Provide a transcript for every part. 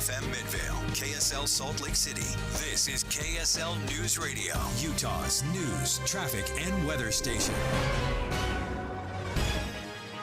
FM Midvale, KSL Salt Lake City. This is KSL News Radio, Utah's news, traffic, and weather station.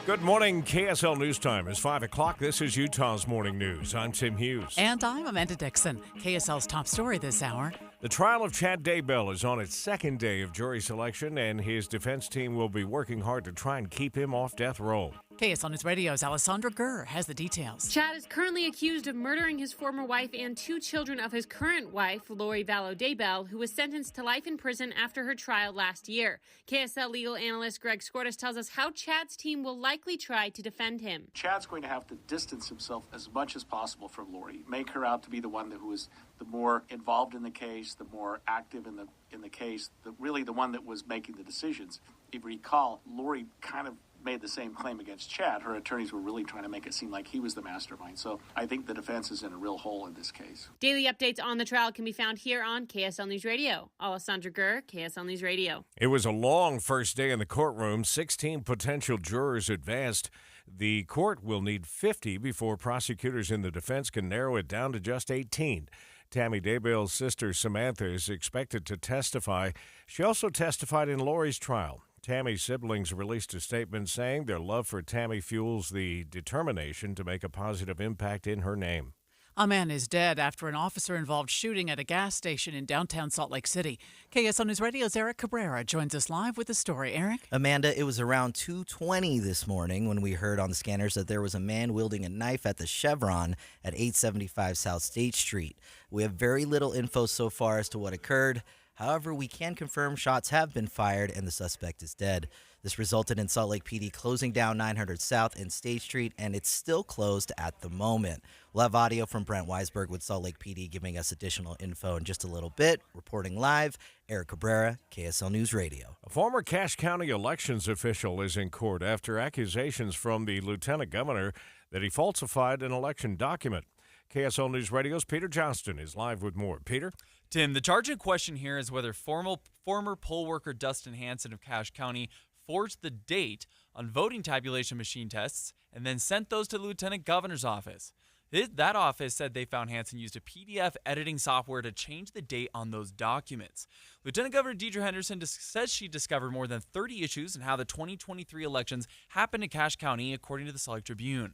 Good morning. KSL News Time is 5 o'clock. This is Utah's Morning News. I'm Tim Hughes. And I'm Amanda Dixon. KSL's top story this hour. The trial of Chad Daybell is on its second day of jury selection, and his defense team will be working hard to try and keep him off death row. KSL News Radio's Alessandra Gurr has the details. Chad is currently accused of murdering his former wife and two children of his current wife, Lori Vallow Daybell, who was sentenced to life in prison after her trial last year. KSL legal analyst Greg Skordas tells us how Chad's team will likely try to defend him. Chad's going to have to distance himself as much as possible from Lori, make her out to be the one who is the more involved in the case, the more active in the case, really the one that was making the decisions. If you recall, Lori kind of made the same claim against Chad. Her attorneys were really trying to make it seem like he was the mastermind. So I think the defense is in a real hole in this case. Daily updates on the trial can be found here on KSL News Radio. Alessandra Gurr, KSL News Radio. It was a long first day in the courtroom. 16 potential jurors advanced. The court will need 50 before prosecutors in the defense can narrow it down to just 18. Tammy Daybell's sister Samantha is expected to testify. She also testified in Lori's trial. Tammy's siblings released a statement saying their love for Tammy fuels the determination to make a positive impact in her name. A man is dead after an officer-involved shooting at a gas station in downtown Salt Lake City. KSL News Radio's Eric Cabrera joins us live with the story. Eric? Amanda, it was around 2:20 this morning when we heard on the scanners that there was a man wielding a knife at the Chevron at 875 South State Street. We have very little info so far as to what occurred. However, we can confirm shots have been fired and the suspect is dead. This resulted in Salt Lake PD closing down 900 South and State Street, and it's still closed at the moment. We'll have audio from Brent Weisberg with Salt Lake PD giving us additional info in just a little bit. Reporting live, Eric Cabrera, KSL News Radio. A former Cache County elections official is in court after accusations from the lieutenant governor that he falsified an election document. KSL News Radio's Peter Johnston is live with more. Peter? Tim, the charge in question here is whether former poll worker Dustin Hanson of Cache County forged the date on voting tabulation machine tests and then sent those to the lieutenant governor's office. That office said they found Hanson used a PDF editing software to change the date on those documents. Lieutenant Governor Deidre Henderson says she discovered more than 30 issues in how the 2023 elections happened in Cache County, according to the Salt Lake Tribune.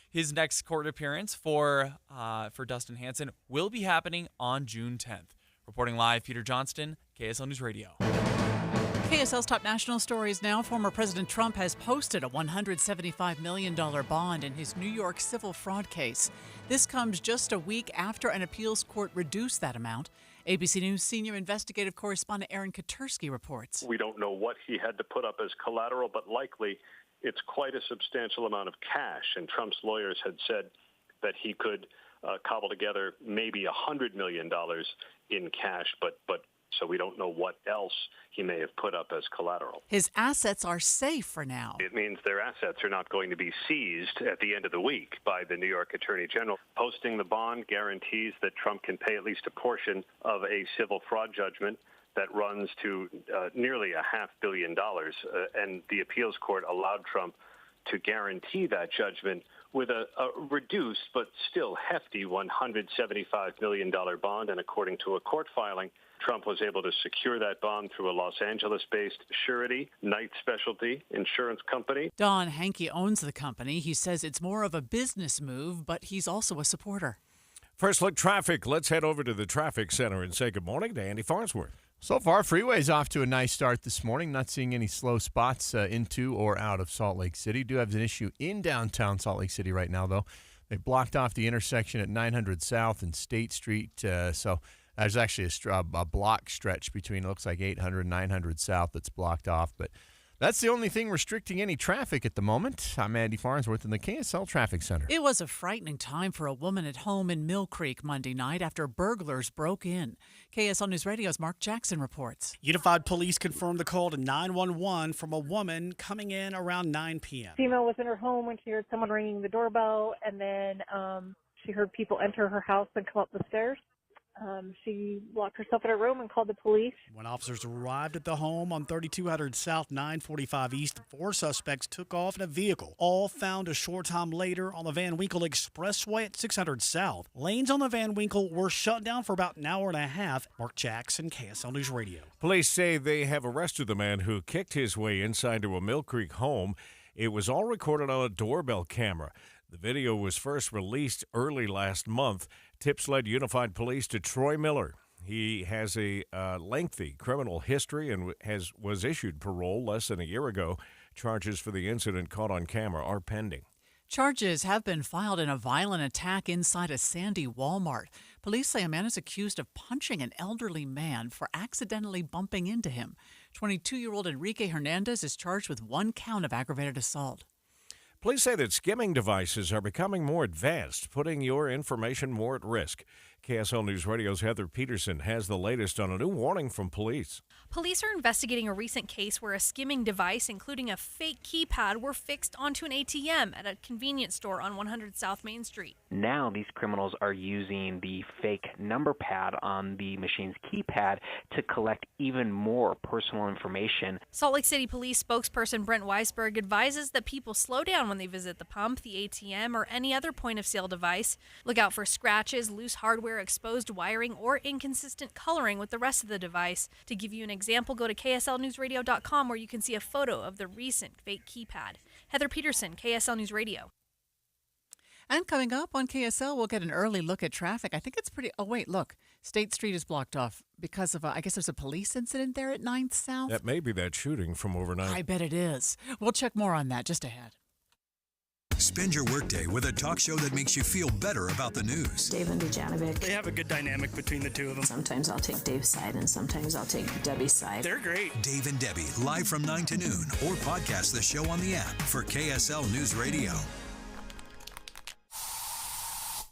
His next court appearance for Dustin Hanson will be happening on June 10th. Reporting live, Peter Johnston, KSL News Radio. KSL's top national stories now. Former President Trump has posted a $175 million bond in his New York civil fraud case. This comes just a week after an appeals court reduced that amount. ABC News senior investigative correspondent Aaron Katersky reports. We don't know what he had to put up as collateral, but likely it's quite a substantial amount of cash. And Trump's lawyers had said that he could cobble together maybe $100 million in cash, but so we don't know what else he may have put up as collateral. His assets are safe for now. It means their assets are not going to be seized at the end of the week by the New York Attorney General. Posting the bond guarantees that Trump can pay at least a portion of a civil fraud judgment that runs to nearly $500 million, and the appeals court allowed Trump to guarantee that judgment with a reduced but still hefty $175 million bond. And according to a court filing, Trump was able to secure that bond through a Los Angeles-based surety, Knight Specialty Insurance Company. Don Hankey owns the company. He says it's more of a business move, but he's also a supporter. First look traffic. Let's head over to the traffic center and say good morning to Andy Farnsworth. So far, freeway's off to a nice start this morning. Not seeing any slow spots into or out of Salt Lake City. Do have an issue in downtown Salt Lake City right now, though. They blocked off the intersection at 900 South and State Street. So there's actually a block stretch between, it looks like 800 and 900 South that's blocked off. But that's the only thing restricting any traffic at the moment. I'm Andy Farnsworth in the KSL Traffic Center. It was a frightening time for a woman at home in Mill Creek Monday night after burglars broke in. KSL News Radio's Mark Jackson reports. Unified Police confirmed the call to 911 from a woman coming in around 9 p.m. Female was in her home when she heard someone ringing the doorbell, and then she heard people enter her house and come up the stairs. She locked herself in her room and called the police. When officers arrived at the home on 3200 South 945 East, 4 suspects took off in a vehicle, all found a short time later on the Van Winkle Expressway at 600 South. Lanes on the Van Winkle were shut down for about an hour and a half. Mark Jackson, KSL News Radio. Police say they have arrested the man who kicked his way inside to a Mill Creek home. It was all recorded on a doorbell camera. The video was first released early last month. Tips led Unified Police to Troy Miller. He has a lengthy criminal history and was issued parole less than a year ago. Charges for the incident caught on camera are pending. Charges have been filed in a violent attack inside a Sandy Walmart. Police say a man is accused of punching an elderly man for accidentally bumping into him. 22-year-old Enrique Hernandez is charged with 1 count of aggravated assault. Police say that skimming devices are becoming more advanced, putting your information more at risk. KSL News Radio's Heather Peterson has the latest on a new warning from police. Police are investigating a recent case where a skimming device, including a fake keypad, were fixed onto an ATM at a convenience store on 100 South Main Street. Now these criminals are using the fake number pad on the machine's keypad to collect even more personal information. Salt Lake City Police spokesperson Brent Weisberg advises that people slow down when they visit the pump, the ATM, or any other point-of-sale device. Look out for scratches, loose hardware, exposed wiring, or inconsistent coloring with the rest of the device. To give you an example, go to KSLNewsRadio.com where you can see a photo of the recent fake keypad. Heather Peterson, KSL News Radio. And coming up on KSL, we'll get an early look at traffic. I think it's pretty... Oh, wait, look. State Street is blocked off because of, I guess there's a police incident there at 9th South. That may be that shooting from overnight. I bet it is. We'll check more on that just ahead. Spend your workday with a talk show that makes you feel better about the news. Dave and Dujanovic. They have a good dynamic between the two of them. Sometimes I'll take Dave's side and sometimes I'll take Debbie's side. They're great. Dave and Debbie, live from 9 to noon, or podcast the show on the app for KSL News Radio.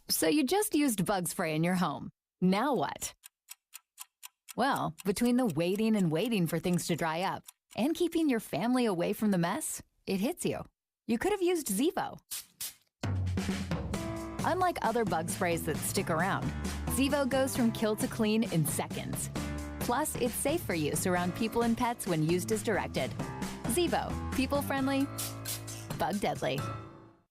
So you just used bug spray in your home. Now what? Well, between the waiting and waiting for things to dry up and keeping your family away from the mess, it hits you. You could have used Zevo. Unlike other bug sprays that stick around, Zevo goes from kill to clean in seconds. Plus, it's safe for use around people and pets when used as directed. Zevo, people-friendly, bug-deadly.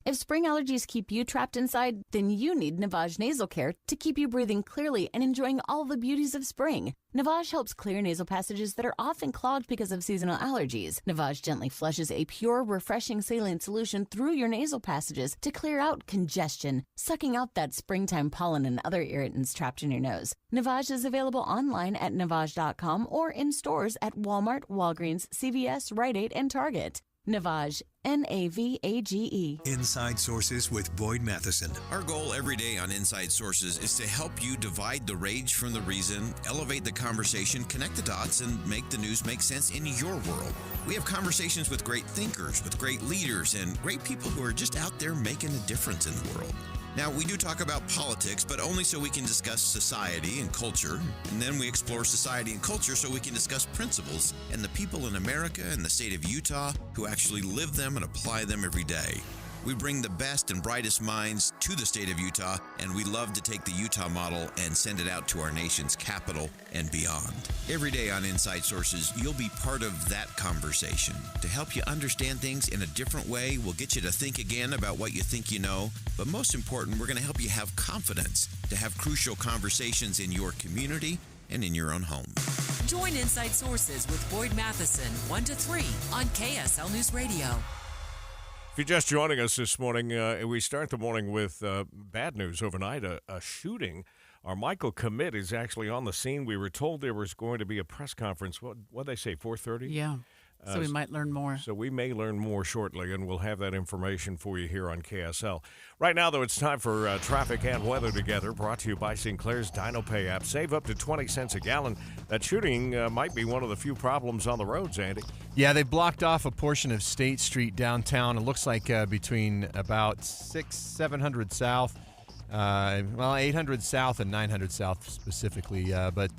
If spring allergies keep you trapped inside, then you need Navage Nasal Care to keep you breathing clearly and enjoying all the beauties of spring. Navage helps clear nasal passages that are often clogged because of seasonal allergies. Navage gently flushes a pure, refreshing saline solution through your nasal passages to clear out congestion, sucking out that springtime pollen and other irritants trapped in your nose. Navage is available online at Navage.com or in stores at Walmart, Walgreens, CVS, Rite Aid, and Target. Navage, Navage. Inside Sources with Boyd Matheson. Our goal every day on Inside Sources is to help you divide the rage from the reason, elevate the conversation, connect the dots, and make the news make sense in your world. We have conversations with great thinkers, with great leaders, and great people who are just out there making a difference in the world. Now, we do talk about politics, but only so we can discuss society and culture. And then we explore society and culture so we can discuss principles and the people in America and the state of Utah who actually live them and apply them every day. We bring the best and brightest minds to the state of Utah, and we love to take the Utah model and send it out to our nation's capital and beyond. Every day on Inside Sources, you'll be part of that conversation. To help you understand things in a different way, we'll get you to think again about what you think you know, but most important, we're going to help you have confidence to have crucial conversations in your community and in your own home. Join Inside Sources with Boyd Matheson, 1 to 3 on KSL News Radio. If you're just joining us this morning, we start the morning with bad news overnight, a shooting. Our Michael Commit is actually on the scene. We were told there was going to be a press conference. What did they say, 4:30? Yeah. So we might learn more. So we may learn more shortly, and we'll have that information for you here on KSL. Right now, though, it's time for traffic and weather together, brought to you by Sinclair's DinoPay app. Save up to 20 cents a gallon. That shooting might be one of the few problems on the roads, Andy. Yeah, they blocked off a portion of State Street downtown. It looks like between about 700 South Well, 800 South and 900 South specifically, but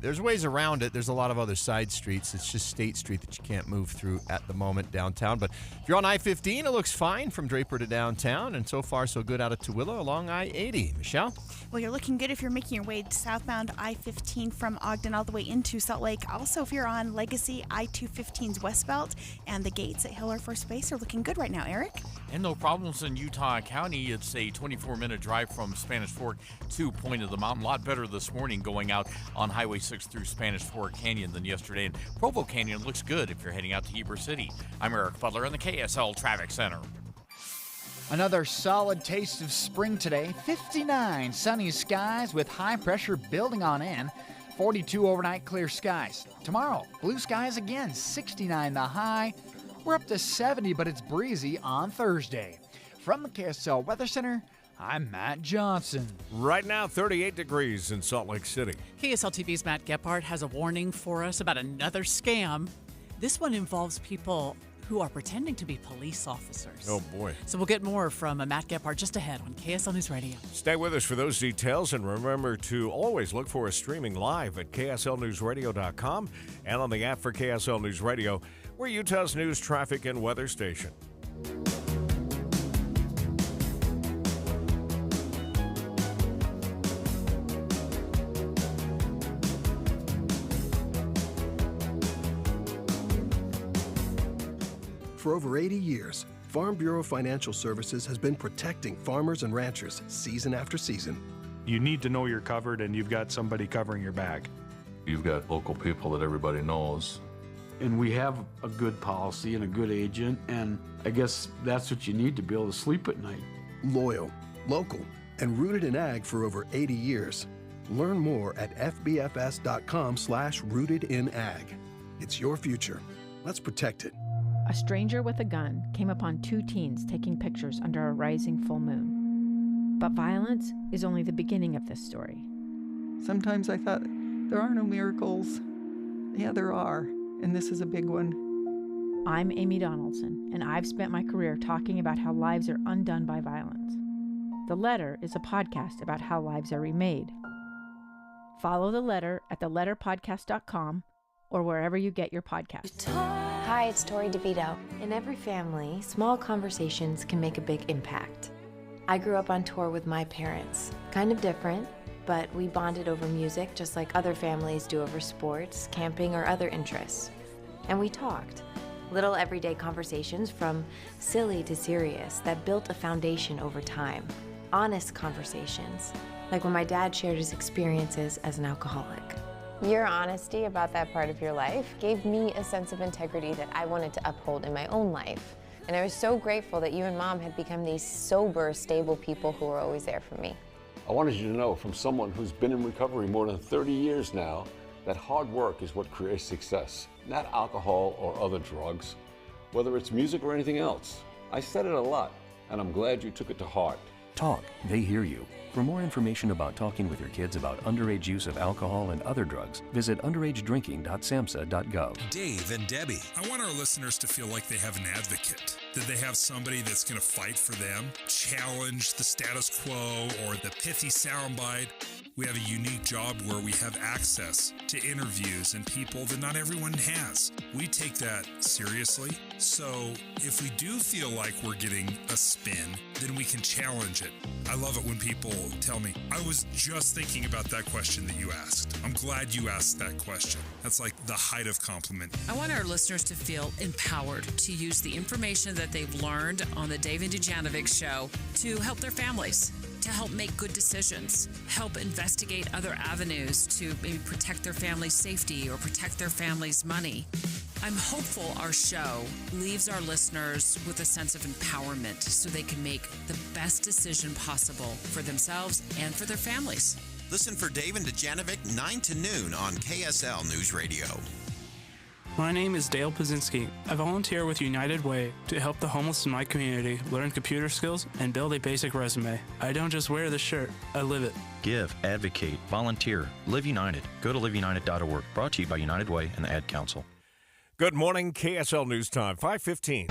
there's ways around it. There's a lot of other side streets. It's just State Street that you can't move through at the moment downtown. But if you're on I-15, it looks fine from Draper to downtown, and so far so good out of Tooele along I-80. Michelle? Well, you're looking good if you're making your way southbound I-15 from Ogden all the way into Salt Lake. Also, if you're on Legacy I-215's westbound, and the gates at Hill Air Force Base are looking good right now, Eric. And no problems in Utah County. It's a 24-minute drive from Spanish Fork to Point of the Mountain. A lot better this morning going out on Highway 6 through Spanish Fork Canyon than yesterday. And Provo Canyon looks good if you're heading out to Heber City. I'm Eric Butler in the KSL Traffic Center. Another solid taste of spring today. 59 sunny skies with high pressure building on in. 42 overnight clear skies. Tomorrow, blue skies again. 69 the high. We're up to 70, but it's breezy on Thursday. From the KSL Weather Center, I'm Matt Johnson. Right now, 38 degrees in Salt Lake City. KSL TV's Matt Gephardt has a warning for us about another scam. This one involves people who are pretending to be police officers. Oh, boy. So we'll get more from Matt Gephardt just ahead on KSL News Radio. Stay with us for those details, and remember to always look for us streaming live at KSLNewsRadio.com and on the app for KSL News Radio. We're Utah's news, traffic, and weather station. For over 80 years, Farm Bureau Financial Services has been protecting farmers and ranchers season after season. You need to know you're covered and you've got somebody covering your back. You've got local people that everybody knows. And we have a good policy and a good agent, and I guess that's what you need to be able to sleep at night. Loyal, local, and rooted in ag for over 80 years. Learn more at fbfs.com/rootedinag. It's your future. Let's protect it. A stranger with a gun came upon two teens taking pictures under a rising full moon. But violence is only the beginning of this story. Sometimes I thought, there are no miracles. Yeah, there are, and this is a big one. I'm Amy Donaldson, and I've spent my career talking about how lives are undone by violence. The Letter is a podcast about how lives are remade. Follow The Letter at theletterpodcast.com or wherever you get your podcasts. Hi, it's Tori DeVito. In every family, small conversations can make a big impact. I grew up on tour with my parents. Kind of different, but we bonded over music just like other families do over sports, camping, or other interests. And we talked. Little everyday conversations from silly to serious that built a foundation over time. Honest conversations, like when my dad shared his experiences as an alcoholic. Your honesty about that part of your life gave me a sense of integrity that I wanted to uphold in my own life. And I was so grateful that you and Mom had become these sober, stable people who were always there for me. I wanted you to know from someone who's been in recovery more than 30 years now that hard work is what creates success, not alcohol or other drugs, whether it's music or anything else. I said it a lot, and I'm glad you took it to heart. Talk, they hear you. For more information about talking with your kids about underage use of alcohol and other drugs, visit underagedrinking.samhsa.gov. Dave and Debbie. I want our listeners to feel like they have an advocate, that they have somebody that's going to fight for them, challenge the status quo or the pithy soundbite. We have a unique job where we have access to interviews and people that not everyone has. We take that seriously. So if we do feel like we're getting a spin, then we can challenge it. I love it when people tell me, I was just thinking about that question that you asked. I'm glad you asked that question. That's like the height of compliment. I want our listeners to feel empowered to use the information that they've learned on the Dave and Dujanovic show to help their families, to help make good decisions, help investigate other avenues to maybe protect their family's safety or protect their family's money. I'm hopeful our show leaves our listeners with a sense of empowerment so they can make the best decision possible for themselves and for their families. Listen for Dave and Dujanovic 9 to noon on KSL News Radio. My name is Dale Pazinski. I volunteer with United Way to help the homeless in my community learn computer skills and build a basic resume. I don't just wear the shirt, I live it. Give, advocate, volunteer, Live United. Go to liveunited.org. Brought to you by United Way and the Ad Council. Good morning, KSL News Time, 5:15.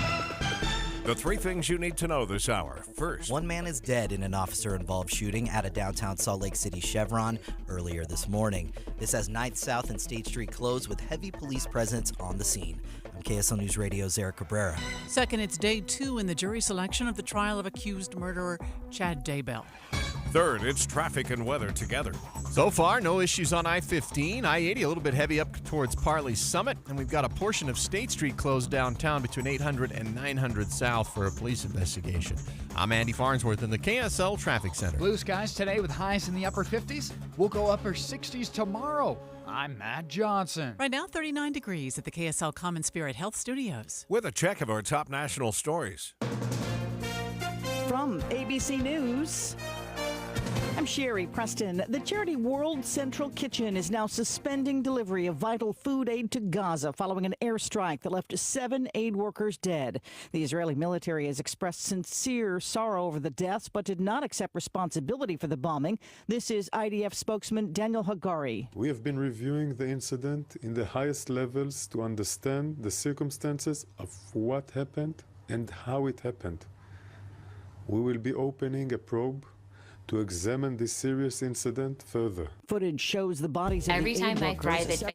The three things you need to know this hour. First, one man is dead in an officer-involved shooting at a downtown Salt Lake City Chevron earlier this morning. This has 9th South and State Street closed with heavy police presence on the scene. I'm KSL News Radio's Eric Cabrera. Second, it's day 2 in the jury selection of the trial of accused murderer Chad Daybell. Third, it's traffic and weather together. So far, no issues on I-15. I-80 a little bit heavy up towards Parley Summit, and we've got a portion of State Street closed downtown between 800 and 900 South for a police investigation. I'm Andy Farnsworth in the KSL Traffic Center. Blue skies today with highs in the upper 50s. We'll go upper 60s tomorrow. I'm Matt Johnson. Right now, 39 degrees at the KSL Common Spirit Health Studios. With a check of our top national stories. From ABC News, I'm Sherry Preston. The charity World Central Kitchen is now suspending delivery of vital food aid to Gaza following an airstrike that left 7 aid workers dead. The Israeli military has expressed sincere sorrow over the deaths, but did not accept responsibility for the bombing. This is IDF spokesman Daniel Hagari. We have been reviewing the incident in the highest levels to understand the circumstances of what happened and how it happened. We will be opening a probe to examine this serious incident further. Footage shows the bodies of Every the time aid I workers drive it. the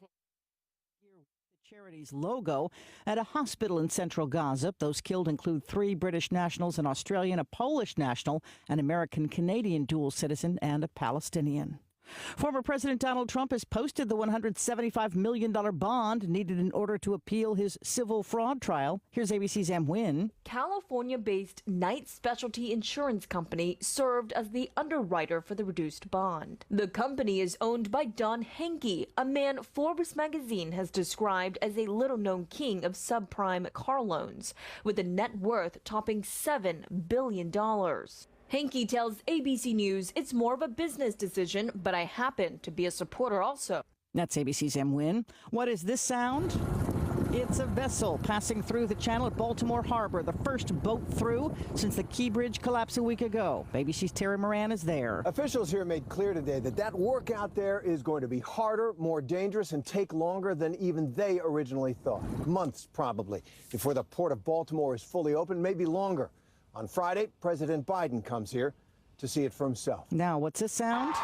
charity's logo at a hospital in central Gaza. Those killed include 3 British nationals, an Australian, a Polish national, an American-Canadian dual citizen, and a Palestinian. Former President Donald Trump has posted the $175 million bond needed in order to appeal his civil fraud trial. Here's ABC's Em Nguyen. California-based Knight Specialty Insurance Company served as the underwriter for the reduced bond. The company is owned by Don Henke, a man Forbes magazine has described as a little-known king of subprime car loans, with a net worth topping $7 billion. Henke tells ABC News it's more of a business decision, but I happen to be a supporter also. That's ABC's Em Nguyen. What is this sound? It's a vessel passing through the channel at Baltimore Harbor, the first boat through since the Key Bridge collapse a week ago. ABC's Terry Moran is there. Officials here made clear today that work out there is going to be harder, more dangerous, and take longer than even they originally thought. Months, probably, before the port of Baltimore is fully open, maybe longer. On Friday, President Biden comes here to see it for himself. Now, what's this sound?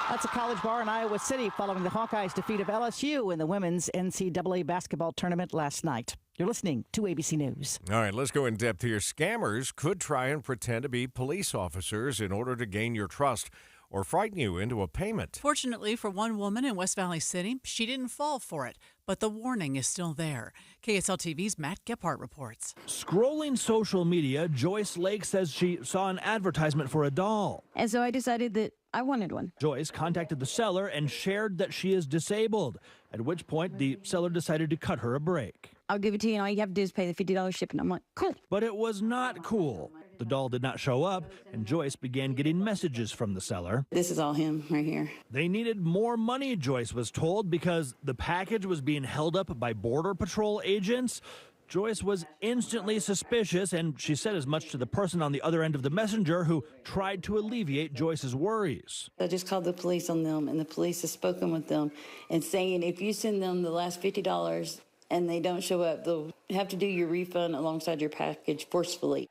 That's a college bar in Iowa City following the Hawkeyes' defeat of LSU in the women's NCAA basketball tournament last night. You're listening to ABC News. All right, let's go in depth here. Scammers could try and pretend to be police officers in order to gain your trust or frighten you into a payment. Fortunately for one woman in West Valley City, she didn't fall for it, but the warning is still there. KSL TV's Matt Gephardt reports. Scrolling social media, Joyce Lake says she saw an advertisement for a doll. And so I decided that I wanted one. Joyce contacted the seller and shared that she is disabled, at which point the seller decided to cut her a break. I'll give it to you, and all you have to do is pay the $50 shipping. I'm like, cool. But it was not cool. The doll did not show up, and Joyce began getting messages from the seller. This is all him right here. They needed more money, Joyce was told, because the package was being held up by Border Patrol agents. Joyce was instantly suspicious, and she said as much to the person on the other end of the messenger who tried to alleviate Joyce's worries. I just called the police on them, and the police has spoken with them and saying if you send them the last $50 and they don't show up, they'll have to do your refund alongside your package forcefully.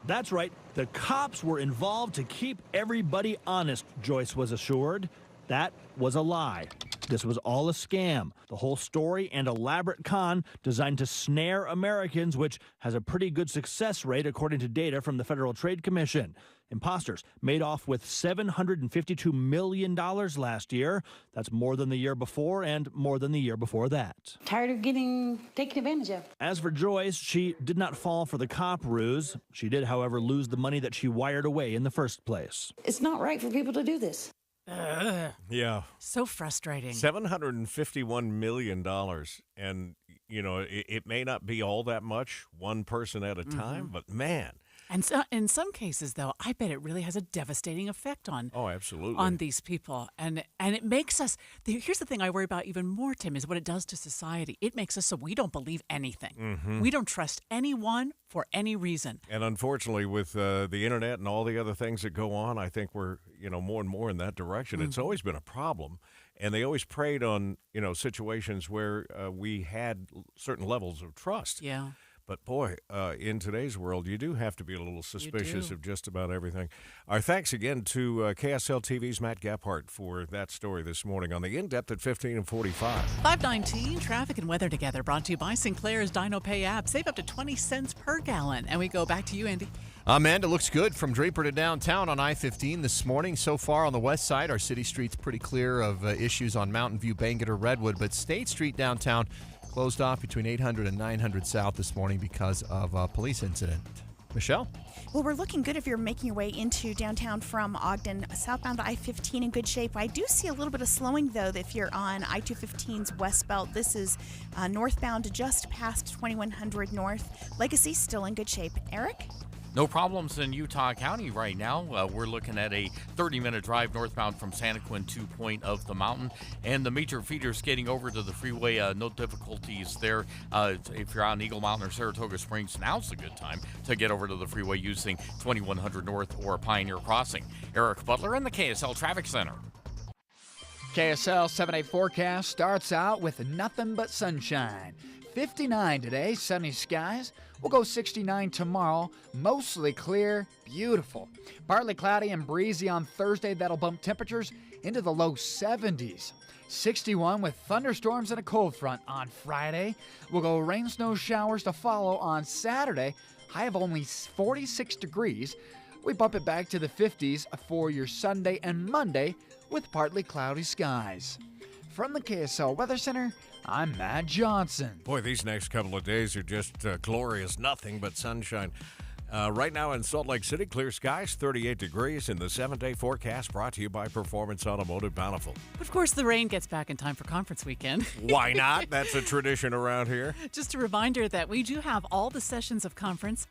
That's right. The cops were involved to keep everybody honest, Joyce was assured. That was a lie. This was all a scam. The whole story and elaborate con designed to snare Americans, which has a pretty good success rate according to data from the Federal Trade Commission. Imposters made off with $752 million last year. That's more than the year before and more than the year before that. Tired of getting taken advantage of. As for Joyce, she did not fall for the cop ruse. She did, however, lose the money that she wired away in the first place. It's not right for people to do this. Yeah. So frustrating. $751 million. And, you know, it may not be all that much, one person at a time, but man. And so, in some cases, though, I bet it really has a devastating effect on absolutely on these people. And it makes us, here's the thing I worry about even more, Tim, is what it does to society. It makes us so we don't believe anything. Mm-hmm. We don't trust anyone for any reason. And unfortunately, with the internet and all the other things that go on, I think we're, more and more in that direction. It's always been a problem. And they always preyed on, situations where we had certain levels of trust. Yeah. But boy, in today's world, you do have to be a little suspicious do. of just about everything. Our thanks again to KSL TV's Matt Gephardt for that story this morning on the In-Depth at 15 and 45. 5:19, traffic and weather together, brought to you by Sinclair's Dino Pay app. Save up to 20 cents per gallon. And we go back to you, Andy. Amanda, looks good from Draper to downtown on I-15 this morning. So far on the west side, our city street's pretty clear of issues on Mountain View, Bangor, or Redwood, but State Street downtown closed off between 800 and 900 South this morning because of a police incident. Michelle? Well, we're looking good if you're making your way into downtown from Ogden. Southbound I-15 in good shape. I do see a little bit of slowing, though, if you're on I-215's west belt. This is northbound just past 2100 North. Legacy still in good shape. Eric? No problems in Utah County right now. We're looking at a 30-minute drive northbound from Santaquin to Point of the Mountain. And the major feeders getting over to the freeway, no difficulties there. If you're on Eagle Mountain or Saratoga Springs, now's a good time to get over to the freeway using 2100 North or Pioneer Crossing. Eric Butler in the KSL Traffic Center. KSL 7-day forecast starts out with nothing but sunshine. 59 today, sunny skies. We'll go 69 tomorrow, mostly clear, beautiful. Partly cloudy and breezy on Thursday. That'll bump temperatures into the low 70s. 61 with thunderstorms and a cold front on Friday. We'll go rain, snow showers to follow on Saturday. High of only 46 degrees. We bump it back to the 50s for your Sunday and Monday with partly cloudy skies. From the KSL Weather Center, I'm Matt Johnson. Boy, these next couple of days are just glorious, nothing but sunshine. Right now in Salt Lake City, clear skies, 38 degrees in the 7-day forecast, brought to you by Performance Automotive Bountiful. Of course, the rain gets back in time for conference weekend. Why not? That's a tradition around here. Just a reminder that we do have all the sessions of conference.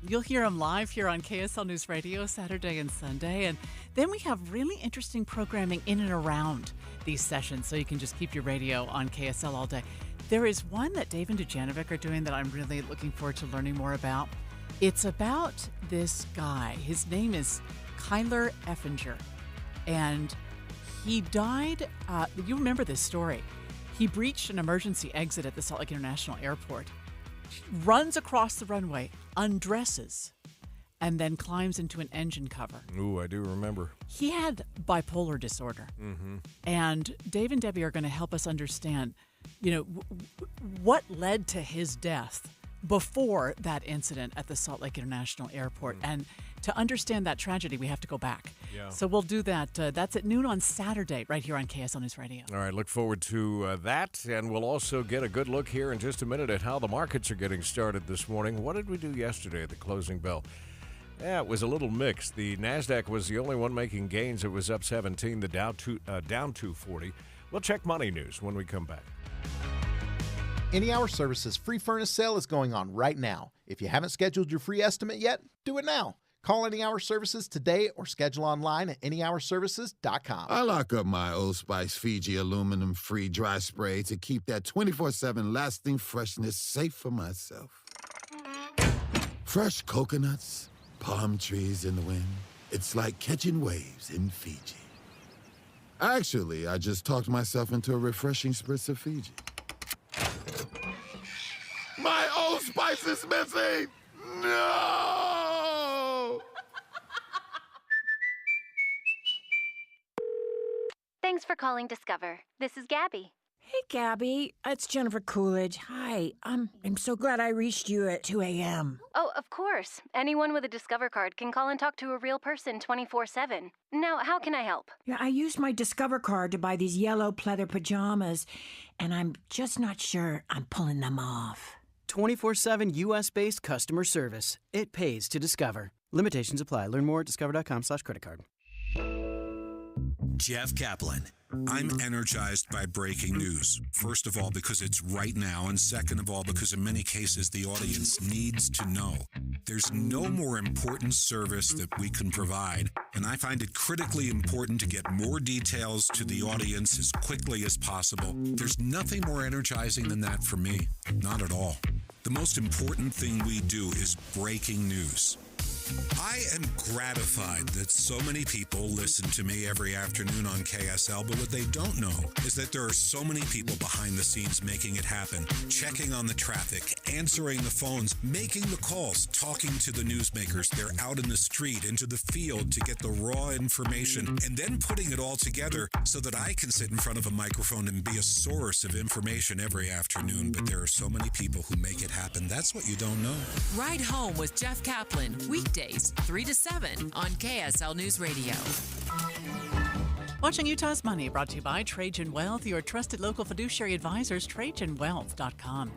You'll hear them live here on KSL News Radio Saturday and Sunday. And then we have really interesting programming in and around these sessions, so you can just keep your radio on KSL all day. There is one that Dave and Dujanovic are doing that I'm really looking forward to learning more about. It's about this guy. His name is Kyler Effinger. And he died, you remember this story. He breached an emergency exit at the Salt Lake International Airport, runs across the runway, undresses, and then climbs into an engine cover. Ooh, I do remember. He had bipolar disorder. Mm-hmm. And Dave and Debbie are going to help us understand, what led to his death before that incident at the Salt Lake International Airport. And to understand that tragedy, we have to go back. Yeah. So we'll do that. That's at noon on Saturday right here on KSL News Radio. All right, look forward to that. And we'll also get a good look here in just a minute at how the markets are getting started this morning. What did we do yesterday at the closing bell? Yeah, it was a little mixed. The NASDAQ was the only one making gains. It was up 17, the Dow down 240. We'll check money news when we come back. Any Hour Services free furnace sale is going on right now. If you haven't scheduled your free estimate yet, do it now. Call Any Hour Services today or schedule online at anyhourservices.com. I lock up my Old Spice Fiji aluminum-free dry spray to keep that 24/7 lasting freshness safe for myself. Fresh coconuts, palm trees in the wind. It's like catching waves in Fiji. Actually, I just talked myself into a refreshing spritz of Fiji. My Old Spice is missing! No! Thanks for calling Discover. This is Gabby. Hey, Gabby. It's Jennifer Coolidge. Hi. I'm so glad I reached you at 2 a.m. Oh, of course. Anyone with a Discover card can call and talk to a real person 24/7. Now, how can I help? Yeah, I used my Discover card to buy these yellow pleather pajamas, and I'm just not sure I'm pulling them off. 24/7 U.S.-based customer service. It pays to Discover. Limitations apply. Learn more at discover.com/creditcard. Jeff Kaplan. I'm energized by breaking news. First of all, because it's right now, and second of all, because in many cases the audience needs to know. There's no more important service that we can provide, and I find it critically important to get more details to the audience as quickly as possible. There's nothing more energizing than that for me. Not at all. The most important thing we do is breaking news. I am gratified that so many people listen to me every afternoon on KSL, but what they don't know is that there are so many people behind the scenes making it happen, checking on the traffic, answering the phones, making the calls, talking to the newsmakers. They're out in the street, into the field to get the raw information, and then putting it all together so that I can sit in front of a microphone and be a source of information every afternoon. But there are so many people who make it happen. That's what you don't know. Ride Home with Jeff Kaplan, weekdays 3 to 7 on KSL News Radio. Watching Utah's Money, brought to you by Trajan Wealth, your trusted local fiduciary advisors, TrajanWealth.com.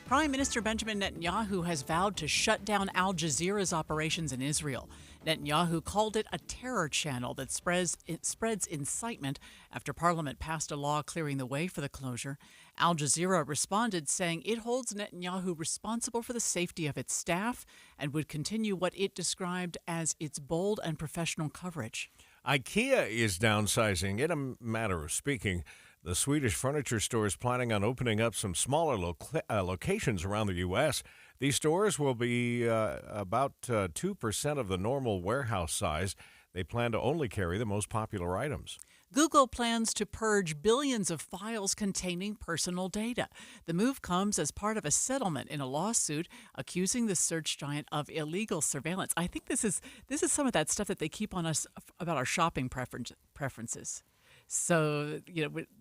Prime Minister Benjamin Netanyahu has vowed to shut down Al Jazeera's operations in Israel. Netanyahu called it a terror channel that spreads incitement after Parliament passed a law clearing the way for the closure. Al Jazeera responded, saying it holds Netanyahu responsible for the safety of its staff and would continue what it described as its bold and professional coverage. IKEA is downsizing. In a matter of speaking, the Swedish furniture store is planning on opening up some smaller locations around the U.S. These stores will be about 2% of the normal warehouse size. They plan to only carry the most popular items. Google plans to purge billions of files containing personal data. The move comes as part of a settlement in a lawsuit accusing the search giant of illegal surveillance. I think this is some of that stuff that they keep on us about our shopping preferences. So,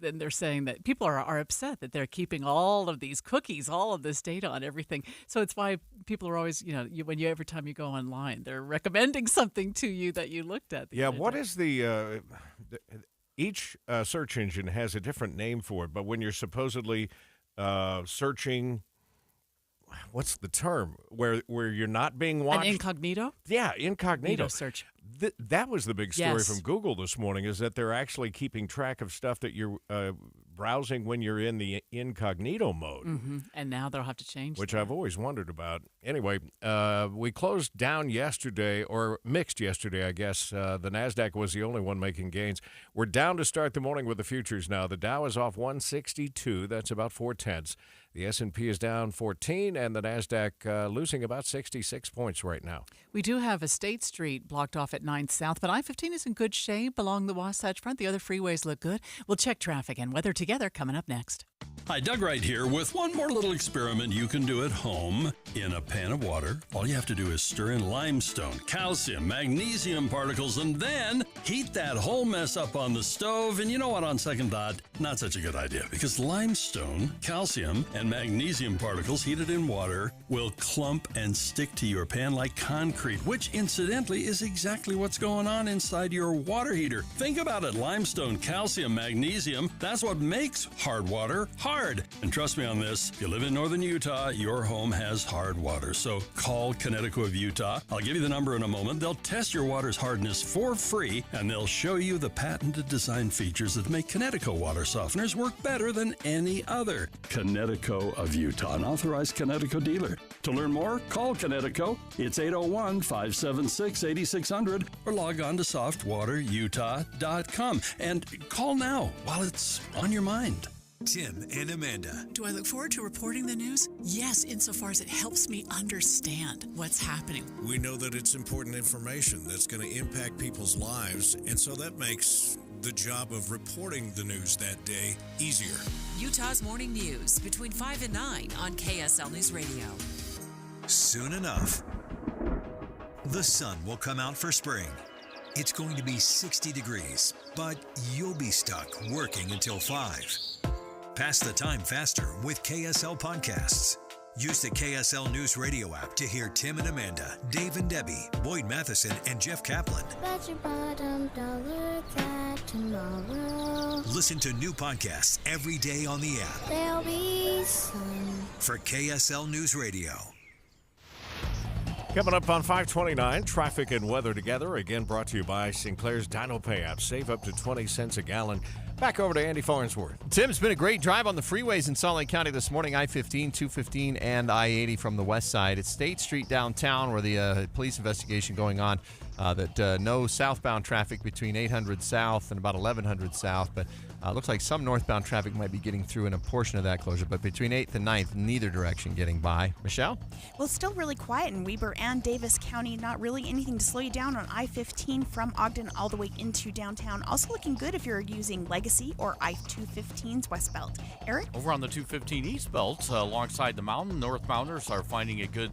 then they're saying that people are upset that they're keeping all of these cookies, all of this data on everything. So it's why people are always, every time you go online, they're recommending something to you that you looked at. What is each search engine has a different name for it, but when you're supposedly searching, what's the term? Where you're not being watched? An incognito? Yeah, incognito search. That was the big story from Google this morning, is that they're actually keeping track of stuff that you're browsing when you're in the incognito mode. Mm-hmm. And now they'll have to change Which that. I've always wondered about. Anyway, we closed down yesterday, or mixed yesterday, I guess. The NASDAQ was the only one making gains. We're down to start the morning with the futures now. The Dow is off 162. That's about 0.4. The S&P is down 14, and the NASDAQ losing about 66 points right now. We do have a State Street blocked off at 9th South, but I-15 is in good shape along the Wasatch Front. The other freeways look good. We'll check traffic and weather together coming up next. Hi, Doug Wright here with one more little experiment you can do at home. In a pan of water, all you have to do is stir in limestone, calcium, magnesium particles, and then heat that whole mess up on the stove. And you know what, on second thought, not such a good idea, because limestone, calcium, and magnesium particles heated in water will clump and stick to your pan like concrete, which incidentally is exactly what's going on inside your water heater. Think about it, limestone, calcium, magnesium, that's what makes hard water hard. And trust me on this, if you live in northern Utah, your home has hard water. So call Connecticut of Utah. I'll give you the number in a moment. They'll test your water's hardness for free, and they'll show you the patented design features that make Connecticut water softeners work better than any other. Connecticut of Utah, an authorized Connecticut dealer. To learn more, call Connecticut. It's 801-576-8600 or log on to softwaterutah.com. And call now while it's on your mind. Tim and Amanda. Do I look forward to reporting the news? Yes, insofar as it helps me understand what's happening. We know that it's important information that's going to impact people's lives, and so that makes the job of reporting the news that day easier. Utah's Morning News between 5 and 9 on KSL News Radio. Soon enough, the sun will come out for spring. It's going to be 60 degrees, but you'll be stuck working until 5. Pass the time faster with KSL Podcasts. Use the KSL News Radio app to hear Tim and Amanda, Dave and Debbie, Boyd Matheson, and Jeff Kaplan. Bet your bottom dollar that tomorrow Listen to new podcasts every day on the app. there'll be sun. For KSL News Radio. Coming up on 529, traffic and weather together. Again, brought to you by Sinclair's Dino Pay app. Save up to 20 cents a gallon. Back over to Andy Farnsworth. Tim, it's been a great drive on the freeways in Salt Lake County this morning. I-15, 215, and I-80 from the west side. It's State Street downtown where the police investigation going on. that no southbound traffic between 800 South and about 1100 South, but looks like some northbound traffic might be getting through in a portion of that closure, but between 8th and 9th, neither direction getting by. Michelle? Well, it's still really quiet in Weber and Davis County. Not really anything to slow you down on I-15 from Ogden all the way into downtown. Also looking good if you're using Legacy or I-215's westbound. Eric? Over on the 215 eastbound, alongside the mountain, northbounders are finding it good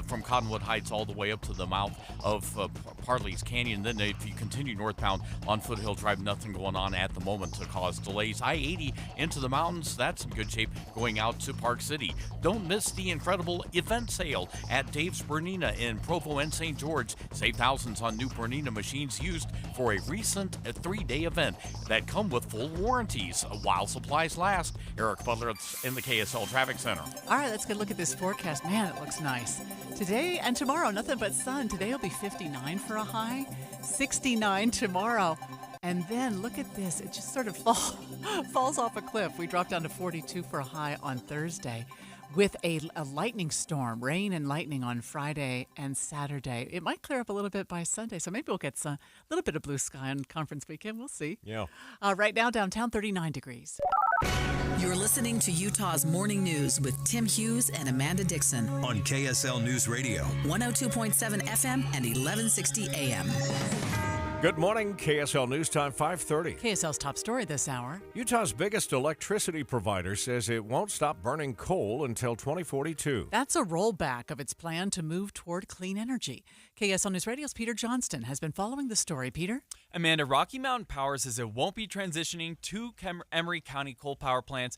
from Cottonwood Heights all the way up to the mouth of Parley's Canyon. Then if you continue northbound on Foothill Drive, nothing going on at the moment to cause delays. I-80 into the mountains, that's in good shape going out to Park City. Don't miss the incredible event sale at Dave's Bernina in Provo and St. George. Save thousands on new Bernina machines used for a recent 3-day event that come with full warranties while supplies last. Eric Butler in the KSL Traffic Center. All right, let's get a look at this forecast. Man, it looks nice. Today and tomorrow, nothing but sun. Today will be 59 for a high, 69 tomorrow. And then look at this. It just sort of falls off a cliff. We drop down to 42 for a high on Thursday with a lightning storm, rain and lightning on Friday and Saturday. It might clear up a little bit by Sunday, so maybe we'll get a little bit of blue sky on conference weekend. We'll see. Yeah. Right now, downtown, 39 degrees. You're listening to Utah's Morning News with Tim Hughes and Amanda Dixon on KSL News Radio, 102.7 FM and 1160 AM. Good morning, KSL News Time, 5:30. KSL's top story this hour. Utah's biggest electricity provider says it won't stop burning coal until 2042. That's a rollback of its plan to move toward clean energy. KSL News Radio's Peter Johnston has been following the story. Peter? Amanda, Rocky Mountain Power says it won't be transitioning two Emery County coal power plants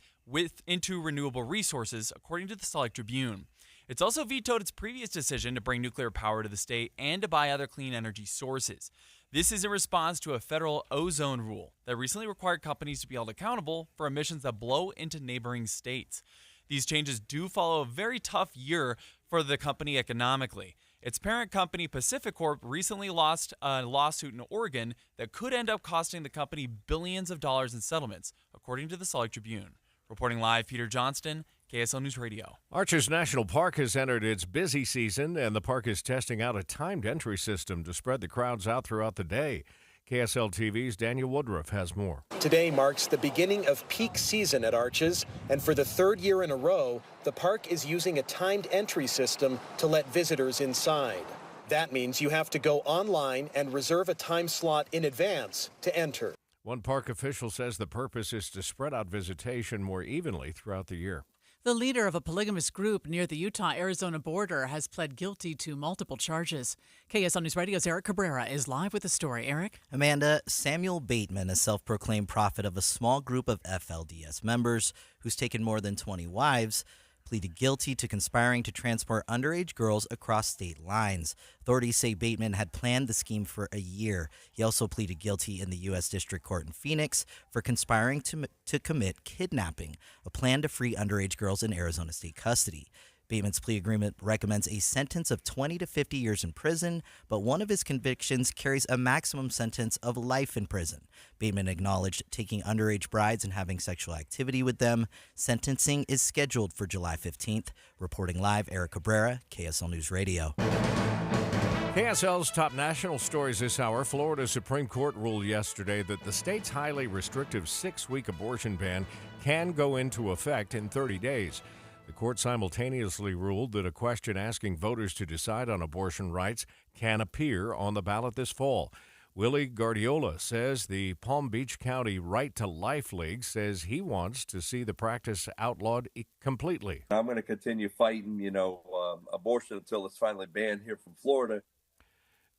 into renewable resources, according to the Salt Lake Tribune. It's also vetoed its previous decision to bring nuclear power to the state and to buy other clean energy sources. This is in response to a federal ozone rule that recently required companies to be held accountable for emissions that blow into neighboring states. These changes do follow a very tough year for the company economically. Its parent company, PacifiCorp, recently lost a lawsuit in Oregon that could end up costing the company billions of dollars in settlements, according to the Salt Lake Tribune. Reporting live, Peter Johnston, KSL News Radio. Arches National Park has entered its busy season, and the park is testing out a timed entry system to spread the crowds out throughout the day. KSL TV's Daniel Woodruff has more. Today marks the beginning of peak season at Arches, and for the third year in a row, the park is using a timed entry system to let visitors inside. That means you have to go online and reserve a time slot in advance to enter. One park official says the purpose is to spread out visitation more evenly throughout the year. The leader of a polygamous group near the Utah-Arizona border has pled guilty to multiple charges. KSL News Radio's Eric Cabrera is live with the story. Eric? Amanda, Samuel Bateman, a self-proclaimed prophet of a small group of FLDS members who's taken more than 20 wives, pleaded guilty to conspiring to transport underage girls across state lines. Authorities say Bateman had planned the scheme for a year. He also pleaded guilty in the U.S. District Court in Phoenix for conspiring to commit kidnapping, a plan to free underage girls in Arizona state custody. Bateman's plea agreement recommends a sentence of 20 to 50 years in prison, but one of his convictions carries a maximum sentence of life in prison. Bateman acknowledged taking underage brides and having sexual activity with them. Sentencing is scheduled for July 15th. Reporting live, Eric Cabrera, KSL News Radio. KSL's top national stories this hour. Florida Supreme Court ruled yesterday that the state's highly restrictive 6-week abortion ban can go into effect in 30 days. The court simultaneously ruled that a question asking voters to decide on abortion rights can appear on the ballot this fall. Willie Guardiola says the Palm Beach County Right to Life League says he wants to see the practice outlawed completely. I'm going to continue fighting, abortion until it's finally banned here from Florida.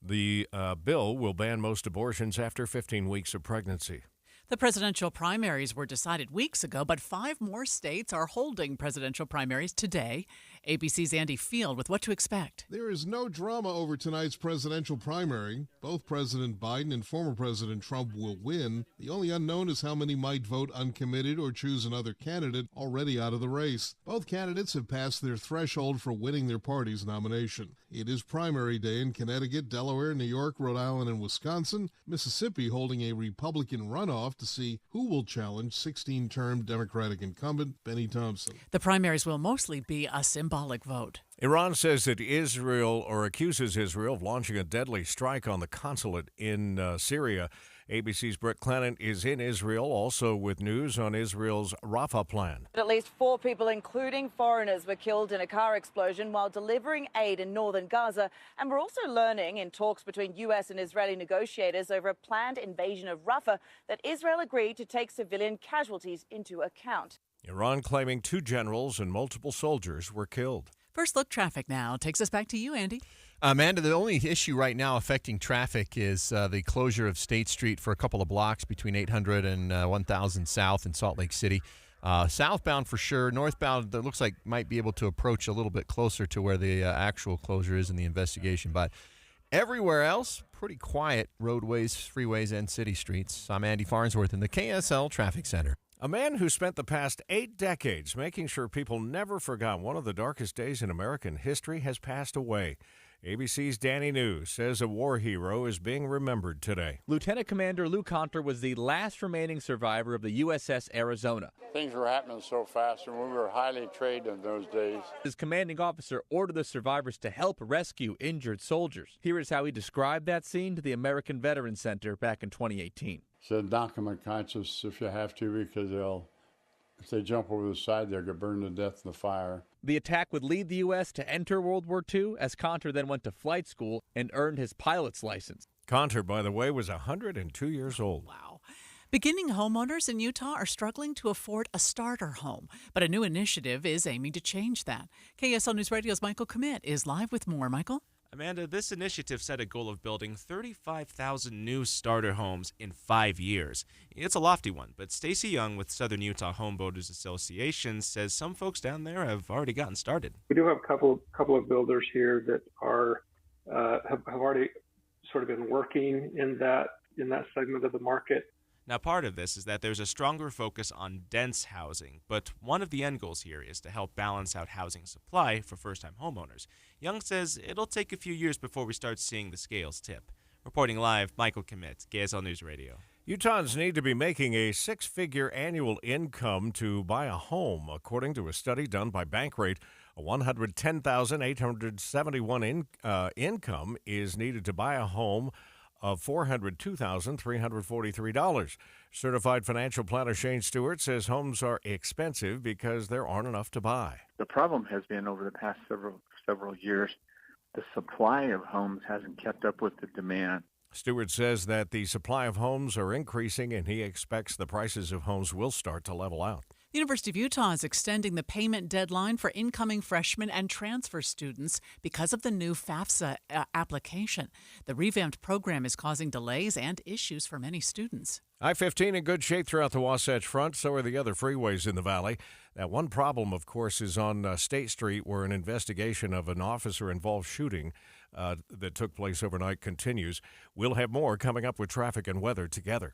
The bill will ban most abortions after 15 weeks of pregnancy. The presidential primaries were decided weeks ago, but 5 more states are holding presidential primaries today. ABC's Andy Field with what to expect. There is no drama over tonight's presidential primary. Both President Biden and former President Trump will win. The only unknown is how many might vote uncommitted or choose another candidate already out of the race. Both candidates have passed their threshold for winning their party's nomination. It is primary day in Connecticut, Delaware, New York, Rhode Island, and Wisconsin. Mississippi holding a Republican runoff to see who will challenge 16-term Democratic incumbent Benny Thompson. The primaries will mostly be a symbolic vote. Iran says that Israel, or accuses Israel, of launching a deadly strike on the consulate in Syria. ABC's Brett Clennon is in Israel, also with news on Israel's Rafah plan. At least 4 people, including foreigners, were killed in a car explosion while delivering aid in northern Gaza. And we're also learning in talks between U.S. and Israeli negotiators over a planned invasion of Rafah that Israel agreed to take civilian casualties into account. Iran claiming 2 generals and multiple soldiers were killed. First look traffic now takes us back to you, Andy. Amanda, the only issue right now affecting traffic is the closure of State Street for a couple of blocks between 800 and 1000 South in Salt Lake City. Southbound for sure. Northbound, it looks like might be able to approach a little bit closer to where the actual closure is in the investigation. But everywhere else, pretty quiet roadways, freeways, and city streets. I'm Andy Farnsworth in the KSL Traffic Center. A man who spent the past 8 decades making sure people never forgot one of the darkest days in American history has passed away. ABC's Danny New says a war hero is being remembered today. Lieutenant Commander Lou Conter was the last remaining survivor of the USS Arizona. Things were happening so fast, and we were highly trained in those days. His commanding officer ordered the survivors to help rescue injured soldiers. Here is how he described that scene to the American Veterans Center back in 2018. Said, knock them unconscious if you have to, because if they jump over the side, they'll get burned to death in the fire. The attack would lead the U.S. to enter World War II, as Conter then went to flight school and earned his pilot's license. Conter, by the way, was 102 years old. Wow. Beginning homeowners in Utah are struggling to afford a starter home, but a new initiative is aiming to change that. KSL News Radio's Michael Commit is live with more. Michael? Amanda, this initiative set a goal of building 35,000 new starter homes in 5 years. It's a lofty one, but Stacy Young with Southern Utah Home Builders Association says some folks down there have already gotten started. We do have a couple of builders here that are have already sort of been working in that segment of the market. Now, part of this is that there's a stronger focus on dense housing, but one of the end goals here is to help balance out housing supply for first-time homeowners. Young says it'll take a few years before we start seeing the scales tip. Reporting live, Michael Commit, KSL News Radio. Utahns need to be making a 6-figure annual income to buy a home, according to a study done by Bankrate. A $110,871 income is needed to buy a home of $402,343. Certified financial planner Shane Stewart says homes are expensive because there aren't enough to buy. The problem has been over the past several years, the supply of homes hasn't kept up with the demand. Stewart says that the supply of homes are increasing, and he expects the prices of homes will start to level out. The University of Utah is extending the payment deadline for incoming freshmen and transfer students because of the new FAFSA application. The revamped program is causing delays and issues for many students. I-15 in good shape throughout the Wasatch Front, so are the other freeways in the valley. That one problem, of course, is on State Street, where an investigation of an officer-involved shooting that took place overnight continues. We'll have more coming up with traffic and weather together.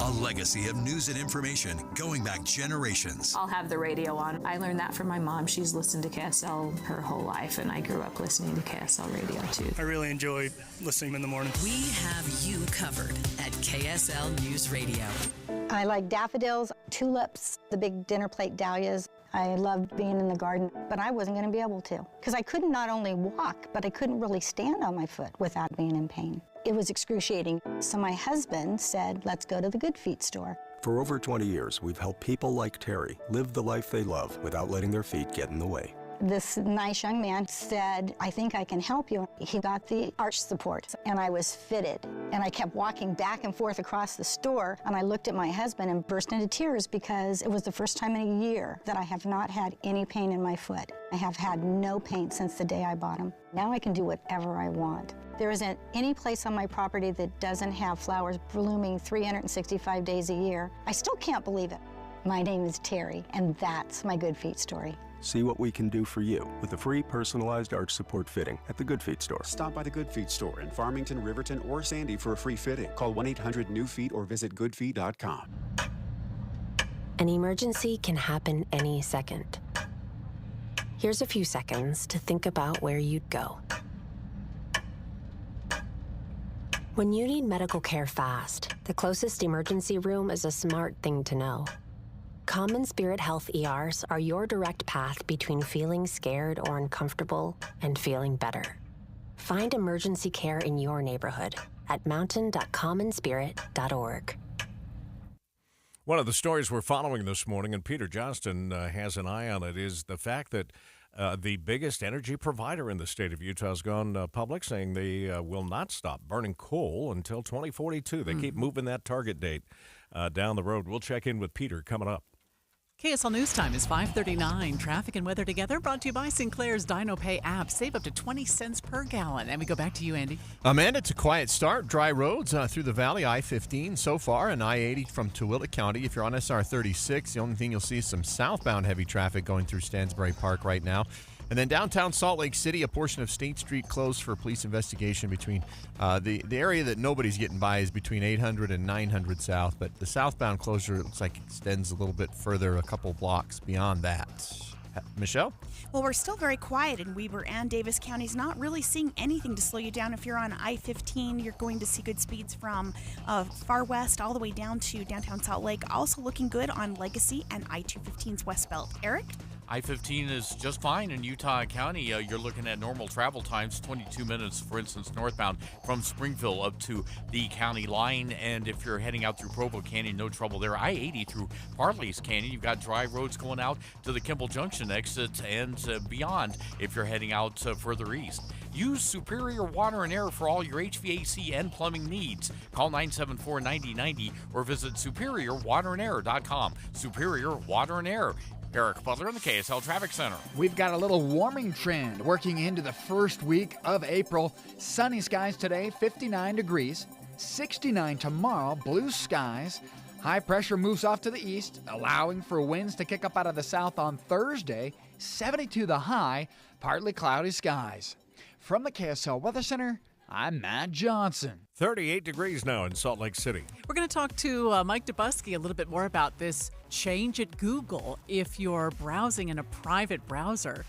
A legacy of news and information going back generations. I'll have the radio on. I learned that from my mom. She's listened to KSL her whole life, and I grew up listening to KSL radio too. I really enjoy listening in the morning. We have you covered at KSL News Radio. I like daffodils, tulips, the big dinner plate dahlias. I loved being in the garden, but I wasn't going to be able to because I couldn't not only walk, but I couldn't really stand on my foot without being in pain. It was excruciating. So my husband said, let's go to the Good Feet store. For over 20 years, we've helped people like Terry live the life they love without letting their feet get in the way. This nice young man said, I think I can help you. He got the arch support, and I was fitted. And I kept walking back and forth across the store, and I looked at my husband and burst into tears because it was the first time in a year that I have not had any pain in my foot. I have had no pain since the day I bought him. Now I can do whatever I want. There isn't any place on my property that doesn't have flowers blooming 365 days a year. I still can't believe it. My name is Terry, and that's my Good Feet story. See what we can do for you with a free personalized arch support fitting at the Good Feet store. Stop by the Good Feet store in Farmington, Riverton, or Sandy for a free fitting. Call 1-800-NEW-FEET or visit goodfeet.com. An emergency can happen any second. Here's a few seconds to think about where you'd go. When you need medical care fast, the closest emergency room is a smart thing to know. Common Spirit Health ERs are your direct path between feeling scared or uncomfortable and feeling better. Find emergency care in your neighborhood at mountain.commonspirit.org. One of the stories we're following this morning, and Peter Johnston has an eye on it, is the fact that the biggest energy provider in the state of Utah has gone public, saying they will not stop burning coal until 2042. They keep moving that target date down the road. We'll check in with Peter coming up. KSL News Time is 5:39. Traffic and weather together brought to you by Sinclair's DinoPay app. Save up to 20 cents per gallon. And we go back to you, Andy. Amanda, it's a quiet start. Dry roads through the valley, I-15 so far, and I-80 from Tooele County. If you're on SR 36, the only thing you'll see is some southbound heavy traffic going through Stansbury Park right now. And then downtown Salt Lake City, a portion of State Street closed for police investigation between the area that nobody's getting by is between 800 and 900 South. But the southbound closure, it looks like, extends a little bit further, a couple blocks beyond that. Michelle? Well, we're still very quiet in Weber and Davis counties, not really seeing anything to slow you down. If you're on I-15, you're going to see good speeds from far west all the way down to downtown Salt Lake. Also looking good on Legacy and I-215's West Belt. Eric? I-15 is just fine in Utah County. You're looking at normal travel times, 22 minutes, for instance, northbound from Springville up to the county line. And if you're heading out through Provo Canyon, no trouble there. I-80 through Parley's Canyon. You've got dry roads going out to the Kimball Junction exit and beyond if you're heading out further east. Use Superior Water and Air for all your HVAC and plumbing needs. Call 974-9090 or visit superiorwaterandair.com. Superior Water and Air. Eric Butler in the KSL Traffic Center. We've got a little warming trend working into the first week of April. Sunny skies today, 59 degrees. 69 tomorrow, blue skies. High pressure moves off to the east, allowing for winds to kick up out of the south on Thursday. 72 the high, partly cloudy skies. From the KSL Weather Center, I'm Matt Johnson. 38 degrees now in Salt Lake City. We're going to talk to Mike Dubusky a little bit more about this change at Google. If you're browsing in a private browser,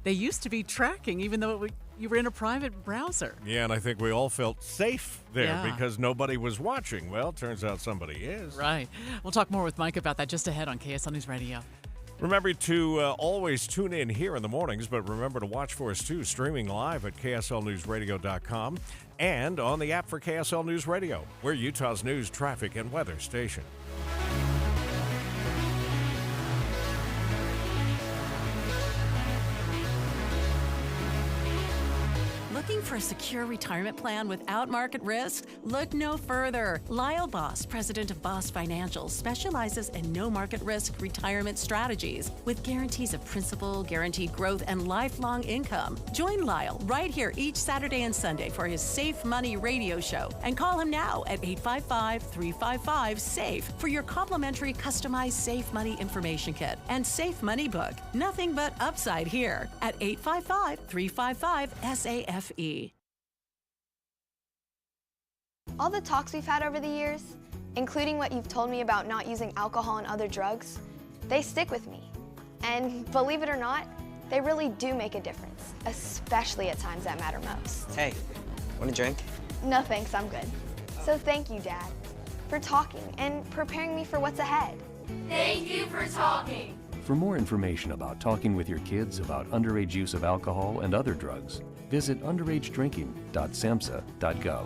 they used to be tracking even though you were in a private browser. Yeah, and I think we all felt safe there because nobody was watching. Well, turns out somebody is. Right. We'll talk more with Mike about that just ahead on KSL News Radio. Remember to always tune in here in the mornings, but remember to watch for us, too, streaming live at KSLNewsRadio.com and on the app for KSL News Radio. We're Utah's news, traffic, and weather station. Looking for a secure retirement plan without market risk? Look no further. Lyle Boss, president of Boss Financial, specializes in no market risk retirement strategies with guarantees of principal, guaranteed growth, and lifelong income. Join Lyle right here each Saturday and Sunday for his Safe Money radio show and call him now at 855-355-SAFE for your complimentary customized Safe Money information kit and Safe Money book. Nothing but upside here at 855-355-SAFE. All the talks we've had over the years, including what you've told me about not using alcohol and other drugs, they stick with me. And believe it or not, they really do make a difference, especially at times that matter most. Hey, want a drink? No thanks, I'm good. So thank you, Dad, for talking and preparing me for what's ahead. Thank you for talking. For more information about talking with your kids about underage use of alcohol and other drugs, visit underagedrinking.samhsa.gov.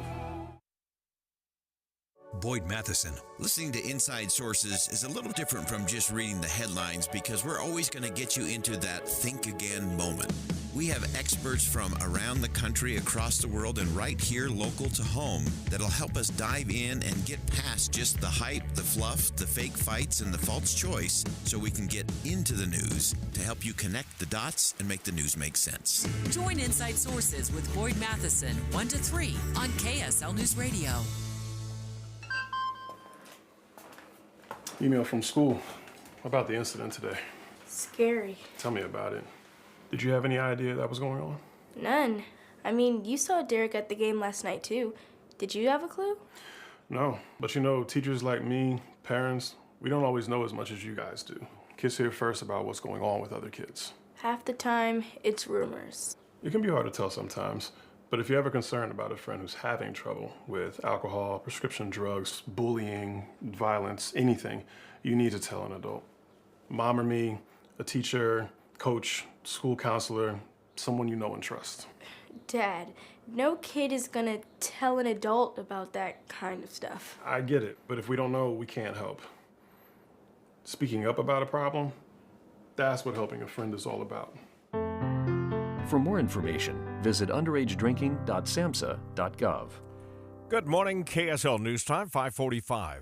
Boyd Matheson. Listening to Inside Sources is a little different from just reading the headlines because we're always going to get you into that think again moment. We have experts from around the country, across the world, and right here local to home that'll help us dive in and get past just the hype, the fluff, the fake fights, and the false choice so we can get into the news to help you connect the dots and make the news make sense. Join Inside Sources with Boyd Matheson, 1 to 3 on KSL News Radio. Email from school about the incident today. Scary. Tell me about it. Did you have any idea that was going on? None. I mean, you saw Derek at the game last night too. Did you have a clue? No, but you know, teachers like me, parents, we don't always know as much as you guys do. Kids hear first about what's going on with other kids. Half the time, it's rumors. It can be hard to tell sometimes, but if you're ever concerned about a friend who's having trouble with alcohol, prescription drugs, bullying, violence, anything, you need to tell an adult. Mom or me, a teacher, coach, school counselor, someone you know and trust. Dad, no kid is gonna tell an adult about that kind of stuff. I get it, but if we don't know, we can't help. Speaking up about a problem, that's what helping a friend is all about. For more information, visit underagedrinking.samhsa.gov. Good morning, KSL News Time, 5:45.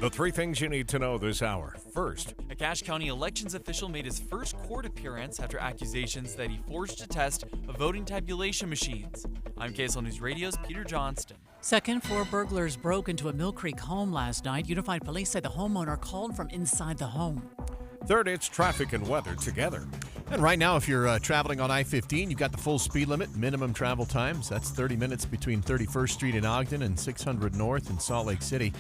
The three things you need to know this hour. First, a Cache County elections official made his first court appearance after accusations that he forged a test of voting tabulation machines. I'm KSL News Radio's Peter Johnston. Second, 4 burglars broke into a Mill Creek home last night. Unified Police say the homeowner called from inside the home. Third, it's traffic and weather together. And right now, if you're traveling on I-15, you've got the full speed limit, minimum travel times. That's 30 minutes between 31st Street in Ogden and 600 North in Salt Lake City,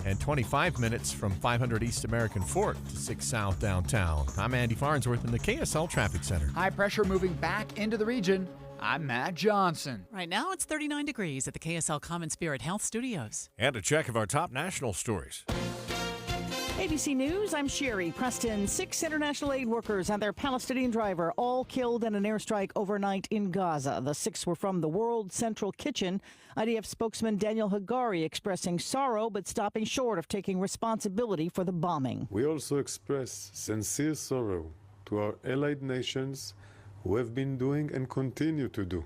and 25 minutes from 500 East American Fork to 6 South downtown. I'm Andy Farnsworth in the KSL Traffic Center. High pressure moving back into the region. I'm Matt Johnson. Right now, it's 39 degrees at the KSL Common Spirit Health Studios. And a check of our top national stories. ABC News, I'm Sherry Preston. 6 international aid workers and their Palestinian driver all killed in an airstrike overnight in Gaza. The 6 were from the World Central Kitchen. IDF spokesman Daniel Hagari expressing sorrow but stopping short of taking responsibility for the bombing. We also express sincere sorrow to our allied nations who have been doing and continue to do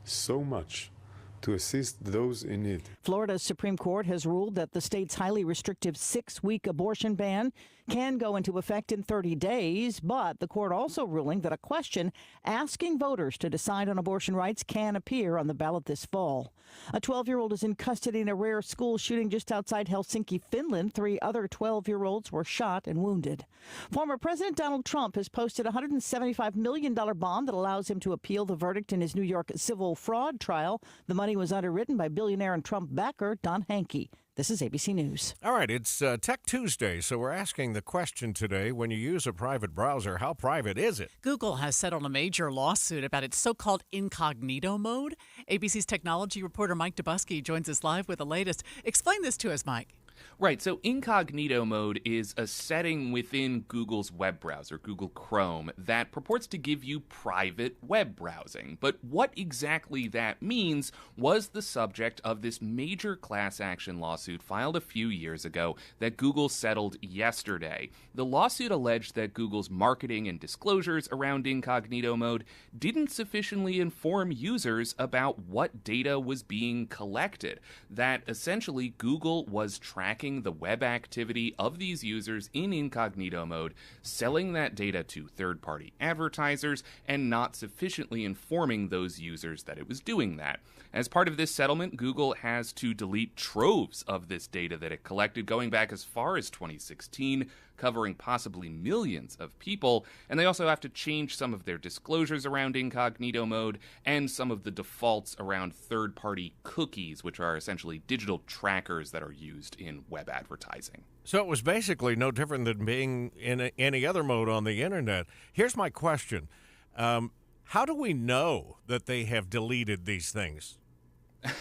so much to assist those in need. Florida's Supreme Court has ruled that the state's highly restrictive 6-week abortion ban can go into effect in 30 days, but the court also ruling that a question asking voters to decide on abortion rights can appear on the ballot this fall. A 12-year-old is in custody in a rare school shooting just outside Helsinki, Finland. 3 other 12-year-olds were shot and wounded. Former President Donald Trump has posted a $175 million bond that allows him to appeal the verdict in his New York civil fraud trial. The money was underwritten by billionaire and Trump backer Don Hankey. This is ABC News. All right, it's Tech Tuesday, so we're asking the question today, when you use a private browser, how private is it? Google has settled a major lawsuit about its so-called incognito mode. ABC's technology reporter Mike Dubusky joins us live with the latest. Explain this to us, Mike. Right, so incognito mode is a setting within Google's web browser, Google Chrome, that purports to give you private web browsing. But what exactly that means was the subject of this major class action lawsuit filed a few years ago that Google settled yesterday. The lawsuit alleged that Google's marketing and disclosures around incognito mode didn't sufficiently inform users about what data was being collected, that essentially Google was tracking the web activity of these users in incognito mode, selling that data to third-party advertisers, and not sufficiently informing those users that it was doing that. As part of this settlement, Google has to delete troves of this data that it collected going back as far as 2016, covering possibly millions of people, and they also have to change some of their disclosures around incognito mode and some of the defaults around third-party cookies, which are essentially digital trackers that are used in web advertising. So it was basically no different than being in any other mode on the internet. Here's my question. How do we know that they have deleted these things?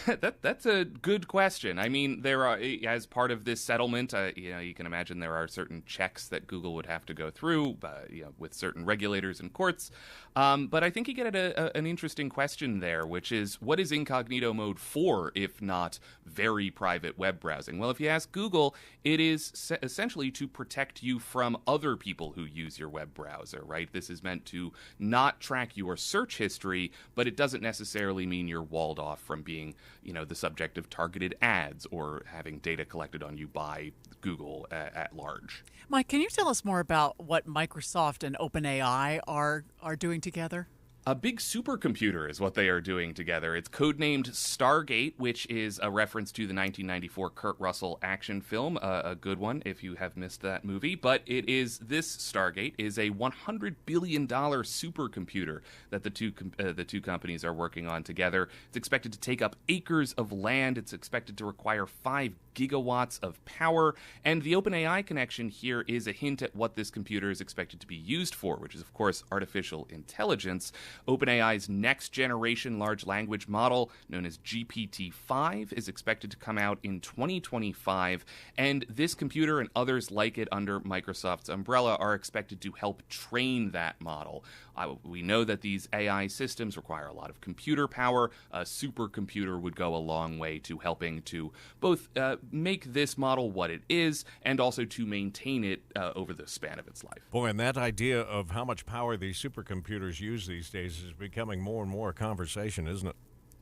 That's a good question. I mean, there are, as part of this settlement, you can imagine there are certain checks that Google would have to go through, with certain regulators and courts. But I think you get at an interesting question there, which is, what is incognito mode for, if not very private web browsing? Well, if you ask Google, it is essentially to protect you from other people who use your web browser, right? This is meant to not track your search history, but it doesn't necessarily mean you're walled off from being the subject of targeted ads or having data collected on you by Google at large. Mike, can you tell us more about what Microsoft and OpenAI are doing together? A big supercomputer is what they are doing together. It's codenamed Stargate, which is a reference to the 1994 Kurt Russell action film, a good one if you have missed that movie. But this Stargate is a $100 billion supercomputer that the two companies are working on together. It's expected to take up acres of land. It's expected to require 5 gigawatts of power. And the OpenAI connection here is a hint at what this computer is expected to be used for, which is, of course, artificial intelligence. OpenAI's next-generation large language model, known as GPT-5, is expected to come out in 2025, and this computer and others like it under Microsoft's umbrella are expected to help train that model. We know that these AI systems require a lot of computer power. A supercomputer would go a long way to helping to both make this model what it is and also to maintain it over the span of its life. Boy, and that idea of how much power these supercomputers use these days is becoming more and more a conversation, isn't it?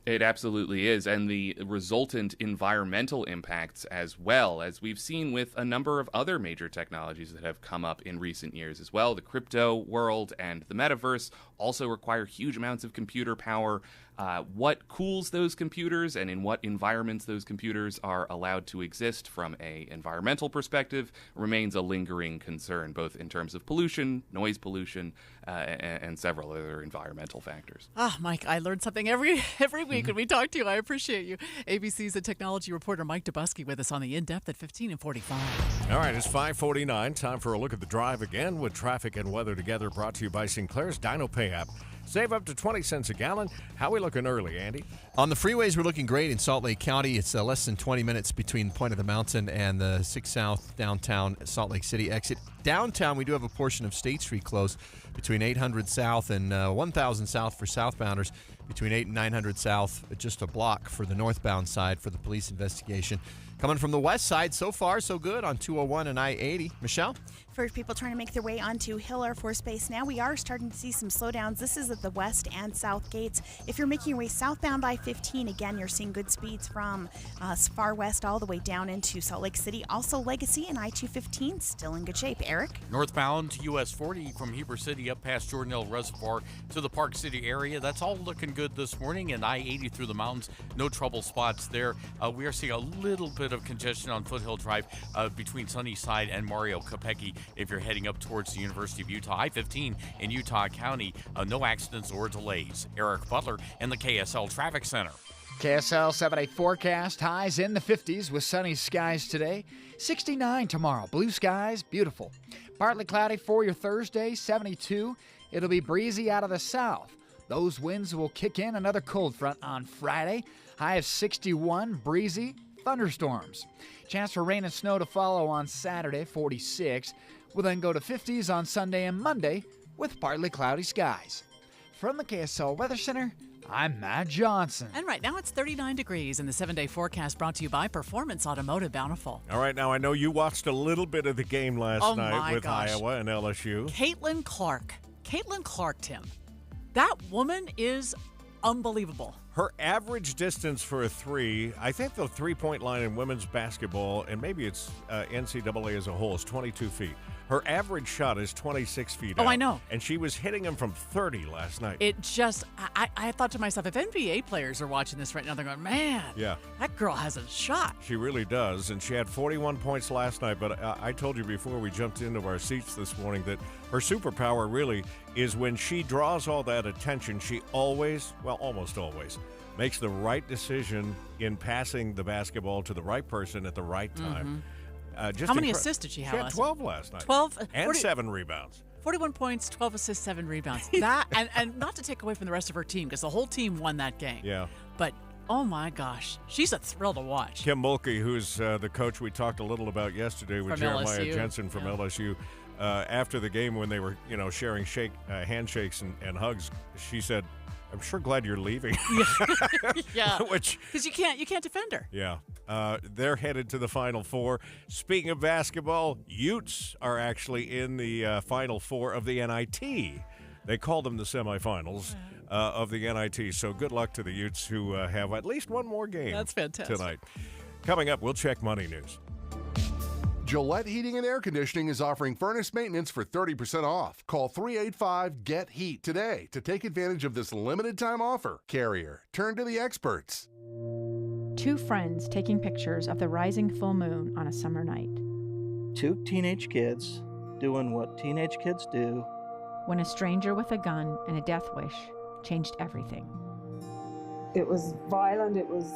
It absolutely is, and the resultant environmental impacts as well, as we've seen with a number of other major technologies that have come up in recent years as well. The crypto world and the metaverse also require huge amounts of computer power. What cools those computers and in what environments those computers are allowed to exist from an environmental perspective remains a lingering concern, both in terms of pollution, noise pollution, and several other environmental factors. Mike, I learned something every week when we talk to you. I appreciate you. ABC's technology reporter Mike Dubusky with us on the In-Depth at 15 and 45. All right, it's 5:49. Time for a look at the drive again with traffic and weather together, brought to you by Sinclair's Dino Pay app. Save up to 20 cents a gallon. How are we looking early, Andy? On the freeways, we're looking great in Salt Lake County. It's less than 20 minutes between Point of the Mountain and the 6 South downtown Salt Lake City exit. Downtown, we do have a portion of State Street closed between 800 South and 1000 South for southbounders, between 8 and 900 South, just a block for the northbound side for the police investigation. Coming from the west side, so far so good on 201 and I-80. Michelle? For people trying to make their way onto Hill Air Force Base now, we are starting to see some slowdowns. This is at the west and south gates. If you're making your way southbound I-15, again, you're seeing good speeds from far west all the way down into Salt Lake City. Also, Legacy and I-215 still in good shape. Eric? Northbound to US 40 from Heber City up past Jordanelle Reservoir to the Park City area. That's all looking good this morning. And I-80 through the mountains, no trouble spots there. We are seeing a little bit of congestion on Foothill Drive between Sunnyside and Mario Capecchi if you're heading up towards the University of Utah. I-15 in Utah County, no accidents or delays. Eric Butler in the KSL Traffic Center. KSL 7-day forecast, highs in the 50s with sunny skies today. 69 tomorrow, blue skies, beautiful. Partly cloudy for your Thursday, 72. It'll be breezy out of the south. Those winds will kick in another cold front on Friday. High of 61, breezy, thunderstorms. Chance for rain and snow to follow on Saturday, 46. We'll then go to 50s on Sunday and Monday with partly cloudy skies. From the KSL Weather Center, I'm Matt Johnson. And right now it's 39 degrees in the 7-day forecast, brought to you by Performance Automotive Bountiful. All right, now I know you watched a little bit of the game last night with Iowa and LSU. Caitlin Clark, Tim. That woman is unbelievable. Her average distance for a three, I think the three-point line in women's basketball, and maybe it's NCAA as a whole, is 22 feet. Her average shot is 26 feet out. I know. And she was hitting them from 30 last night. It just, I thought to myself, if NBA players are watching this right now, they're going, man, that girl has a shot. She really does. And she had 41 points last night. But I told you before we jumped into our seats this morning that her superpower really is when she draws all that attention, she always, well, almost always, makes the right decision in passing the basketball to the right person at the right time. Mm-hmm. How many assists did she have? She had 12 last night. 12 and 7 rebounds. 41 points, 12 assists, 7 rebounds. That and not to take away from the rest of her team, because the whole team won that game. Yeah. But oh my gosh, she's a thrill to watch. Kim Mulkey, who's the coach we talked a little about yesterday with from Jeremiah LSU. Jensen from LSU, after the game when they were sharing handshakes and hugs, she said, "I'm sure glad you're leaving." Yeah, which because you can't defend her. Yeah, they're headed to the Final Four. Speaking of basketball, Utes are actually in the Final Four of the NIT. They call them the semifinals of the NIT. So good luck to the Utes, who have at least one more game. That's fantastic. Tonight. Coming up, we'll check money news. Gillette Heating and Air Conditioning is offering furnace maintenance for 30% off. Call 385-GET-HEAT today to take advantage of this limited time offer. Carrier, turn to the experts. Two friends taking pictures of the rising full moon on a summer night. Two teenage kids doing what teenage kids do. When a stranger with a gun and a death wish changed everything. It was violent, it was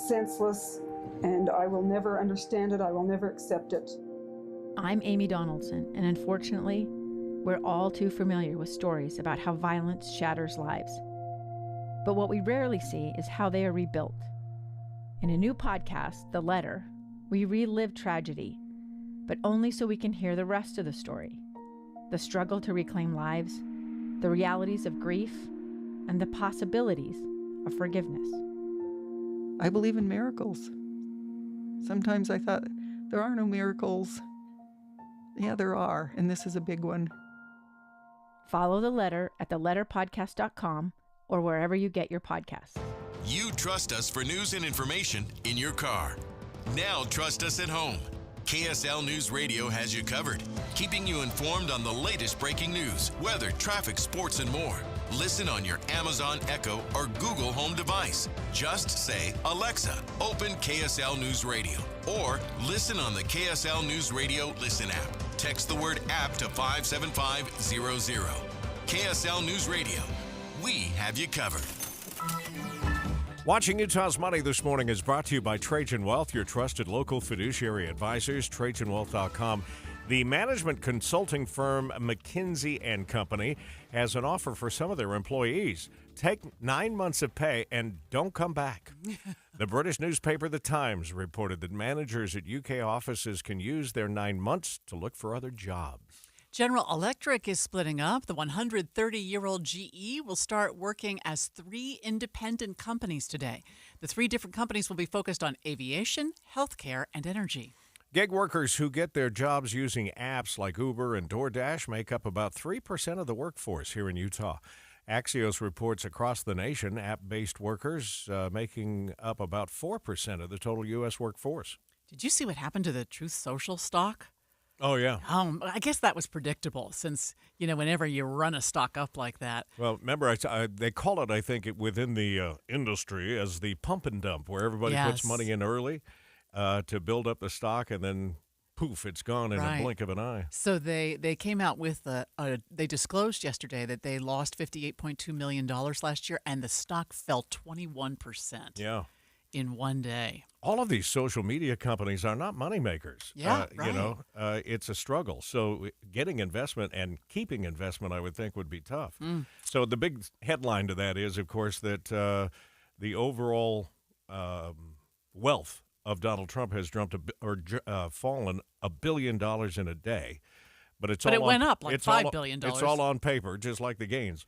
senseless, and I will never understand it. I will never accept it. I'm Amy Donaldson, and unfortunately, we're all too familiar with stories about how violence shatters lives. But what we rarely see is how they are rebuilt. In a new podcast, The Letter, we relive tragedy, but only so we can hear the rest of the story. The struggle to reclaim lives, the realities of grief, and the possibilities of forgiveness. I believe in miracles. Sometimes I thought, there are no miracles. Yeah, there are, and this is a big one. Follow The Letter at theletterpodcast.com or wherever you get your podcasts. You trust us for news and information in your car. Now trust us at home. KSL News Radio has you covered, keeping you informed on the latest breaking news, weather, traffic, sports, and more. Listen on your Amazon Echo or Google Home device. Just say, Alexa, open KSL News Radio. Or listen on the KSL News Radio Listen app. Text the word app to 57500. KSL News Radio. We have you covered. Watching Utah's Money this morning is brought to you by Trajan Wealth, your trusted local fiduciary advisors, TrajanWealth.com. The management consulting firm McKinsey & Company has an offer for some of their employees. Take 9 months of pay and don't come back. The British newspaper The Times reported that managers at UK offices can use their 9 months to look for other jobs. General Electric is splitting up. The 130-year-old GE will start working as 3 independent companies today. The 3 different companies will be focused on aviation, healthcare, and energy. Gig workers who get their jobs using apps like Uber and DoorDash make up about 3% of the workforce here in Utah. Axios reports across the nation, app-based workers making up about 4% of the total U.S. workforce. Did you see what happened to the Truth Social stock? Oh, yeah. I guess that was predictable since, whenever you run a stock up like that. Well, remember, they call it, I think, within the industry as the pump and dump, where everybody puts money in early to build up the stock, and then, poof, it's gone in a blink of an eye. So they came out with, they disclosed yesterday that they lost $58.2 million last year, and the stock fell 21% in one day. All of these social media companies are not moneymakers. Yeah, right. It's a struggle. So getting investment and keeping investment, I would think, would be tough. So the big headline to that is, of course, that the overall wealth of Donald Trump has fallen $1 billion in a day. But it went up like $5 billion. It's all on paper, just like the gains.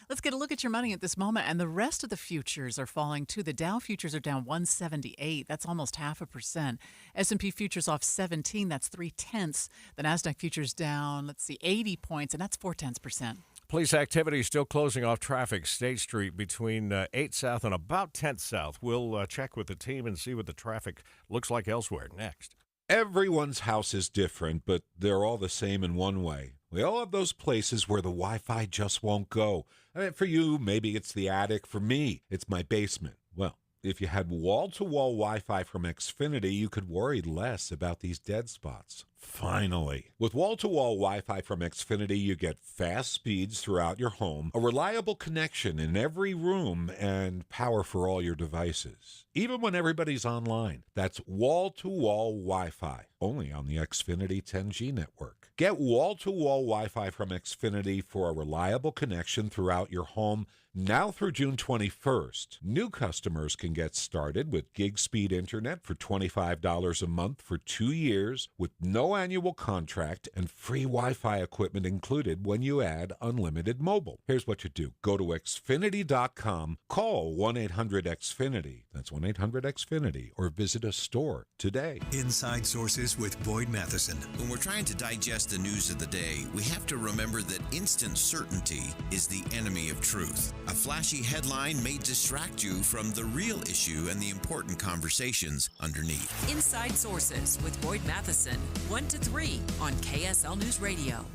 Let's get a look at your money at this moment, and the rest of the futures are falling too. The Dow futures are down 178. That's almost 0.5%. S&P futures off 17. That's 0.3. The Nasdaq futures down, 80 points, and that's 0.4%. Police activity still closing off traffic State Street between 8th South and about 10th South. We'll check with the team and see what the traffic looks like elsewhere next. Everyone's house is different, but they're all the same in one way. We all have those places where the Wi-Fi just won't go. I mean, for you, maybe it's the attic. For me, it's my basement. Well, if you had wall-to-wall Wi-Fi from Xfinity, you could worry less about these dead spots. Finally. With wall-to-wall Wi-Fi from Xfinity, you get fast speeds throughout your home, a reliable connection in every room, and power for all your devices. Even when everybody's online. That's wall-to-wall Wi-Fi, only on the Xfinity 10G network. Get wall-to-wall Wi-Fi from Xfinity for a reliable connection throughout your home now through June 21st. New customers can get started with gig speed internet for $25 a month for 2 years with no annual contract and free Wi-Fi equipment included when you add unlimited mobile. Here's what you do. Go to Xfinity.com, call 1-800-XFINITY. That's 1-800-XFINITY, or visit a store today. Inside Sources with Boyd Matheson. When we're trying to digest the news of the day, we have to remember that instant certainty is the enemy of truth. A flashy headline may distract you from the real issue and the important conversations underneath. Inside Sources with Boyd Matheson, 1 to 3 on KSL News Radio.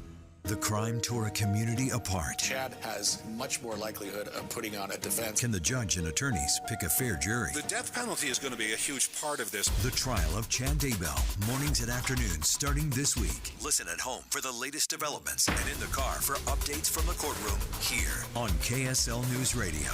The crime tore a community apart. Chad has much more likelihood of putting on a defense. Can the judge and attorneys pick a fair jury? The death penalty is going to be a huge part of this. The trial of Chad Daybell, mornings and afternoons starting this week. Listen at home for the latest developments and in the car for updates from the courtroom here on KSL News Radio.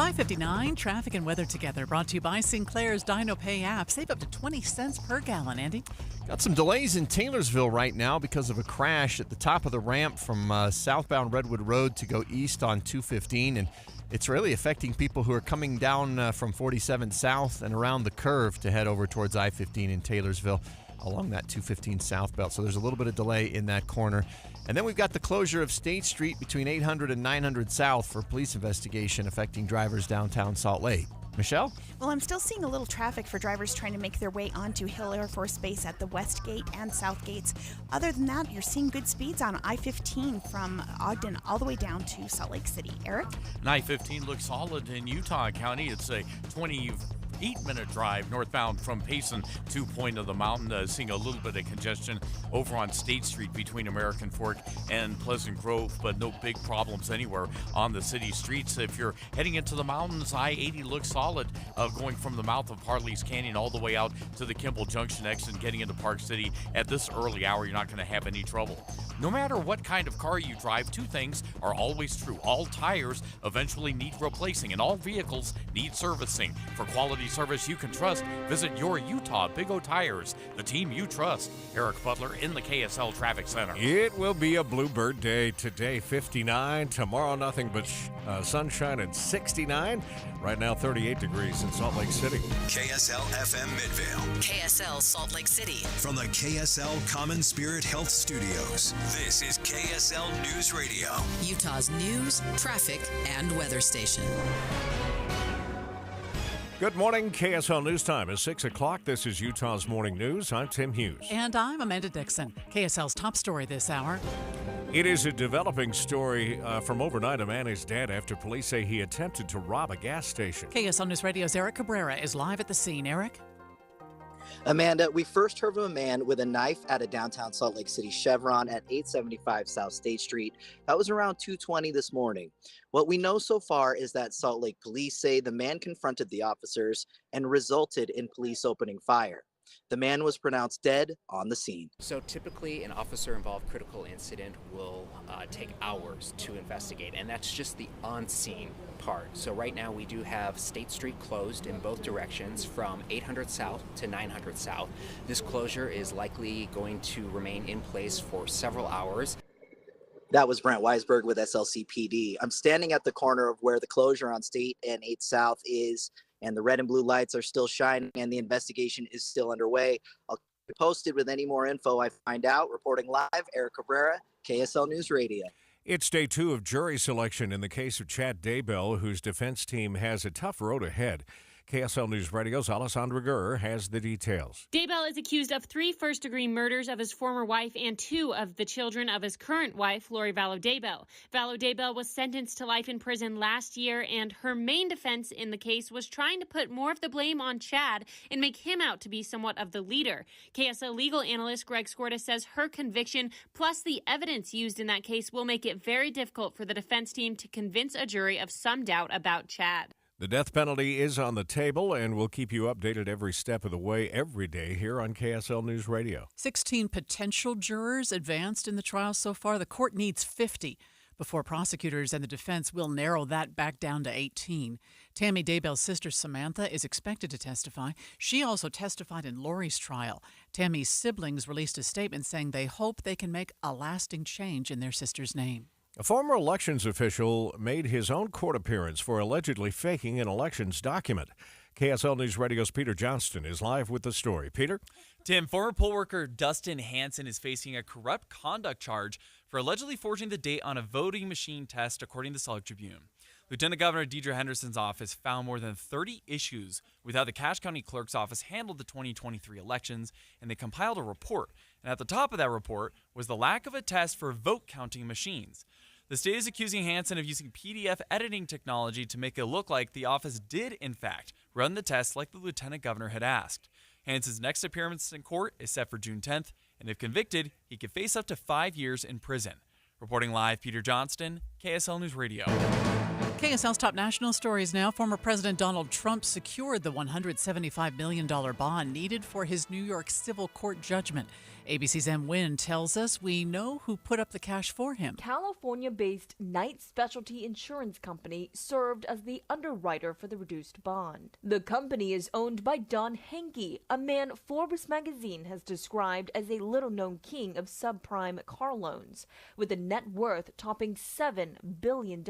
5:59, traffic and weather together. Brought to you by Sinclair's Dino Pay app. Save up to 20 cents per gallon, Andy. Got some delays in Taylorsville right now because of a crash at the top of the ramp from southbound Redwood Road to go east on 215. And it's really affecting people who are coming down from 47 south and around the curve to head over towards I-15 in Taylorsville along that 215 south belt. So there's a little bit of delay in that corner. And then we've got the closure of State Street between 800 and 900 South for police investigation affecting drivers downtown Salt Lake. Michelle? Well, I'm still seeing a little traffic for drivers trying to make their way onto Hill Air Force Base at the West Gate and South Gates. Other than that, you're seeing good speeds on I-15 from Ogden all the way down to Salt Lake City. Eric? And I-15 looks solid in Utah County. It's a 28-minute drive northbound from Payson to Point of the Mountain. Seeing a little bit of congestion over on State Street between American Fork and Pleasant Grove, but no big problems anywhere on the city streets. If you're heading into the mountains, I-80 looks solid going from the mouth of Hartley's Canyon all the way out to the Kimball Junction exit and getting into Park City. At this early hour, you're not going to have any trouble. No matter what kind of car you drive, two things are always true. All tires eventually need replacing, and all vehicles need servicing. For quality service you can trust, visit your Utah Big O Tires, the team you trust. Eric Butler in the KSL Traffic Center. It will be a bluebird day today, 59. Tomorrow, nothing but sunshine and 69. Right now, 38 degrees in Salt Lake City. KSL FM Midvale. KSL Salt Lake City. From the KSL Common Spirit Health Studios, this is KSL News Radio. Utah's news, traffic, and weather station. Good morning. KSL News Time is 6 o'clock. This is Utah's Morning News. I'm Tim Hughes. And I'm Amanda Dixon. KSL's top story this hour. It is a developing story from overnight. A man is dead after police say he attempted to rob a gas station. KSL News Radio's Eric Cabrera is live at the scene. Eric? Amanda, we first heard of a man with a knife at a downtown Salt Lake City Chevron at 875 South State Street. That was around 2:20 this morning. What we know so far is that Salt Lake police say the man confronted the officers and resulted in police opening fire. The man was pronounced dead on the scene. So typically an officer-involved critical incident will take hours to investigate, and that's just the on-scene part. So right now we do have State Street closed in both directions from 800 South to 900 South. This closure is likely going to remain in place for several hours. That was Brent Weisberg with SLCPD. I'm standing at the corner of where the closure on State and 8 South is, and the red and blue lights are still shining and the investigation is still underway. I'll keep you posted with any more info I find out. Reporting live, Eric Cabrera, KSL News Radio. It's day 2 of jury selection in the case of Chad Daybell, whose defense team has a tough road ahead. KSL News Radio's Alessandra Gurr has the details. Daybell is accused of 3 first-degree murders of his former wife and 2 of the children of his current wife, Lori Vallow Daybell. Vallow Daybell was sentenced to life in prison last year, and her main defense in the case was trying to put more of the blame on Chad and make him out to be somewhat of the leader. KSL legal analyst Greg Skorda says her conviction, plus the evidence used in that case, will make it very difficult for the defense team to convince a jury of some doubt about Chad. The death penalty is on the table, and we'll keep you updated every step of the way every day here on KSL News Radio. 16 potential jurors advanced in the trial so far. The court needs 50 before prosecutors and the defense will narrow that back down to 18. Tammy Daybell's sister Samantha is expected to testify. She also testified in Lori's trial. Tammy's siblings released a statement saying they hope they can make a lasting change in their sister's name. A former elections official made his own court appearance for allegedly faking an elections document. KSL News Radio's Peter Johnston is live with the story. Peter? Tim, former poll worker Dustin Hanson is facing a corrupt conduct charge for allegedly forging the date on a voting machine test, according to the Salt Tribune. Lieutenant Governor Deidre Henderson's office found more than 30 issues with how the Cache County Clerk's office handled the 2023 elections, and they compiled a report. And at the top of that report was the lack of a test for vote counting machines. The state is accusing Hanson of using PDF editing technology to make it look like the office did, in fact, run the test like the lieutenant governor had asked. Hanson's next appearance in court is set for June 10th, and if convicted, he could face up to 5 years in prison. Reporting live, Peter Johnston, KSL News Radio. KSL's top national stories now. Former President Donald Trump secured the $175 million bond needed for his New York civil court judgment. ABC's M. Nguyen tells us we know who put up the cash for him. California-based Knight Specialty Insurance Company served as the underwriter for the reduced bond. The company is owned by Don Henke, a man Forbes magazine has described as a little-known king of subprime car loans, with a net worth topping $7 billion.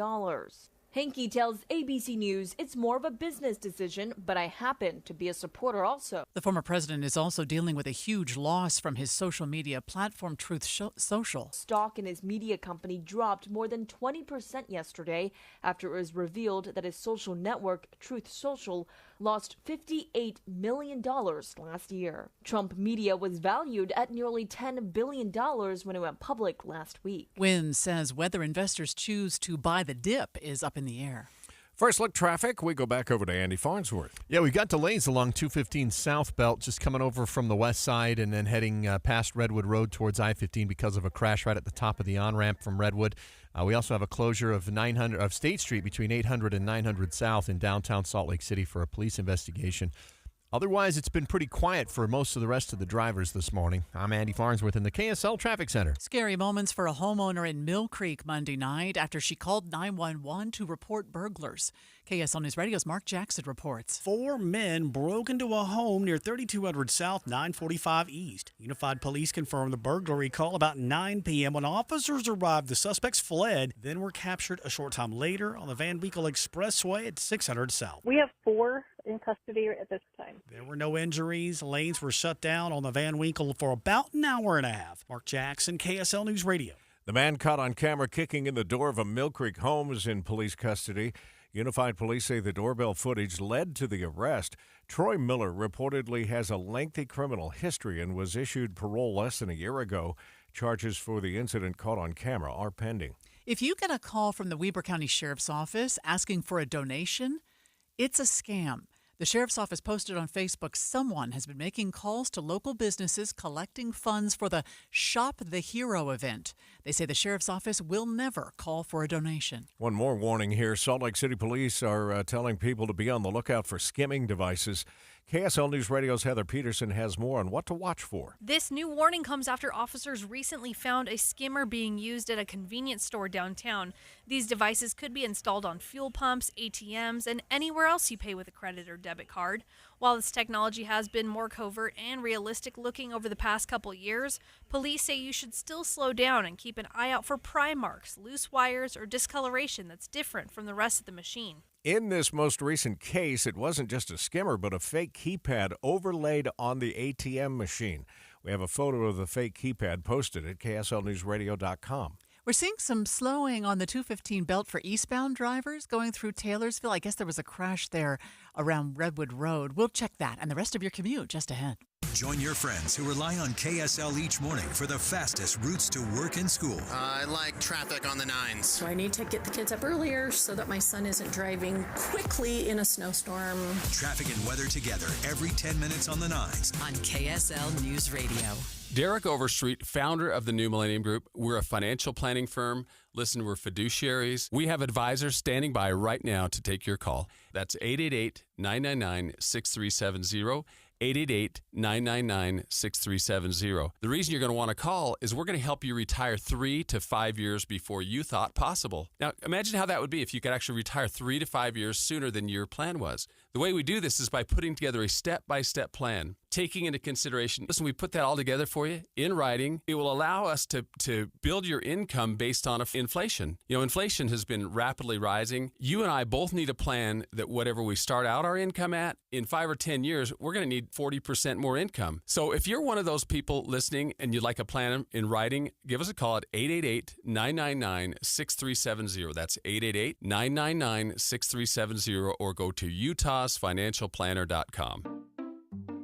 Henke tells ABC News it's more of a business decision, but I happen to be a supporter also. The former president is also dealing with a huge loss from his social media platform, Truth Social. Stock in his media company dropped more than 20% yesterday after it was revealed that his social network, Truth Social, lost $58 million last year. Trump Media was valued at nearly $10 billion when it went public last week. Nguyen says whether investors choose to buy the dip is up in the air. First look traffic, we go back over to Andy Farnsworth. Yeah, we've got delays along 215 southbound, just coming over from the west side and then heading past Redwood Road towards I-15 because of a crash right at the top of the on-ramp from Redwood. We also have a closure of State Street between 800 and 900 South in downtown Salt Lake City for a police investigation. Otherwise, it's been pretty quiet for most of the rest of the drivers this morning. I'm Andy Farnsworth in the KSL Traffic Center. Scary moments for a homeowner in Mill Creek Monday night after she called 911 to report burglars. KSL News Radio's Mark Jackson reports. 4 men broke into a home near 3200 South, 945 East. Unified Police confirmed the burglary call about 9 p.m. When officers arrived, the suspects fled, then were captured a short time later on the Van Winkle Expressway at 600 South. We have 4 in custody at this time. There were no injuries. Lanes were shut down on the Van Winkle for about an hour and a half. Mark Jackson, KSL News Radio. The man caught on camera kicking in the door of a Mill Creek home is in police custody. Unified Police say the doorbell footage led to the arrest. Troy Miller reportedly has a lengthy criminal history and was issued parole less than a year ago. Charges for the incident caught on camera are pending. If you get a call from the Weber County Sheriff's Office asking for a donation, it's a scam. The Sheriff's Office posted on Facebook someone has been making calls to local businesses collecting funds for the Shop the Hero event. They say the Sheriff's Office will never call for a donation. One more warning here. Salt Lake City Police are telling people to be on the lookout for skimming devices. KSL News Radio's Heather Peterson has more on what to watch for. This new warning comes after officers recently found a skimmer being used at a convenience store downtown. These devices could be installed on fuel pumps, ATMs, and anywhere else you pay with a credit or debit card. While this technology has been more covert and realistic looking over the past couple years, police say you should still slow down and keep an eye out for pry marks, loose wires, or discoloration that's different from the rest of the machine. In this most recent case, it wasn't just a skimmer, but a fake keypad overlaid on the ATM machine. We have a photo of the fake keypad posted at KSLNewsRadio.com. We're seeing some slowing on the 215 belt for eastbound drivers going through Taylorsville. I guess there was a crash there around Redwood Road. We'll check that and the rest of your commute just ahead. Join your friends who rely on KSL each morning for the fastest routes to work and school. I like traffic on the 9s. So I need to get the kids up earlier so that my son isn't driving quickly in a snowstorm. Traffic and weather together every 10 minutes on the 9s. On KSL News Radio. Derek Overstreet, founder of the New Millennium Group. We're a financial planning firm. Listen, we're fiduciaries. We have advisors standing by right now to take your call. That's 888-999-6370. 888-999-6370. The reason you're going to want to call is we're going to help you retire 3 to 5 years before you thought possible. Now, imagine how that would be if you could actually retire 3 to 5 years sooner than your plan was. The way we do this is by putting together a step-by-step plan, taking into consideration, listen, we put that all together for you in writing. It will allow us to build your income based on inflation. You know, inflation has been rapidly rising. You and I both need a plan that whatever we start out our income at, in 5 or 10 years, we're going to need 40% more income. So if you're one of those people listening and you'd like a plan in writing, give us a call at 888-999-6370. That's 888-999-6370, or go to utahsfinancialplanner.com.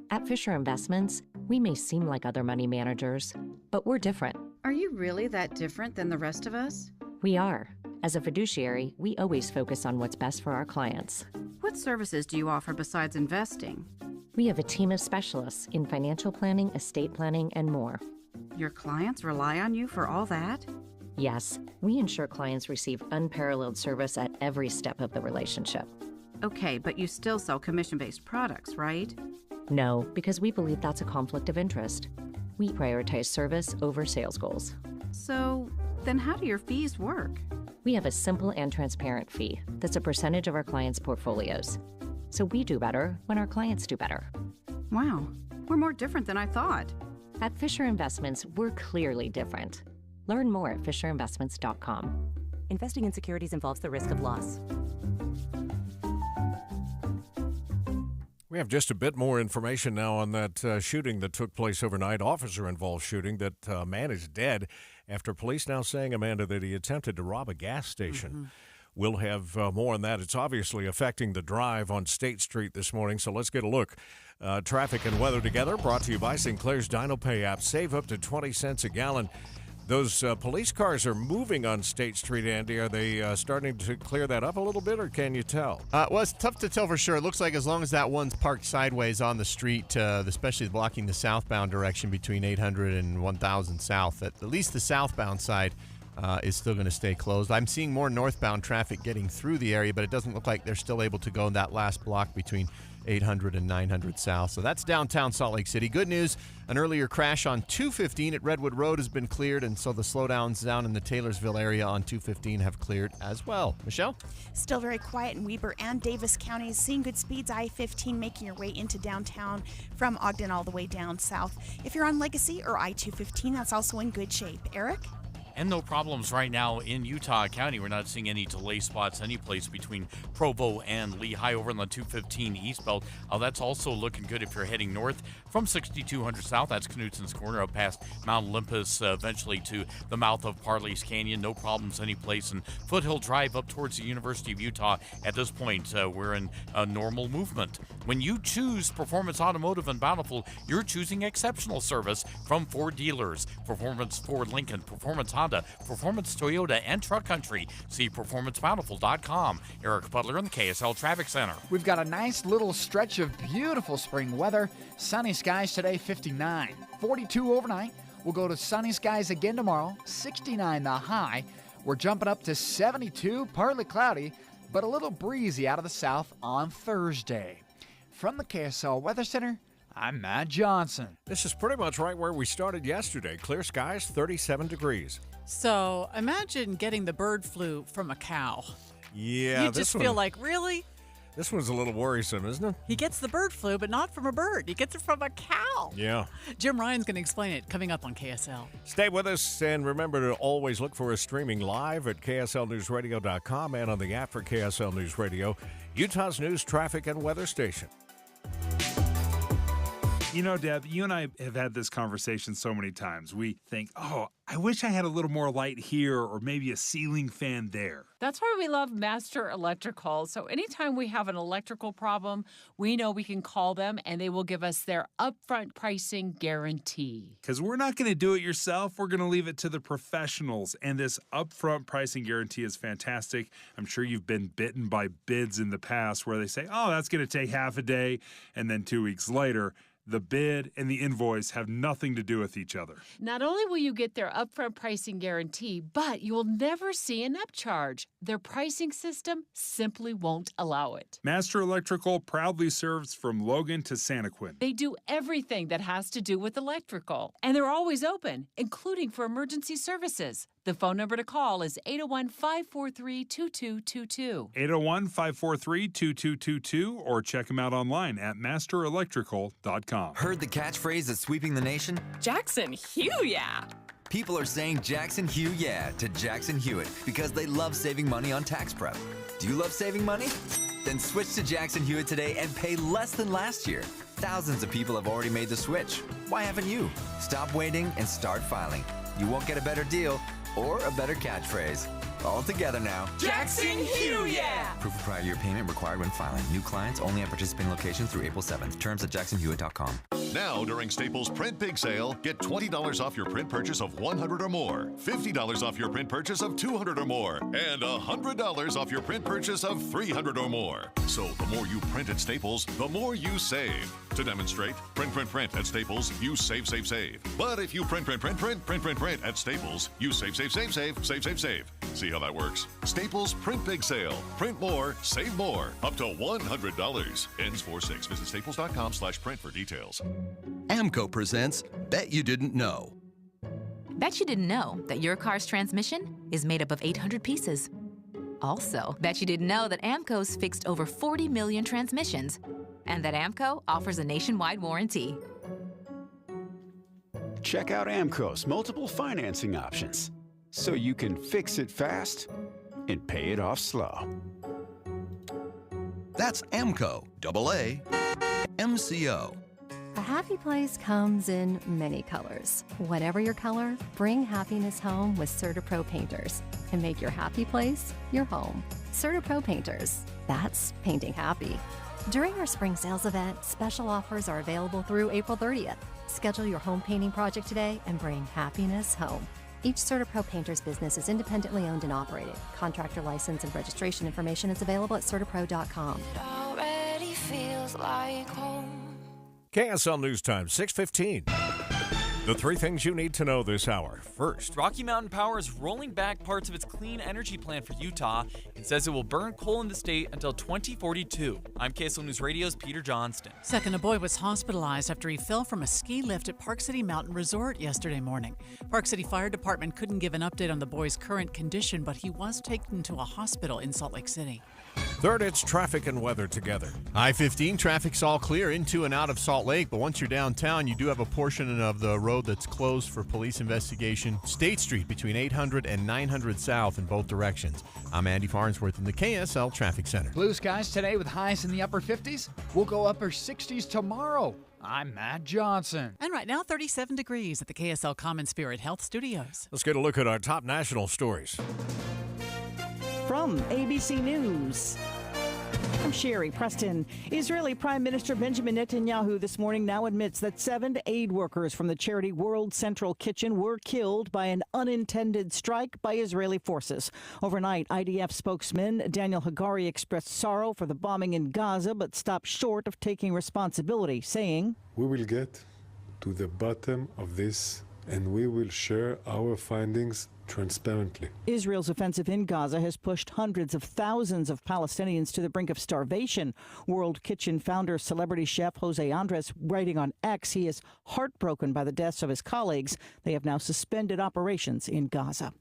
At Fisher Investments, we may seem like other money managers, but we're different. Are you really that different than the rest of us? We are. As a fiduciary, we always focus on what's best for our clients. What services do you offer besides investing? We have a team of specialists in financial planning, estate planning, and more. Your clients rely on you for all that? Yes, we ensure clients receive unparalleled service at every step of the relationship. Okay, but you still sell commission-based products, right? No, because we believe that's a conflict of interest. We prioritize service over sales goals. So, then how do your fees work? We have a simple and transparent fee that's a percentage of our clients' portfolios. So we do better when our clients do better. Wow, we're more different than I thought. At Fisher Investments, we're clearly different. Learn more at FisherInvestments.com. Investing in securities involves the risk of loss. We have just a bit more information now on that shooting that took place overnight, officer-involved shooting. That man is dead after police now saying, Amanda, that he attempted to rob a gas station. Mm-hmm. We'll have more on that. It's obviously affecting the drive on State Street this morning, so let's get a look. Traffic and weather together, brought to you by Sinclair's DinoPay app. Save up to 20 cents a gallon. Those police cars are moving on State Street, Andy. Are they starting to clear that up a little bit, or can you tell? Well, it's tough to tell for sure. It looks like as long as that one's parked sideways on the street, especially blocking the southbound direction between 800 and 1000 South, at least the southbound side is still going to stay closed. I'm seeing more northbound traffic getting through the area, but it doesn't look like they're still able to go in that last block between 800 and 900 South. So that's downtown Salt Lake City. Good news, an earlier crash on 215 at Redwood Road has been cleared, and so the slowdowns down in the Taylorsville area on 215 have cleared as well. Michelle? Still very quiet in Weber and Davis counties. Seeing good speeds, I-15 making your way into downtown from Ogden all the way down south. If you're on Legacy or I-215, that's also in good shape. Eric? And no problems right now in Utah County. We're not seeing any delay spots any place between Provo and Lehigh over on the 215 eastbound. That's also looking good if you're heading north from 6200 south. That's Knutson's Corner up past Mount Olympus, eventually to the mouth of Parley's Canyon. No problems any place. And Foothill Drive up towards the University of Utah. At this point, we're in a normal movement. When you choose Performance Automotive and Bountiful, you're choosing exceptional service from Ford dealers. Performance Ford Lincoln, Performance Honda, Performance Toyota, and Truck Country. See PerformanceBountiful.com. Eric Butler in the KSL Traffic Center. We've got a nice little stretch of beautiful spring weather. Sunny skies today, 59. 42 overnight. We'll go to sunny skies again tomorrow, 69 the high. We're jumping up to 72, partly cloudy, but a little breezy out of the south on Thursday. From the KSL Weather Center, I'm Matt Johnson. This is pretty much right where we started yesterday. Clear skies, 37 degrees. So imagine getting the bird flu from a cow. Yeah, you just feel like, really? This one's a little worrisome, isn't it? He gets the bird flu, but not from a bird. He gets it from a cow. Yeah. Jim Ryan's going to explain it coming up on KSL. Stay with us, and remember to always look for us streaming live at KSLNewsRadio.com and on the app for KSL News Radio, Utah's news, traffic, and weather station. You know, Deb, you and I have had this conversation so many times. We think, oh, I wish I had a little more light here or maybe a ceiling fan there. That's why we love Master Electrical. So anytime we have an electrical problem, we know we can call them and they will give us their upfront pricing guarantee. Because we're not going to do it yourself. We're going to leave it to the professionals. And this upfront pricing guarantee is fantastic. I'm sure you've been bitten by bids in the past where they say, oh, that's going to take half a day. And then 2 weeks later, the bid and the invoice have nothing to do with each other. Not only will you get their upfront pricing guarantee, but you will never see an upcharge. Their pricing system simply won't allow it. Master Electrical proudly serves from Logan to Santaquin. They do everything that has to do with electrical, and they're always open, including for emergency services. The phone number to call is 801-543-2222. 801-543-2222, or check them out online at masterelectrical.com. Heard the catchphrase that's sweeping the nation? Jackson, Hugh, yeah. People are saying Jackson Hugh yeah to Jackson Hewitt because they love saving money on tax prep. Do you love saving money? Then switch to Jackson Hewitt today and pay less than last year. Thousands of people have already made the switch. Why haven't you? Stop waiting and start filing. You won't get a better deal or a better catchphrase. All together now. Jackson Hugh, yeah! Proof of prior year payment required when filing. New clients only at participating locations through April 7th. Terms at jacksonhewitt.com. Now, during Staples Print Big Sale, get $20 off your print purchase of $100 or more, $50 off your print purchase of $200 or more, and $100 off your print purchase of $300 or more. So the more you print at Staples, the more you save. To demonstrate, print at Staples, you save. But if you print at Staples, you save. See how that works? Staples Print Big Sale. Print more, save more. Up to $100. Ends 4/6. Visit staples.com/print for details. AMCO presents Bet You Didn't Know. Bet you didn't know that your car's transmission is made up of 800 pieces. Also, bet you didn't know that AMCO's fixed over 40 million transmissions and that AMCO offers a nationwide warranty. Check out AMCO's multiple financing options so you can fix it fast and pay it off slow. That's AMCO, AA, MCO. A happy place comes in many colors. Whatever your color, bring happiness home with CertaPro Painters and make your happy place your home. CertaPro Painters, that's painting happy. During our spring sales event, special offers are available through April 30th. Schedule your home painting project today and bring happiness home. Each CertaPro Painters business is independently owned and operated. Contractor license and registration information is available at CertaPro.com. It already feels like home. KSL News Time, 6:15. The three things you need to know this hour. First, Rocky Mountain Power is rolling back parts of its clean energy plan for Utah and says it will burn coal in the state until 2042. I'm KSL News Radio's Peter Johnston. Second, a boy was hospitalized after he fell from a ski lift at Park City Mountain Resort yesterday morning. Park City Fire Department couldn't give an update on the boy's current condition, but he was taken to a hospital in Salt Lake City. Third, it's traffic and weather together. I-15 traffic's all clear into and out of Salt Lake, but once you're downtown, you do have a portion of the road that's closed for police investigation. State Street between 800 and 900 South in both directions. I'm Andy Farnsworth in the KSL Traffic Center. Blue skies today with highs in the upper 50s. We'll go upper 60s tomorrow. I'm Matt Johnson. And right now, 37 degrees at the KSL Common Spirit Health Studios. Let's get a look at our top national stories. From ABC News, I'm Sherry Preston. Israeli Prime Minister Benjamin Netanyahu this morning now admits that 7 aid workers from the charity World Central Kitchen were killed by an unintended strike by Israeli forces. Overnight, IDF spokesman Daniel Hagari expressed sorrow for the bombing in Gaza, but stopped short of taking responsibility, saying, "We will get to the bottom of this, and we will share our findings transparently." Israel's offensive in Gaza has pushed hundreds of thousands of Palestinians to the brink of starvation. World Kitchen founder, celebrity chef Jose Andres, writing on X, he is heartbroken by the deaths of his colleagues. They have now suspended operations in Gaza.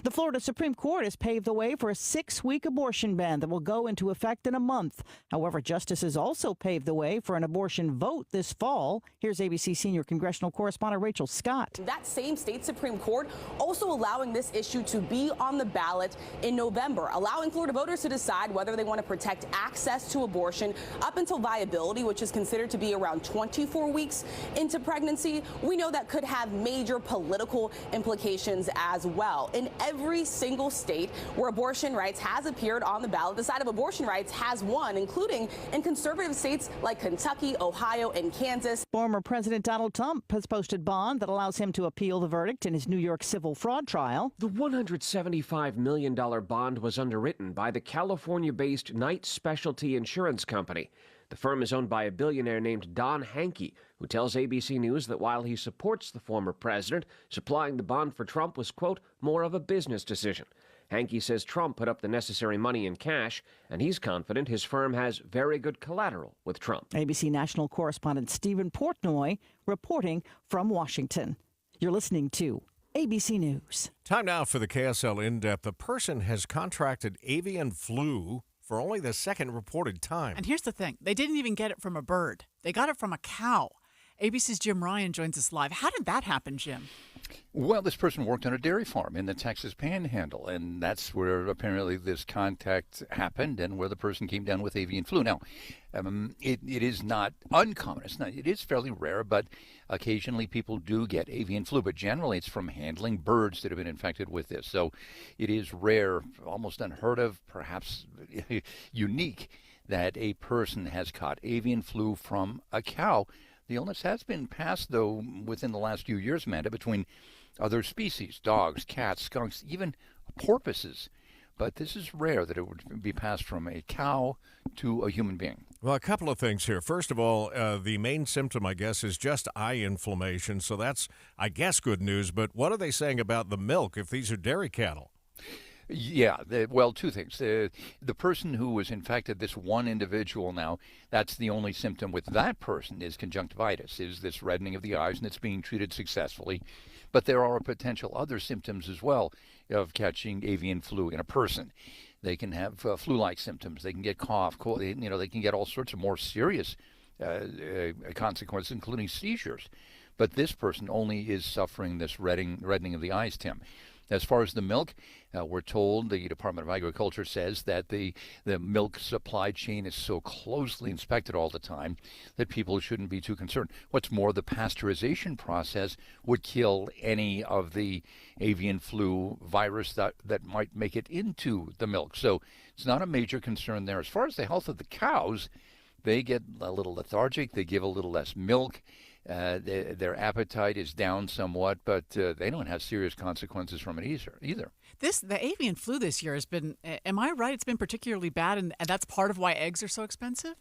The Florida Supreme Court has paved the way for a 6-week abortion ban that will go into effect in a month. However, justices also paved the way for an abortion vote this fall. Here's ABC senior congressional correspondent Rachel Scott. That same state Supreme Court also allowing this issue to be on the ballot in November, allowing Florida voters to decide whether they want to protect access to abortion up until viability, which is considered to be around 24 weeks into pregnancy. We know that could have major political implications as well. In every single state where abortion rights has appeared on the ballot, the side of abortion rights has won, including in conservative states like Kentucky, Ohio, and Kansas. Former President Donald Trump has posted bond that allows him to appeal the verdict in his New York civil fraud trial. The $175 million bond was underwritten by the California-based Knight Specialty Insurance Company. The firm is owned by a billionaire named Don Hankey, who tells ABC News that while he supports the former president, supplying the bond for Trump was, quote, more of a business decision. Hankey says Trump put up the necessary money in cash, and he's confident his firm has very good collateral with Trump. ABC national correspondent Stephen Portnoy reporting from Washington. You're listening to ABC News. Time now for the KSL In-Depth. A person has contracted avian flu for only the second reported time. And here's the thing. They didn't even get it from a bird. They got it from a cow. ABC's Jim Ryan joins us live. How did that happen, Jim? Well, this person worked on a dairy farm in the Texas Panhandle, and that's where apparently this contact happened and where the person came down with avian flu. Now, it is not uncommon. It is fairly rare, but occasionally people do get avian flu. But generally, it's from handling birds that have been infected with this. So it is rare, almost unheard of, perhaps unique, that a person has caught avian flu from a cow. The illness has been passed, though, within the last few years, Amanda, between other species, dogs, cats, skunks, even porpoises. But this is rare that it would be passed from a cow to a human being. Well, a couple of things here. First of all, the main symptom, I guess, is just eye inflammation. So that's, I guess, good news. But what are they saying about the milk if these are dairy cattle? Yeah, well, two things. The person who was infected, this one individual now, that's the only symptom with that person is conjunctivitis, is this reddening of the eyes, and it's being treated successfully. But there are potential other symptoms as well of catching avian flu in a person. They can have flu-like symptoms. They can get cough, cold, they can get all sorts of more serious consequences, including seizures. But this person only is suffering this reddening of the eyes, Tim. As far as the milk, we're told the Department of Agriculture says that the milk supply chain is so closely inspected all the time that people shouldn't be too concerned. What's more, the pasteurization process would kill any of the avian flu virus that might make it into the milk. So it's not a major concern there. As far as the health of the cows, they get a little lethargic. They give a little less milk. Their appetite is down somewhat, but they don't have serious consequences from it either. The avian flu this year has been, am I right? It's been particularly bad, and that's part of why eggs are so expensive?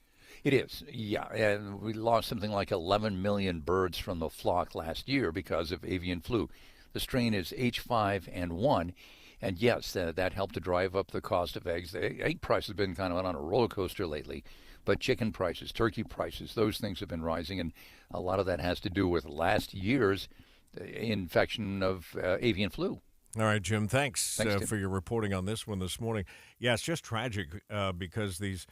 It is, yeah. And we lost something like 11 million birds from the flock last year because of avian flu. The strain is H5N1. And yes, that helped to drive up the cost of eggs. The egg price has been kind of on a roller coaster lately. But chicken prices, turkey prices, those things have been rising, and a lot of that has to do with last year's infection of avian flu. All right, Jim, thanks Tim. for your reporting on this one this morning. Yeah, it's just tragic because these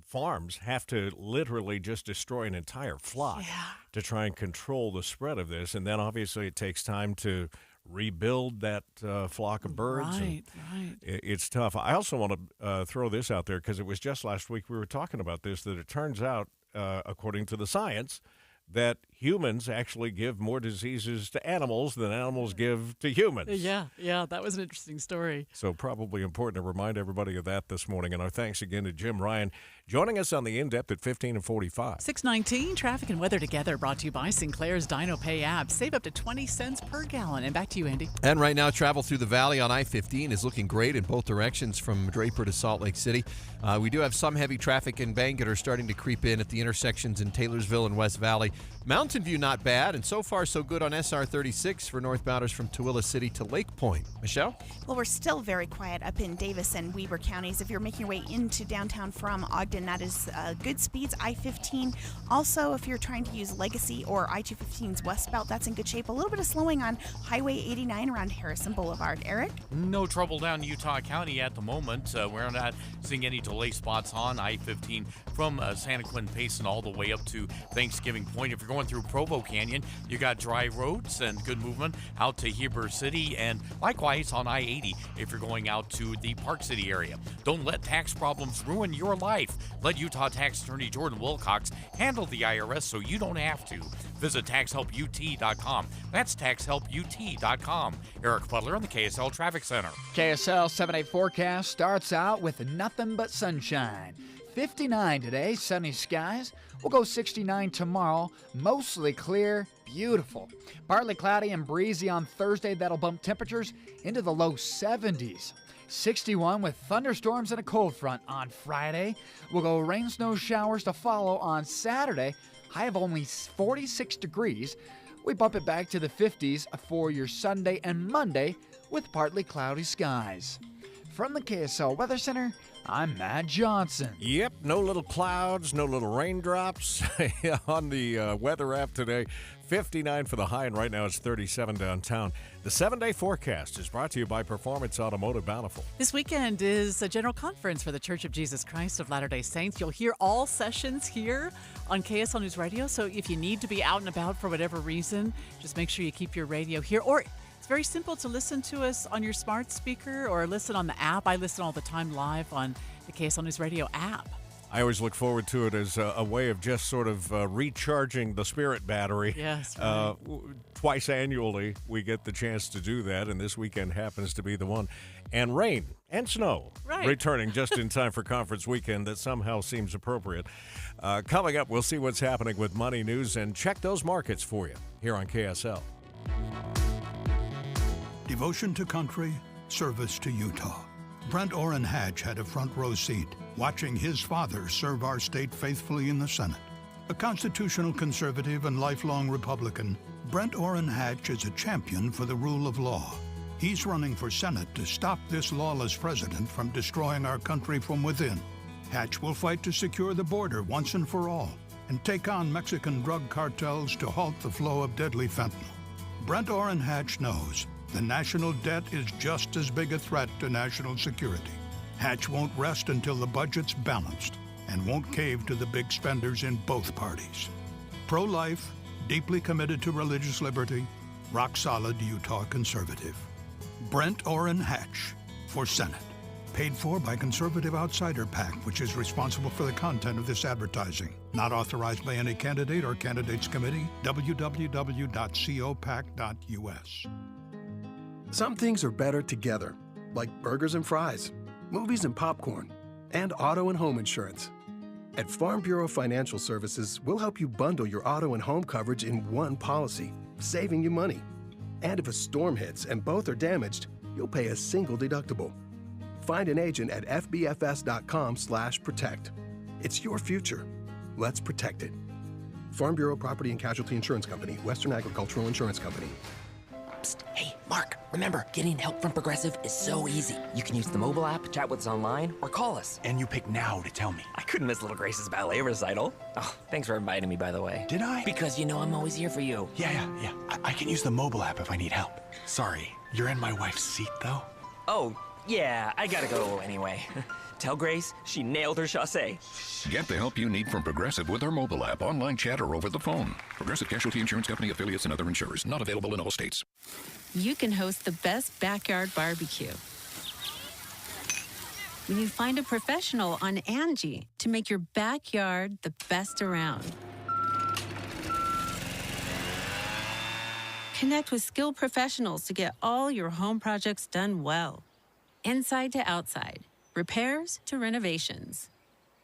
farms have to literally just destroy an entire flock to try and control the spread of this, and then obviously it takes time to rebuild that flock of birds. Right. It's tough. I also want to throw this out there because it was just last week we were talking about this, that it turns out, according to the science, that humans actually give more diseases to animals than animals give to humans. Yeah, that was an interesting story. So probably important to remind everybody of that this morning. And our thanks again to Jim Ryan joining us on the In-Depth at 15 and 45. 6:19, traffic and weather together, brought to you by Sinclair's Dino Pay app. Save up to 20 cents per gallon. And back to you, Andy. And right now, travel through the valley on I-15 is looking great in both directions from Draper to Salt Lake City. We do have some heavy traffic in Bangor starting to creep in at the intersections in Taylorsville and West Valley. Mountain View not bad, and so far so good on SR 36 for northbounders from Tooele City to Lake Point. Michelle? Well, we're still very quiet up in Davis and Weber counties. If you're making your way into downtown from Ogden, that is good speeds. I-15. Also, if you're trying to use Legacy or I-215's westbound, that's in good shape. A little bit of slowing on Highway 89 around Harrison Boulevard. Eric? No trouble down Utah County at the moment. We're not seeing any delay spots on I-15 from Santa Clara Payson all the way up to Thanksgiving Point. If you're going through Provo Canyon, you got dry roads and good movement out to Heber City, and likewise on I-80 if you're going out to the Park City area. Don't let tax problems ruin your life. Let Utah Tax Attorney Jordan Wilcox handle the IRS so you don't have to. Visit TaxHelpUT.com. That's TaxHelpUT.com. Eric Butler in the KSL Traffic Center. KSL 7-day forecast starts out with nothing but sunshine. 59 today, sunny skies. We'll go 69 tomorrow, mostly clear, beautiful. Partly cloudy and breezy on Thursday. That'll bump temperatures into the low 70s. 61 with thunderstorms and a cold front on Friday. We'll go rain, snow showers to follow on Saturday. High of only 46 degrees. We bump it back to the 50s for your Sunday and Monday with partly cloudy skies. From the KSL Weather Center, I'm Matt Johnson. Yep, no little clouds, no little raindrops on the weather app today. 59 for the high, and right now it's 37 downtown. The 7-day forecast is brought to you by Performance Automotive Bountiful. This weekend is a general conference for the Church of Jesus Christ of Latter-day Saints. You'll hear all sessions here on KSL News Radio, so if you need to be out and about for whatever reason, just make sure you keep your radio here. Or it's very simple to listen to us on your smart speaker or listen on the app. I listen all the time live on the KSL News Radio app. I always look forward to it as a way of just sort of recharging the spirit battery. Yes, right. Twice annually, we get the chance to do that, and this weekend happens to be the one. And rain and snow returning just in time for conference weekend. That somehow seems appropriate. Coming up, we'll see what's happening with money news and check those markets for you here on KSL. Devotion to country, service to Utah. Brent Orrin Hatch had a front row seat, watching his father serve our state faithfully in the Senate. A constitutional conservative and lifelong Republican, Brent Orrin Hatch is a champion for the rule of law. He's running for Senate to stop this lawless president from destroying our country from within. Hatch will fight to secure the border once and for all and take on Mexican drug cartels to halt the flow of deadly fentanyl. Brent Orrin Hatch knows the national debt is just as big a threat to national security. Hatch won't rest until the budget's balanced and won't cave to the big spenders in both parties. Pro-life, deeply committed to religious liberty, rock-solid Utah conservative. Brent Orrin Hatch for Senate. Paid for by Conservative Outsider PAC, which is responsible for the content of this advertising. Not authorized by any candidate or candidates committee. www.copac.us. Some things are better together, like burgers and fries, movies and popcorn, and auto and home insurance. At Farm Bureau Financial Services, we'll help you bundle your auto and home coverage in one policy, saving you money. And if a storm hits and both are damaged, you'll pay a single deductible. Find an agent at fbfs.com/protect. It's your future. Let's protect it. Farm Bureau Property and Casualty Insurance Company, Western Agricultural Insurance Company. Psst, hey, Mark, remember, getting help from Progressive is so easy. You can use the mobile app, chat with us online, or call us. And you pick now to tell me. I couldn't miss Little Grace's ballet recital. Oh, thanks for inviting me, by the way. Did I? Because you know I'm always here for you. Yeah. I can use the mobile app if I need help. Sorry, you're in my wife's seat, though? Oh, yeah, I gotta go anyway. Tell Grace she nailed her chassé. Get the help you need from Progressive with our mobile app, online chat, or over the phone. Progressive Casualty Insurance Company, affiliates, and other insurers. Not available in all states. You can host the best backyard barbecue when you find a professional on Angie to make your backyard the best around. Connect with skilled professionals to get all your home projects done well. Inside to outside, repairs to renovations.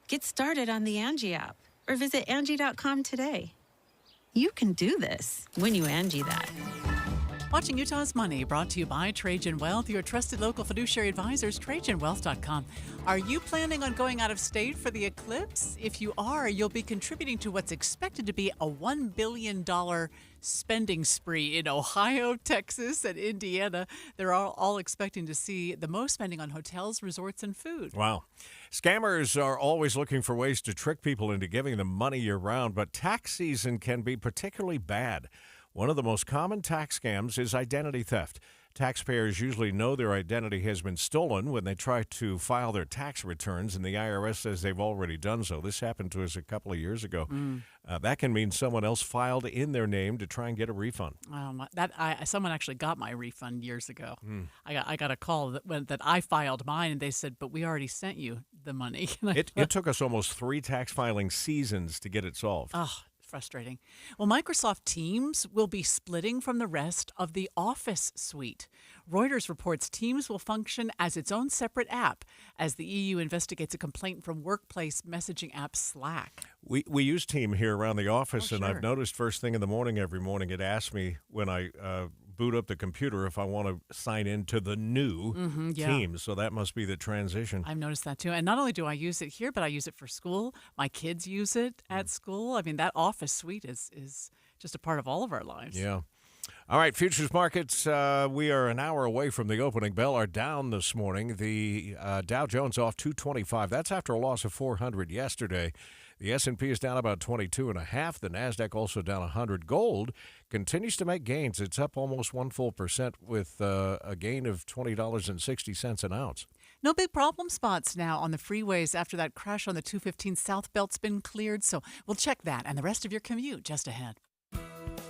Get started on the Angie app or visit Angie.com today. You can do this when you Angie that. Watching Utah's Money, brought to you by Trajan Wealth, your trusted local fiduciary advisors, TrajanWealth.com. Are you planning on going out of state for the eclipse? If you are, you'll be contributing to what's expected to be a $1 billion spending spree in Ohio, Texas, and Indiana. They're all expecting to see the most spending on hotels, resorts, and food. Wow. Scammers are always looking for ways to trick people into giving them money year-round, but tax season can be particularly bad. One of the most common tax scams is identity theft. Taxpayers usually know their identity has been stolen when they try to file their tax returns, and the IRS says they've already done so. This happened to us a couple of years ago. That can mean someone else filed in their name to try and get a refund. Someone actually got my refund years ago. I got a call that I filed mine, and they said, but we already sent you the money. It took us almost 3 tax filing seasons to get it solved. Oh, frustrating. Well, Microsoft Teams will be splitting from the rest of the Office suite. Reuters reports Teams will function as its own separate app as the EU investigates a complaint from workplace messaging app Slack. We use Team here around the office, and I've noticed first thing in the morning every morning it asks me when I boot up the computer if I want to sign into the new Teams. So that must be the transition. I've noticed that too. And not only do I use it here, but I use it for school. My kids use it at school. I mean, that Office suite is just a part of all of our lives. Yeah. All right, futures markets, we are an hour away from the opening bell, are down this morning. The Dow Jones off 225. That's after a loss of 400 yesterday. The S&P is down about 22.5. The NASDAQ also down 100. Gold continues to make gains. It's up almost 1% with a gain of $20.60 an ounce. No big problem spots now on the freeways after that crash on the 215 South Belt's been cleared. So we'll check that and the rest of your commute just ahead.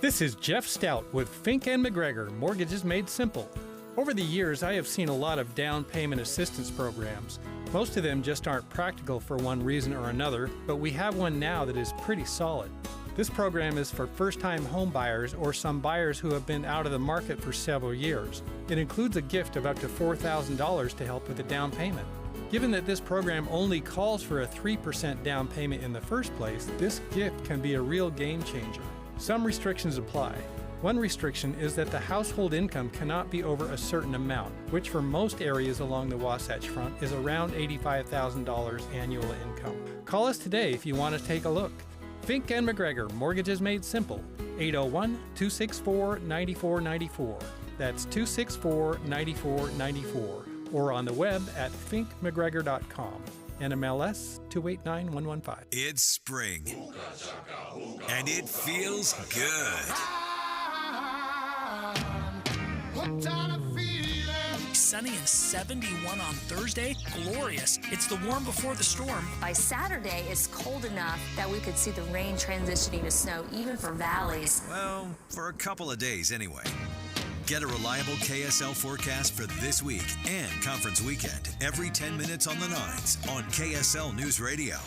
This is Jeff Stout with Fink & McGregor, Mortgages Made Simple. Over the years, I have seen a lot of down payment assistance programs. Most of them just aren't practical for one reason or another, but we have one now that is pretty solid. This program is for first-time home buyers or some buyers who have been out of the market for several years. It includes a gift of up to $4,000 to help with the down payment. Given that this program only calls for a 3% down payment in the first place, this gift can be a real game changer. Some restrictions apply. One restriction is that the household income cannot be over a certain amount, which for most areas along the Wasatch Front is around $85,000 annual income. Call us today if you want to take a look. Fink and McGregor, Mortgages Made Simple, 801-264-9494. That's 264-9494. Or on the web at finkmcgregor.com. NMLS 289115. It's spring, and it feels good. Sunny and 71 on Thursday. Glorious. It's the warm before the storm. By Saturday, it's cold enough that we could see the rain transitioning to snow, even for valleys. Well, for a couple of days anyway. Get a reliable KSL forecast for this week and conference weekend every 10 minutes on the 9s on KSL News Radio.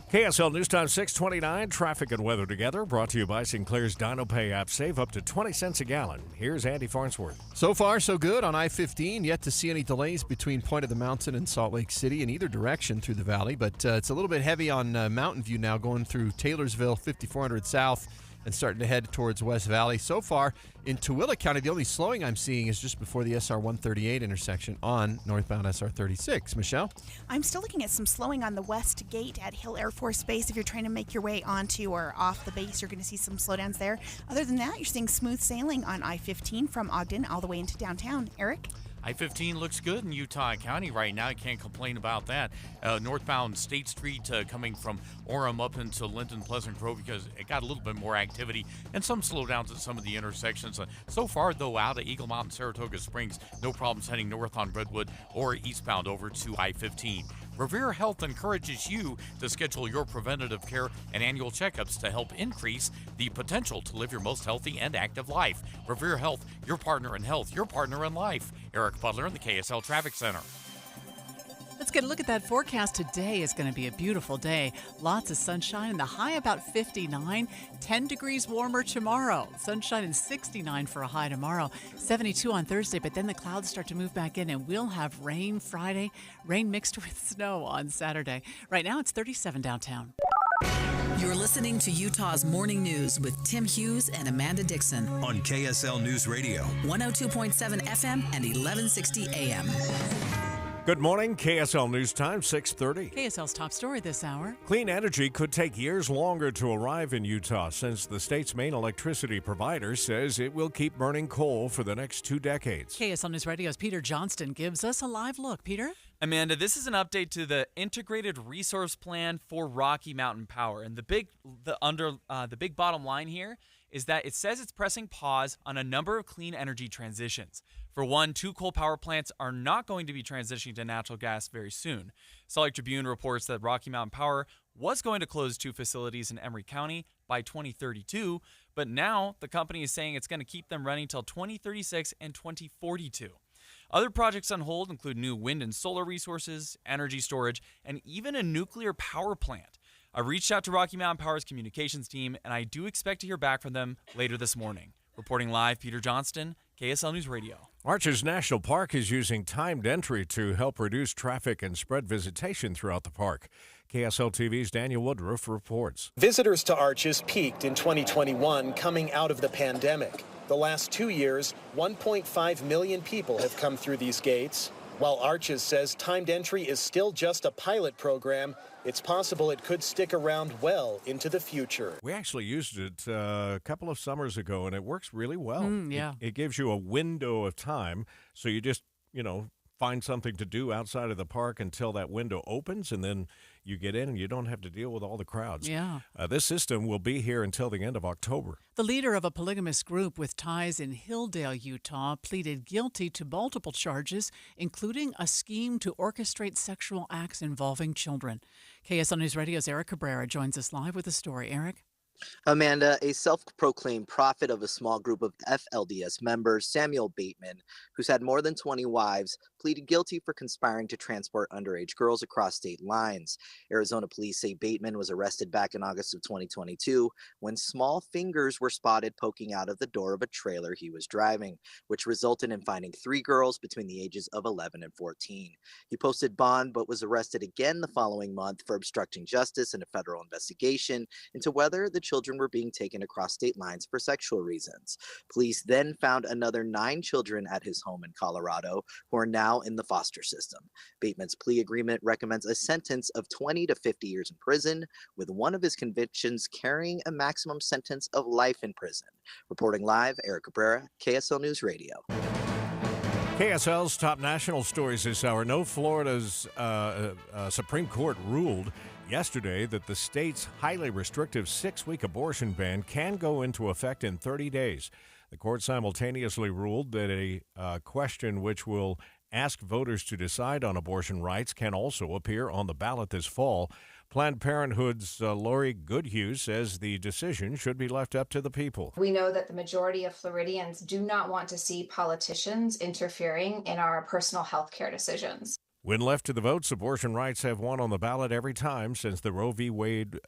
KSL News Time 6:29, traffic and weather together, brought to you by Sinclair's Dino Pay app. Save up to 20 cents a gallon. Here's Andy Farnsworth. So far, so good on I-15. Yet to see any delays between Point of the Mountain and Salt Lake City in either direction through the valley. But it's a little bit heavy on Mountain View now, going through Taylorsville, 5400 south, and starting to head towards West Valley. So far, in Tooele County, the only slowing I'm seeing is just before the SR 138 intersection on northbound SR 36. Michelle? I'm still looking at some slowing on the west gate at Hill Air Force Base. If you're trying to make your way onto or off the base, you're going to see some slowdowns there. Other than that, you're seeing smooth sailing on I-15 from Ogden all the way into downtown. Eric? I-15 looks good in Utah County right now. I can't complain about that. Northbound State Street coming from Orem up into Linton Pleasant Grove, because it got a little bit more activity and some slowdowns at some of the intersections. So far, though, out of Eagle Mountain, Saratoga Springs, no problems heading north on Redwood or eastbound over to I-15. Revere Health encourages you to schedule your preventative care and annual checkups to help increase the potential to live your most healthy and active life. Revere Health, your partner in health, your partner in life. Eric Butler in the KSL Traffic Center. Let's get a look at that forecast. Today is going to be a beautiful day. Lots of sunshine and the high about 59. 10 degrees warmer tomorrow. Sunshine and 69 for a high tomorrow. 72 on Thursday, but then the clouds start to move back in and we'll have rain Friday, rain mixed with snow on Saturday. Right now it's 37 downtown. You're listening to Utah's Morning News with Tim Hughes and Amanda Dixon on KSL News Radio. 102.7 FM and 1160 AM. Good morning, KSL News Time, 6:30. KSL's top story this hour. Clean energy could take years longer to arrive in Utah since the state's main electricity provider says it will keep burning coal for the next 2 decades. KSL News Radio's Peter Johnston gives us a live look. Peter? Amanda, this is an update to the Integrated Resource Plan for Rocky Mountain Power. And the big bottom line here is that it says it's pressing pause on a number of clean energy transitions. For one, 2 coal power plants are not going to be transitioning to natural gas very soon. Salt Lake Tribune reports that Rocky Mountain Power was going to close 2 facilities in Emery County by 2032, but now the company is saying it's going to keep them running till 2036 and 2042. Other projects on hold include new wind and solar resources, energy storage, and even a nuclear power plant. I reached out to Rocky Mountain Power's communications team, and I do expect to hear back from them later this morning. Reporting live, Peter Johnston, KSL News Radio. Arches National Park is using timed entry to help reduce traffic and spread visitation throughout the park. KSL TV's Daniel Woodruff reports. Visitors to Arches peaked in 2021 coming out of the pandemic. The last 2 years, 1.5 million people have come through these gates. While Arches says timed entry is still just a pilot program, it's possible it could stick around well into the future. We actually used it a couple of summers ago, and it works really well. Yeah. It gives you a window of time, so you just, find something to do outside of the park until that window opens, and then you get in and you don't have to deal with all the crowds. Yeah. This system will be here until the end of October. The leader of a polygamous group with ties in Hilldale, Utah, pleaded guilty to multiple charges, including a scheme to orchestrate sexual acts involving children. KSL News Radio's Eric Cabrera joins us live with the story. Eric? Amanda, a self-proclaimed prophet of a small group of FLDS members, Samuel Bateman, who's had more than 20 wives, pleaded guilty for conspiring to transport underage girls across state lines. Arizona police say Bateman was arrested back in August of 2022 when small fingers were spotted poking out of the door of a trailer he was driving, which resulted in finding 3 girls between the ages of 11 and 14. He posted bond but was arrested again the following month for obstructing justice in a federal investigation into whether the children were being taken across state lines for sexual reasons. Police then found another 9 children at his home in Colorado who are now in the foster system. Bateman's plea agreement recommends a sentence of 20 to 50 years in prison, with one of his convictions carrying a maximum sentence of life in prison. Reporting live, Eric Cabrera, KSL News Radio. KSL's top national stories this hour. No, Florida's Supreme Court ruled yesterday that the state's highly restrictive 6-week abortion ban can go into effect in 30 days. The court simultaneously ruled that a question which will ask voters to decide on abortion rights can also appear on the ballot this fall. Planned Parenthood's Lori Goodhue says the decision should be left up to the people. We know that the majority of Floridians do not want to see politicians interfering in our personal health care decisions. When left to the votes, abortion rights have won on the ballot every time since the Roe v. Wade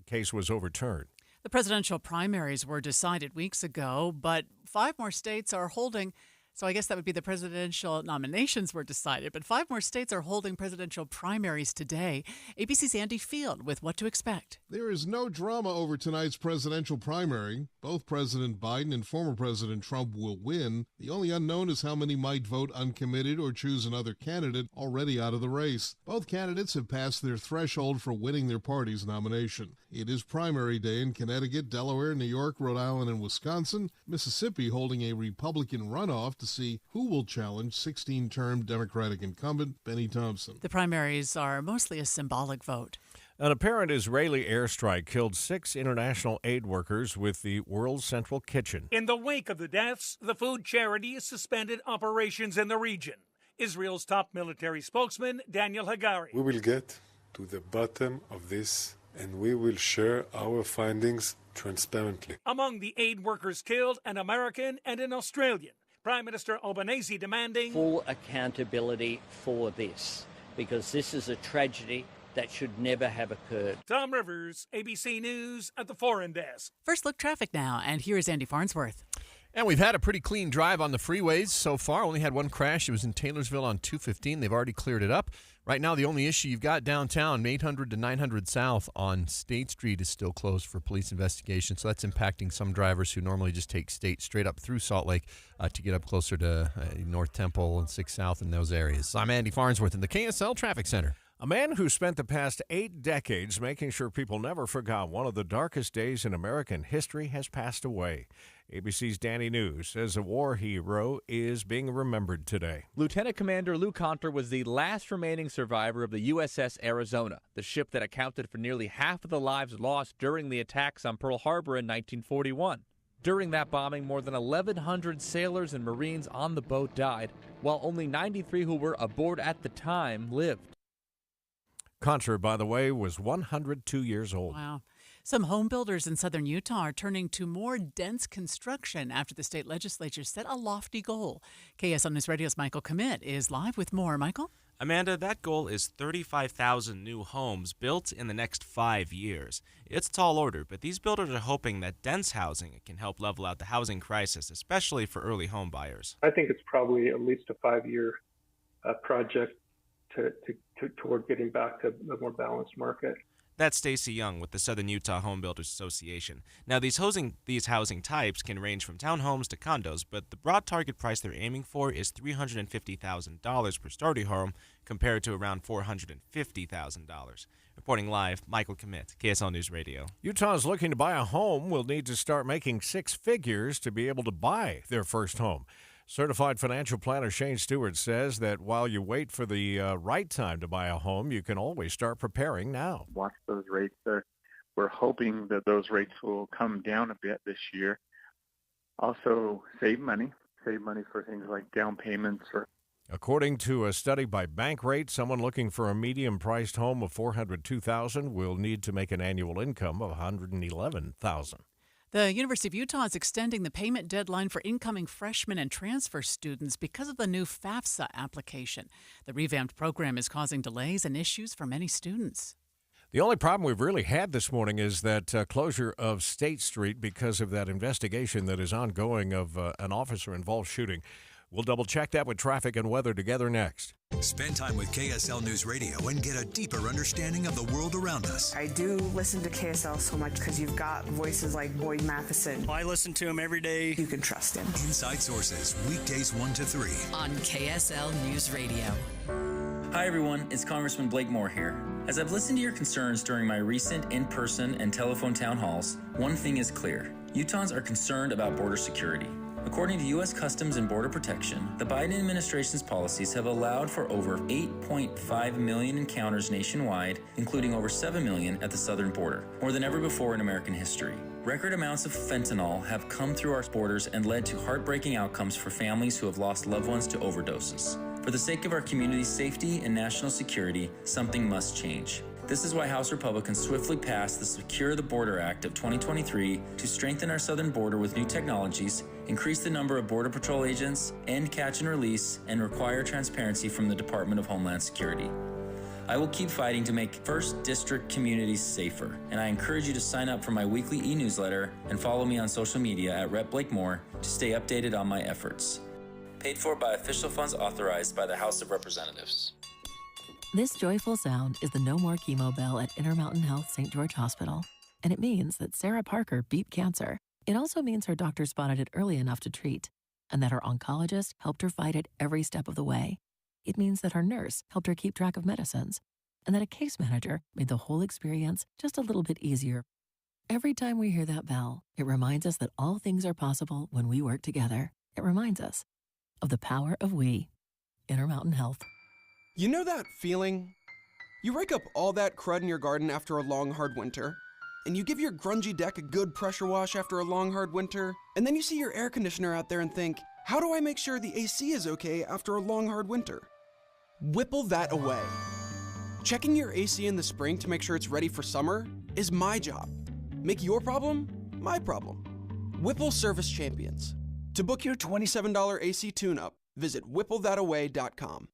case was overturned. The presidential primaries were decided weeks ago, but 5 more states are holding. So I guess that would be the presidential nominations were decided, but 5 more states are holding presidential primaries today. ABC's Andy Field with what to expect. There is no drama over tonight's presidential primary. Both President Biden and former President Trump will win. The only unknown is how many might vote uncommitted or choose another candidate already out of the race. Both candidates have passed their threshold for winning their party's nomination. It is primary day in Connecticut, Delaware, New York, Rhode Island, and Wisconsin. Mississippi holding a Republican runoff to see who will challenge 16-term Democratic incumbent Benny Thompson. The primaries are mostly a symbolic vote. An apparent Israeli airstrike killed 6 international aid workers with the World Central Kitchen. In the wake of the deaths, the food charity has suspended operations in the region. Israel's top military spokesman, Daniel Hagari. We will get to the bottom of this, and we will share our findings transparently. Among the aid workers killed, an American and an Australian. Prime Minister Albanese demanding full accountability for this, because this is a tragedy that should never have occurred. Tom Rivers, ABC News at the Foreign Desk. First look traffic now, and here is Andy Farnsworth. And we've had a pretty clean drive on the freeways so far. Only had one crash. It was in Taylorsville on 215. They've already cleared it up. Right now, the only issue you've got downtown, 800 to 900 South on State Street is still closed for police investigation. So that's impacting some drivers who normally just take State straight up through Salt Lake to get up closer to North Temple and 6 South in those areas. I'm Andy Farnsworth in the KSL Traffic Center. A man who spent the past 8 decades making sure people never forgot one of the darkest days in American history has passed away. ABC's Danny News says a war hero is being remembered today. Lieutenant Commander Lou Conter was the last remaining survivor of the USS Arizona, the ship that accounted for nearly half of the lives lost during the attacks on Pearl Harbor in 1941. During that bombing, more than 1,100 sailors and Marines on the boat died, while only 93 who were aboard at the time lived. Conter, by the way, was 102 years old. Wow. Some home builders in southern Utah are turning to more dense construction after the state legislature set a lofty goal. KSL News Radio's Michael Commit is live with more. Michael? Amanda, that goal is 35,000 new homes built in the next 5 years. It's a tall order, but these builders are hoping that dense housing can help level out the housing crisis, especially for early home buyers. I think it's probably at least a 5-year project toward getting back to a more balanced market. That's Stacy Young with the Southern Utah Home Builders Association. Now, these housing types can range from townhomes to condos, but the broad target price they're aiming for is $350,000 per starter home, compared to around $450,000. Reporting live, Michael Commit, KSL News Radio. Utah's looking to buy a home will need to start making 6 figures to be able to buy their first home. Certified financial planner Shane Stewart says that while you wait for the right time to buy a home, you can always start preparing now. Watch those rates there. We're hoping that those rates will come down a bit this year. Also, save money for things like down payments or According to a study by Bankrate, someone looking for a medium-priced home of $402,000 will need to make an annual income of $111,000. The University of Utah is extending the payment deadline for incoming freshmen and transfer students because of the new FAFSA application. The revamped program is causing delays and issues for many students. The only problem we've really had this morning is that closure of State Street because of that investigation that is ongoing of an officer-involved shooting. We'll double-check that with traffic and weather together next. Spend time with KSL News Radio and get a deeper understanding of the world around us. I do listen to KSL so much because you've got voices like Boyd Matheson. I listen to him every day. You can trust him. Inside Sources, weekdays 1 to 3. On KSL News Radio. Hi everyone, it's Congressman Blake Moore here. As I've listened to your concerns during my recent in-person and telephone town halls, one thing is clear. Utahns are concerned about border security. According to U.S. Customs and Border Protection, the Biden administration's policies have allowed for over 8.5 million encounters nationwide, including over 7 million at the southern border, more than ever before in American history. Record amounts of fentanyl have come through our borders and led to heartbreaking outcomes for families who have lost loved ones to overdoses. For the sake of our community's safety and national security, something must change. This is why House Republicans swiftly passed the Secure the Border Act of 2023 to strengthen our southern border with new technologies, increase the number of Border Patrol agents, end catch and release, and require transparency from the Department of Homeland Security. I will keep fighting to make 1st District communities safer, and I encourage you to sign up for my weekly e-newsletter and follow me on social media at Rep. Blakemore to stay updated on my efforts. Paid for by official funds authorized by the House of Representatives. This joyful sound is the No More Chemo bell at Intermountain Health St. George Hospital, and it means that Sarah Parker beat cancer. It also means her doctor spotted it early enough to treat, and that her oncologist helped her fight it every step of the way. It means that her nurse helped her keep track of medicines, and that a case manager made the whole experience just a little bit easier. Every time we hear that bell, it reminds us that all things are possible when we work together. It reminds us of the power of we. Intermountain Health. You know that feeling? You rake up all that crud in your garden after a long, hard winter, and you give your grungy deck a good pressure wash after a long, hard winter, and then you see your air conditioner out there and think, how do I make sure the AC is okay after a long, hard winter? Whipple that away. Checking your AC in the spring to make sure it's ready for summer is my job. Make your problem my problem. Whipple Service Champions. To book your $27 AC tune-up, visit whipplethataway.com.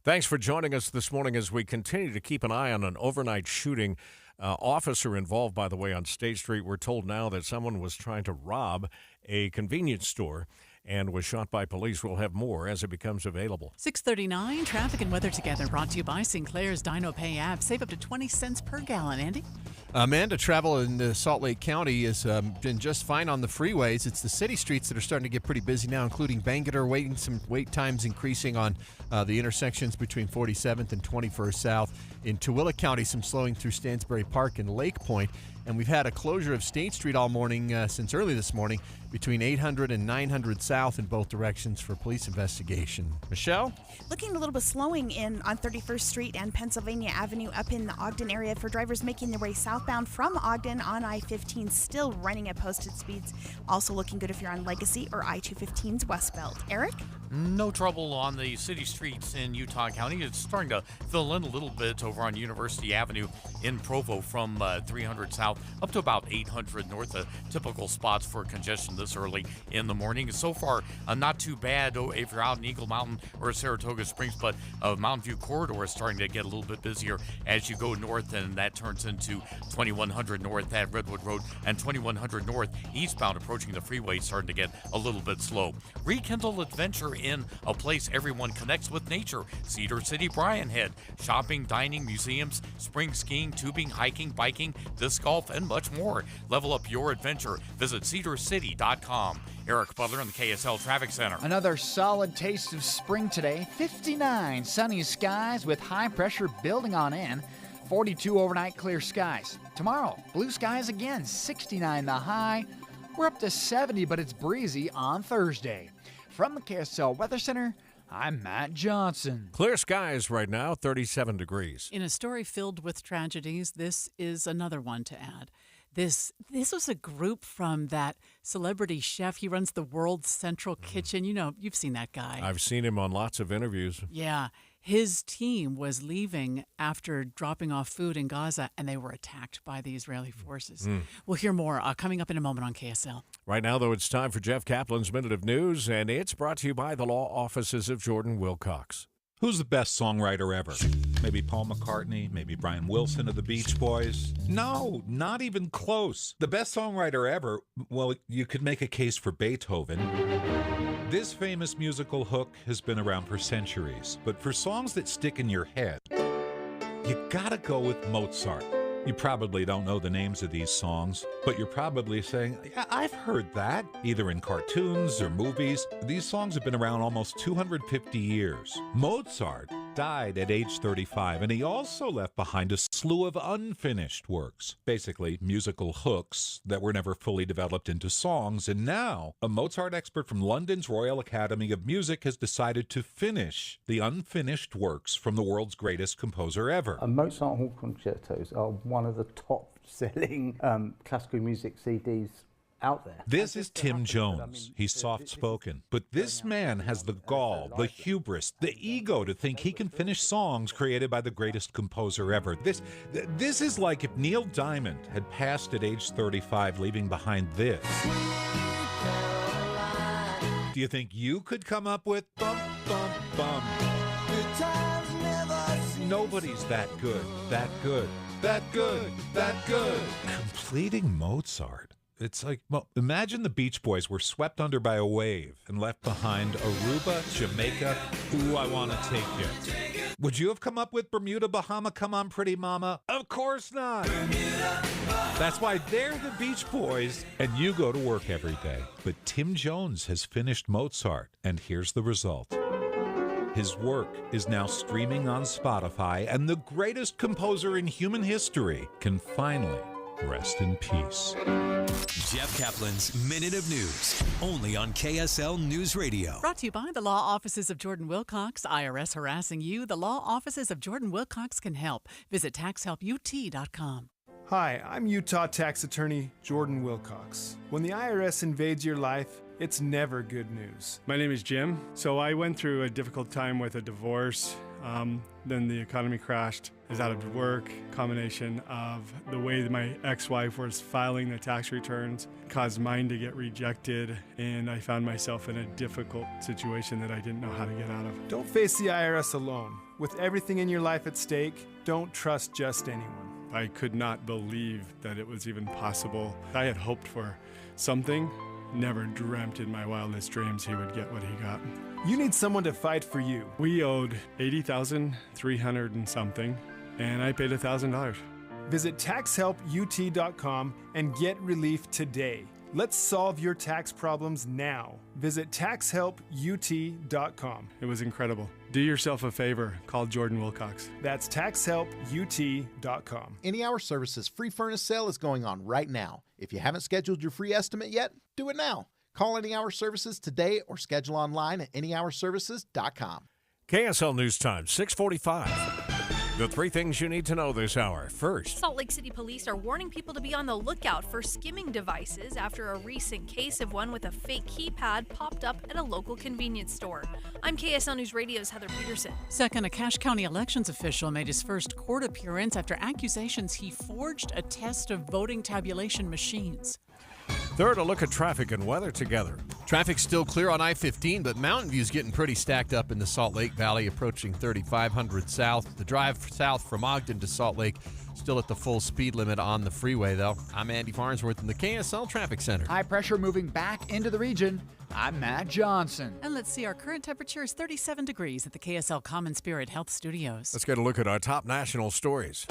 Thanks for joining us this morning as we continue to keep an eye on an overnight shooting. Officer involved, by the way, on State Street. We're told now that someone was trying to rob a convenience store and was shot by police. We'll have more as it becomes available. 6:39, traffic and weather together, brought to you by Sinclair's Dino Pay app. Save up to 20 cents per gallon. Andy? Amanda, travel in Salt Lake County has been just fine on the freeways. It's the city streets that are starting to get pretty busy now, including Bangor. Some wait times increasing on the intersections between 47th and 21st South. In Tooele County, some slowing through Stansbury Park and Lake Point. And we've had a closure of State Street all morning since early this morning between 800 and 900 South in both directions for police investigation. Michelle? Looking a little bit slowing in on 31st Street and Pennsylvania Avenue up in the Ogden area for drivers making their way southbound from Ogden on I-15, still running at posted speeds. Also looking good if you're on Legacy or I-215's westbound. Eric? No trouble on the city streets in Utah County. It's starting to fill in a little bit over on University Avenue in Provo from 300 South up to about 800 North. Typical spots for congestion this early in the morning. So far, not too bad if you're out in Eagle Mountain or Saratoga Springs, but Mountain View Corridor is starting to get a little bit busier as you go north, and that turns into 2100 North at Redwood Road and 2100 North eastbound approaching the freeway, starting to get a little bit slow. Rekindle adventure in a place everyone connects with nature. Cedar City Bryan Head. Shopping, dining, museums, spring skiing, tubing, hiking, biking, disc golf, and much more. Level up your adventure. Visit cedarcity.com. Eric Butler in the KSL Traffic Center. Another solid taste of spring today. 59 sunny skies with high pressure building on in. 42 overnight clear skies. Tomorrow, blue skies again. 69 the high. We're up to 70, but it's breezy on Thursday. From the KSL Weather Center, I'm Matt Johnson. Clear skies right now, 37 degrees. In a story filled with tragedies, this is another one to add. this was a group from that celebrity chef. He runs the World's Central Kitchen. You know, you've seen that guy. I've seen him on lots of interviews. Yeah. His team was leaving after dropping off food in Gaza, and they were attacked by the Israeli forces. We'll hear more coming up in a moment on KSL. Right now, though, it's time for Jeff Kaplan's Minute of News, and it's brought to you by the law offices of Jordan Wilcox. Who's the best songwriter ever? Maybe Paul McCartney, maybe Brian Wilson of the Beach Boys? No, not even close. The best songwriter ever, well, you could make a case for Beethoven. This famous musical hook has been around for centuries, but for songs that stick in your head, you gotta go with Mozart. You probably don't know the names of these songs, but you're probably saying, yeah, I've heard that, either in cartoons or movies. These songs have been around almost 250 years. Mozart died at age 35, and he also left behind a slew of unfinished works, basically musical hooks that were never fully developed into songs. And now, a Mozart expert from London's Royal Academy of Music has decided to finish the unfinished works from the world's greatest composer ever. Mozart Hall concertos are one of the top-selling classical music CDs out there. This is Tim Jones. He's soft-spoken, but this man has the gall, the hubris, the ego to think he can finish songs created by the greatest composer ever. This is like if Neil Diamond had passed at age 35, leaving behind this. Do you think you could come up with bum, bum, bum? Nobody's that good, that good, that good, that good. Completing Mozart. It's like, well, imagine the Beach Boys were swept under by a wave and left behind Aruba, Jamaica. Ooh, I want to take you. Would you have come up with Bermuda, Bahama, Come On Pretty Mama? Of course not. That's why they're the Beach Boys, and you go to work every day. But Tim Jones has finished Mozart, and here's the result. His work is now streaming on Spotify, and the greatest composer in human history can finally rest in peace. Jeff Kaplan's Minute of News, only on KSL News Radio. Brought to you by the law offices of Jordan Wilcox. IRS harassing you? The law offices of Jordan Wilcox can help. Visit taxhelput.com. Hi, I'm Utah tax attorney Jordan Wilcox. When the IRS invades your life, it's never good news. My name is Jim. So I went through a difficult time with a divorce. Then the economy crashed. I was out of work. Combination of the way that my ex-wife was filing the tax returns caused mine to get rejected, and I found myself in a difficult situation that I didn't know how to get out of. Don't face the IRS alone. With everything in your life at stake, don't trust just anyone. I could not believe that it was even possible. I had hoped for something. Never dreamt in my wildest dreams he would get what he got. You need someone to fight for you. We owed $80,300 and something, and I paid $1,000. Visit taxhelput.com and get relief today. Let's solve your tax problems now. Visit taxhelput.com. It was incredible. Do yourself a favor. Call Jordan Wilcox. That's taxhelput.com. Any Hour Services free furnace sale is going on right now. If you haven't scheduled your free estimate yet, do it now. Call Any Hour Services today or schedule online at anyhourservices.com. KSL News Time, 6:45. The three things you need to know this hour. First, Salt Lake City police are warning people to be on the lookout for skimming devices after a recent case of one with a fake keypad popped up at a local convenience store. I'm KSL News Radio's Heather Peterson. Second, a Cache County elections official made his first court appearance after accusations he forged a test of voting tabulation machines. Third, a look at traffic and weather together. Traffic's still clear on I-15, but Mountain View's getting pretty stacked up in the Salt Lake Valley, approaching 3500 south. The drive south from Ogden to Salt Lake still at the full speed limit on the freeway, though. I'm Andy Farnsworth in the KSL Traffic Center. High pressure moving back into the region. I'm Matt Johnson. And let's see, our current temperature is 37 degrees at the KSL Common Spirit Health Studios. Let's get a look at our top national stories.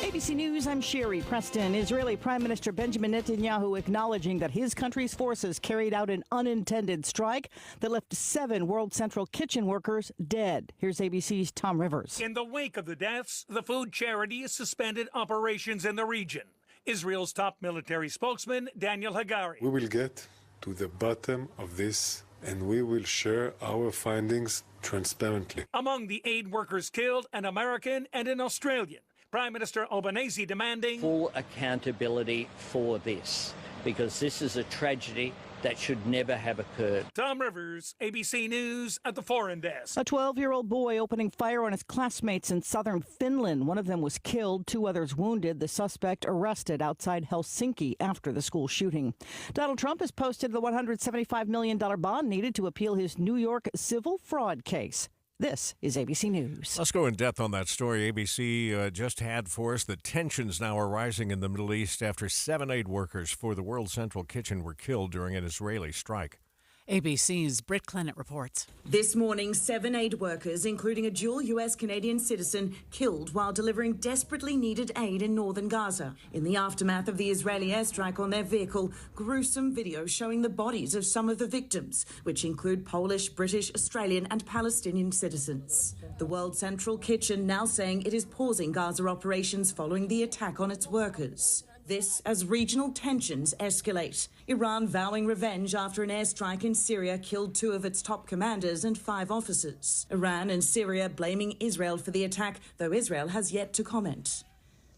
ABC News, I'm Sherry Preston. Israeli Prime Minister Benjamin Netanyahu acknowledging that his country's forces carried out an unintended strike that left 7 World Central Kitchen workers dead. Here's ABC's Tom Rivers. In the wake of the deaths, the food charity has suspended operations in the region. Israel's top military spokesman, Daniel Hagari. We will get to the bottom of this, and we will share our findings transparently. Among the 8 workers killed, an American and an Australian. Prime Minister Albanese demanding full accountability for this, because this is a tragedy that should never have occurred. Tom Rivers, ABC News at the Foreign Desk. A 12-year-old boy opening fire on his classmates in southern Finland. One of them was killed, 2 others wounded. The suspect arrested outside Helsinki after the school shooting. Donald Trump has posted the $175 million bond needed to appeal his New York civil fraud case. This is ABC News. Let's go in depth on that story. ABC just had for us that tensions now are rising in the Middle East after 7 aid workers for the World Central Kitchen were killed during an Israeli strike. ABC's Britt Clennett reports. This morning, 7 aid workers, including a dual U.S.-Canadian citizen, killed while delivering desperately needed aid in northern Gaza. In the aftermath of the Israeli airstrike on their vehicle, gruesome video showing the bodies of some of the victims, which include Polish, British, Australian and Palestinian citizens. The World Central Kitchen now saying it is pausing Gaza operations following the attack on its workers. This as regional tensions escalate. Iran vowing revenge after an airstrike in Syria killed 2 of its top commanders and 5 officers. Iran and Syria blaming Israel for the attack, though Israel has yet to comment.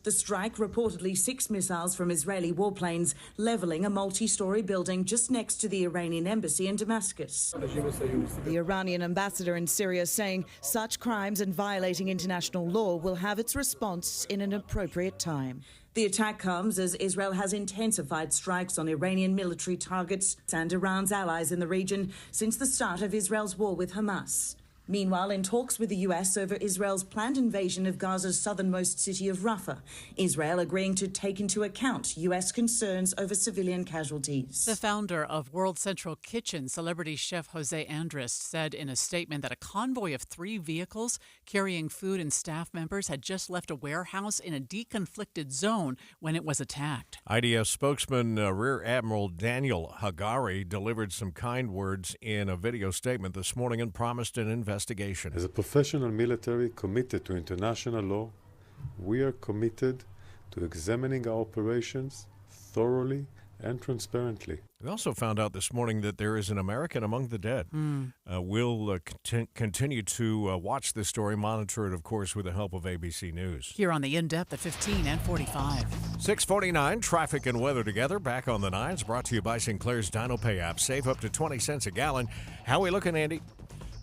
The strike reportedly 6 missiles from Israeli warplanes leveling a multi-story building just next to the Iranian embassy in Damascus. The Iranian ambassador in Syria saying such crimes and violating international law will have its response in an appropriate time. The attack comes as Israel has intensified strikes on Iranian military targets and Iran's allies in the region since the start of Israel's war with Hamas. Meanwhile, in talks with the U.S. over Israel's planned invasion of Gaza's southernmost city of Rafah, Israel agreeing to take into account U.S. concerns over civilian casualties. The founder of World Central Kitchen, celebrity chef Jose Andres, said in a statement that a convoy of 3 vehicles carrying food and staff members had just left a warehouse in a deconflicted zone when it was attacked. IDF spokesman Rear Admiral Daniel Hagari delivered some kind words in a video statement this morning and promised an investigation. As a professional military committed to international law, we are committed to examining our operations thoroughly and transparently. We also found out this morning that there is an American among the dead. We'll continue to watch this story, monitor it, of course, with the help of ABC News. Here on the In-Depth at 15 and 45. 6:49, traffic and weather together. Back on the 9s, brought to you by Sinclair's Dino Pay app. Save up to 20 cents a gallon. How we looking, Andy?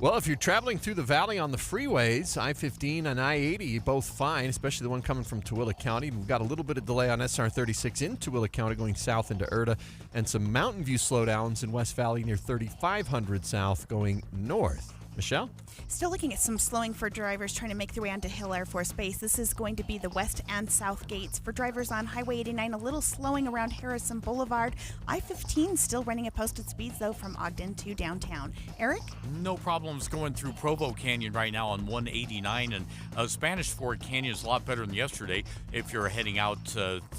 Well, if you're traveling through the valley on the freeways, I-15 and I-80, both fine, especially the one coming from Tooele County. We've got a little bit of delay on SR-36 in Tooele County going south into Erta, and some Mountain View slowdowns in West Valley near 3500 south going north. Michelle? Still looking at some slowing for drivers trying to make their way onto Hill Air Force Base. This is going to be the west and south gates. For drivers on Highway 89, a little slowing around Harrison Boulevard. I-15 still running at posted speeds, though, from Ogden to downtown. Eric? No problems going through Provo Canyon right now on 189, and Spanish Fort Canyon is a lot better than yesterday if you're heading out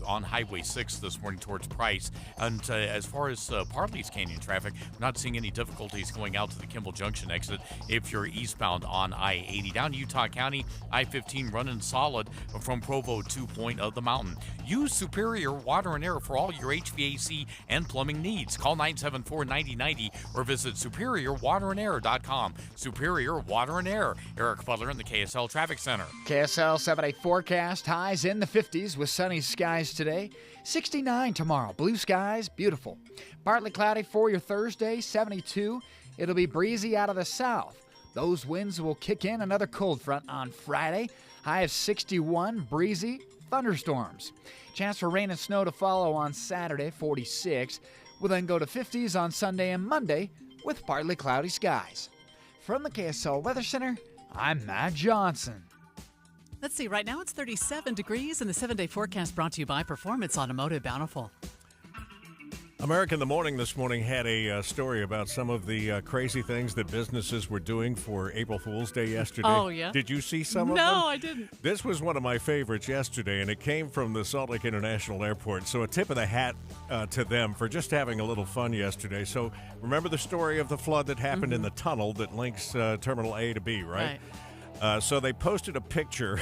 on Highway 6 this morning towards Price. And as far as Parley's Canyon traffic, not seeing any difficulties going out to the Kimball Junction exit if you're eastbound on I-80. Down Utah County, I-15 running solid from Provo to Point of the Mountain. Use Superior Water and Air for all your HVAC and plumbing needs. Call 974-9090 or visit superiorwaterandair.com. Superior Water and Air. Eric Butler in the KSL Traffic Center. KSL 7-day forecast, highs in the 50s with sunny skies today. 69 tomorrow, blue skies, beautiful. Partly cloudy for your Thursday, 72. It'll be breezy out of the south. Those winds will kick in another cold front on Friday. High of 61, breezy, thunderstorms. Chance for rain and snow to follow on Saturday, 46. We'll then go to 50s on Sunday and Monday with partly cloudy skies. From the KSL Weather Center, I'm Matt Johnson. Let's see, right now it's 37 degrees, and the 7-day forecast brought to you by Performance Automotive Bountiful. America in the Morning this morning had a story about some of the crazy things that businesses were doing for April Fool's Day yesterday. Oh, yeah? Did you see some of them? No, I didn't. This was one of my favorites yesterday, and it came from the Salt Lake International Airport. So a tip of the hat to them for just having a little fun yesterday. So remember the story of the flood that happened in the tunnel that links Terminal A to B, right? Right. So they posted a picture,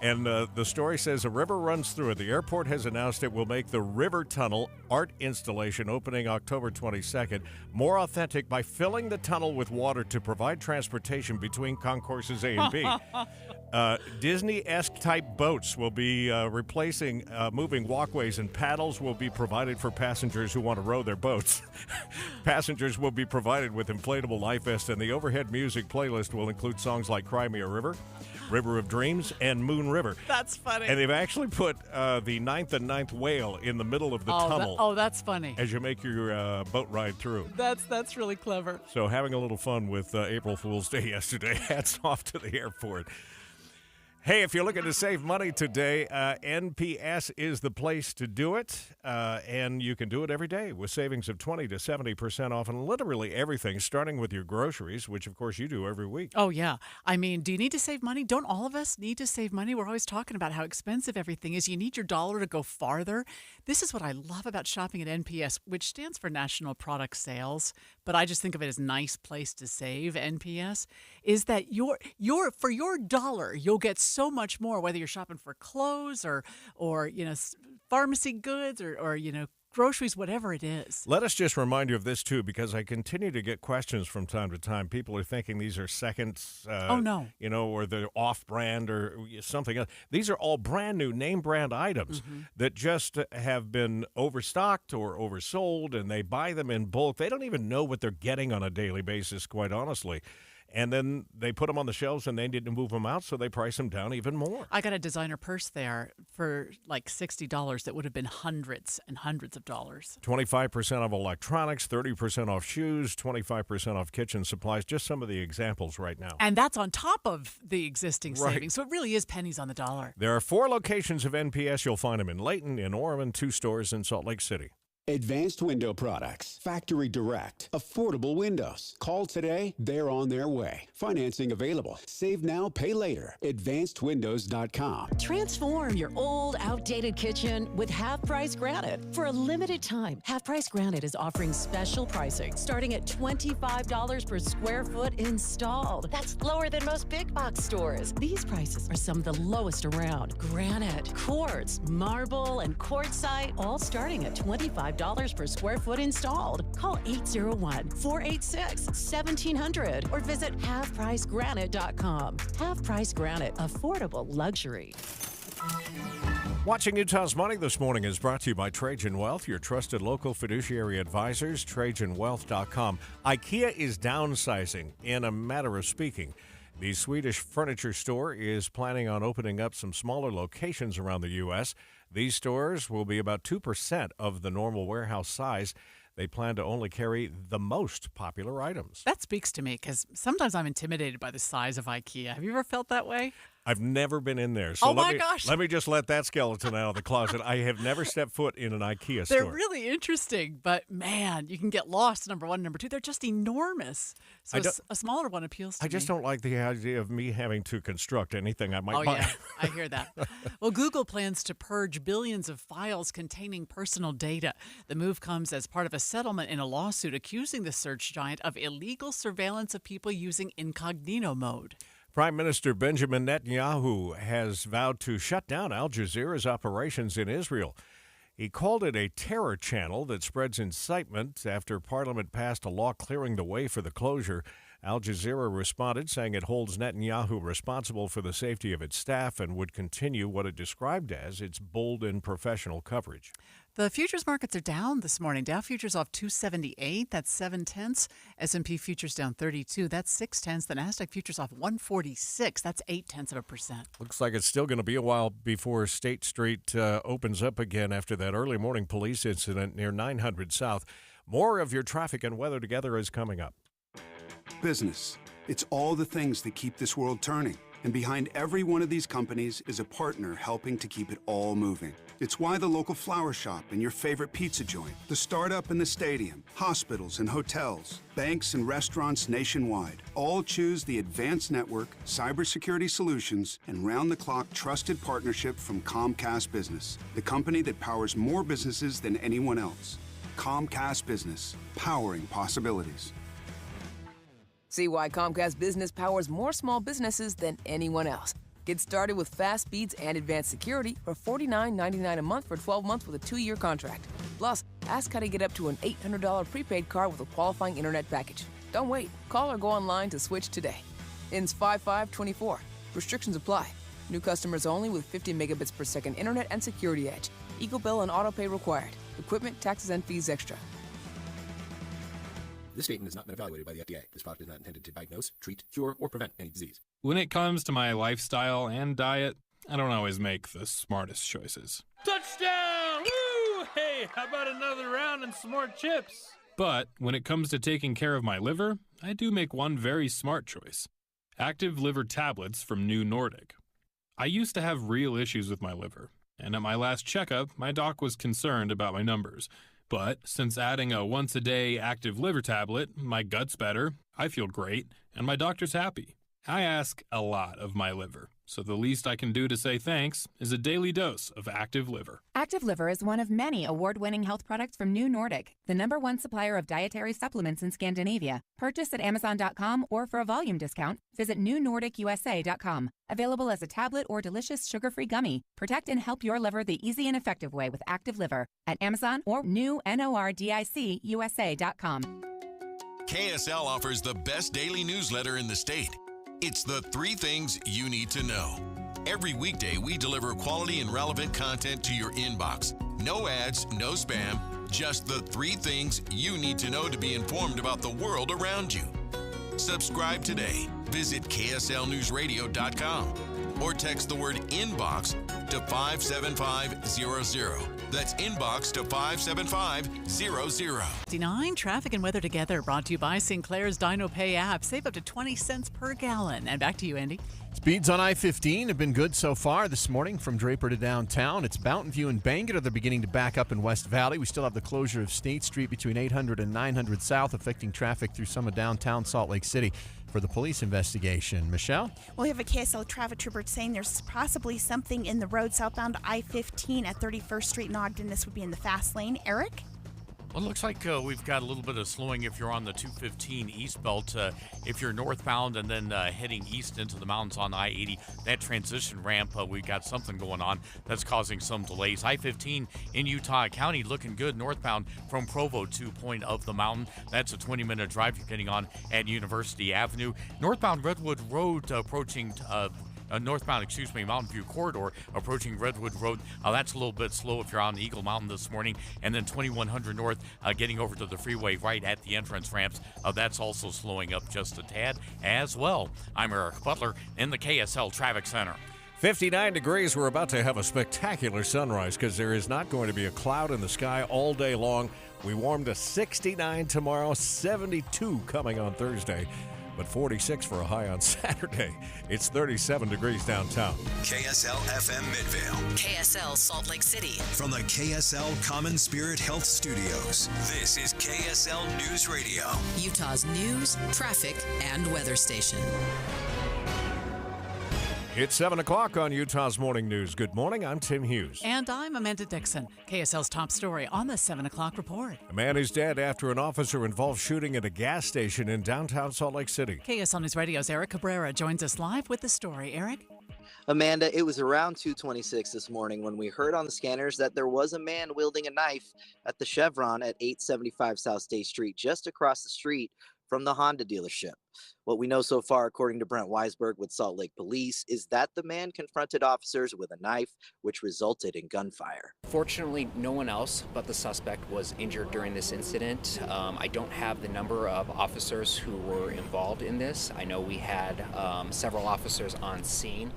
And the story says a river runs through it. The airport has announced it will make the River Tunnel art installation opening October 22nd more authentic by filling the tunnel with water to provide transportation between concourses A and B. Disney-esque type boats will be replacing moving walkways, and paddles will be provided for passengers who want to row their boats. Passengers will be provided with inflatable life vests, and the overhead music playlist will include songs like Cry Me a River, River of Dreams, and Moon River. That's funny. And they've actually put the ninth and ninth whale in the middle of the tunnel. That's funny. As you make your boat ride through. That's really clever. So having a little fun with April Fool's Day yesterday. Hats off to the airport. Hey, if you're looking to save money today, NPS is the place to do it, and you can do it every day with savings of 20 to 70% off on literally everything, starting with your groceries, which, of course, you do every week. Oh, yeah. I mean, do you need to save money? Don't all of us need to save money? We're always talking about how expensive everything is. You need your dollar to go farther. This is what I love about shopping at NPS, which stands for National Product Sales, but I just think of it as nice place to save, NPS, is that for your dollar, you'll get so much more, whether you're shopping for clothes or pharmacy goods or groceries, whatever it is. Let us just remind you of this, too, because I continue to get questions from time to time. People are thinking these are seconds, oh, no. Or they're off-brand or something else. These are all brand-new name-brand items that just have been overstocked or oversold, and they buy them in bulk. They don't even know what they're getting on a daily basis, quite honestly. And then they put them on the shelves, and they need to move them out, so they price them down even more. I got a designer purse there for like $60 that would have been hundreds and hundreds of dollars. 25% off electronics, 30% off shoes, 25% off kitchen supplies, just some of the examples right now. And that's on top of the existing savings, so it really is pennies on the dollar. There are 4 locations of NPS. You'll find them in Layton, in Orem, 2 stores in Salt Lake City. Advanced Window Products. Factory direct. Affordable windows. Call today. They're on their way. Financing available. Save now, pay later. AdvancedWindows.com. Transform your old, outdated kitchen with Half Price Granite. For a limited time, Half Price Granite is offering special pricing starting at $25 per square foot installed. That's lower than most big box stores. These prices are some of the lowest around. Granite, quartz, marble, and quartzite, all starting at $25 per square foot installed. Call 801-486-1700 or visit halfpricegranite.com. Half Price Granite, affordable luxury. Watching Utah's Money this morning is brought to you by Trajan Wealth, your trusted local fiduciary advisors, TrajanWealth.com. IKEA is downsizing, in a matter of speaking. The Swedish furniture store is planning on opening up some smaller locations around the U.S. These stores will be about 2% of the normal warehouse size. They plan to only carry the most popular items. That speaks to me because sometimes I'm intimidated by the size of IKEA. Have you ever felt that way? I've never been in there. So gosh. Let me just let that skeleton out of the closet. I have never stepped foot in an IKEA They're store. really interesting, but man, you can get lost, number one. Number two, they're just enormous. So a smaller one appeals to me. I just don't like the idea of me having to construct anything I might buy. Oh, yeah, I hear that. Well, Google plans to purge billions of files containing personal data. The move comes as part of a settlement in a lawsuit accusing the search giant of illegal surveillance of people using incognito mode. Prime Minister Benjamin Netanyahu has vowed to shut down Al Jazeera's operations in Israel. He called it a terror channel that spreads incitement after Parliament passed a law clearing the way for the closure. Al Jazeera responded, saying it holds Netanyahu responsible for the safety of its staff and would continue what it described as its bold and professional coverage. The futures markets are down this morning. Dow futures off 278, that's 0.7. S&P futures down 32, that's 0.6. The Nasdaq futures off 146, that's 0.8%. Looks like it's still going to be a while before State Street opens up again after that early morning police incident near 900 South. More of your traffic and weather together is coming up. Business. It's all the things that keep this world turning. And behind every one of these companies is a partner helping to keep it all moving. It's why the local flower shop and your favorite pizza joint, the startup and the stadium, hospitals and hotels, banks and restaurants nationwide all choose the advanced network, cybersecurity solutions, and round-the-clock trusted partnership from Comcast Business, the company that powers more businesses than anyone else. Comcast Business, powering possibilities. See why Comcast Business powers more small businesses than anyone else. Get started with fast speeds and advanced security for $49.99 a month for 12 months with a 2-year contract. Plus, ask how to get up to an $800 prepaid card with a qualifying internet package. Don't wait. Call or go online to switch today. Ends 5/5/24. Restrictions apply. New customers only with 50 megabits per second internet and security edge. Eco bill and auto pay required. Equipment, taxes, and fees extra. This statement has not been evaluated by the FDA. This product is not intended to diagnose, treat, cure, or prevent any disease. When it comes to my lifestyle and diet, I don't always make the smartest choices. Touchdown! Woo! Hey, how about another round and some more chips? But when it comes to taking care of my liver, I do make one very smart choice. Active liver tablets from New Nordic. I used to have real issues with my liver, and at my last checkup, my doc was concerned about my numbers. But since adding a once-a-day active liver tablet, my gut's better, I feel great, and my doctor's happy. I ask a lot of my liver, so the least I can do to say thanks is a daily dose of Active Liver. Active Liver is one of many award-winning health products from New Nordic, the #1 supplier of dietary supplements in Scandinavia. Purchase at Amazon.com or for a volume discount, visit newnordicusa.com. Available as a tablet or delicious sugar-free gummy. Protect and help your liver the easy and effective way with Active Liver at Amazon or newnordicusa.com. KSL offers the best daily newsletter in the state. It's the 3 things you need to know. Every weekday, we deliver quality and relevant content to your inbox. No ads, no spam, just the 3 things you need to know to be informed about the world around you. Subscribe today. Visit KSLNewsRadio.com or text the word inbox to 57500. That's inbox to 57500. 59 traffic and weather together, brought to you by Sinclair's Dino Pay app. Save up to 20 cents per gallon. And back to you, Andy. Speeds on I-15 have been good so far this morning from Draper to downtown. It's Mountain View and Bangor. They're beginning to back up in West Valley. We still have the closure of State Street between 800 and 900 South, affecting traffic through some of downtown Salt Lake City for the police investigation. Michelle? Well, we have a KSL traffic trooper saying there's possibly something in the road southbound I-15 at 31st Street in Ogden. This would be in the fast lane. Eric? Well, it looks like we've got a little bit of slowing if you're on the 215 East Belt. If you're northbound and then heading east into the mountains on I-80, that transition ramp, we've got something going on that's causing some delays. I-15 in Utah County looking good northbound from Provo to Point of the Mountain. That's a 20-minute drive you're getting on at University Avenue. Northbound Redwood Road approaching Mountain View Corridor approaching Redwood Road. That's a little bit slow if you're on Eagle Mountain this morning. And then 2100 North getting over to the freeway right at the entrance ramps. That's also slowing up just a tad as well. I'm Eric Butler in the KSL Traffic Center. 59 degrees. We're about to have a spectacular sunrise because there is not going to be a cloud in the sky all day long. We warm to 69 tomorrow, 72 coming on Thursday. But 46 for a high on Saturday. It's 37 degrees downtown. KSL FM Midvale. KSL Salt Lake City. From the KSL Common Spirit Health Studios, this is KSL News Radio. Utah's news, traffic, and weather station. It's 7 o'clock on Utah's Morning News. Good morning, I'm Tim Hughes. And I'm Amanda Dixon. KSL's top story on the 7 o'clock report. A man is dead after an officer-involved shooting at a gas station in downtown Salt Lake City. KSL News Radio's Eric Cabrera joins us live with the story. Eric? Amanda, it was around 2:26 this morning when we heard on the scanners that there was a man wielding a knife at the Chevron at 875 South State Street, just across the street from the Honda dealership. What we know so far, according to Brent Weisberg with Salt Lake Police, is that the man confronted officers with a knife, which resulted in gunfire. Fortunately, no one else but the suspect was injured during this incident. I don't have the number of officers who were involved in this. I know we had several officers on scene.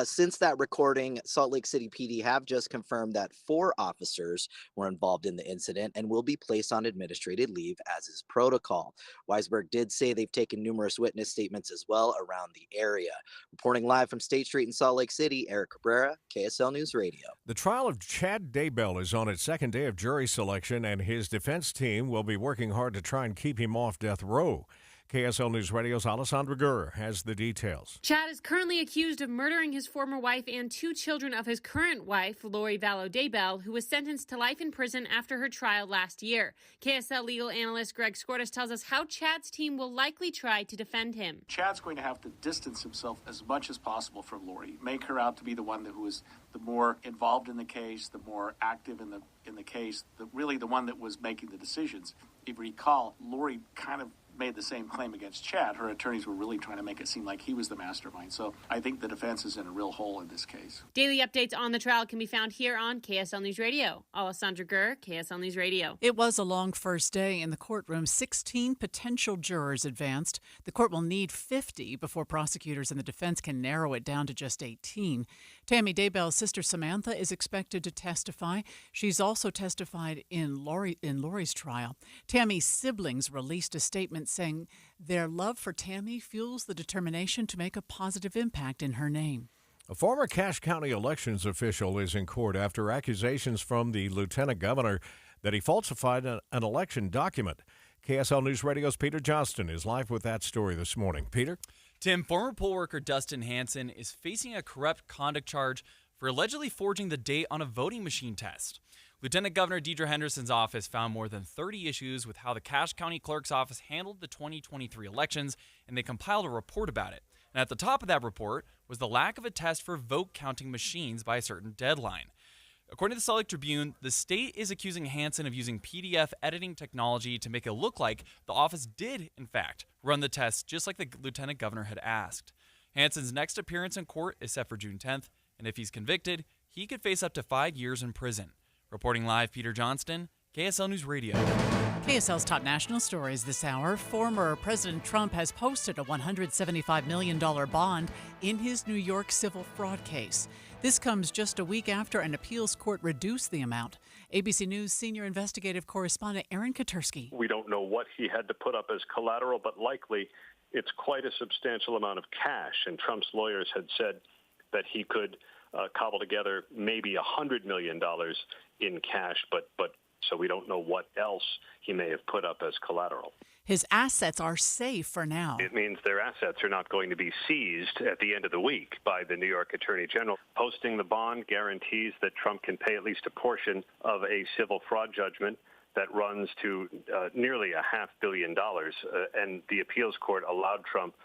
Since that recording, Salt Lake City PD have just confirmed that 4 officers were involved in the incident and will be placed on administrative leave as is protocol. Weisberg did say they've taken numerous witness statements as well around the area. Reporting live from State Street in Salt Lake City, Eric Cabrera, KSL News Radio. The trial of Chad Daybell is on its second day of jury selection, and his defense team will be working hard to try and keep him off death row. KSL News Radio's Alessandra Gurr has the details. Chad is currently accused of murdering his former wife and 2 children of his current wife, Lori Vallow Daybell, who was sentenced to life in prison after her trial last year. KSL legal analyst Greg Skordas tells us how Chad's team will likely try to defend him. Chad's going to have to distance himself as much as possible from Lori, make her out to be the one who was the more involved in the case, the more active in the case, really the one that was making the decisions. If you recall, Lori kind of made the same claim against Chad. Her attorneys were really trying to make it seem like he was the mastermind. So I think the defense is in a real hole in this case. Daily updates on the trial can be found here on KSL News Radio. Alessandra Gurr, KSL News Radio. It was a long first day in the courtroom. 16 potential jurors advanced. The court will need 50 before prosecutors and the defense can narrow it down to just 18. Tammy Daybell's sister Samantha is expected to testify. She's also testified in Lori's trial. Tammy's siblings released a statement saying their love for Tammy fuels the determination to make a positive impact in her name. A former Cache County elections official is in court after accusations from the lieutenant governor that he falsified an election document. KSL News Radio's Peter Johnston is live with that story this morning. Peter? Tim, former poll worker Dustin Hanson is facing a corrupt conduct charge for allegedly forging the date on a voting machine test. Lieutenant Governor Deidre Henderson's office found more than 30 issues with how the Cache County Clerk's office handled the 2023 elections, and they compiled a report about it. And at the top of that report was the lack of a test for vote counting machines by a certain deadline. According to the Salt Lake Tribune, the state is accusing Hanson of using PDF editing technology to make it look like the office did, in fact, run the test just like the lieutenant governor had asked. Hanson's next appearance in court is set for June 10th, and if he's convicted, he could face up to 5 years in prison. Reporting live, Peter Johnston, KSL News Radio. KSL's top national stories this hour. Former President Trump has posted a $175 million bond in his New York civil fraud case. This comes just a week after an appeals court reduced the amount. ABC News senior investigative correspondent Aaron Katersky. We don't know what he had to put up as collateral, but likely it's quite a substantial amount of cash. And Trump's lawyers had said that he could cobble together maybe $100 million in cash, but so we don't know what else he may have put up as collateral. His assets are safe for now. It means their assets are not going to be seized at the end of the week by the New York Attorney General. Posting the bond guarantees that Trump can pay at least a portion of a civil fraud judgment that runs to nearly $500 million. And the appeals court allowed Trump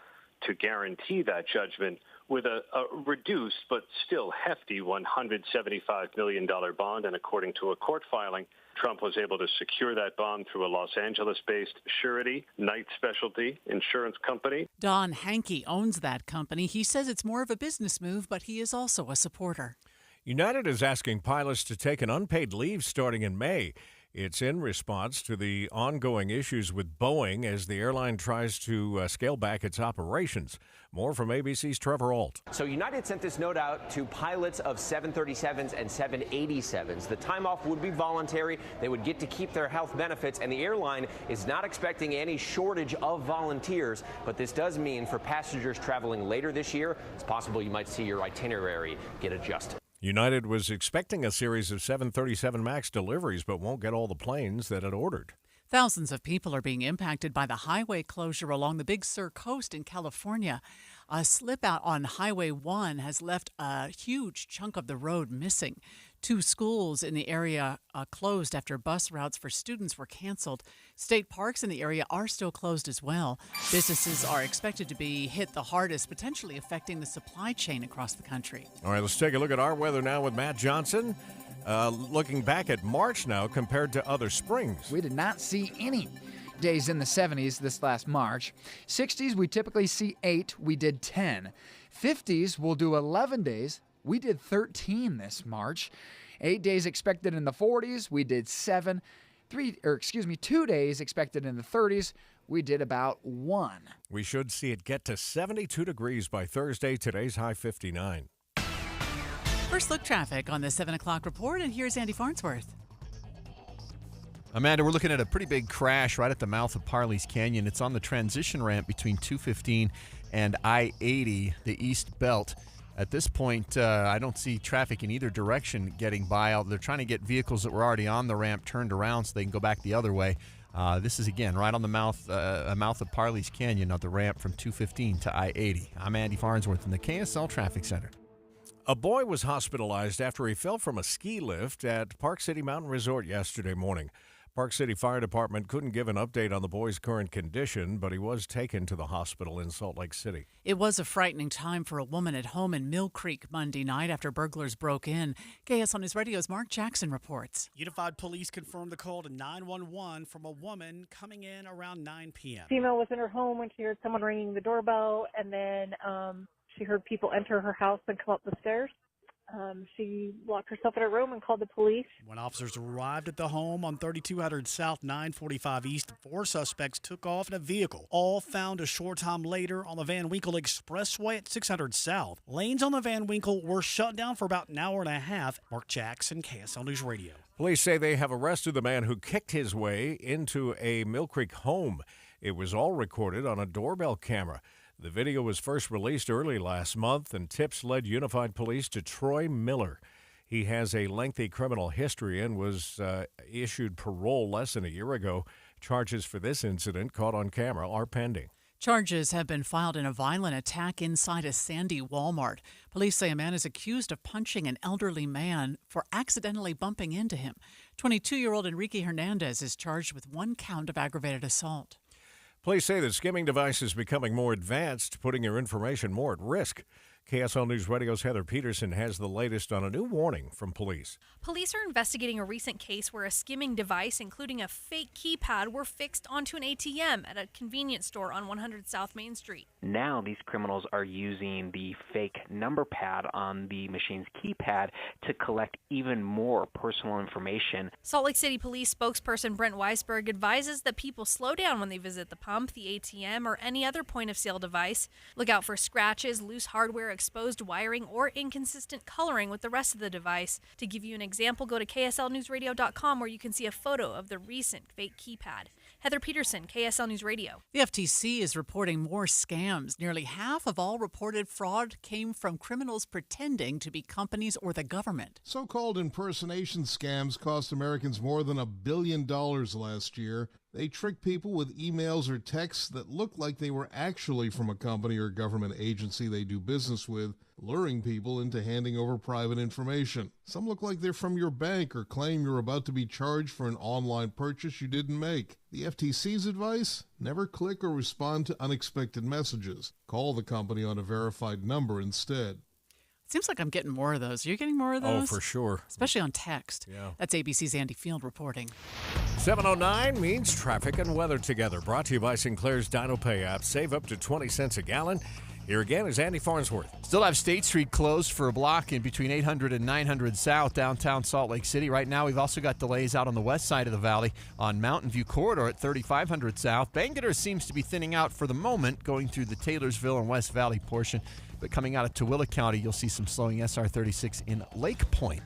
to guarantee that judgment with a reduced but still hefty $175 million bond. And according to a court filing, Trump was able to secure that bond through a Los Angeles-based surety, Knight Specialty insurance company. Don Hankey owns that company. He says it's more of a business move, but he is also a supporter. United is asking pilots to take an unpaid leave starting in May. It's in response to the ongoing issues with Boeing as the airline tries to scale back its operations. More from ABC's Trevor Ault. So United sent this note out to pilots of 737s and 787s. The time off would be voluntary. They would get to keep their health benefits, and the airline is not expecting any shortage of volunteers. But this does mean for passengers traveling later this year, it's possible you might see your itinerary get adjusted. United was expecting a series of 737 MAX deliveries, but won't get all the planes that it ordered. Thousands of people are being impacted by the highway closure along the Big Sur coast in California. A slip out on Highway 1 has left a huge chunk of the road missing. 2 schools in the area closed after bus routes for students were canceled. State parks in the area are still closed as well. Businesses are expected to be hit the hardest, potentially affecting the supply chain across the country. All right, let's take a look at our weather now with Matt Johnson. Looking back at March now compared to other springs. We did not see any days in the 70s this last March. 60s, we typically see 8. We did 10. 50s, we'll do 11 days. We did 13 this March. 8 days expected in the 40s. We did 7. 2 days expected in the 30s. We did about 1. We should see it get to 72 degrees by Thursday. Today's high 59. First look traffic on the 7 o'clock report, and here's Andy Farnsworth. Amanda, we're looking at a pretty big crash right at the mouth of Parley's Canyon. It's on the transition ramp between 215 and I-80, the East Belt. At this point, I don't see traffic in either direction getting by. They're trying to get vehicles that were already on the ramp turned around so they can go back the other way. This is, again, right on the mouth of Parley's Canyon, of the ramp from 215 to I-80. I'm Andy Farnsworth in the KSL Traffic Center. A boy was hospitalized after he fell from a ski lift at Park City Mountain Resort yesterday morning. Park City Fire Department couldn't give an update on the boy's current condition, but he was taken to the hospital in Salt Lake City. It was a frightening time for a woman at home in Mill Creek Monday night after burglars broke in. KSL News Radio's Mark Jackson reports. Unified Police confirmed the call to 911 from a woman coming in around 9 p.m. Female was in her home when she heard someone ringing the doorbell, and then she heard people enter her house and come up the stairs. She locked herself in her room and called the police. When officers arrived at the home on 3200 South 945 East, 4 suspects took off in a vehicle, all found a short time later on the Van Winkle Expressway at 600 South. Lanes on the Van Winkle were shut down for about an hour and a half. Mark Jackson, KSL News Radio. Police say they have arrested the man who kicked his way into a Mill Creek home. It was all recorded on a doorbell camera. The video was first released early last month, and tips led Unified Police to Troy Miller. He has a lengthy criminal history and was issued parole less than a year ago. Charges for this incident caught on camera are pending. Charges have been filed in a violent attack inside a Sandy Walmart. Police say a man is accused of punching an elderly man for accidentally bumping into him. 22-year-old Enrique Hernandez is charged with 1 count of aggravated assault. Police say the skimming device is becoming more advanced, putting your information more at risk. KSL News Radio's Heather Peterson has the latest on a new warning from police. Police are investigating a recent case where a skimming device, including a fake keypad, were fixed onto an ATM at a convenience store on 100 South Main Street. Now these criminals are using the fake number pad on the machine's keypad to collect even more personal information. Salt Lake City Police spokesperson Brent Weisberg advises that people slow down when they visit the pump, the ATM, or any other point-of-sale device. Look out for scratches, loose hardware, exposed wiring, or inconsistent coloring with the rest of the device. To give you an example, go to KSLNewsRadio.com where you can see a photo of the recent fake keypad. Heather Peterson, KSL News Radio. The FTC is reporting more scams. Nearly half of all reported fraud came from criminals pretending to be companies or the government. So-called impersonation scams cost Americans more than $1 billion last year. They trick people with emails or texts that look like they were actually from a company or government agency they do business with, luring people into handing over private information. Some look like they're from your bank or claim you're about to be charged for an online purchase you didn't make. The FTC's advice? Never click or respond to unexpected messages. Call the company on a verified number instead. Seems like I'm getting more of those. Are you getting more of those? Oh, for sure. Especially on text. Yeah. That's ABC's Andy Field reporting. 7:09 means traffic and weather together. Brought to you by Sinclair's Dino Pay app. Save up to 20 cents a gallon. Here again is Andy Farnsworth. Still have State Street closed for a block in between 800 and 900 South, downtown Salt Lake City. Right now, we've also got delays out on the west side of the valley on Mountain View Corridor at 3500 South. Bangerter seems to be thinning out for the moment, going through the Taylorsville and West Valley portion. But coming out of Tooele County, you'll see some slowing SR 36 in Lake Point.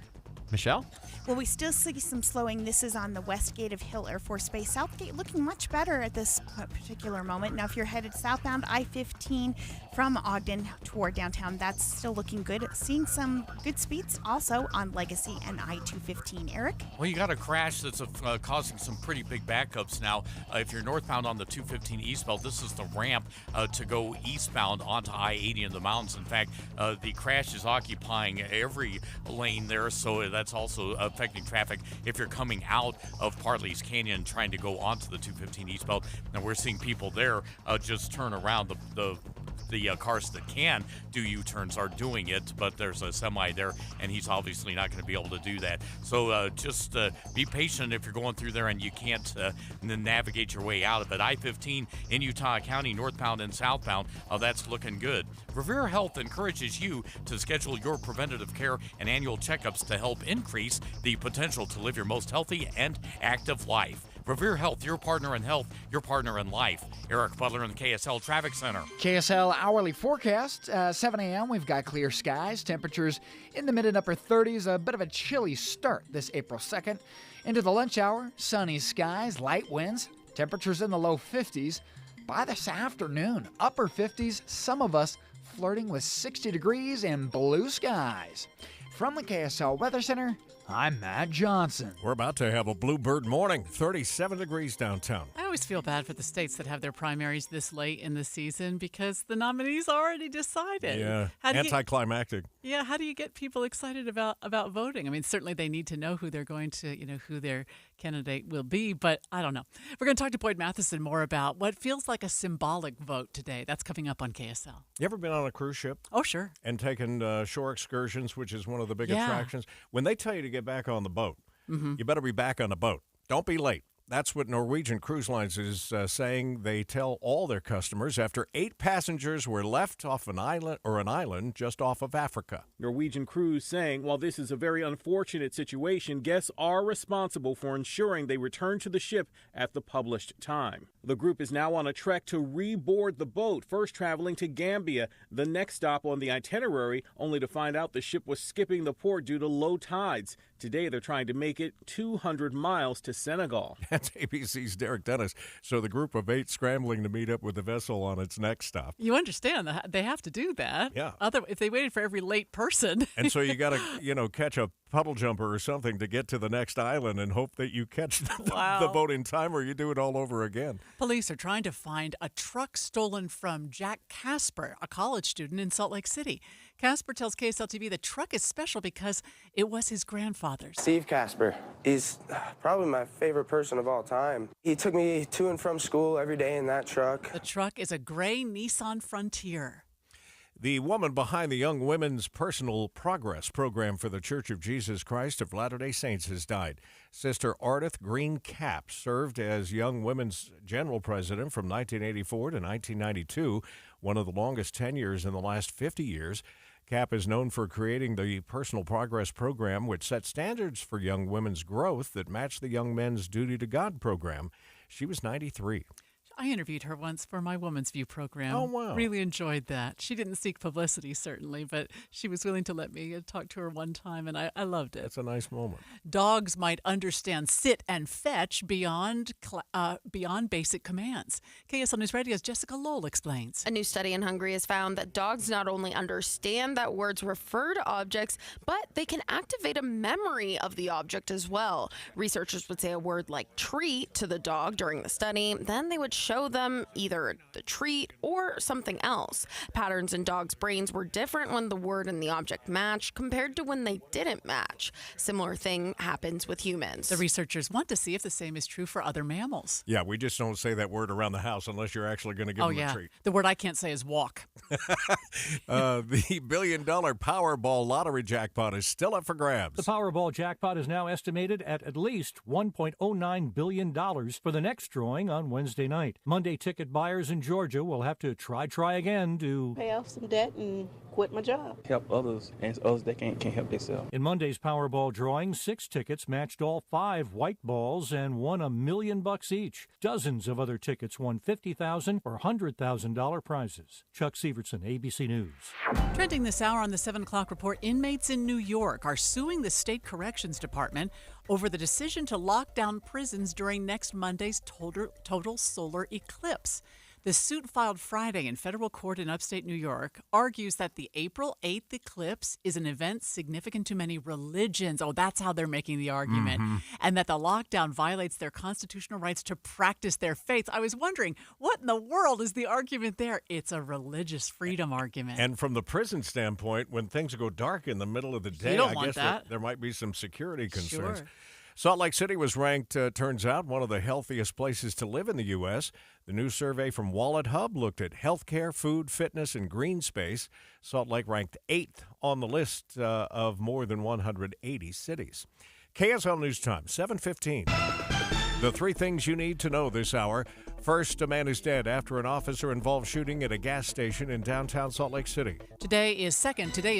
Michelle? Well, we still see some slowing. This is on the west gate of Hill Air Force Base. Southgate looking much better at this particular moment. Now, if you're headed southbound I-15 from Ogden toward downtown, that's still looking good. Seeing some good speeds also on Legacy and I-215. Eric? Well, you got a crash that's causing some pretty big backups now. If you're northbound on the 215 eastbound, this is the ramp to go eastbound onto I-80 in the mountains. In fact, the crash is occupying every lane there, so that's also affecting traffic if you're coming out of Parley's Canyon trying to go onto the 215 eastbound. And we're seeing people there just turn around. The cars that can do U-turns are doing it, but there's a semi there, and he's obviously not going to be able to do that. So just be patient if you're going through there and you can't navigate your way out of it. I-15 in Utah County, northbound and southbound, that's looking good. Revere Health encourages you to schedule your preventative care and annual checkups to help increase the potential to live your most healthy and active life. Revere Health, your partner in health, your partner in life. Eric Butler in the KSL Traffic Center. KSL hourly forecast, 7 a.m. We've got clear skies, temperatures in the mid and upper 30s, a bit of a chilly start this April 2nd. Into the lunch hour, sunny skies, light winds, temperatures in the low 50s. By this afternoon, upper 50s, some of us flirting with 60 degrees and blue skies. From the KSL Weather Center, I'm Matt Johnson. We're about to have a bluebird morning, 37 degrees downtown. I always feel bad for the states that have their primaries this late in the season because the nominees already decided. Yeah, anticlimactic. How do you get people excited about voting? I mean, certainly they need to know who they're going to, who their candidate will be, but I don't know. We're going to talk to Boyd Matheson more about what feels like a symbolic vote today. That's coming up on KSL. You ever been on a cruise ship? Oh, sure. And taken shore excursions, which is one of the big attractions? When they tell you to get back on the boat, you better be back on the boat. Don't be late. That's what Norwegian Cruise Lines is saying. They tell all their customers after 8 passengers were left off an island just off of Africa. Norwegian Cruise saying, while this is a very unfortunate situation, guests are responsible for ensuring they return to the ship at the published time. The group is now on a trek to reboard the boat, first traveling to Gambia, the next stop on the itinerary, only to find out the ship was skipping the port due to low tides. Today, they're trying to make it 200 miles to Senegal. That's ABC's Derek Dennis. So the group of 8 scrambling to meet up with the vessel on its next stop. You understand that they have to do that. Yeah. If they waited for every late person. And so you got to, catch a puddle jumper or something to get to the next island and hope that you catch the boat in time or you do it all over again. Police are trying to find a truck stolen from Jack Casper, a college student in Salt Lake City. Casper tells KSL TV the truck is special because it was his grandfather's. Steve Casper is probably my favorite person of all time. He took me to and from school every day in that truck. The truck is a gray Nissan Frontier. The woman behind the Young Women's Personal Progress program for the Church of Jesus Christ of Latter-day Saints has died. Sister Ardith Green Cap served as Young Women's General President from 1984 to 1992, one of the longest tenures in the last 50 years. Cap is known for creating the Personal Progress program, which set standards for young women's growth that matched the Young Men's Duty to God program. She was 93. I interviewed her once for my Woman's View program. Oh, wow. Really enjoyed that. She didn't seek publicity, certainly, but she was willing to let me talk to her one time, and I loved it. That's a nice moment. Dogs might understand sit and fetch beyond basic commands. KSL News Radio's Jessica Lowell explains. A new study in Hungary has found that dogs not only understand that words refer to objects, but they can activate a memory of the object as well. Researchers would say a word like treat to the dog during the study, then they would show them either the treat or something else. Patterns in dogs' brains were different when the word and the object matched compared to when they didn't match. Similar thing happens with humans. The researchers want to see if the same is true for other mammals. Yeah, we just don't say that word around the house unless you're actually going to give them a treat. The word I can't say is walk. The billion-dollar Powerball lottery jackpot is still up for grabs. The Powerball jackpot is now estimated at least $1.09 billion for the next drawing on Wednesday night. Monday ticket buyers in Georgia will have to try again to pay off some debt and quit my job. Help others and others that can't help themselves. In Monday's Powerball drawing, 6 tickets matched all 5 white balls and won $1 million each. Dozens of other tickets won $50,000 or $100,000 prizes. Chuck Sievertson, ABC News. Trending this hour on the 7 o'clock report, inmates in New York are suing the state corrections department over the decision to lock down prisons during next Monday's total solar eclipse. The suit filed Friday in federal court in upstate New York argues that the April 8th eclipse is an event significant to many religions. Oh, that's how they're making the argument. And that the lockdown violates their constitutional rights to practice their faith. I was wondering, what in the world is the argument there? It's a religious freedom argument. And from the prison standpoint, when things go dark in the middle of the day, don't I want guess that. There might be some security concerns. Sure. Salt Lake City was ranked, turns out, one of the healthiest places to live in the U.S. The new survey from Wallet Hub looked at healthcare, food, fitness, and green space. Salt Lake ranked 8th on the list of more than 180 cities. KSL News Time, 7:15. The 3 things you need to know this hour. First, a man is dead after an officer-involved shooting at a gas station in downtown Salt Lake City. Today is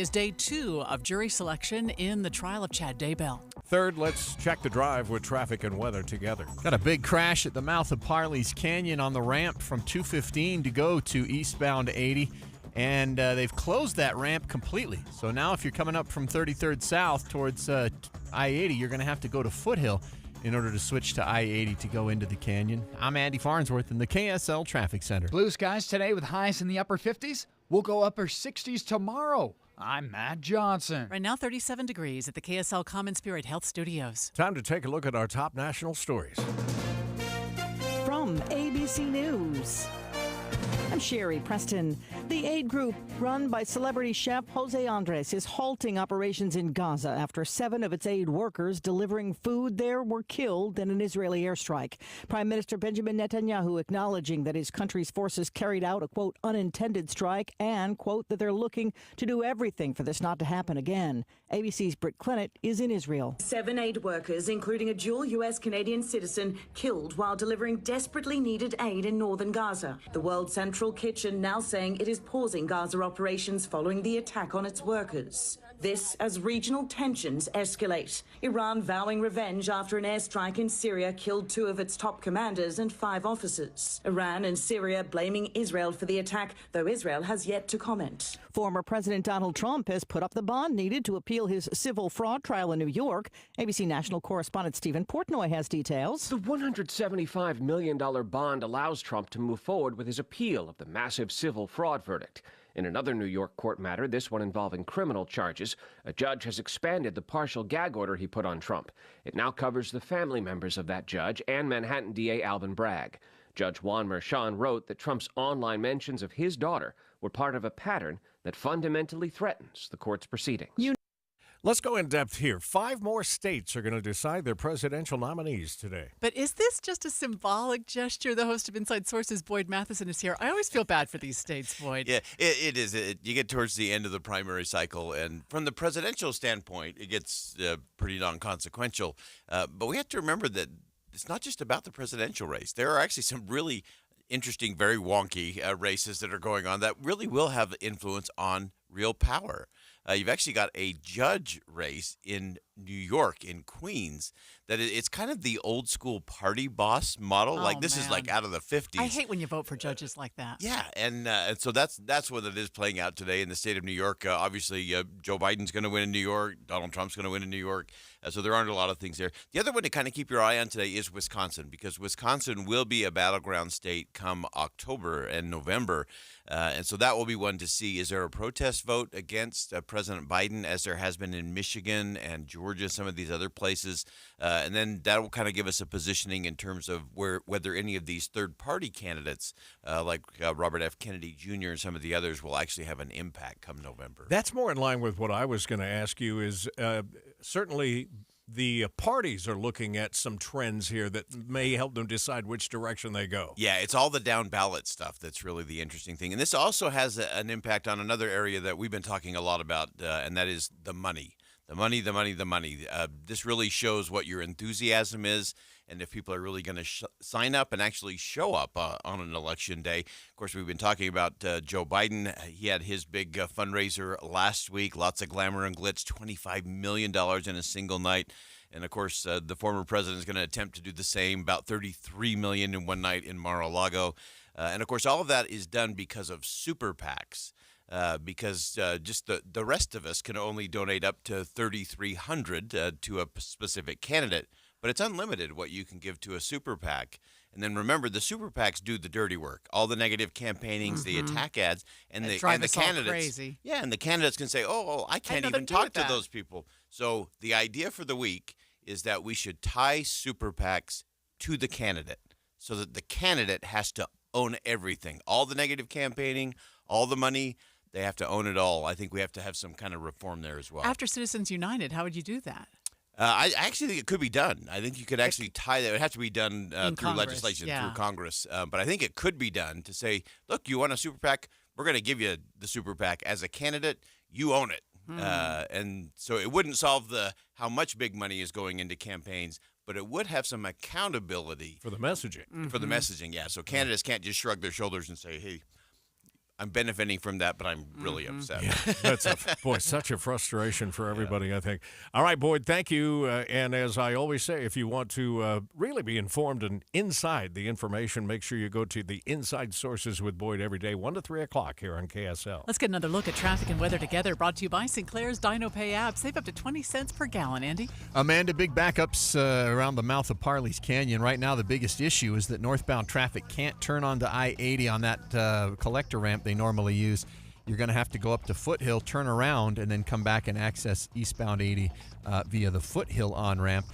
day 2 of jury selection in the trial of Chad Daybell. Third, let's check the drive with traffic and weather together. Got a big crash at the mouth of Parley's Canyon on the ramp from 215 to go to eastbound 80. And they've closed that ramp completely. So now if you're coming up from 33rd South towards I-80, you're going to have to go to Foothill in order to switch to I-80 to go into the canyon. I'm Andy Farnsworth in the KSL Traffic Center. Blue skies today with highs in the upper 50s. We'll go upper 60s tomorrow. I'm Matt Johnson. Right now, 37 degrees at the KSL Common Spirit Health Studios. Time to take a look at our top national stories. From ABC News, I'm Sherry Preston. The aid group run by celebrity chef Jose Andres is halting operations in Gaza after 7 of its aid workers delivering food there were killed in an Israeli airstrike. Prime Minister Benjamin Netanyahu acknowledging that his country's forces carried out a, quote, unintended strike and, quote, that they're looking to do everything for this not to happen again. ABC's Britt Clennett is in Israel. 7 aid workers, including a dual U.S.-Canadian citizen, killed while delivering desperately needed aid in northern Gaza. The World Central Kitchen now saying it is pausing Gaza operations following the attack on its workers. This as regional tensions escalate. Iran vowing revenge after an airstrike in Syria killed 2 of its top commanders and 5 officers. Iran and Syria blaming Israel for the attack, though Israel has yet to comment. Former President Donald Trump has put up the bond needed to appeal his civil fraud trial in New York. ABC national correspondent Stephen Portnoy has details. The $175 million bond allows Trump to move forward with his appeal of the massive civil fraud verdict. In another New York court matter, this one involving criminal charges, a judge has expanded the partial gag order he put on Trump. It now covers the family members of that judge and Manhattan DA Alvin Bragg. Judge Juan Merchan wrote that Trump's online mentions of his daughter were part of a pattern that fundamentally threatens the court's proceedings. Let's go in depth here. 5 more states are going to decide their presidential nominees today. But is this just a symbolic gesture? The host of Inside Sources, Boyd Matheson, is here. I always feel bad for these states, Boyd. Yeah, it is. You get towards the end of the primary cycle, and from the presidential standpoint, it gets pretty non-consequential. But we have to remember that it's not just about the presidential race. There are actually some really interesting, very wonky races that are going on that really will have influence on real power. You've actually got a judge race in New York, in Queens, that it's kind of the old school party boss model. This is like out of the 50s. I hate when you vote for judges like that. Yeah, and so that's what it is playing out today in the state of New York. Obviously, Joe Biden's going to win in New York. Donald Trump's going to win in New York. So there aren't a lot of things there. The other one to kind of keep your eye on today is Wisconsin, because Wisconsin will be a battleground state come October and November. And so that will be one to see. Is there a protest vote against President Biden, as there has been in Michigan and Georgia, some of these other places? And then that will kind of give us a positioning in terms of whether any of these third-party candidates, like Robert F. Kennedy Jr. and some of the others, will actually have an impact come November. That's more in line with what I was going to ask you is certainly the parties are looking at some trends here that may help them decide which direction they go. Yeah, it's all the down ballot stuff that's really the interesting thing. And this also has an impact on another area that we've been talking a lot about, and that is the money. The money. This really shows what your enthusiasm is and if people are really going to sign up and actually show up on an election day. Of course, we've been talking about Joe Biden. He had his big fundraiser last week, lots of glamour and glitz, $25 million in a single night. And, of course, the former president is going to attempt to do the same, about $33 million in one night in Mar-a-Lago. And, of course, all of that is done because of super PACs. Because just the rest of us can only donate up to $3,300 to a specific candidate. But it's unlimited what you can give to a super PAC. And then remember, the super PACs do the dirty work, all the negative campaignings, the attack ads, and the candidates. Crazy. Yeah, and the candidates can say, "Oh, I can't even talk to those people." So the idea for the week is that we should tie super PACs to the candidate, so that the candidate has to own everything, all the negative campaigning, all the money. They have to own it all. I think we have to have some kind of reform there as well. After Citizens United, how would you do that? I actually think it could be done. I think you could actually tie that. It would have to be done through Congress, legislation, yeah. through Congress. But I think it could be done to say, look, you want a super PAC? We're going to give you the super PAC. As a candidate, you own it. And so it wouldn't solve how much big money is going into campaigns, but it would have some accountability. For the messaging. For the messaging, yeah. So candidates can't just shrug their shoulders and say, hey, I'm benefiting from that, but I'm really upset. Yeah, that's such a frustration for everybody, I think. All right, Boyd, thank you. And as I always say, if you want to really be informed and inside the information, make sure you go to the Inside Sources with Boyd every day, 1 to 3 o'clock here on KSL. Let's get another look at traffic and weather together, brought to you by Sinclair's Dino Pay app. Save up to 20 cents per gallon, Andy. Amanda, big backups around the mouth of Parley's Canyon. Right now, the biggest issue is that northbound traffic can't turn onto I-80 on that collector ramp they normally use. you're going to have to go up to Foothill, turn around, and then come back and access eastbound 80 via the Foothill on-ramp.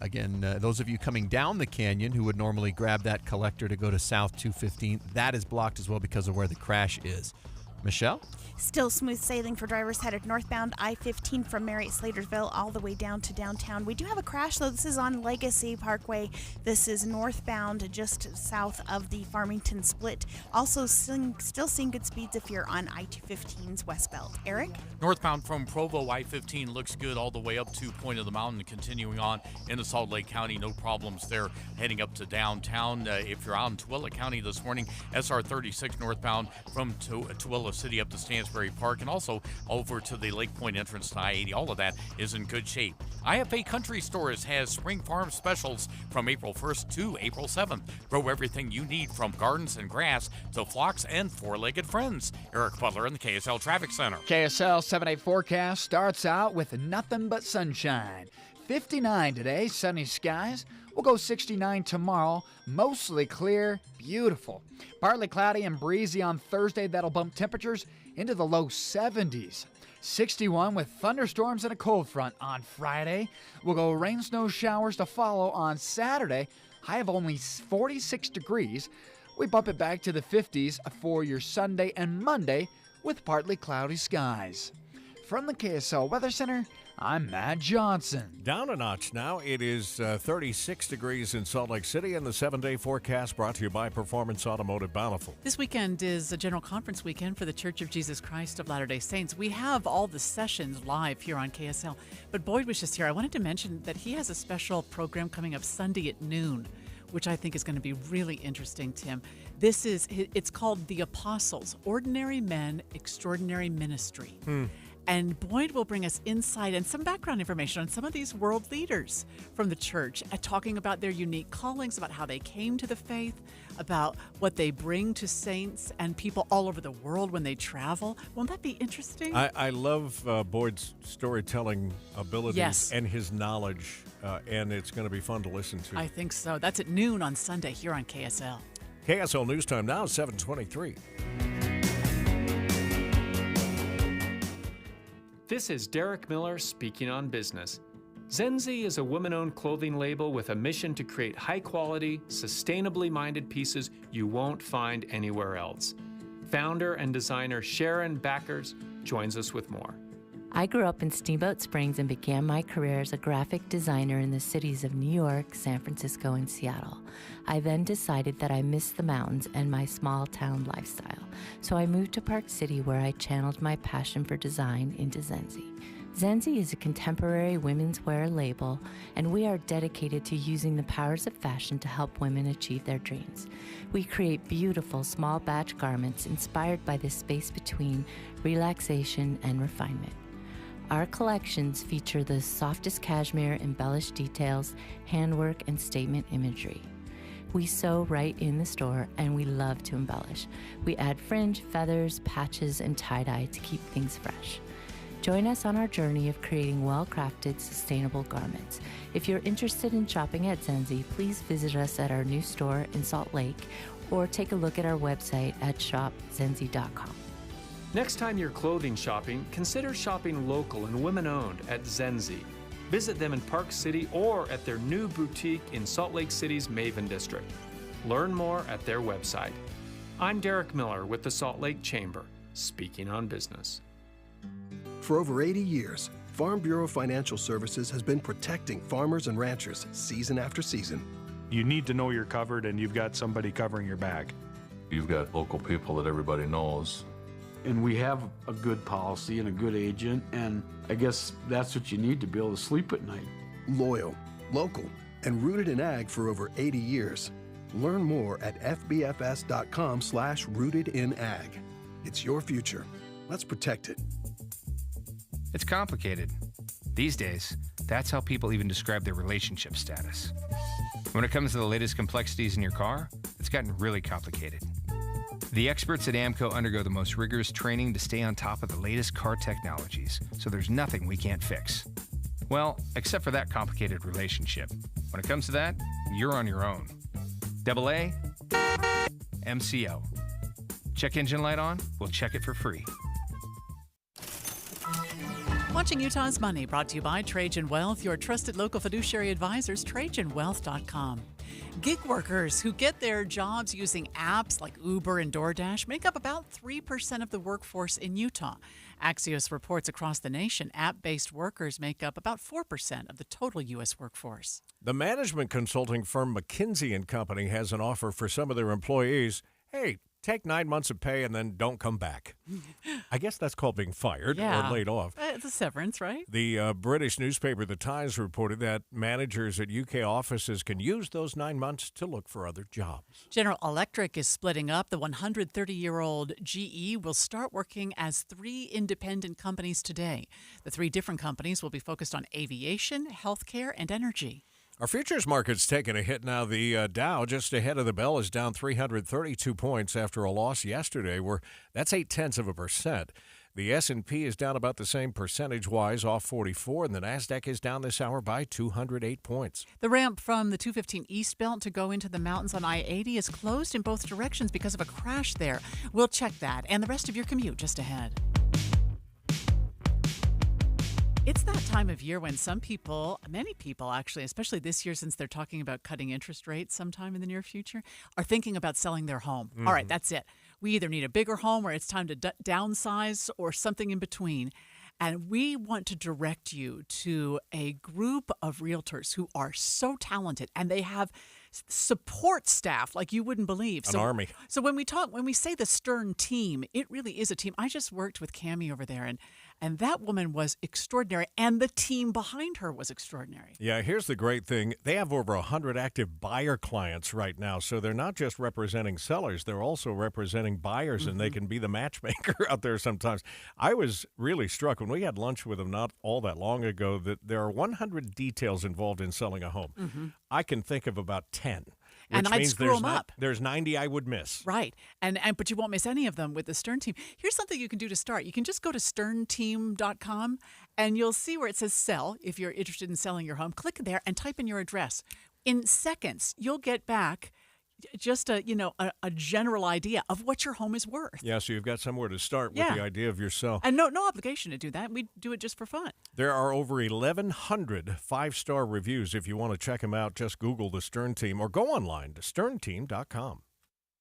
Again, those of you coming down the canyon who would normally grab that collector to go to South 215, that is blocked as well because of where the crash is. Michelle? Still smooth sailing for drivers headed northbound I-15 from Marriott-Slatersville all the way down to downtown. We do have a crash, though. This is on Legacy Parkway. This is northbound just south of the Farmington split. Also still seeing good speeds if you're on I-215's westbound. Eric? Northbound from Provo, I-15 looks good all the way up to Point of the Mountain, continuing on into Salt Lake County. No problems there heading up to downtown. If you're out in Tooele County this morning, SR 36 northbound from Tooele City up to Stansbury Park, and also over to the Lake Point entrance to I-80. All of that is in good shape. IFA Country Stores has Spring Farm specials from April 1st to April 7th. Grow everything you need from gardens and grass to flocks and four-legged friends. Eric Butler in the KSL Traffic Center. KSL 7-day forecast starts out with nothing but sunshine. 59 today, sunny skies. We'll go 69 tomorrow, mostly clear, beautiful. Partly cloudy and breezy on Thursday. That'll bump temperatures into the low 70s. 61 with thunderstorms and a cold front on Friday. We'll go rain, snow showers to follow on Saturday. High of only 46 degrees. We bump it back to the 50s for your Sunday and Monday with partly cloudy skies. From the KSL Weather Center, I'm Matt Johnson. Down a notch now. It is 36 degrees in Salt Lake City, and the 7-day forecast brought to you by Performance Automotive Bountiful. This weekend is a general conference weekend for the Church of Jesus Christ of Latter-day Saints. We have all the sessions live here on KSL, but Boyd was just here. I wanted to mention that he has a special program coming up Sunday at noon, which I think is going to be really interesting, Tim. It's called The Apostles, Ordinary Men, Extraordinary Ministry. And Boyd will bring us insight and some background information on some of these world leaders from the church, talking about their unique callings, about how they came to the faith, about what they bring to saints and people all over the world when they travel. Won't that be interesting? I love Boyd's storytelling abilities Yes. and his knowledge, and it's going to be fun to listen to. I think so. That's at noon on Sunday here on KSL. KSL News Time now, 7:23. This is Derek Miller speaking on business. Zenzi is a women-owned clothing label with a mission to create high-quality, sustainably minded pieces you won't find anywhere else. Founder and designer Sharon Backers joins us with more. I grew up in Steamboat Springs and began my career as a graphic designer in the cities of New York, San Francisco, and Seattle. I then decided that I missed the mountains and my small town lifestyle, so I moved to Park City where I channeled my passion for design into Zenzi. Zenzi is a contemporary women's wear label, and we are dedicated to using the powers of fashion to help women achieve their dreams. We create beautiful small batch garments inspired by the space between relaxation and refinement. Our collections feature the softest cashmere, embellished details, handwork, and statement imagery. We sew right in the store, and we love to embellish. We add fringe, feathers, patches, and tie-dye to keep things fresh. Join us on our journey of creating well-crafted, sustainable garments. If you're interested in shopping at Zenzi, please visit us at our new store in Salt Lake, or take a look at our website at shopzenzi.com. Next time you're clothing shopping, consider shopping local and women-owned at Zenzi. Visit them in Park City or at their new boutique in Salt Lake City's Maven District. Learn more at their website. I'm Derek Miller with the Salt Lake Chamber, speaking on business. For over 80 years, Farm Bureau Financial Services has been protecting farmers and ranchers season after season. You need to know you're covered and you've got somebody covering your back. You've got local people that everybody knows. And we have a good policy and a good agent, and I guess that's what you need to be able to sleep at night. Loyal, local, and rooted in ag for over 80 years. Learn more at fbfs.com/rootedinag. It's your future. Let's protect it. It's complicated. These days, that's how people even describe their relationship status. When it comes to the latest complexities in your car, it's gotten really complicated. The experts at AMCO undergo the most rigorous training to stay on top of the latest car technologies, so there's nothing we can't fix. Well, except for that complicated relationship. When it comes to that, you're on your own. AA, MCO. Check engine light on? We'll check it for free. Watching Utah's Money, brought to you by Trajan Wealth, your trusted local fiduciary advisors, TrajanWealth.com. Gig workers who get their jobs using apps like Uber and DoorDash make up about 3% of the workforce in Utah. Axios reports across the nation, app-based workers make up about 4% of the total U.S. workforce. The management consulting firm McKinsey & Company has an offer for some of their employees. Hey, take 9 months of pay and then don't come back. I guess that's called being fired or laid off. It's a severance, right? The British newspaper The Times reported that managers at UK offices can use those 9 months to look for other jobs. General Electric is splitting up. The 130-year-old GE will start working as 3 independent companies today. The 3 different companies will be focused on aviation, healthcare, and energy. Our futures market's taking a hit now. The Dow, just ahead of the bell, is down 332 points after a loss yesterday. That's 0.8%. The S&P is down about the same percentage-wise, off 44, and the Nasdaq is down this hour by 208 points. The ramp from the 215 eastbound to go into the mountains on I-80 is closed in both directions because of a crash there. We'll check that and the rest of your commute just ahead. It's that time of year when many people actually, especially this year since they're talking about cutting interest rates sometime in the near future, are thinking about selling their home. All right, that's it. We either need a bigger home or it's time to downsize or something in between. And we want to direct you to a group of realtors who are so talented and they have support staff like you wouldn't believe. An army. So when we say the Stern team, it really is a team. I just worked with Cammie over there, and that woman was extraordinary, and the team behind her was extraordinary. Yeah, here's the great thing. They have over 100 active buyer clients right now, so they're not just representing sellers, they're also representing buyers, and they can be the matchmaker out there sometimes. I was really struck when we had lunch with them not all that long ago that there are 100 details involved in selling a home. I can think of about 10. And I'd screw them up. There's 90 I would miss. Right. But you won't miss any of them with the Stern team. Here's something you can do to start. You can just go to sternteam.com and you'll see where it says sell if you're interested in selling your home. Click there and type in your address. In seconds, you'll get back just a general idea of what your home is worth. Yeah, so you've got somewhere to start with the idea of your sell. And no obligation to do that. We do it just for fun. There are over 1,100 five-star reviews. If you want to check them out, just Google the Stern Team or go online to sternteam.com.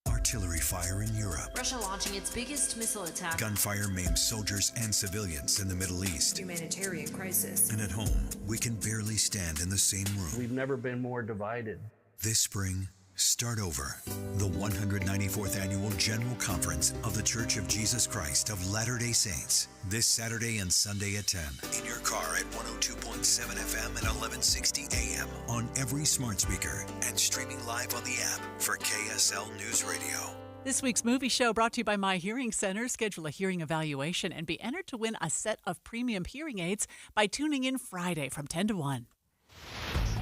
Artillery fire in Europe. Russia launching its biggest missile attack. Gunfire maims soldiers and civilians in the Middle East. Humanitarian crisis. And at home, we can barely stand in the same room. We've never been more divided. This spring, start over. The 194th Annual General Conference of The Church of Jesus Christ of Latter-day Saints. This Saturday and Sunday at 10. In your car at 102.7 FM and 1160 AM on every smart speaker and streaming live on the app for KSL News Radio. This week's movie show brought to you by My Hearing Center. Schedule a hearing evaluation and be entered to win a set of premium hearing aids by tuning in Friday from 10 to 1.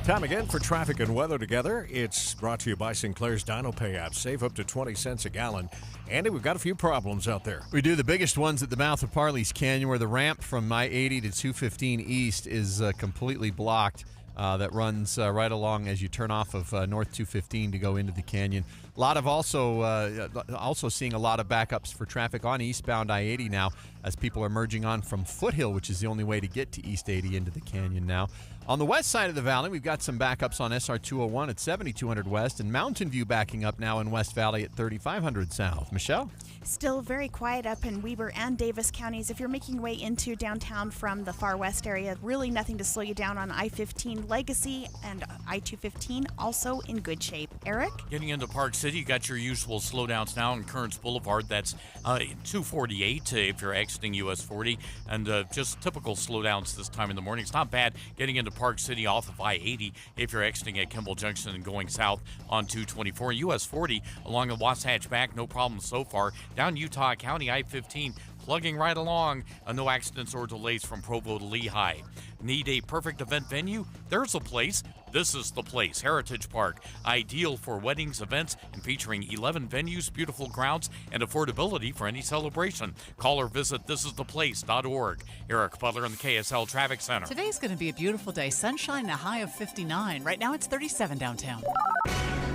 Time again for traffic and weather together. It's brought to you by Sinclair's DinoPay app. Save up to 20 cents a gallon. Andy, we've got a few problems out there. We do. The biggest ones at the mouth of Parley's Canyon, where the ramp from I-80 to 215 East is completely blocked. That runs right along as you turn off of North 215 to go into the canyon. A lot of also seeing a lot of backups for traffic on eastbound I-80 now as people are merging on from Foothill, which is the only way to get to East 80 into the canyon now. On the west side of the valley, we've got some backups on SR 201 at 7200 West and Mountain View backing up now in West Valley at 3500 South. Michelle? Still very quiet up in Weber and Davis counties. If you're making your way into downtown from the far west area, really nothing to slow you down on I-15 Legacy and I-215, also in good shape. Eric? Getting into Park City, you got your usual slowdowns now on Kearns Boulevard. That's 248 if you're exiting US 40, and just typical slowdowns this time in the morning. It's not bad getting into Park City off of I-80 if you're exiting at Kimball Junction and going south on 224. US 40 along the Wasatch Back, no problem so far. Down Utah County, I-15 plugging right along. No accidents or delays from Provo to Lehigh. Need a perfect event venue? There's a place. This is the place, Heritage Park, ideal for weddings, events, and featuring 11 venues, beautiful grounds, and affordability for any celebration. Call or visit thisistheplace.org. Eric Butler in the KSL Traffic Center. Today's going to be a beautiful day. Sunshine and a high of 59. Right now it's 37 downtown.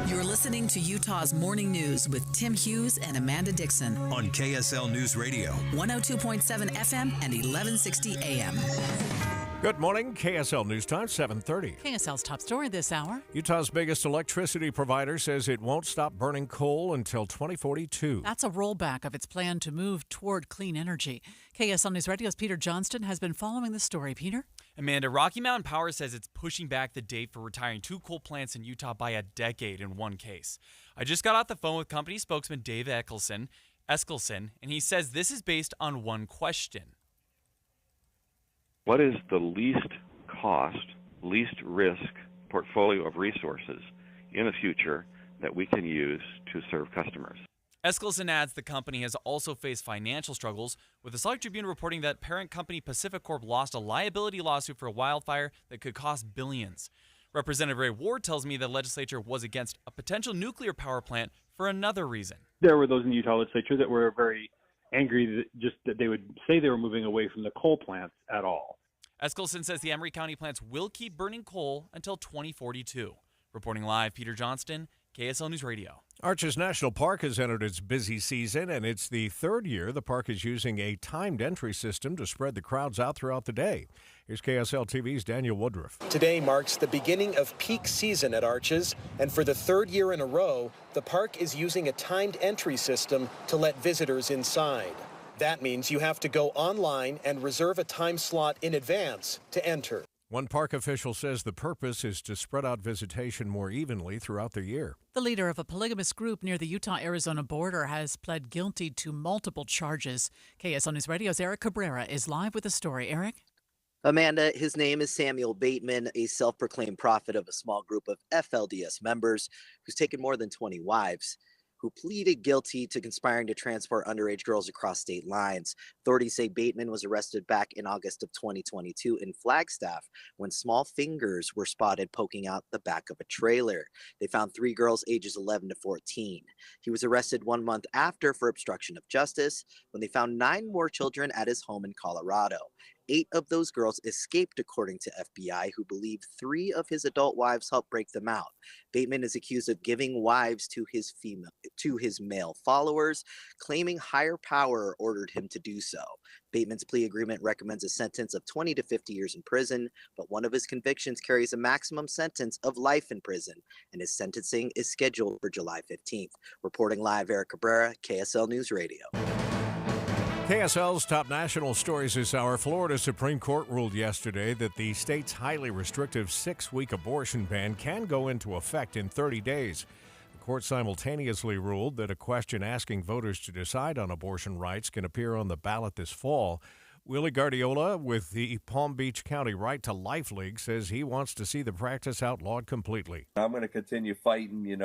You're listening to Utah's Morning News with Tim Hughes and Amanda Dixon on KSL News Radio, 102.7 FM and 1160 AM. Good morning, KSL News Time, 7:30. KSL's top story this hour. Utah's biggest electricity provider says it won't stop burning coal until 2042. That's a rollback of its plan to move toward clean energy. KSL News Radio's Peter Johnston has been following the story. Peter? Amanda, Rocky Mountain Power says it's pushing back the date for retiring 2 coal plants in Utah by a decade in one case. I just got off the phone with company spokesman Dave Eskelson, and he says this is based on one question. What is the least cost, least risk portfolio of resources in the future that we can use to serve customers? Eskelson adds the company has also faced financial struggles, with the Salt Lake Tribune reporting that parent company Pacific Corp lost a liability lawsuit for a wildfire that could cost billions. Representative Ray Ward tells me the legislature was against a potential nuclear power plant for another reason. There were those in the Utah legislature that were very angry that they would say they were moving away from the coal plants at all. Eskelson says the Emery County plants will keep burning coal until 2042. Reporting live, Peter Johnston, KSL News Radio. Arches National Park has entered its busy season, and it's the third year the park is using a timed entry system to spread the crowds out throughout the day. Here's KSL TV's Daniel Woodruff. Today marks the beginning of peak season at Arches, and for the third year in a row, the park is using a timed entry system to let visitors inside. That means you have to go online and reserve a time slot in advance to enter. One park official says the purpose is to spread out visitation more evenly throughout the year. The leader of a polygamous group near the Utah-Arizona border has pled guilty to multiple charges. KSL News Radio's Eric Cabrera is live with the story. Eric? Amanda, his name is Samuel Bateman, a self-proclaimed prophet of a small group of FLDS members who's taken more than 20 wives, who pleaded guilty to conspiring to transport underage girls across state lines. Authorities say Bateman was arrested back in August of 2022 in Flagstaff when small fingers were spotted poking out the back of a trailer. They found 3 girls ages 11 to 14. He was arrested 1 month after for obstruction of justice when they found 9 more children at his home in Colorado. 8 of those girls escaped, according to FBI, who believe 3 of his adult wives helped break them out. Bateman is accused of giving wives to his male followers, claiming higher power ordered him to do so. Bateman's plea agreement recommends a sentence of 20 to 50 years in prison, but one of his convictions carries a maximum sentence of life in prison, and his sentencing is scheduled for July 15th. Reporting live, Eric Cabrera, KSL News Radio. KSL's top national stories this hour. Florida Supreme Court ruled yesterday that the state's highly restrictive 6-week abortion ban can go into effect in 30 days. The court simultaneously ruled that a question asking voters to decide on abortion rights can appear on the ballot this fall. Willie Guardiola with the Palm Beach County Right to Life League says he wants to see the practice outlawed completely. I'm going to continue fighting,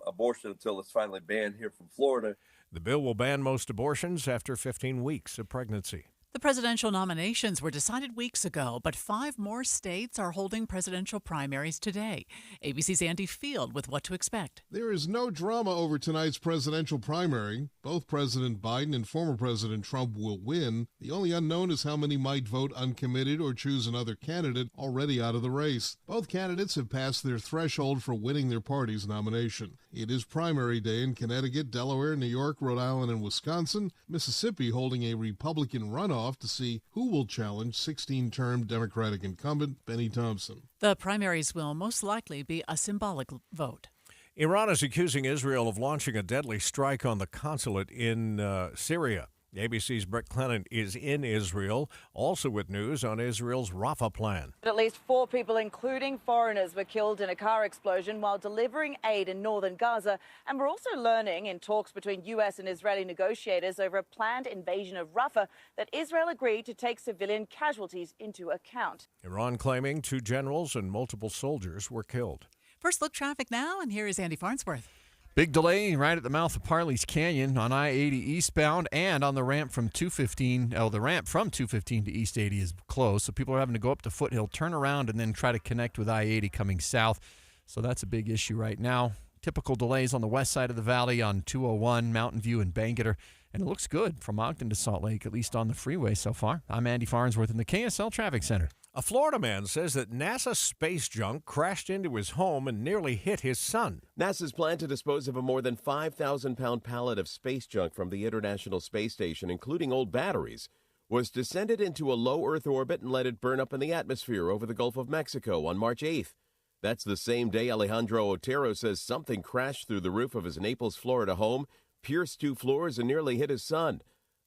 abortion until it's finally banned here from Florida. The bill will ban most abortions after 15 weeks of pregnancy. The presidential nominations were decided weeks ago, but 5 more states are holding presidential primaries today. ABC's Andy Field with what to expect. There is no drama over tonight's presidential primary. Both President Biden and former President Trump will win. The only unknown is how many might vote uncommitted or choose another candidate already out of the race. Both candidates have passed their threshold for winning their party's nomination. It is primary day in Connecticut, Delaware, New York, Rhode Island, and Wisconsin. Mississippi holding a Republican runoff to see who will challenge 16-term Democratic incumbent Benny Thompson. The primaries will most likely be a symbolic vote. Iran is accusing Israel of launching a deadly strike on the consulate in Syria. ABC's Brett Clennon is in Israel, also with news on Israel's Rafah plan. At least 4 people, including foreigners, were killed in a car explosion while delivering aid in northern Gaza. And we're also learning in talks between U.S. and Israeli negotiators over a planned invasion of Rafah that Israel agreed to take civilian casualties into account. Iran claiming 2 generals and multiple soldiers were killed. First look traffic now, and here is Andy Farnsworth. Big delay right at the mouth of Parley's Canyon on I-80 eastbound and on the ramp from 215. The ramp from 215 to East 80 is closed, so people are having to go up to Foothill, turn around, and then try to connect with I-80 coming south. So that's a big issue right now. Typical delays on the west side of the valley on 201, Mountain View, and Bangerter. And it looks good from Ogden to Salt Lake, at least on the freeway so far. I'm Andy Farnsworth in the KSL Traffic Center. A Florida man says that NASA space junk crashed into his home and nearly hit his son. NASA's plan to dispose of a more than 5,000-pound pallet of space junk from the International Space Station, including old batteries, was to send it into a low Earth orbit and let it burn up in the atmosphere over the Gulf of Mexico on March 8th. That's the same day Alejandro Otero says something crashed through the roof of his Naples, Florida home, pierced 2 floors, and nearly hit his son.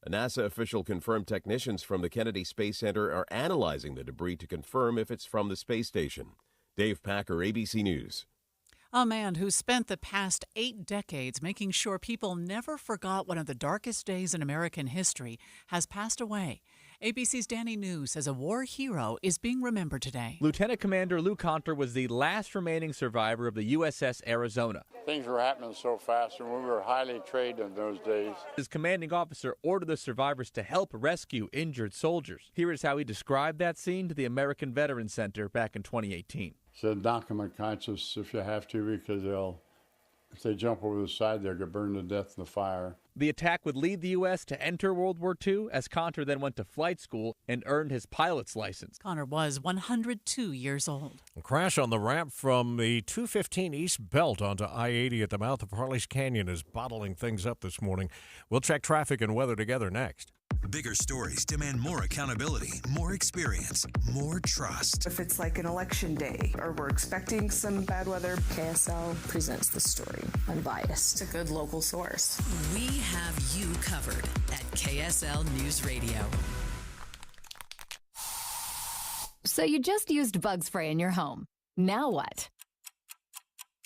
A NASA official confirmed technicians from the Kennedy Space Center are analyzing the debris to confirm if it's from the space station. Dave Packer, ABC News. A man who spent the past 8 decades making sure people never forgot one of the darkest days in American history has passed away. ABC's Danny New says a war hero is being remembered today. Lieutenant Commander Lou Conter was the last remaining survivor of the USS Arizona. Things were happening so fast, and we were highly trained in those days. His commanding officer ordered the survivors to help rescue injured soldiers. Here is how he described that scene to the American Veterans Center back in 2018. Said, knock them unconscious if you have to, because if they jump over the side, they'll get burned to death in the fire. The attack would lead the U.S. to enter World War II, as Conter then went to flight school and earned his pilot's license. Conter was 102 years old. A crash on the ramp from the 215 East Belt onto I-80 at the mouth of Parley's Canyon is bottling things up this morning. We'll check traffic and weather together next. Bigger stories demand more accountability, more experience, more trust. If it's like an election day or we're expecting some bad weather, KSL presents the story unbiased. It's a good local source. We have you covered at KSL News Radio. So you just used bug spray in your home. Now what?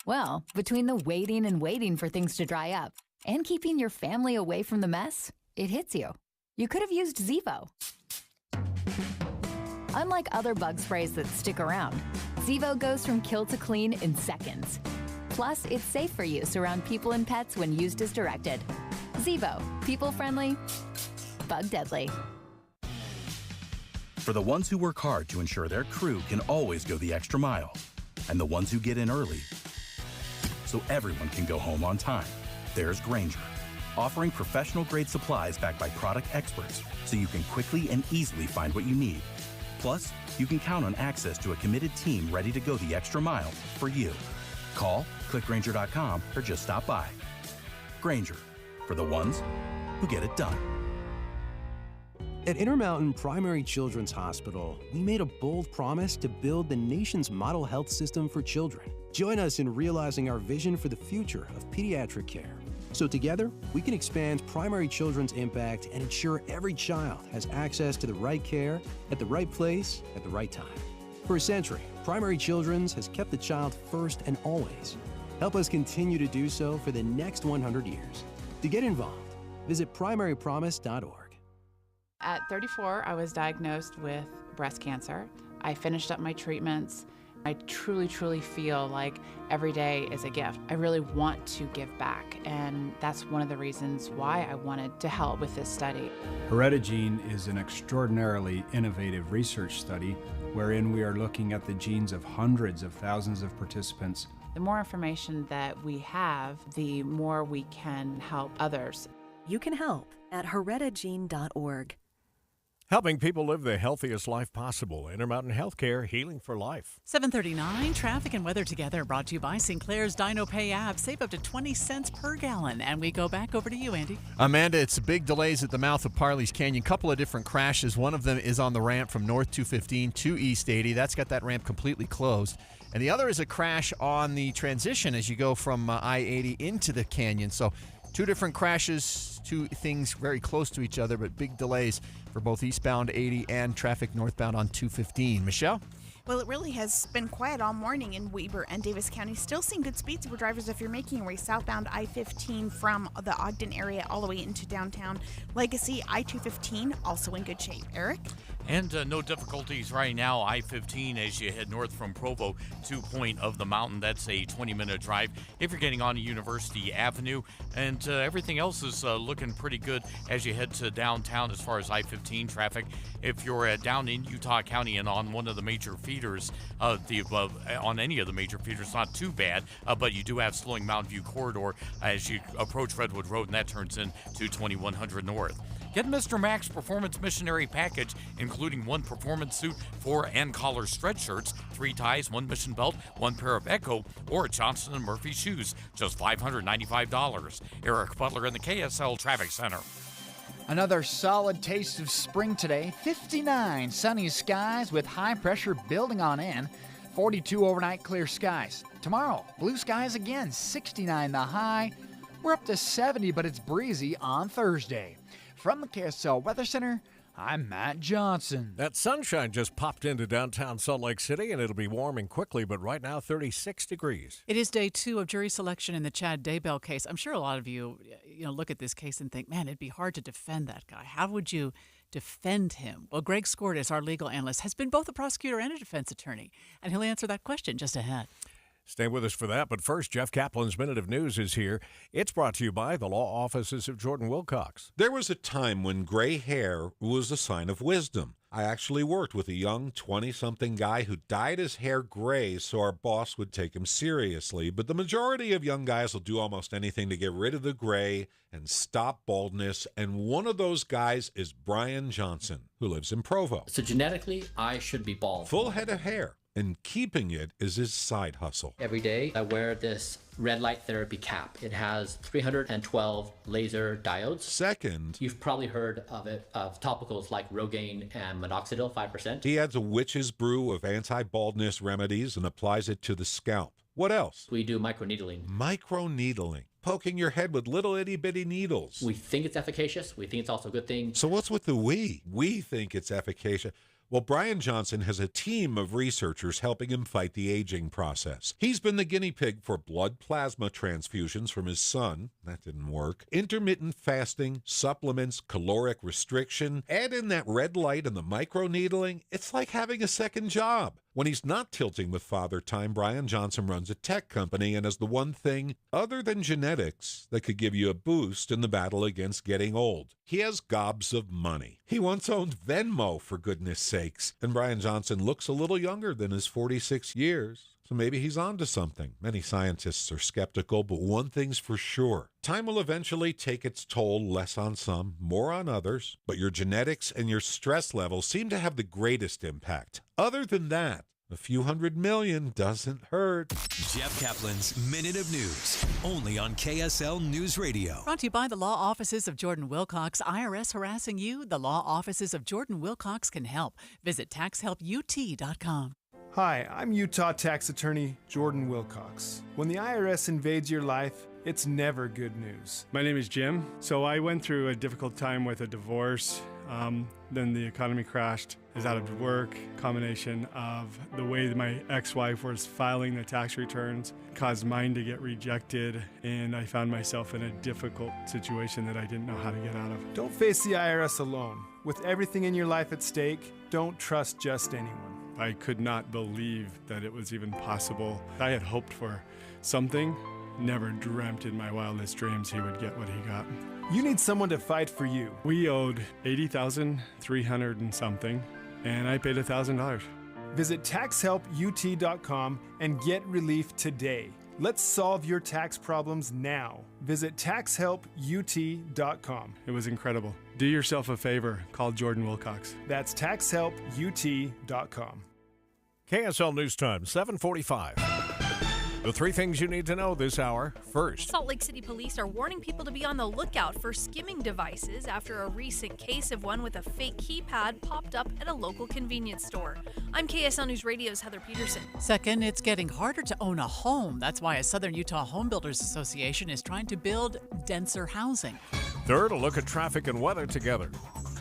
Well, between the waiting for things to dry up and keeping your family away from the mess, it hits you. You could have used Zevo. Unlike other bug sprays that stick around, Zevo goes from kill to clean in seconds. Plus, it's safe for use around people and pets when used as directed. Zevo, people-friendly, bug-deadly. For the ones who work hard to ensure their crew can always go the extra mile, and the ones who get in early so everyone can go home on time, there's Grainger, offering professional-grade supplies backed by product experts so you can quickly and easily find what you need. Plus, you can count on access to a committed team ready to go the extra mile for you. Call, click Grainger.com, or just stop by. Grainger, for the ones who get it done. At Intermountain Primary Children's Hospital, we made a bold promise to build the nation's model health system for children. Join us in realizing our vision for the future of pediatric care. So together, we can expand primary children's impact and ensure every child has access to the right care at the right place at the right time. For a century, Primary Children's has kept the child first and always. Help us continue to do so for the next 100 years. To get involved, visit primarypromise.org. At 34, I was diagnosed with breast cancer. I finished up my treatments. I truly, truly feel like every day is a gift. I really want to give back, and that's one of the reasons why I wanted to help with this study. Heredogene is an extraordinarily innovative research study wherein we are looking at the genes of hundreds of thousands of participants. The more information that we have, the more we can help others. You can help at heredogene.org. Helping people live the healthiest life possible. Intermountain Healthcare, healing for life. 7:39, traffic and weather together, brought to you by Sinclair's Dino Pay app. Save up to 20 cents per gallon. And we go back over to you, Andy. Amanda, it's big delays at the mouth of Parley's Canyon. Couple of different crashes. One of them is on the ramp from North 215 to East 80. That's got that ramp completely closed. And the other is a crash on the transition as you go from I-80 into the canyon. So two different crashes, two things very close to each other, but big delays for both eastbound 80 and traffic northbound on 215. Michelle? Well, it really has been quiet all morning in Weber and Davis County. Still seeing good speeds for drivers if you're making your way southbound I-15 from the Ogden area all the way into downtown Legacy. I-215 also in good shape. Eric? And no difficulties right now. I-15 as you head north from Provo to Point of the Mountain. That's a 20-minute drive if you're getting on University Avenue. And everything else is looking pretty good as you head to downtown as far as I-15 traffic. If you're down in Utah County and on one of the major feeders, on any of the major feeders, not too bad, but you do have slowing Mountain View Corridor as you approach Redwood Road, and that turns into 2100 North. Get Mr. Mac's Performance Missionary Package, including 1 performance suit, 4 and collar stretch shirts, 3 ties, 1 mission belt, 1 pair of Echo or Johnston & Murphy shoes. Just $595. Eric Butler in the KSL Traffic Center. Another solid taste of spring today. 59 sunny skies with high pressure building on in. 42 overnight clear skies. Tomorrow, blue skies again. 69 the high. We're up to 70, but it's breezy on Thursday. From the KSL Weather Center, I'm Matt Johnson. That sunshine just popped into downtown Salt Lake City, and it'll be warming quickly, but right now 36 degrees. It is day 2 of jury selection in the Chad Daybell case. I'm sure a lot of you look at this case and think, man, it'd be hard to defend that guy. How would you defend him? Well, Greg Skordas, our legal analyst, has been both a prosecutor and a defense attorney, and he'll answer that question just ahead. Stay with us for that, but first, Jeff Kaplan's Minute of News is here. It's brought to you by the law offices of Jordan Wilcox. There was a time when gray hair was a sign of wisdom. I actually worked with a young 20-something guy who dyed his hair gray so our boss would take him seriously. But the majority of young guys will do almost anything to get rid of the gray and stop baldness. And one of those guys is Brian Johnson, who lives in Provo. So genetically, I should be bald. Full head of hair. And keeping it is his side hustle. Every day I wear this red light therapy cap. It has 312 laser diodes. Second, you've probably heard of it, of topicals like Rogaine and Minoxidil, 5%. He adds a witch's brew of anti-baldness remedies and applies it to the scalp. What else? We do microneedling. Microneedling. Poking your head with little itty-bitty needles. We think it's efficacious. We think it's also a good thing. So what's with the we? We think it's efficacious. Well, Brian Johnson has a team of researchers helping him fight the aging process. He's been the guinea pig for blood plasma transfusions from his son. That didn't work. Intermittent fasting, supplements, caloric restriction. Add in that red light and the microneedling. It's like having a second job. When he's not tilting with Father Time, Brian Johnson runs a tech company and has the one thing, other than genetics, that could give you a boost in the battle against getting old. He has gobs of money. He once owned Venmo, for goodness sakes. And Brian Johnson looks a little younger than his 46 years. So maybe he's on to something. Many scientists are skeptical, but one thing's for sure. Time will eventually take its toll, less on some, more on others. But your genetics and your stress levels seem to have the greatest impact. Other than that, a few $100 million doesn't hurt. Jeff Kaplan's Minute of News, only on KSL News Radio. Brought to you by the law offices of Jordan Wilcox. IRS harassing you? The law offices of Jordan Wilcox can help. Visit taxhelput.com. Hi, I'm Utah tax attorney Jordan Wilcox. When the IRS invades your life, it's never good news. My name is Jim. So I went through a difficult time with a divorce. Then the economy crashed. I was out of work. Combination of the way that my ex-wife was filing the tax returns caused mine to get rejected, and I found myself in a difficult situation that I didn't know how to get out of. Don't face the IRS alone. With everything in your life at stake, don't trust just anyone. I could not believe that it was even possible. I had hoped for something, never dreamt in my wildest dreams he would get what he got. You need someone to fight for you. We owed $80,300 and something, and I paid $1,000. Visit taxhelput.com and get relief today. Let's solve your tax problems now. Visit taxhelput.com. It was incredible. Do yourself a favor. Call Jordan Wilcox. That's taxhelput.com. KSL News Time, 7:45. The 3 things you need to know this hour. First, Salt Lake City police are warning people to be on the lookout for skimming devices after a recent case of one with a fake keypad popped up at a local convenience store. I'm KSL News Radio's Heather Peterson. Second, it's getting harder to own a home. That's why a Southern Utah Home Builders Association is trying to build denser housing. Third, a look at traffic and weather together.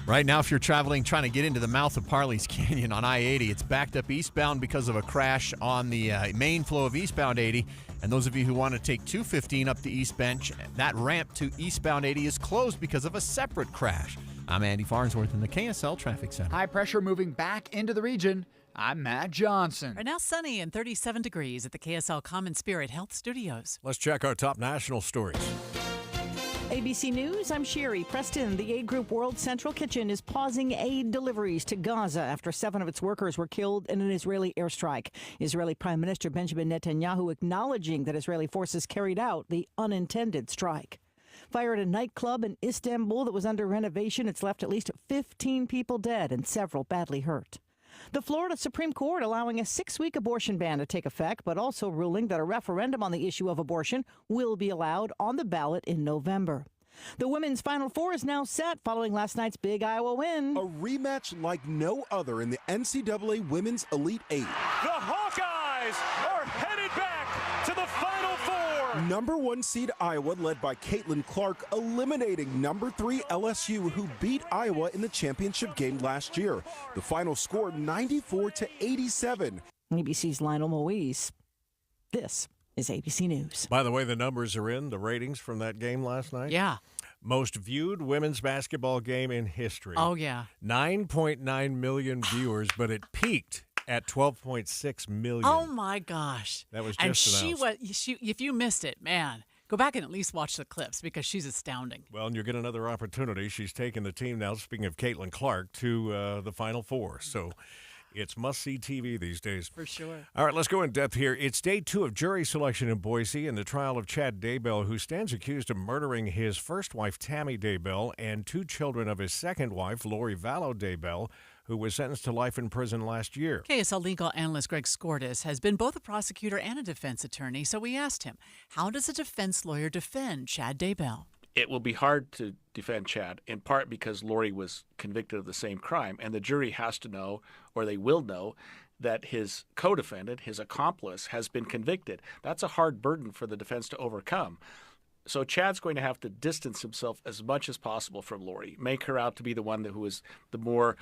Right now, if you're traveling, trying to get into the mouth of Parley's Canyon on I-80, it's backed up eastbound because of a crash on the main flow of eastbound 80. And those of you who want to take 215 up the East Bench, that ramp to eastbound 80 is closed because of a separate crash. I'm Andy Farnsworth in the KSL Traffic Center. High pressure moving back into the region. I'm Matt Johnson. Right now, sunny and 37 degrees at the KSL Common Spirit Health Studios. Let's check our top national stories. ABC News, I'm Sherry Preston. The Aid Group World Central Kitchen is pausing aid deliveries to Gaza after 7 of its workers were killed in an Israeli airstrike. Israeli Prime Minister Benjamin Netanyahu acknowledging that Israeli forces carried out the unintended strike. Fire at a nightclub in Istanbul that was under renovation. It's left at least 15 people dead and several badly hurt. The Florida Supreme Court allowing a 6-week abortion ban to take effect, but also ruling that a referendum on the issue of abortion will be allowed on the ballot in November. The women's Final Four is now set following last night's big Iowa win. A rematch like no other in the NCAA Women's Elite Eight. The Hawkeyes are headed back to the Final Four. Number 1 seed Iowa, led by Caitlin Clark, eliminating number 3 LSU, who beat Iowa in the championship game last year. The final score 94-87. ABC's Lionel Moise. This is ABC News. By the way, the numbers are in, the ratings from that game last night. Yeah. Most viewed women's basketball game in history. Oh, yeah. 9.9 million viewers, but it peaked at 12.6 million. Oh, my gosh. That was and just announced. if you missed it, man, go back and at least watch the clips because she's astounding. Well, and you'll get another opportunity. She's taken the team now, speaking of Caitlin Clark, to the Final Four. So it's must-see TV these days. For sure. All right, let's go in depth here. It's day 2 of jury selection in Boise in the trial of Chad Daybell, who stands accused of murdering his first wife, Tammy Daybell, and 2 children of his second wife, Lori Vallow Daybell, who was sentenced to life in prison last year. KSL legal analyst Greg Skordas has been both a prosecutor and a defense attorney, so we asked him, how does a defense lawyer defend Chad Daybell? It will be hard to defend Chad, in part because Lori was convicted of the same crime, and the jury has to know, or they will know, that his co-defendant, his accomplice, has been convicted. That's a hard burden for the defense to overcome. So Chad's going to have to distance himself as much as possible from Lori, make her out to be the one who is the more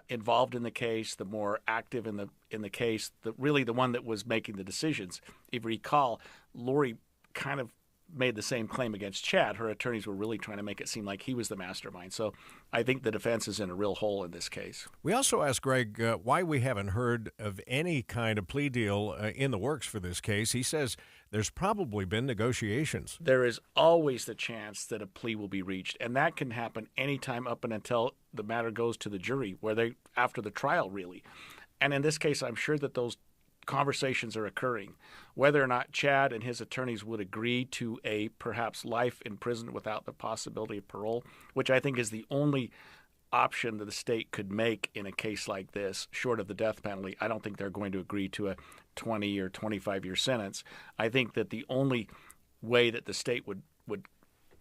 involved in the case, the more active in the case, really the one that was making the decisions. If you recall, Lori kind of made the same claim against Chad. Her attorneys were really trying to make it seem like he was the mastermind. So I think the defense is in a real hole in this case. We also asked Greg why we haven't heard of any kind of plea deal in the works for this case. He says there's probably been negotiations. There is always the chance that a plea will be reached, and that can happen anytime up and until the matter goes to the jury, after the trial, really. And in this case, I'm sure that those conversations are occurring. Whether or not Chad and his attorneys would agree to a perhaps life in prison without the possibility of parole, which I think is the only option that the state could make in a case like this, short of the death penalty. I don't think they're going to agree to a 20 or 25-year sentence. I think that the only way that the state would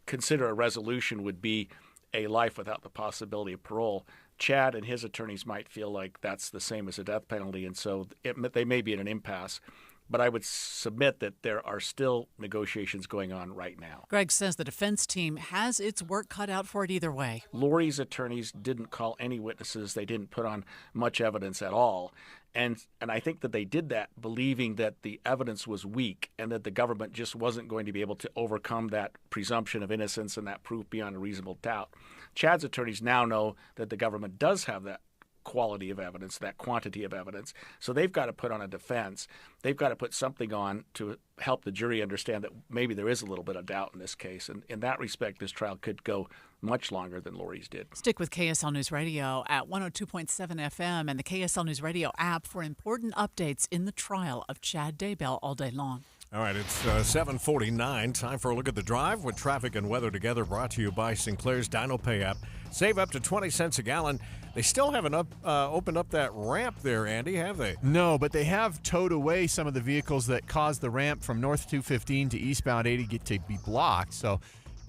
consider a resolution would be a life without the possibility of parole. Chad and his attorneys might feel like that's the same as a death penalty, and so they may be in an impasse. But I would submit that there are still negotiations going on right now. Greg says the defense team has its work cut out for it either way. Lori's attorneys didn't call any witnesses. They didn't put on much evidence at all. And I think that they did that believing that the evidence was weak and that the government just wasn't going to be able to overcome that presumption of innocence and that proof beyond a reasonable doubt. Chad's attorneys now know that the government does have that quality of evidence, that quantity of evidence. So they've got to put on a defense. They've got to put something on to help the jury understand that maybe there is a little bit of doubt in this case. And in that respect, this trial could go much longer than Lori's did. Stick with KSL News Radio at 102.7 FM and the KSL News Radio app for important updates in the trial of Chad Daybell all day long. All right, it's 7:49. Time for a look at the drive with traffic and weather together, brought to you by Sinclair's Dino Pay app. Save up to 20 cents a gallon. They still haven't opened up that ramp there, Andy, have they? No, but they have towed away some of the vehicles that caused the ramp from north 215 to eastbound 80 to be blocked. So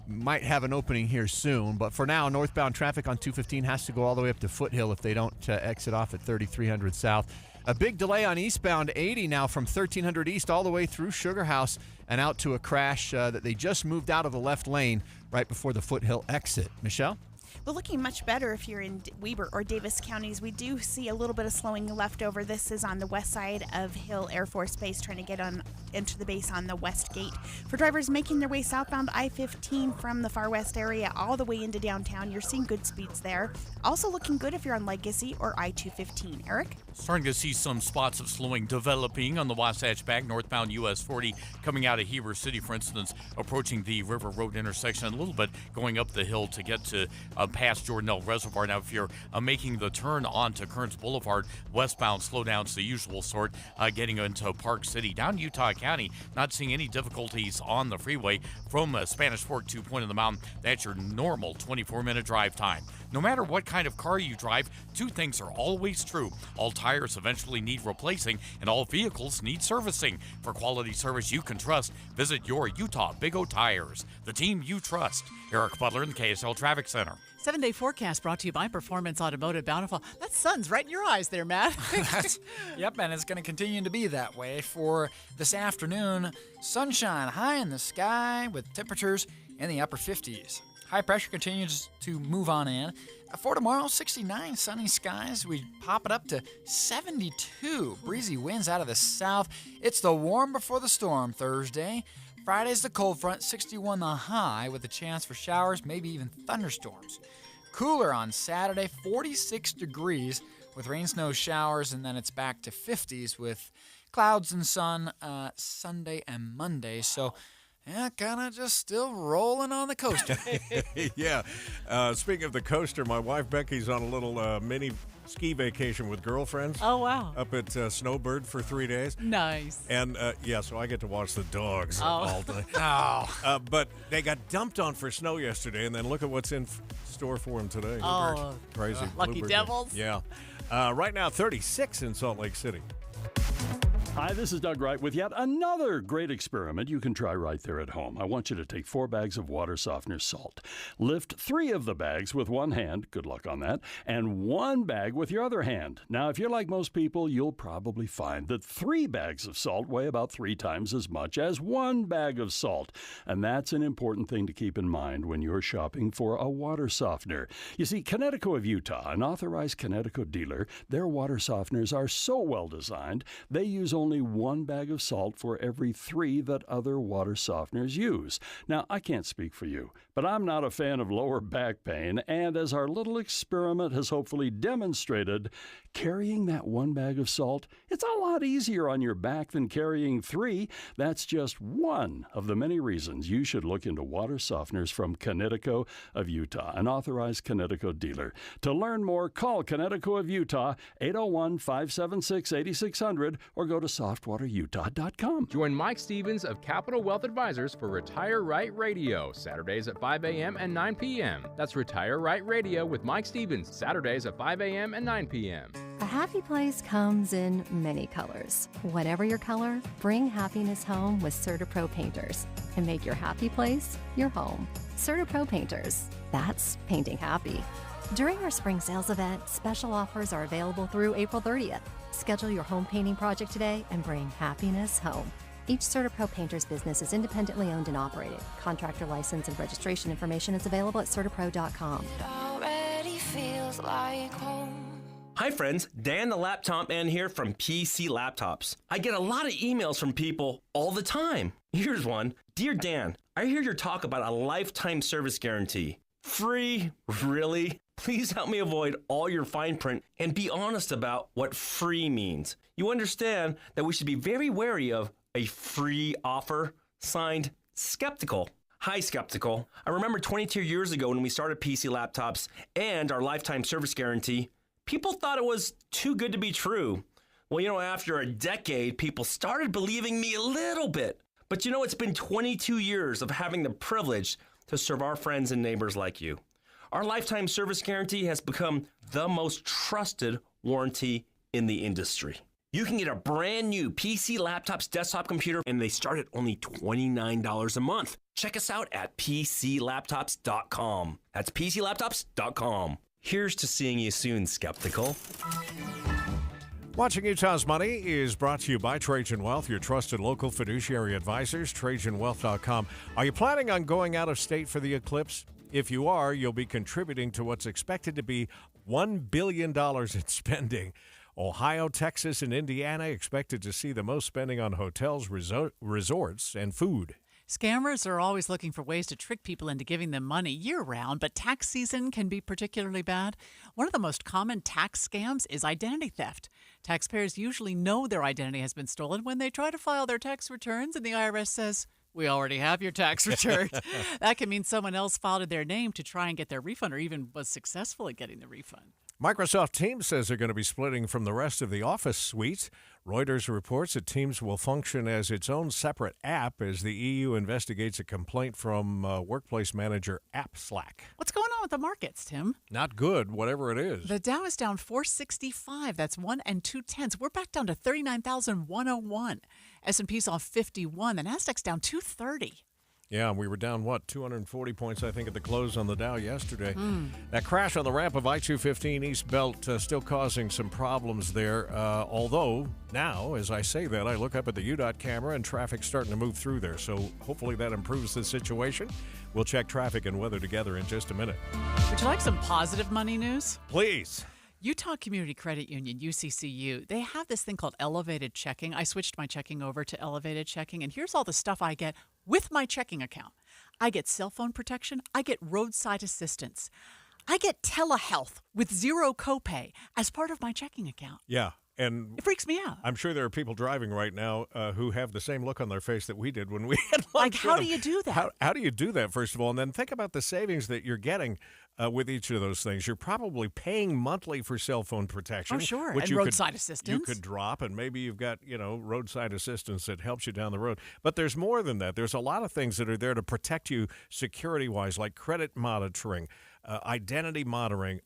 might have an opening here soon. But for now, northbound traffic on 215 has to go all the way up to Foothill if they don't exit off at 3300 South. A big delay on eastbound 80 now from 1300 East all the way through Sugar House and out to a crash that they just moved out of the left lane right before the Foothill exit. Michelle? Well, looking much better if you're in Weber or Davis counties. We do see a little bit of slowing left over. This is on the west side of Hill Air Force Base, trying to get on enter the base on the west gate. For drivers making their way southbound I-15 from the far west area all the way into downtown, you're seeing good speeds there. Also looking good if you're on Legacy or I-215. Eric? Starting to see some spots of slowing developing on the Wasatch Back, northbound US 40, coming out of Heber City, for instance, approaching the River Road intersection a little bit, going up the hill to get to past Jordanelle Reservoir. Now, if you're making the turn onto Kearns Boulevard, westbound slowdowns the usual sort, getting into Park City. Down Utah County, not seeing any difficulties on the freeway from Spanish Fork to Point of the Mountain. That's your normal 24-minute drive time. No matter what kind of car you drive, two things are always true. All tires eventually need replacing, and all vehicles need servicing. For quality service you can trust, visit your Utah Big O Tires, the team you trust. Eric Butler in the KSL Traffic Center. 7-day forecast brought to you by Performance Automotive Bountiful. That sun's right in your eyes there, Matt. Yep, and it's going to continue to be that way for this afternoon. Sunshine high in the sky with temperatures in the upper 50s. High pressure continues to move on in. For tomorrow, 69 sunny skies. We pop it up to 72. Breezy winds out of the south. It's the warm before the storm Thursday. Friday's the cold front, 61 the high, with a chance for showers, maybe even thunderstorms. Cooler on Saturday, 46 degrees with rain, snow, showers, and then it's back to 50s with clouds and sun Sunday and Monday. So, yeah, kind of just still rolling on the coaster. Yeah. Speaking of the coaster, my wife Becky's on a little mini ski vacation with girlfriends. Oh, wow. Up at Snowbird for 3 days. Nice. And, so I get to watch the dogs Oh. all day. But they got dumped on for snow yesterday, and then look at what's in store for them today. Oh. Crazy. Lucky Bluebird. devils. Yeah. Right now, 36 in Salt Lake City. Hi, this is Doug Wright with yet another great experiment you can try right there at home. I want you to take 4 bags of water softener salt. Lift 3 of the bags with one hand, good luck on that, and 1 bag with your other hand. Now, if you're like most people, you'll probably find that 3 bags of salt weigh about 3 times as much as 1 bag of salt. And that's an important thing to keep in mind when you're shopping for a water softener. You see, Connecticut of Utah, an authorized Connecticut dealer, their water softeners are so well designed, they use only 1 bag of salt for every 3 that other water softeners use. Now, I can't speak for you, but I'm not a fan of lower back pain, and as our little experiment has hopefully demonstrated, carrying that 1 bag of salt, it's a lot easier on your back than carrying 3. That's just one of the many reasons you should look into water softeners from Connecticut of Utah, an authorized Connecticut dealer. To learn more, call Connecticut of Utah, 801-576-8600, or go to softwaterutah.com. Join Mike Stevens of Capital Wealth Advisors for Retire Right Radio, Saturdays at 5 a.m. and 9 p.m. That's Retire Right Radio with Mike Stevens, Saturdays at 5 a.m. and 9 p.m. A happy place comes in many colors. Whatever your color, bring happiness home with CertaPro Painters and make your happy place your home. CertaPro Painters, that's painting happy. During our spring sales event, special offers are available through April 30th. Schedule your home painting project today and bring happiness home. Each CertaPro Painters business is independently owned and operated. Contractor license and registration information is available at CertaPro.com. It already feels like home. Hi friends, Dan the Laptop Man here from PC Laptops. I get a lot of emails from people all the time. Here's one. Dear Dan, I hear your talk about a lifetime service guarantee. Free? Really? Please help me avoid all your fine print and be honest about what free means. You understand that we should be very wary of a free offer. Signed, Skeptical. Hi, Skeptical. I remember 22 years ago when we started PC Laptops and our lifetime service guarantee, people thought it was too good to be true. Well, after a decade, people started believing me a little bit. But it's been 22 years of having the privilege to serve our friends and neighbors like you. Our lifetime service guarantee has become the most trusted warranty in the industry. You can get a brand new PC Laptops desktop computer, and they start at only $29 a month. Check us out at PCLaptops.com. That's PCLaptops.com. Here's to seeing you soon, Skeptical. Watching Utah's Money is brought to you by Trajan Wealth, your trusted local fiduciary advisors, TrajanWealth.com. Are you planning on going out of state for the eclipse? If you are, you'll be contributing to what's expected to be $1 billion in spending. Ohio, Texas, and Indiana expected to see the most spending on hotels, resorts, and food. Scammers are always looking for ways to trick people into giving them money year-round, but tax season can be particularly bad. One of the most common tax scams is identity theft. Taxpayers usually know their identity has been stolen when they try to file their tax returns, and the IRS says, "We already have your tax return." That can mean someone else filed in their name to try and get their refund, or even was successful at getting the refund. Microsoft Teams says they're going to be splitting from the rest of the Office suite. Reuters reports that Teams will function as its own separate app as the EU investigates a complaint from workplace manager AppSlack. What's going on with the markets, Tim? Not good, whatever it is. The Dow is down 465. That's 1 2/10. We're back down to 39,101. S&P's off 51. The Nasdaq's down 230. Yeah, we were down, 240 points, I think, at the close on the Dow yesterday. That crash on the ramp of I-215 East Belt still causing some problems there. Although, now, as I say that, I look up at the UDOT camera and traffic's starting to move through there. So hopefully that improves the situation. We'll check traffic and weather together in just a minute. Would you like some positive money news? Please. Utah Community Credit Union, UCCU, they have this thing called elevated checking. I switched my checking over to elevated checking, and here's all the stuff I get with my checking account. I get cell phone protection. I get roadside assistance. I get telehealth with zero copay as part of my checking account. Yeah. And it freaks me out. I'm sure there are people driving right now who have the same look on their face that we did when we had lunch. Like, how do you do that? How do you do that, first of all? And then think about the savings that you're getting with each of those things. You're probably paying monthly for cell phone protection. Oh, sure. Which and you roadside assistance. You could drop, and maybe you've got, roadside assistance that helps you down the road. But there's more than that. There's a lot of things that are there to protect you security-wise, like credit monitoring, identity monitoring,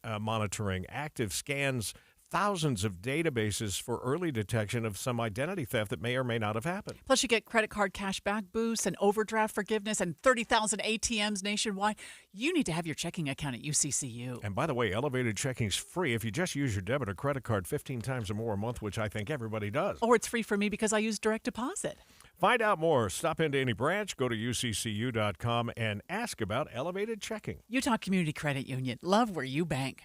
active scans, thousands of databases for early detection of some identity theft that may or may not have happened. Plus, you get credit card cashback boosts and overdraft forgiveness and 30,000 ATMs nationwide. You need to have your checking account at UCCU. And by the way, elevated checking's free if you just use your debit or credit card 15 times or more a month, which I think everybody does. Or it's free for me because I use direct deposit. Find out more. Stop into any branch, go to uccu.com, and ask about elevated checking. Utah Community Credit Union. Love where you bank.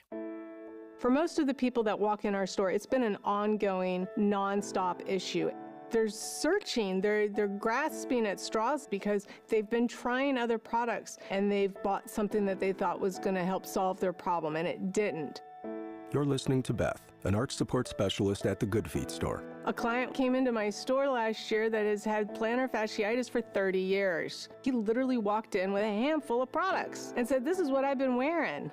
For most of the people that walk in our store, it's been an ongoing, nonstop issue. They're searching, they're grasping at straws because they've been trying other products and they've bought something that they thought was going to help solve their problem, and it didn't. You're listening to Beth, an arch support specialist at the Good Feet store. A client came into my store last year that has had plantar fasciitis for 30 years. He literally walked in with a handful of products and said, "This is what I've been wearing."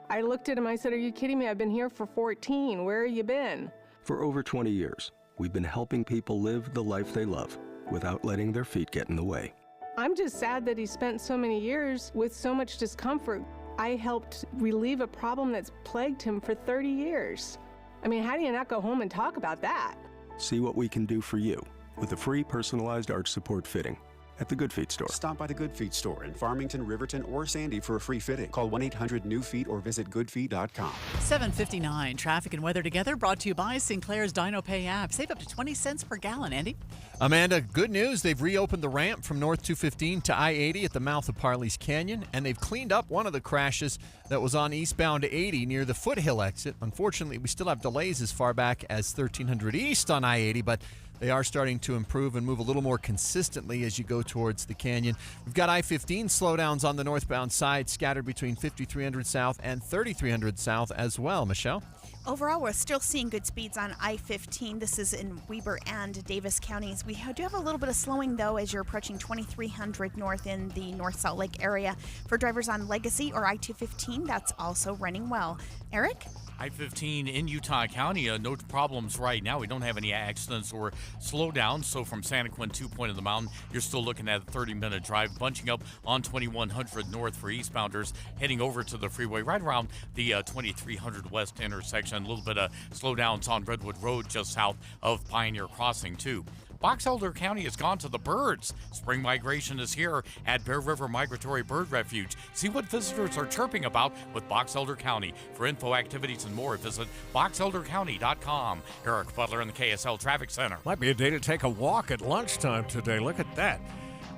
I looked at him, I said, "Are you kidding me? I've been here for 14. Where have you been?" For over 20 years, we've been helping people live the life they love without letting their feet get in the way. I'm just sad that he spent so many years with so much discomfort. I helped relieve a problem that's plagued him for 30 years. I mean, how do you not go home and talk about that? See what we can do for you with a free personalized arch support fitting at the Good Feet store. Stop by the Good Feet store in Farmington, Riverton, or Sandy for a free fitting. Call 1-800-NEW-FEET or visit goodfeet.com. 7:59 traffic and weather together brought to you by Sinclair's Dino Pay app. Save up to 20 cents per gallon, Andy. Amanda, good news. They've reopened the ramp from North 215 to I-80 at the mouth of Parley's Canyon, and they've cleaned up one of the crashes that was on eastbound 80 near the Foothill exit. Unfortunately, we still have delays as far back as 1300 East on I-80, but they are starting to improve and move a little more consistently as you go towards the canyon. We've got I-15 slowdowns on the northbound side scattered between 5300 South and 3300 South as well. Michelle? Overall, we're still seeing good speeds on I-15. This is in Weber and Davis counties. We do have a little bit of slowing, though, as you're approaching 2300 North in the North Salt Lake area. For drivers on Legacy or I-215, that's also running well. Eric? I-15 in Utah County, no problems right now. We don't have any accidents or slowdowns. So from Santaquin to Point of the Mountain, you're still looking at a 30-minute drive, bunching up on 2100 North for eastbounders, heading over to the freeway right around the 2300 West intersection. A little bit of slowdowns on Redwood Road just south of Pioneer Crossing, too. Box Elder County has gone to the birds. Spring migration is here at Bear River Migratory Bird Refuge. See what visitors are chirping about with Box Elder County. For info, activities, and more, visit boxeldercounty.com. Eric Butler in the KSL Traffic Center. Might be a day to take a walk at lunchtime today. Look at that.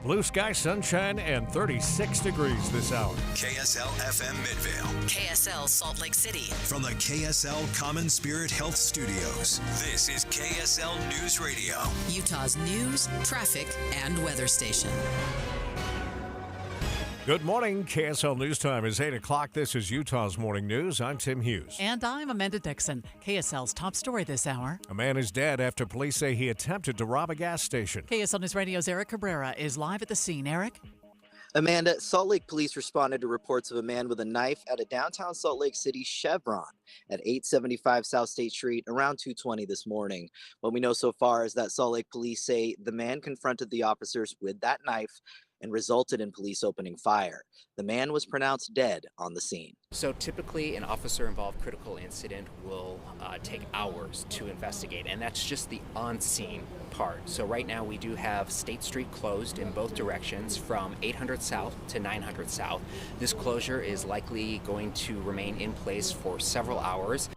Blue sky, sunshine, and 36 degrees this hour. KSL FM Midvale. KSL Salt Lake City. From the KSL Common Spirit Health Studios, this is KSL News Radio. Utah's news, traffic, and weather station. Good morning. KSL News Time is 8 o'clock. This is Utah's Morning News. I'm Tim Hughes. And I'm Amanda Dixon. KSL's top story this hour. A man is dead after police say he attempted to rob a gas station. KSL News Radio's Eric Cabrera is live at the scene. Eric? Amanda, Salt Lake police responded to reports of a man with a knife at a downtown Salt Lake City Chevron at 875 South State Street around 2:20 this morning. What we know so far is that Salt Lake police say the man confronted the officers with that knife and resulted in police opening fire. The man was pronounced dead on the scene. So typically an officer-involved critical incident will take hours to investigate, and that's just the on-scene part. So right now we do have State Street closed in both directions from 800 South to 900 South. This closure is likely going to remain in place for several hours.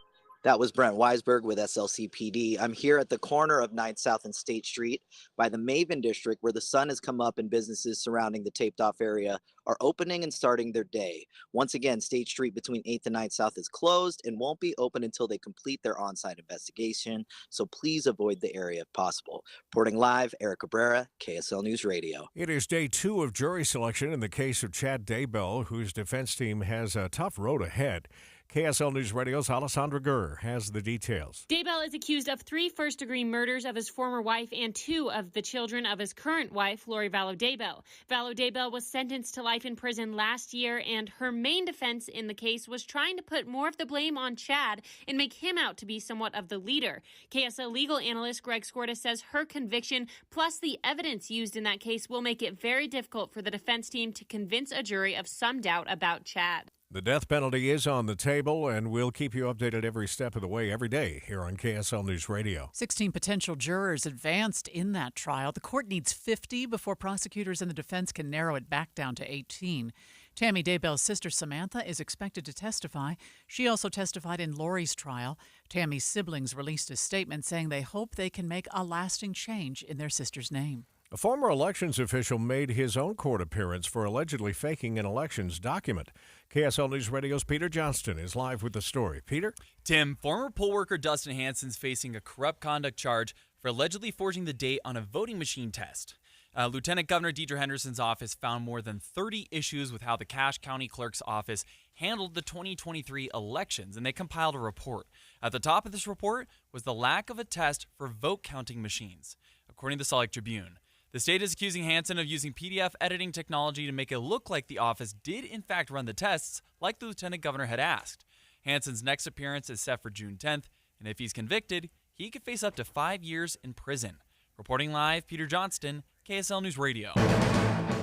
That was Brent Weisberg with SLCPD. I'm here at the corner of 9th South and State Street by the Maven District, where the sun has come up and businesses surrounding the taped off area are opening and starting their day. Once again, State Street between 8th and 9th South is closed and won't be open until they complete their on-site investigation, so please avoid the area if possible. Reporting live, Eric Cabrera, KSL News Radio. It is day 2 of jury selection in the case of Chad Daybell, whose defense team has a tough road ahead. KSL News Radio's Alessandra Gurr has the details. Daybell is accused of 3 first-degree murders of his former wife and 2 of the children of his current wife, Lori Vallow Daybell. Vallow Daybell was sentenced to life in prison last year, and her main defense in the case was trying to put more of the blame on Chad and make him out to be somewhat of the leader. KSL legal analyst Greg Skorda says her conviction, plus the evidence used in that case, will make it very difficult for the defense team to convince a jury of some doubt about Chad. The death penalty is on the table, and we'll keep you updated every step of the way, every day, here on KSL News Radio. 16 potential jurors advanced in that trial. The court needs 50 before prosecutors and the defense can narrow it back down to 18. Tammy Daybell's sister Samantha is expected to testify. She also testified in Lori's trial. Tammy's siblings released a statement saying they hope they can make a lasting change in their sister's name. A former elections official made his own court appearance for allegedly faking an elections document. KSL News Radio's Peter Johnston is live with the story. Peter? Tim, former poll worker Dustin Hansen's facing a corrupt conduct charge for allegedly forging the date on a voting machine test. Lieutenant Governor Deidre Henderson's office found more than 30 issues with how the Cache County Clerk's office handled the 2023 elections, and they compiled a report. At the top of this report was the lack of a test for vote counting machines, according to the Salt Lake Tribune. The state is accusing Hansen of using PDF editing technology to make it look like the office did in fact run the tests like the lieutenant governor had asked. Hansen's next appearance is set for June 10th, and if he's convicted, he could face up to 5 years in prison. Reporting live, Peter Johnston, KSL News Radio.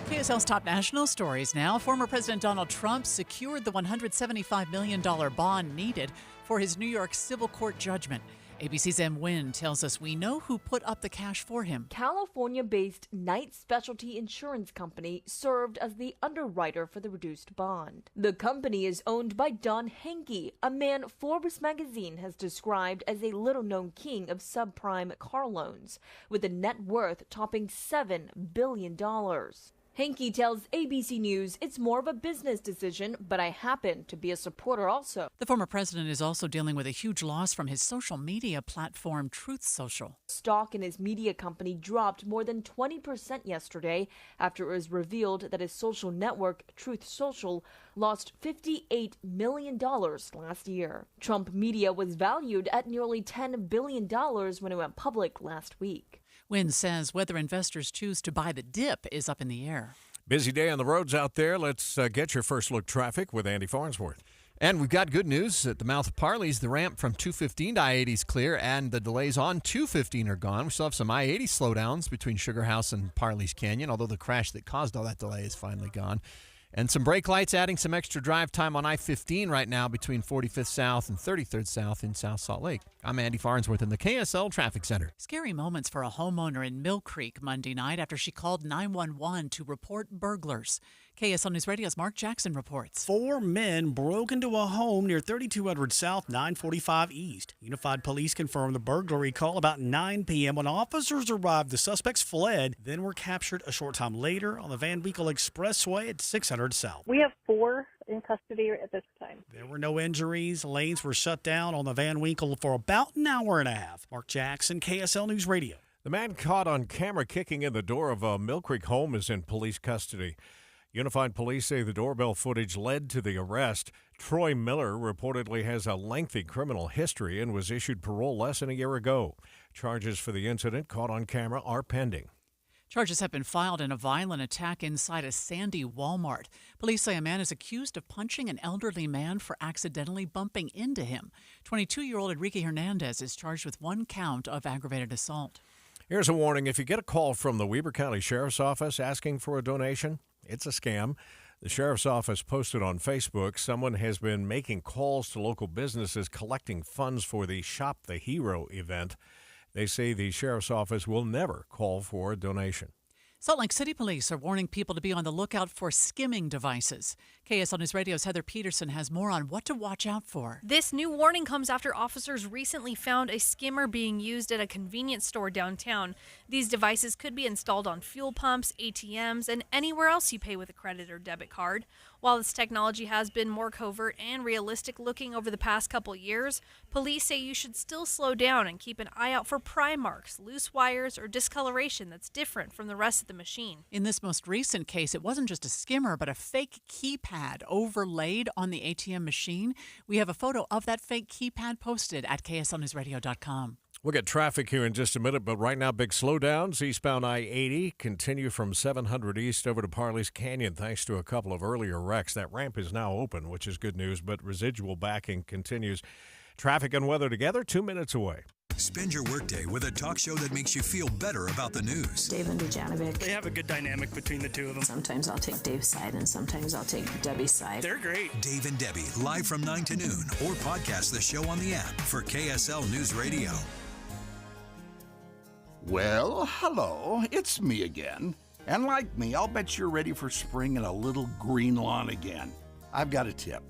KSL's top national stories now. Former President Donald Trump secured the $175 million bond needed for his New York civil court judgment. ABC's M. Nguyen tells us we know who put up the cash for him. California-based Knight Specialty Insurance Company served as the underwriter for the reduced bond. The company is owned by Don Henke, a man Forbes magazine has described as a little-known king of subprime car loans, with a net worth topping $7 billion. Henke tells ABC News it's more of a business decision, but I happen to be a supporter also. The former president is also dealing with a huge loss from his social media platform, Truth Social. Stock in his media company dropped more than 20% yesterday after it was revealed that his social network, Truth Social, lost $58 million last year. Trump Media was valued at nearly $10 billion when it went public last week. Nguyen says whether investors choose to buy the dip is up in the air. Busy day on the roads out there. Let's get your first look traffic with Andy Farnsworth. And we've got good news at the mouth of Parley's. The ramp from 215 to I-80 is clear, and the delays on 215 are gone. We still have some I-80 slowdowns between Sugar House and Parley's Canyon, although the crash that caused all that delay is finally gone. And some brake lights adding some extra drive time on I-15 right now between 45th South and 33rd South in South Salt Lake. I'm Andy Farnsworth in the KSL Traffic Center. Scary moments for a homeowner in Mill Creek Monday night after she called 911 to report burglars. KSL News Radio's Mark Jackson reports. 4 men broke into a home near 3200 South, 945 East. Unified Police confirmed the burglary call about 9 p.m. When officers arrived, the suspects fled, then were captured a short time later on the Van Winkle Expressway at 600 South. We have 4 in custody at this time. There were no injuries. Lanes were shut down on the Van Winkle for about an hour and a half. Mark Jackson, KSL News Radio. The man caught on camera kicking in the door of a Mill Creek home is in police custody. Unified Police say the doorbell footage led to the arrest. Troy Miller reportedly has a lengthy criminal history and was issued parole less than a year ago. Charges for the incident caught on camera are pending. Charges have been filed in a violent attack inside a Sandy Walmart. Police say a man is accused of punching an elderly man for accidentally bumping into him. 22-year-old Enrique Hernandez is charged with 1 count of aggravated assault. Here's a warning. If you get a call from the Weber County Sheriff's Office asking for a donation, it's a scam. The Sheriff's Office posted on Facebook someone has been making calls to local businesses collecting funds for the Shop the Hero event. They say the Sheriff's Office will never call for a donation. Salt Lake City police are warning people to be on the lookout for skimming devices. KSL News Radio's Heather Peterson has more on what to watch out for. This new warning comes after officers recently found a skimmer being used at a convenience store downtown. These devices could be installed on fuel pumps, ATMs, and anywhere else you pay with a credit or debit card. While this technology has been more covert and realistic looking over the past couple years, police say you should still slow down and keep an eye out for pry marks, loose wires, or discoloration that's different from the rest of the machine. In this most recent case, it wasn't just a skimmer, but a fake keypad overlaid on the ATM machine. We have a photo of that fake keypad posted at KSLNewsRadio.com. We'll get traffic here in just a minute, but right now, big slowdowns. Eastbound I-80 continue from 700 East over to Parley's Canyon thanks to a couple of earlier wrecks. That ramp is now open, which is good news, but residual backing continues. Traffic and weather together, 2 minutes away. Spend your workday with a talk show that makes you feel better about the news. Dave and Dujanovic. They have a good dynamic between the two of them. Sometimes I'll take Dave's side and sometimes I'll take Debbie's side. They're great. Dave and Debbie, live from 9 to noon, or podcast the show on the app for KSL News Radio. Well, hello, it's me again. And like me, I'll bet you're ready for spring and a little green lawn again. I've got a tip.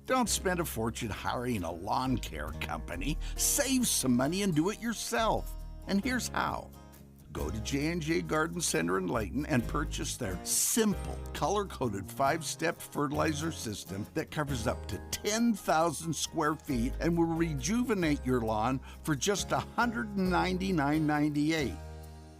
Don't spend a fortune hiring a lawn care company. Save some money and do it yourself. And here's how. Go to J&J Garden Center in Layton and purchase their simple, color-coded 5-step fertilizer system that covers up to 10,000 square feet and will rejuvenate your lawn for just $199.98.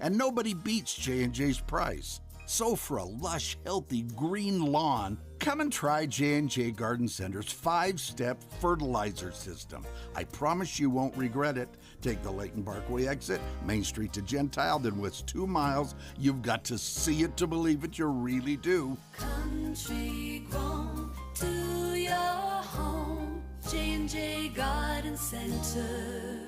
And nobody beats J&J's price. So for a lush, healthy green lawn, come and try J&J Garden Center's 5-step fertilizer system. I promise you won't regret it. Take the Layton Parkway exit, Main Street to Gentile, then west 2 miles. You've got to see it to believe it, you really do. Country grown to your home, J&J Garden Center.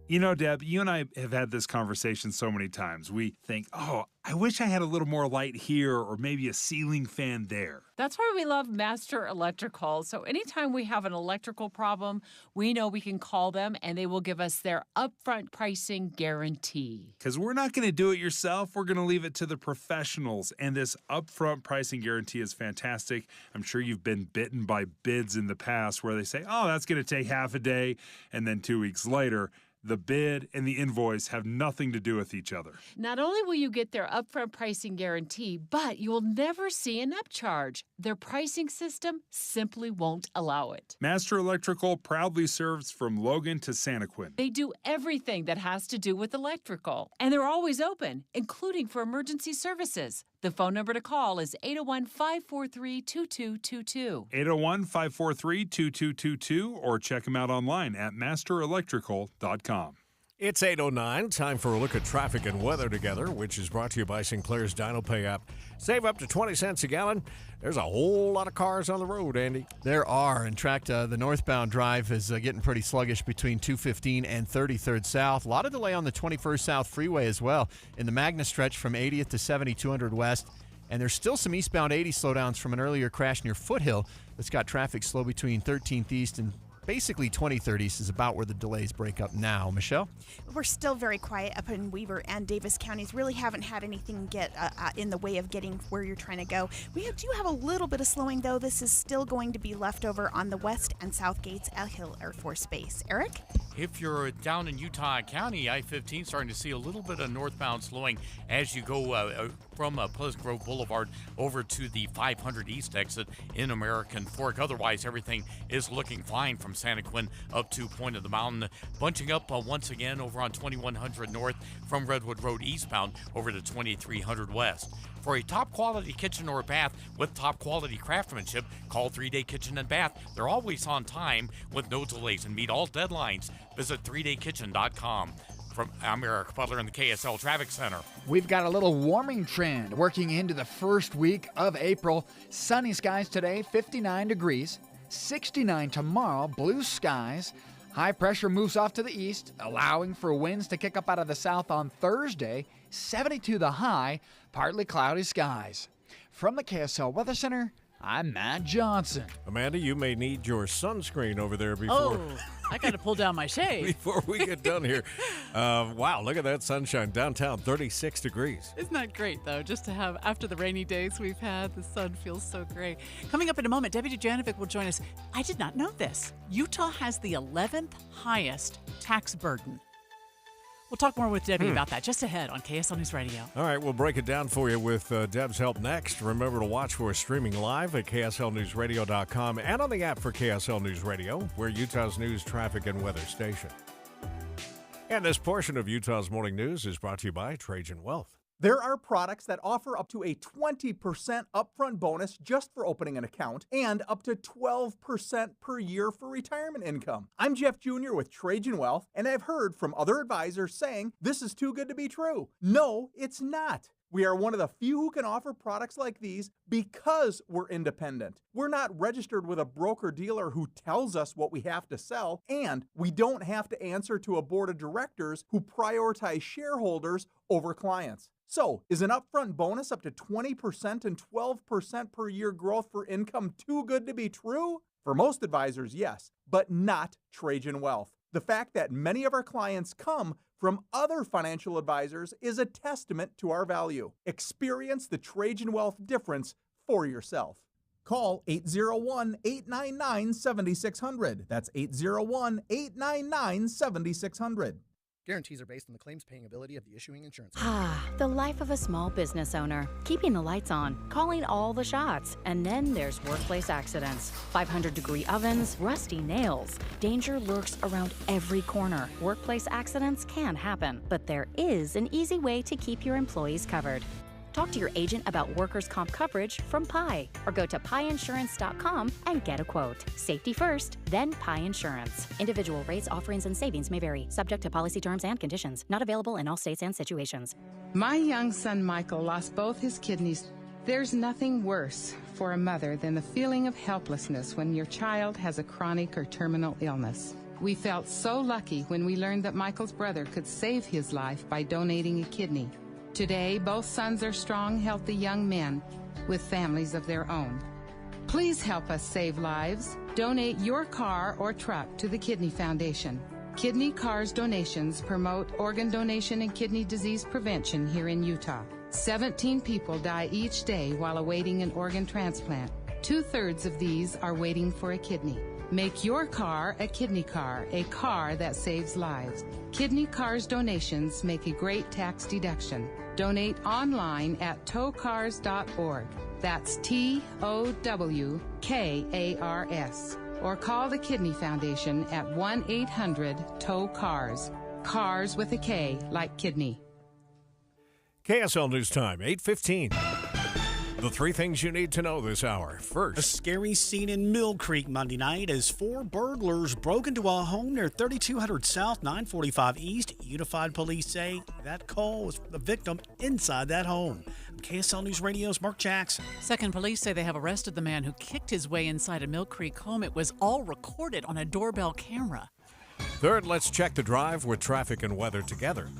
You know, Deb, you and I have had this conversation so many times. We think, oh, I wish I had a little more light here or maybe a ceiling fan there. That's why we love Master Electrical. So anytime we have an electrical problem, we know we can call them and they will give us their upfront pricing guarantee. Because we're not going to do it yourself. We're going to leave it to the professionals. And this upfront pricing guarantee is fantastic. I'm sure you've been bitten by bids in the past where they say, oh, that's going to take half a day. And then 2 weeks later, the bid and the invoice have nothing to do with each other. Not only will you get their upfront pricing guarantee, but you will never see an upcharge. Their pricing system simply won't allow it. Master Electrical proudly serves from Logan to Santaquin. They do everything that has to do with electrical, and they're always open, including for emergency services. The phone number to call is 801-543-2222. 801-543-2222, or check them out online at masterelectrical.com. It's 8:09. Time for a look at traffic and weather together, which is brought to you by Sinclair's DinoPay app. Save up to 20 cents a gallon. There's a whole lot of cars on the road, Andy. There are. In fact, the northbound drive is getting pretty sluggish between 215 and 33rd South. A lot of delay on the 21st South Freeway as well in the Magna stretch from 80th to 7200 West. And there's still some eastbound 80 slowdowns from an earlier crash near Foothill that's got traffic slow between 13th East and basically 23rd East is about where the delays break up now. Michelle? We're still very quiet up in Weber and Davis counties. Really haven't had anything get in the way of getting where you're trying to go. We do have a little bit of slowing, though. This is still going to be left over on the west and south gates at Hill Air Force Base. Eric? If you're down in Utah County, I-15 starting to see a little bit of northbound slowing as you go from Pleasant Grove Boulevard over to the 500 East exit in American Fork. Otherwise, everything is looking fine from Santa Quinn up to Point of the Mountain. Bunching up once again over on 2100 North from Redwood Road eastbound over to 2300 West. For a top-quality kitchen or bath with top-quality craftsmanship, call 3-Day Kitchen and Bath. They're always on time with no delays and meet all deadlines. Visit 3daykitchen.com. I'm Eric Butler in the KSL Traffic Center. We've got a little warming trend working into the first week of April. Sunny skies today, 59 degrees. 69 tomorrow, blue skies. High pressure moves off to the east, allowing for winds to kick up out of the south on Thursday. 72 the high, partly cloudy skies. From the KSL Weather Center, I'm Matt Johnson. Amanda, you may need your sunscreen over there before. Oh, I got to pull down my shade. Before we get done here. Wow, look at that sunshine. Downtown, 36 degrees. Isn't that great, though, just to have, after the rainy days we've had, the sun feels so great. Coming up in a moment, Deputy Janovic will join us. I did not know this. Utah has the 11th highest tax burden. We'll talk more with Debbie about that just ahead on KSL News Radio. All right, we'll break it down for you with Deb's help next. Remember to watch for us streaming live at KSLNewsRadio.com and on the app for KSL News Radio. We're Utah's news, traffic, and weather station. And this portion of Utah's Morning News is brought to you by Trajan Wealth. There are products that offer up to a 20% upfront bonus just for opening an account and up to 12% per year for retirement income. I'm Jeff Jr. with Trajan Wealth, and I've heard from other advisors saying this is too good to be true. No, it's not. We are one of the few who can offer products like these because we're independent. We're not registered with a broker-dealer who tells us what we have to sell, and we don't have to answer to a board of directors who prioritize shareholders over clients. So, is an upfront bonus up to 20% and 12% per year growth for income too good to be true? For most advisors, yes, but not Trajan Wealth. The fact that many of our clients come from other financial advisors is a testament to our value. Experience the Trajan Wealth difference for yourself. Call 801-899-7600. That's 801-899-7600. Guarantees are based on the claims paying ability of the issuing insurance Ah, the life of a small business owner. Keeping the lights on, calling all the shots. And then there's workplace accidents. 500-degree ovens, rusty nails. Danger lurks around every corner. Workplace accidents can happen, but there is an easy way to keep your employees covered. Talk to your agent about workers' comp coverage from Pi, or go to piinsurance.com and get a quote. Safety first, then Pi Insurance. Individual rates, offerings, and savings may vary, subject to policy terms and conditions. Not available in all states and situations. My young son Michael lost both his kidneys. There's nothing worse for a mother than the feeling of helplessness when your child has a chronic or terminal illness. We felt so lucky when we learned that Michael's brother could save his life by donating a kidney. Today, both sons are strong, healthy young men with families of their own. Please help us save lives. Donate your car or truck to the Kidney Foundation. Kidney Cars donations promote organ donation and kidney disease prevention here in Utah. 17 people die each day while awaiting an organ transplant. 2/3 of these are waiting for a kidney. Make your car a kidney car, a car that saves lives. Kidney Cars donations make a great tax deduction. Donate online at towcars.org. That's TOWKARS. Or call the Kidney Foundation at 1-800-TOW-CARS. Cars with a K, like kidney. KSL News Time, 8:15. The three things you need to know this hour. First, a scary scene in Mill Creek Monday night as 4 burglars broke into a home near 3200 South, 945 East. Unified police say that call was from the victim inside that home. KSL News Radio's Mark Jackson. Second, police say they have arrested the man who kicked his way inside a Mill Creek home. It was all recorded on a doorbell camera. Third, let's check the drive with traffic and weather together.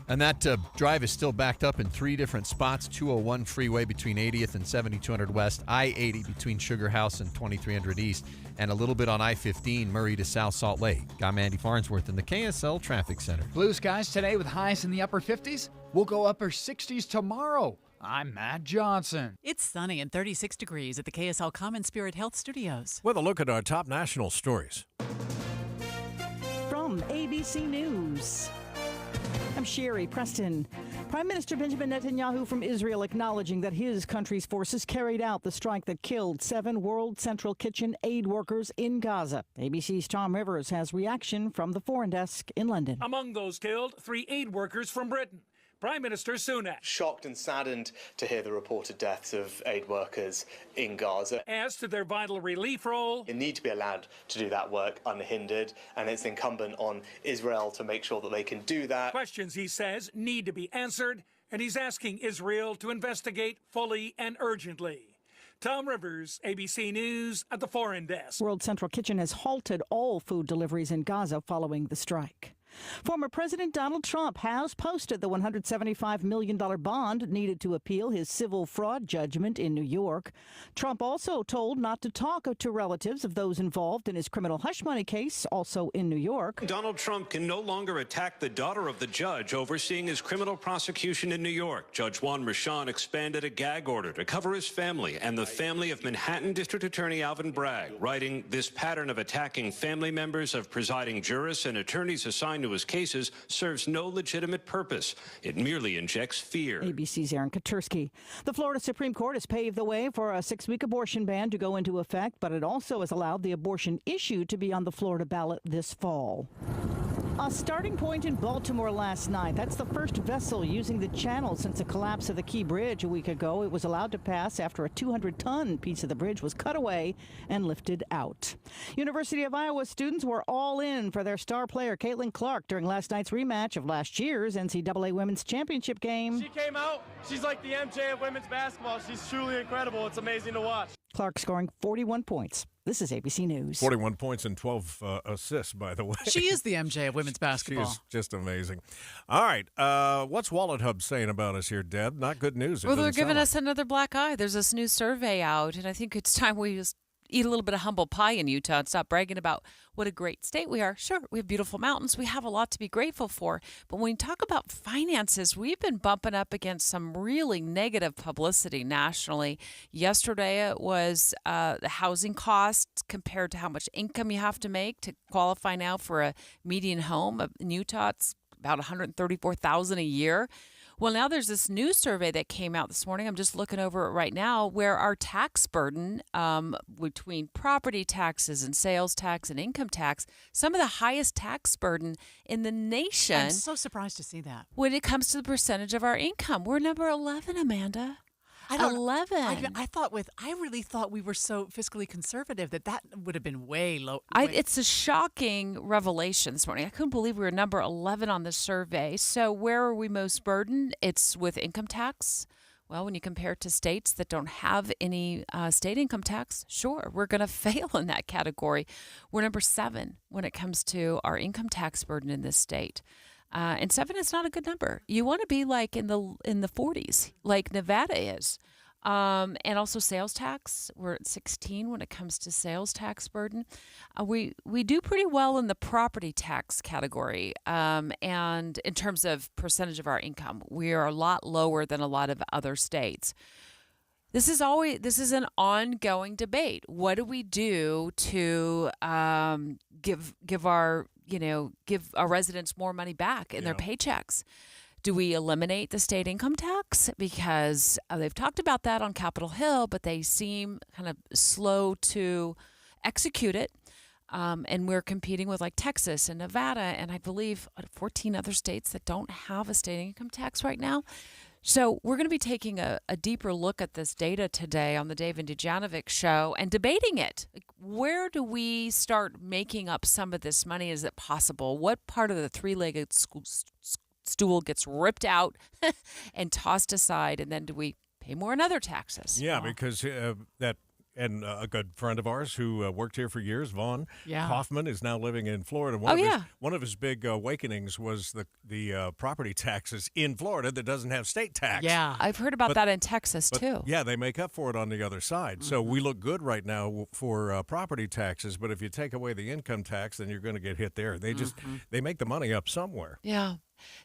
And that drive is still backed up in 3 different spots: 201 freeway between 80th and 7200 West, I-80 between Sugar House and 2300 East, and a little bit on I-15 Murray to South Salt Lake. I'm Andy Farnsworth in the KSL Traffic Center. Blue skies today with highs in the upper 50s. We'll go upper 60s tomorrow. I'm Matt Johnson. It's sunny and 36 degrees at the KSL Common Spirit Health Studios. With a look at our top national stories. From ABC News, I'm Sherry Preston. Prime Minister Benjamin Netanyahu from Israel acknowledging that his country's forces carried out the strike that killed 7 World Central Kitchen aid workers in Gaza. ABC's Tom Rivers has reaction from the Foreign Desk in London. Among those killed, 3 aid workers from Britain. Prime Minister Sunak. Shocked and saddened to hear the reported deaths of aid workers in Gaza. As to their vital relief role, they need to be allowed to do that work unhindered, and it's incumbent on Israel to make sure that they can do that. Questions, he says, need to be answered, and he's asking Israel to investigate fully and urgently. Tom Rivers, ABC News at the Foreign Desk. World Central Kitchen has halted all food deliveries in Gaza following the strike. Former President Donald Trump has posted the $175 million bond needed to appeal his civil fraud judgment in New York. Trump also told not to talk to relatives of those involved in his criminal hush money case, also in New York. Donald Trump can no longer attack the daughter of the judge overseeing his criminal prosecution in New York. Judge Juan Merchan expanded a gag order to cover his family and the family of Manhattan District Attorney Alvin Bragg, writing, "This pattern of attacking family members of presiding jurists and attorneys assigned to his cases serves no legitimate purpose. It merely injects fear." ABC's Aaron Katursky. The Florida Supreme Court has paved the way for a 6-week abortion ban to go into effect, but it also has allowed the abortion issue to be on the Florida ballot this fall. A starting point in Baltimore last night. That's the first vessel using the channel since the collapse of the Key Bridge a week ago. It was allowed to pass after a 200-ton piece of the bridge was cut away and lifted out. University of Iowa students were all in for their star player Caitlin Clark during last night's rematch of last year's NCAA Women's Championship game. She came out. She's like the MJ of women's basketball. She's truly incredible. It's amazing to watch. Clark scoring 41 points. This is ABC News. 41 points and 12 assists, by the way. She is the MJ of women's basketball. She's just amazing. All right. What's Wallet Hub saying about us here, Deb? Not good news. Well, they're giving us another black eye. There's this new survey out, and I think it's time we just eat a little bit of humble pie in Utah and stop bragging about what a great state we are. Sure, we have beautiful mountains. We have a lot to be grateful for. But when we talk about finances, we've been bumping up against some really negative publicity nationally. Yesterday, it was the housing costs compared to how much income you have to make to qualify now for a median home. In Utah, it's about $134,000 a year. Well, now there's this new survey that came out this morning. I'm just looking over it right now, where our tax burden between property taxes and sales tax and income tax, some of the highest tax burden in the nation. I'm so surprised to see that. When it comes to the percentage of our income, we're number 11, Amanda. 11. I really thought we were so fiscally conservative that would have been way low. It's a shocking revelation this morning. I couldn't believe we were number 11 on the survey. So where are we most burdened? It's with income tax. Well, when you compare it to states that don't have any state income tax, sure, we're going to fail in that category. We're number 7 when it comes to our income tax burden in this state. And 7 is not a good number. You want to be like in the 40s, like Nevada is. And also sales tax. We're at 16 when it comes to sales tax burden. We do pretty well in the property tax category. And in terms of percentage of our income, we are a lot lower than a lot of other states. This is an ongoing debate. What do we do to give our residents more money back in their paychecks? Do we eliminate the state income tax? Because they've talked about that on Capitol Hill, but they seem kind of slow to execute it. And we're competing with like Texas and Nevada and I believe 14 other states that don't have a state income tax right now. So we're going to be taking a deeper look at this data today on the Dave and Dujanovic show and debating it. Like, where do we start making up some of this money? Is it possible? What part of the three-legged stool gets ripped out and tossed aside, and then do we pay more in other taxes? Yeah, because that And a good friend of ours who worked here for years, Vaughn Yeah. Kaufman, is now living in Florida. One of his big awakenings was the property taxes in Florida that doesn't have state tax. Yeah. I've heard about that in Texas, too. Yeah, they make up for it on the other side. So we look good right now for property taxes, but if you take away the income tax, then you're going to get hit there. They just they make the money up somewhere. Yeah.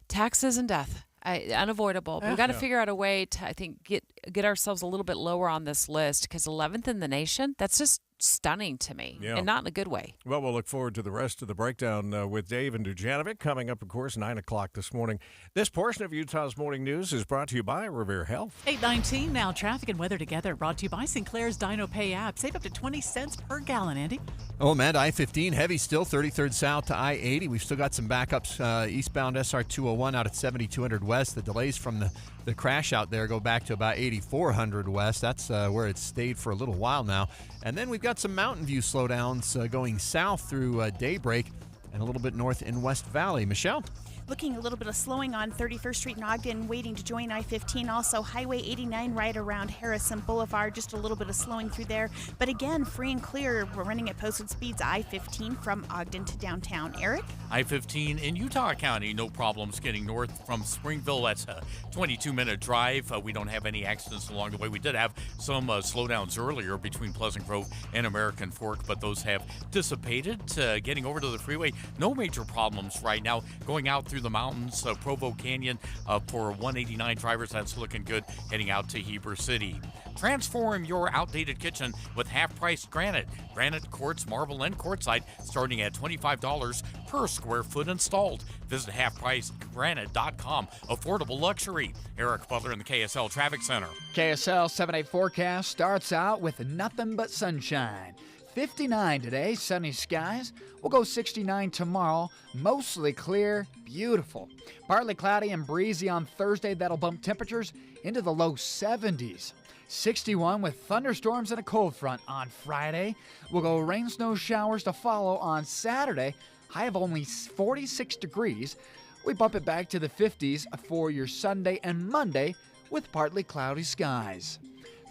Taxes and death. Unavoidable. We've got to figure out a way to, I think, get ourselves a little bit lower on this list, because 11th in the nation, that's just stunning to me, and not in a good way. Well, we'll look forward to the rest of the breakdown with Dave and Dujanovic coming up, of course, 9 o'clock this morning. This portion of Utah's Morning News is brought to you by Revere Health. 8:19 now. Traffic and weather together. Brought to you by Sinclair's Dino Pay app. Save up to 20 cents per gallon, Andy. Oh, man, I-15 heavy still, 33rd south to I-80. We've still got some backups eastbound SR-201 out at 7200 west. The delays from the crash out there go back to about 8400 west. That's where it's stayed for a little while now. And then we've got some Mountain View slowdowns going south through Daybreak and a little bit north in West Valley. Michelle? Looking a little bit of slowing on 31st Street in Ogden, waiting to join I-15. Also, Highway 89 right around Harrison Boulevard, just a little bit of slowing through there. But again, free and clear. We're running at posted speeds. I-15 from Ogden to downtown. Eric? I-15 in Utah County, no problems getting north from Springville. That's a 22-minute drive. We don't have any accidents along the way. We did have some slowdowns earlier between Pleasant Grove and American Fork, but those have dissipated. Getting over to the freeway, no major problems right now. Going out through the mountains, Provo Canyon for 189 drivers, that's looking good. Heading out to Heber City. Transform your outdated kitchen with half-price granite. Granite, quartz, marble, and quartzite starting at $25 per square foot installed. Visit halfpricegranite.com. Affordable luxury. Eric Butler in the KSL Traffic Center. KSL 7-day forecast starts out with nothing but sunshine. 59 today, sunny skies. We'll go 69 tomorrow, mostly clear, beautiful. Partly cloudy and breezy on Thursday. That'll bump temperatures into the low 70s. 61 with thunderstorms and a cold front on Friday. We'll go rain, snow showers to follow on Saturday. High of only 46 degrees. We bump it back to the 50s for your Sunday and Monday with partly cloudy skies.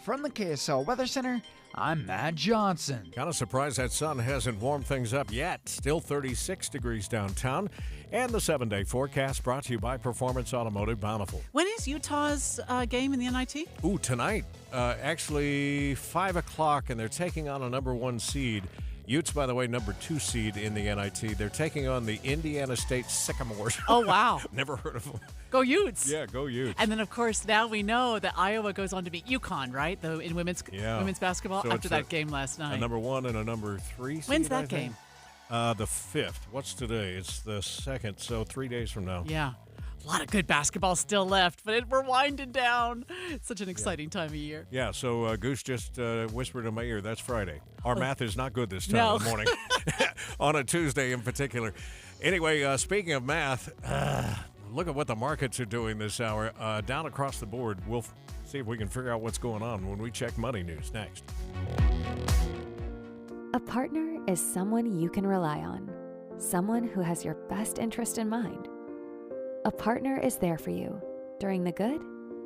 From the KSL Weather Center, I'm Matt Johnson. Kind of surprised that sun hasn't warmed things up yet. Still 36 degrees downtown. And the 7-day forecast brought to you by Performance Automotive Bountiful. When is Utah's game in the NIT? Ooh, tonight. Actually, 5 o'clock, and they're taking on a number 1 seed. Utes, by the way, number 2 seed in the NIT. They're taking on the Indiana State Sycamores. Oh, wow. Never heard of them. Go Utes. Yeah, go Utes. And then, of course, now we know that Iowa goes on to beat UConn, right? In women's basketball So after that game last night. A number 1 and a number 3 seed. When's that game? The 5th. What's today? It's the 2nd, so 3 days from now. Yeah. A lot of good basketball still left, but we're winding down. It's such an exciting time of year. Yeah, so Goose just whispered in my ear, that's Friday. Our math is not good this time of the morning, on a Tuesday in particular. Anyway, speaking of math, look at what the markets are doing this hour. Down across the board, we'll see if we can figure out what's going on when we check Money News next. A partner is someone you can rely on, someone who has your best interest in mind. A partner is there for you during the good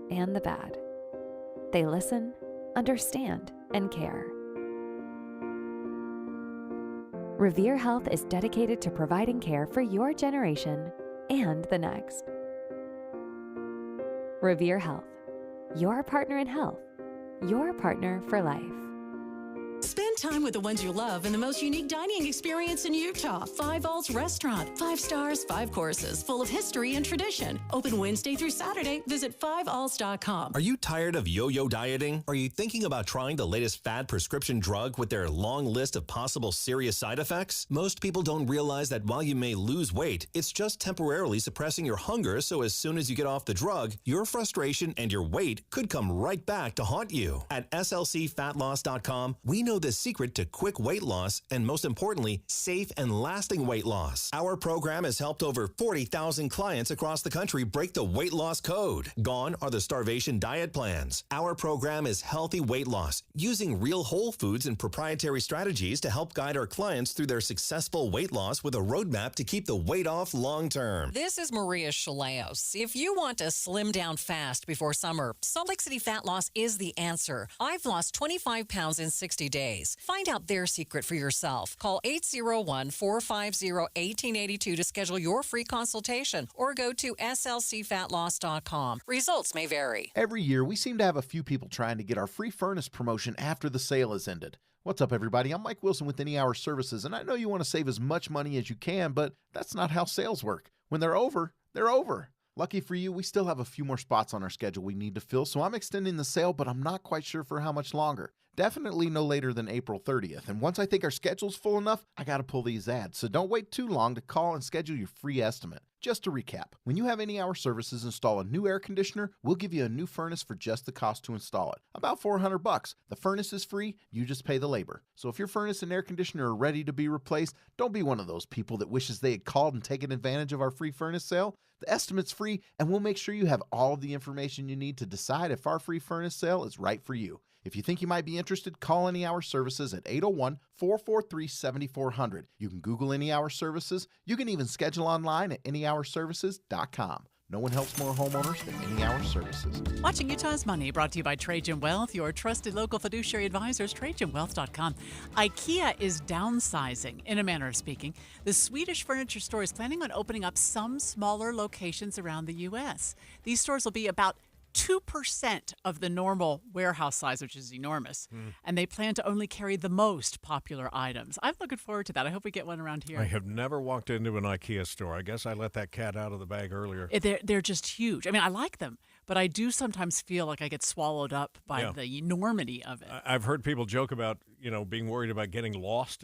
and the bad. They listen, understand, and care. Revere Health is dedicated to providing care for your generation and the next. Revere Health, your partner in health, your partner for life. Spend time with the ones you love in the most unique dining experience in Utah. Five All's Restaurant. 5 stars, 5 courses, full of history and tradition. Open Wednesday through Saturday. Visit 5alls.com. Are you tired of yo-yo dieting? Are you thinking about trying the latest fad prescription drug with their long list of possible serious side effects? Most people don't realize that while you may lose weight, it's just temporarily suppressing your hunger, so as soon as you get off the drug, your frustration and your weight could come right back to haunt you. At slcfatloss.com, we know the secret secret to quick weight loss and, most importantly, safe and lasting weight loss. Our program has helped over 40,000 clients across the country break the weight loss code. Gone are the starvation diet plans. Our program is healthy weight loss, using real whole foods and proprietary strategies to help guide our clients through their successful weight loss with a roadmap to keep the weight off long term. This is Maria Chaleos. If you want to slim down fast before summer, Salt Lake City Fat Loss is the answer. I've lost 25 pounds in 60 days. Find out their secret for yourself. Call 801-450-1882 to schedule your free consultation or go to slcfatloss.com. Results may vary. Every year, we seem to have a few people trying to get our free furnace promotion after the sale has ended. What's up, everybody? I'm Mike Wilson with Any Hour Services, and I know you want to save as much money as you can, but that's not how sales work. When they're over, they're over. Lucky for you, we still have a few more spots on our schedule we need to fill, so I'm extending the sale, but I'm not quite sure for how much longer. Definitely no later than April 30th, and once I think our schedule's full enough, I gotta pull these ads, so don't wait too long to call and schedule your free estimate. Just to recap, when you have Any Hour Services install a new air conditioner, we'll give you a new furnace for just the cost to install it. About $400. The furnace is free, you just pay the labor. So if your furnace and air conditioner are ready to be replaced, don't be one of those people that wishes they had called and taken advantage of our free furnace sale. The estimate's free, and we'll make sure you have all of the information you need to decide if our free furnace sale is right for you. If you think you might be interested, call Any Hour Services at 801-443-7400. You can Google Any Hour Services. You can even schedule online at anyhourservices.com. No one helps more homeowners than Any Hour Services. Watching Utah's Money, brought to you by Trajan Wealth, your trusted local fiduciary advisors, TrajanWealth.com. IKEA is downsizing, in a manner of speaking. The Swedish furniture store is planning on opening up some smaller locations around the U.S. These stores will be about 2% of the normal warehouse size, which is enormous. And they plan to only carry the most popular items. I'm looking forward to that. I hope we get one around here. I have never walked into an IKEA store. I guess I let that cat out of the bag earlier. They're just huge. I mean, I like them, but I do sometimes feel like I get swallowed up by the enormity of it. I've heard people joke about, being worried about getting lost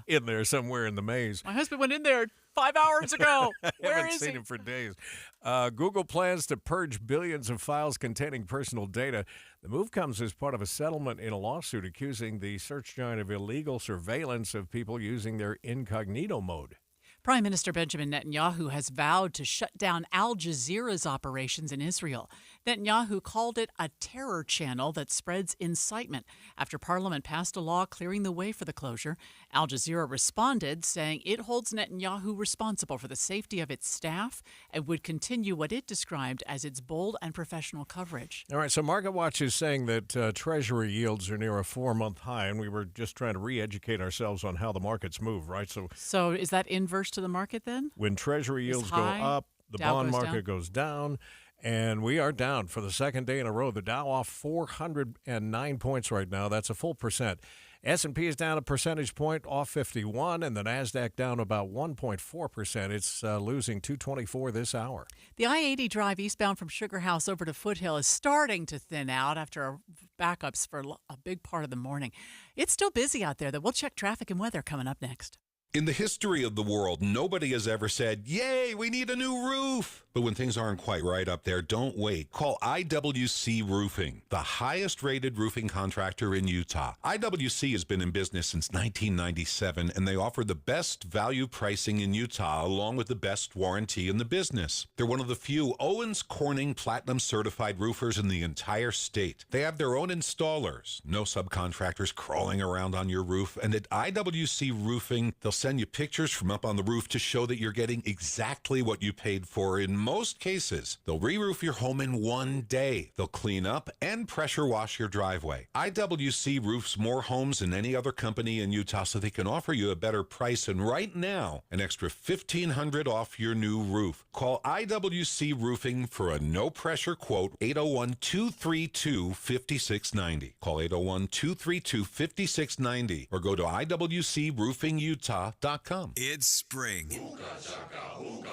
in there somewhere in the maze. My husband went in there 5 hours ago. I haven't seen him for days. Google plans to purge billions of files containing personal data. The move comes as part of a settlement in a lawsuit accusing the search giant of illegal surveillance of people using their incognito mode. Prime Minister Benjamin Netanyahu has vowed to shut down Al Jazeera's operations in Israel. Netanyahu called it a terror channel that spreads incitement after Parliament passed a law clearing the way for the closure. Al Jazeera responded, saying it holds Netanyahu responsible for the safety of its staff and would continue what it described as its bold and professional coverage. All right, so MarketWatch is saying that Treasury yields are near a 4-month high, and we were just trying to re-educate ourselves on how the markets move, right? So is that inverse to the market then? When Treasury yields go up, the bond market goes down. And we are down for the second day in a row. The Dow off 409 points right now. That's a full percent. S&P is down a percentage point, off 51, and the NASDAQ down about 1.4%. It's losing 224 this hour. The I-80 drive eastbound from Sugar House over to Foothill is starting to thin out after backups for a big part of the morning. It's still busy out there, though. We'll check traffic and weather coming up next. In the history of the world, nobody has ever said, "Yay, we need a new roof." But when things aren't quite right up there, don't wait. Call IWC Roofing, the highest-rated roofing contractor in Utah. IWC has been in business since 1997, and they offer the best value pricing in Utah, along with the best warranty in the business. They're one of the few Owens Corning Platinum-certified roofers in the entire state. They have their own installers, no subcontractors crawling around on your roof, and at IWC Roofing, they'll send you pictures from up on the roof to show that you're getting exactly what you paid for. In most cases, they'll re-roof your home in one day. They'll clean up and pressure wash your driveway. IWC roofs more homes than any other company in Utah, so they can offer you a better price, and right now, an extra $1,500 off your new roof. Call IWC Roofing for a no-pressure quote, 801-232-5690. Call 801-232-5690 or go to IWCRoofingUtah.com. It's spring,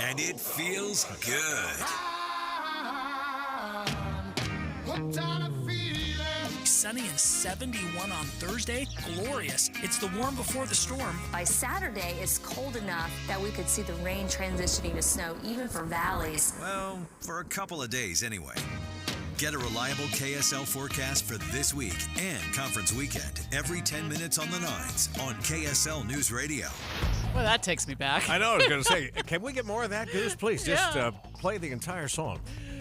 and it feels good. Sunny and 71 on Thursday. Glorious. It's the warm before the storm. By Saturday, it's cold enough that we could see the rain transitioning to snow, even for valleys. Well, for a couple of days anyway. Get a reliable KSL forecast for this week and conference weekend every 10 minutes on the 9s on KSL News Radio. Well, that takes me back. I know. I was going to say, can we get more of that, Goose? Please, just play the entire song.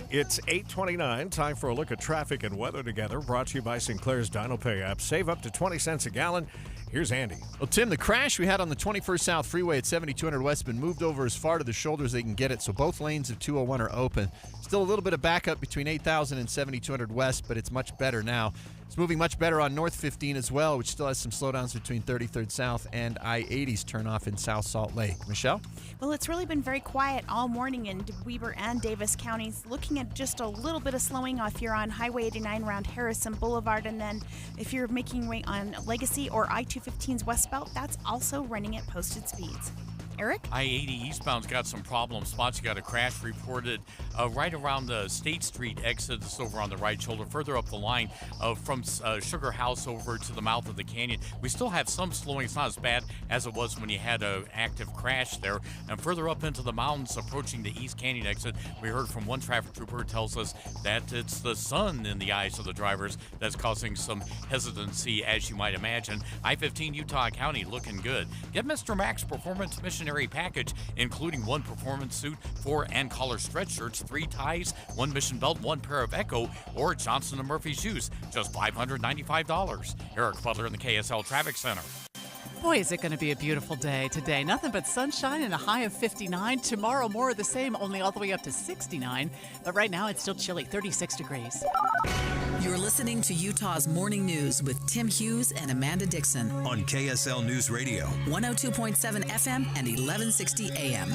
It's 8:29. Time for a look at traffic and weather together. Brought to you by Sinclair's DinoPay app. Save up to 20 cents a gallon. Here's Andy. Well, Tim, the crash we had on the 21st South Freeway at 7200 West has been moved over as far to the shoulder as they can get it, so both lanes of 201 are open. Still a little bit of backup between 8000 and 7200 West, but it's much better now. It's moving much better on North 15 as well, which still has some slowdowns between 33rd South and I-80's turnoff in South Salt Lake. Michelle? Well, it's really been very quiet all morning in Weber and Davis counties. Looking at just a little bit of slowing off you're on Highway 89 around Harrison Boulevard, and then if you're making your way on Legacy or I-215's westbound, that's also running at posted speeds. Eric? I-80 eastbound's got some problem spots. You got a crash reported right around the State Street exit. It's over on the right shoulder, further up the line from Sugar House over to the mouth of the canyon. We still have some slowing. It's not as bad as it was when you had an active crash there. And further up into the mountains, approaching the East Canyon exit, we heard from one traffic trooper who tells us that it's the sun in the eyes of the drivers that's causing some hesitancy, as you might imagine. I-15 Utah County looking good. Get Mr. Max Performance Missionary package, including one performance suit, 4 and collar stretch shirts, 3 ties, 1 mission belt, 1 pair of Echo or Johnson & Murphy shoes, just $595. Eric Butler in the KSL Traffic Center. Boy, is it going to be a beautiful day today. Nothing but sunshine and a high of 59. Tomorrow, more of the same, only all the way up to 69. But right now, it's still chilly, 36 degrees. You're listening to Utah's Morning News with Tim Hughes and Amanda Dixon on KSL News Radio, 102.7 FM and 1160 AM.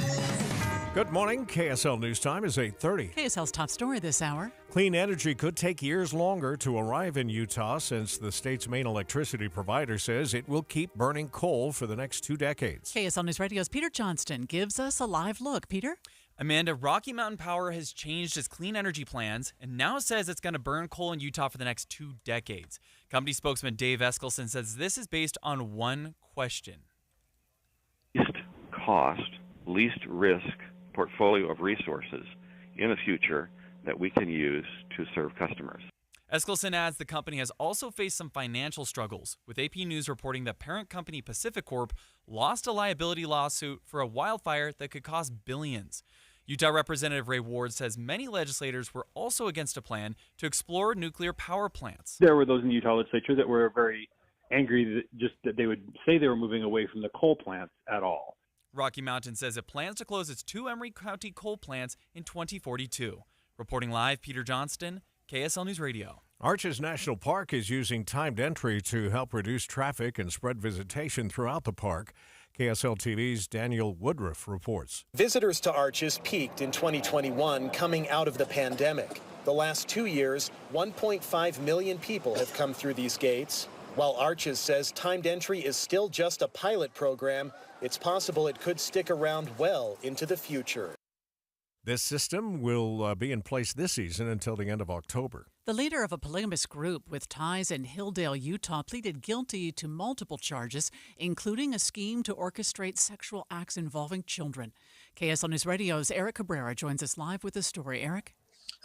Good morning. KSL News Time is 8:30. KSL's top story this hour. Clean energy could take years longer to arrive in Utah since the state's main electricity provider says it will keep burning coal for the next 2 decades. KSL News Radio's Peter Johnston gives us a live look. Peter? Amanda, Rocky Mountain Power has changed its clean energy plans and now says it's going to burn coal in Utah for the next 2 decades. Company spokesman Dave Eskelson says this is based on one question. Least cost, least risk portfolio of resources in the future that we can use to serve customers. Eskelson adds the company has also faced some financial struggles, with AP News reporting that parent company Pacific Corp lost a liability lawsuit for a wildfire that could cost billions. Utah Representative Ray Ward says many legislators were also against a plan to explore nuclear power plants. There were those in the Utah legislature that were very angry that they would say they were moving away from the coal plants at all. Rocky Mountain says it plans to close its 2 Emery County coal plants in 2042. Reporting live, Peter Johnston, KSL News Radio. Arches National Park is using timed entry to help reduce traffic and spread visitation throughout the park. KSL TV's Daniel Woodruff reports. Visitors to Arches peaked in 2021 coming out of the pandemic. The last 2 years, 1.5 million people have come through these gates. While Arches says timed entry is still just a pilot program, it's possible it could stick around well into the future. This system will be in place this season until the end of October. The leader of a polygamous group with ties in Hilldale, Utah, pleaded guilty to multiple charges, including a scheme to orchestrate sexual acts involving children. KSL News Radio's Eric Cabrera joins us live with the story. Eric?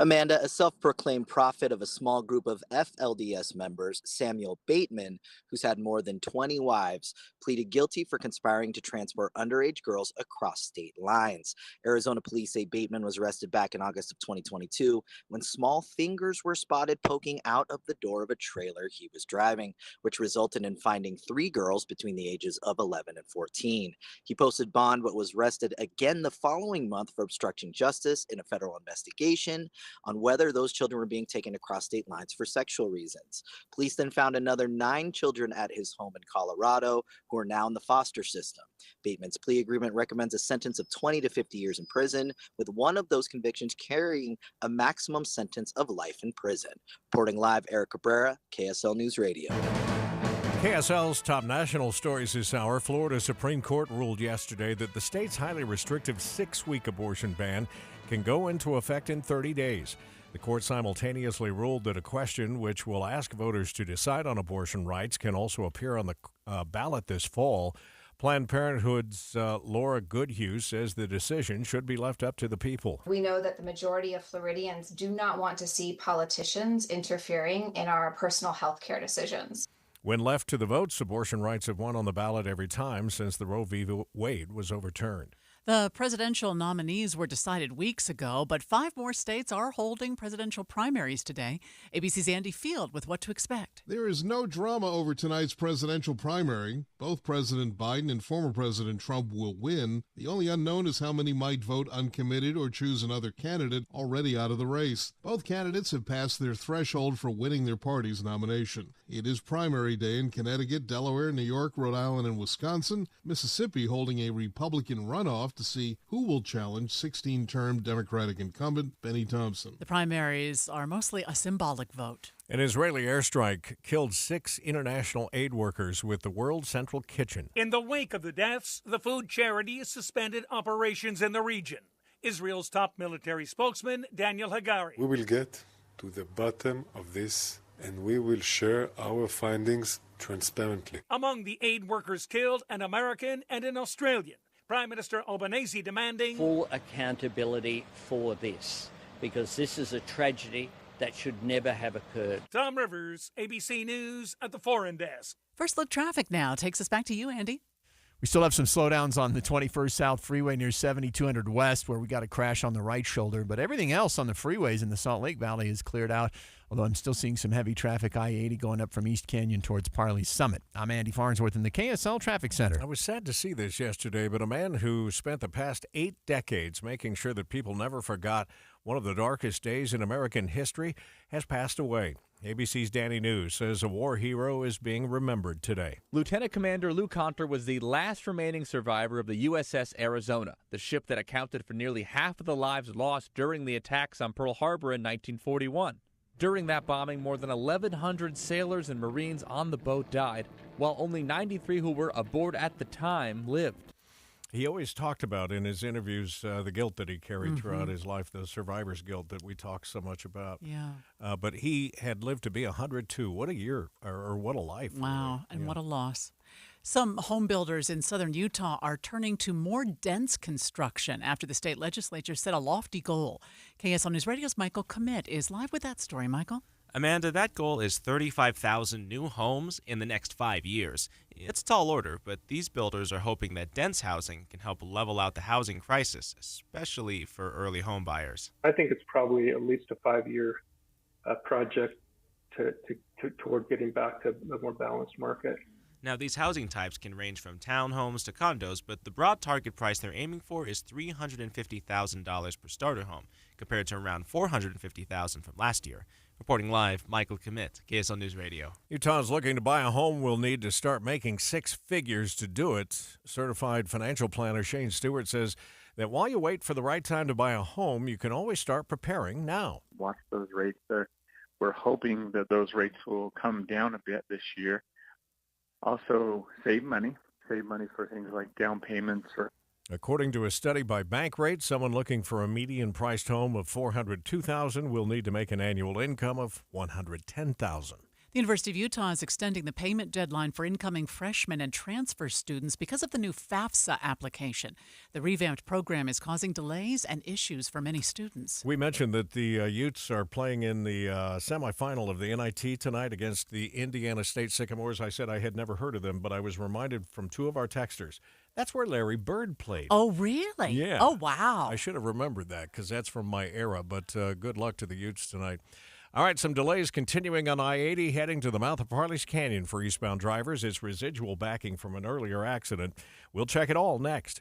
Amanda, a self-proclaimed prophet of a small group of FLDS members, Samuel Bateman, who's had more than 20 wives, pleaded guilty for conspiring to transport underage girls across state lines. Arizona police say Bateman was arrested back in August of 2022 when small fingers were spotted poking out of the door of a trailer he was driving, which resulted in finding 3 girls between the ages of 11 and 14. He posted bond but was arrested again the following month for obstructing justice in a federal investigation on whether those children were being taken across state lines for sexual reasons. Police then found another 9 children at his home in Colorado who are now in the foster system. Bateman's plea agreement recommends a sentence of 20 to 50 years in prison, with one of those convictions carrying a maximum sentence of life in prison. Reporting live, Eric Cabrera, KSL News Radio. KSL's top national stories this hour. Florida Supreme Court ruled yesterday that the state's highly restrictive 6-week abortion ban can go into effect in 30 days. The court simultaneously ruled that a question which will ask voters to decide on abortion rights can also appear on the ballot this fall. Planned Parenthood's Laura Goodhue says the decision should be left up to the people. We know that the majority of Floridians do not want to see politicians interfering in our personal health care decisions. When left to the votes, abortion rights have won on the ballot every time since the Roe v. Wade was overturned. The presidential nominees were decided weeks ago, but 5 more states are holding presidential primaries today. ABC's Andy Field with what to expect. There is no drama over tonight's presidential primary. Both President Biden and former President Trump will win. The only unknown is how many might vote uncommitted or choose another candidate already out of the race. Both candidates have passed their threshold for winning their party's nomination. It is primary day in Connecticut, Delaware, New York, Rhode Island, and Wisconsin. Mississippi holding a Republican runoff to see who will challenge 16-term Democratic incumbent Benny Thompson. The primaries are mostly a symbolic vote. An Israeli airstrike killed 6 international aid workers with the World Central Kitchen. In the wake of the deaths, the food charity has suspended operations in the region. Israel's top military spokesman, Daniel Hagari. We will get to the bottom of this, and we will share our findings transparently. Among the aid workers killed, an American and an Australian. Prime Minister Albanese demanding full accountability for this, because this is a tragedy that should never have occurred. Tom Rivers, ABC News at the Foreign Desk. First look traffic now takes us back to you, Andy. We still have some slowdowns on the 21st South Freeway near 7200 West, where we got a crash on the right shoulder. But everything else on the freeways in the Salt Lake Valley is cleared out, although I'm still seeing some heavy traffic I-80 going up from East Canyon towards Parley Summit. I'm Andy Farnsworth in the KSL Traffic Center. I was sad to see this yesterday, but a man who spent the past 8 decades making sure that people never forgot one of the darkest days in American history has passed away. ABC's Danny News says a war hero is being remembered today. Lieutenant Commander Lou Conter was the last remaining survivor of the USS Arizona, the ship that accounted for nearly half of the lives lost during the attacks on Pearl Harbor in 1941. During that bombing, more than 1,100 sailors and Marines on the boat died, while only 93 who were aboard at the time lived. He always talked about in his interviews the guilt that he carried throughout his life, the survivor's guilt that we talk so much about. Yeah. But he had lived to be 102. What a year, or what a life. Wow, really. and what a loss. Some home builders in southern Utah are turning to more dense construction after the state legislature set a lofty goal. KSL News Radio's Michael Commit is live with that story. Michael? Amanda, that goal is 35,000 new homes in the next 5 years. It's a tall order, but these builders are hoping that dense housing can help level out the housing crisis, especially for early home buyers. I think it's probably at least a 5-year project toward getting back to a more balanced market. Now, these housing types can range from townhomes to condos, but the broad target price they're aiming for is $350,000 per starter home, compared to around $450,000 from last year. Reporting live, Michael Commit, KSL News Radio. Utah's looking to buy a home will need to start making 6 figures to do it. Certified financial planner Shane Stewart says that while you wait for the right time to buy a home, you can always start preparing now. Watch those rates there. We're hoping that those rates will come down a bit this year. Also, save money for things like down payments. According to a study by Bankrate, someone looking for a median-priced home of $402,000 will need to make an annual income of $110,000. The University of Utah is extending the payment deadline for incoming freshmen and transfer students because of the new FAFSA application. The revamped program is causing delays and issues for many students. We mentioned that the Utes are playing in the semifinal of the NIT tonight against the Indiana State Sycamores. I said I had never heard of them, but I was reminded from 2 of our texters. That's where Larry Bird played. Oh, really? Yeah. Oh, wow. I should have remembered that because that's from my era, but good luck to the Utes tonight. All right, some delays continuing on I-80 heading to the mouth of Parley's Canyon for eastbound drivers. It's residual backing from an earlier accident. We'll check it all next.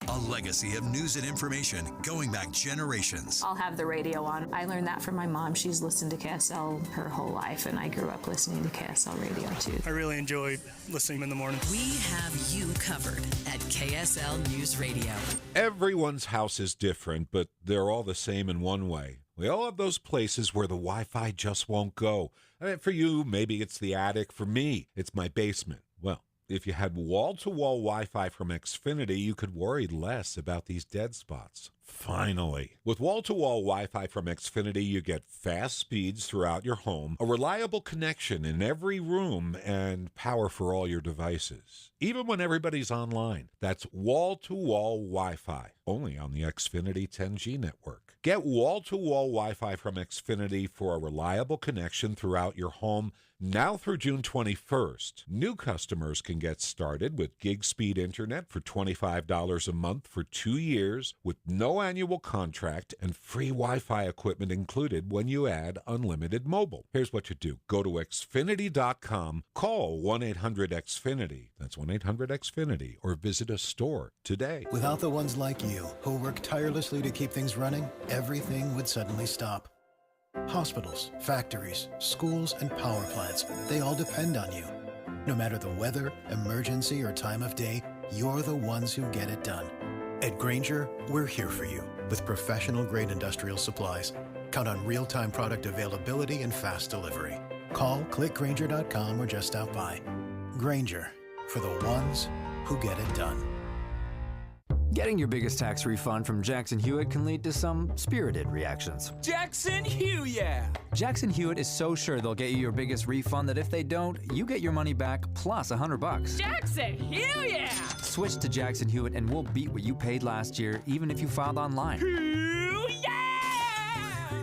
A legacy of news and information going back generations. I'll have the radio on. I learned that from my mom. She's listened to KSL her whole life, and I grew up listening to KSL radio, too. I really enjoyed listening in the morning. We have you covered at KSL News Radio. Everyone's house is different, but they're all the same in one way. We all have those places where the Wi-Fi just won't go. I mean, for you, maybe it's the attic. For me, it's my basement. Well, if you had wall-to-wall Wi-Fi from Xfinity, you could worry less about these dead spots. Finally. With wall-to-wall Wi-Fi from Xfinity, you get fast speeds throughout your home, a reliable connection in every room, and power for all your devices, even when everybody's online. That's wall-to-wall Wi-Fi, only on the Xfinity 10G network. Get wall-to-wall Wi-Fi from Xfinity for a reliable connection throughout your home now through June 21st. New customers can get started with gig speed internet for $25 a month for 2 years with no annual contract and free Wi-Fi equipment included when you add unlimited mobile. Here's what you do. Go to Xfinity.com, call 1-800-XFINITY, that's 1-800-XFINITY, or visit a store today. Without the ones like you who work tirelessly to keep things running, everything would suddenly stop. Hospitals, factories, schools, and power plants, they all depend on you. No matter the weather, emergency, or time of day, you're the ones who get it done. At Grainger, we're here for you with professional-grade industrial supplies. Count on real-time product availability and fast delivery. Call, click Grainger.com, or just stop by. Grainger, for the ones who get it done. Getting your biggest tax refund from Jackson Hewitt can lead to some spirited reactions. Jackson Hewitt! Jackson Hewitt is so sure they'll get you your biggest refund that if they don't, you get your money back plus $100. Jackson Hewitt! Switch to Jackson Hewitt and we'll beat what you paid last year, even if you filed online.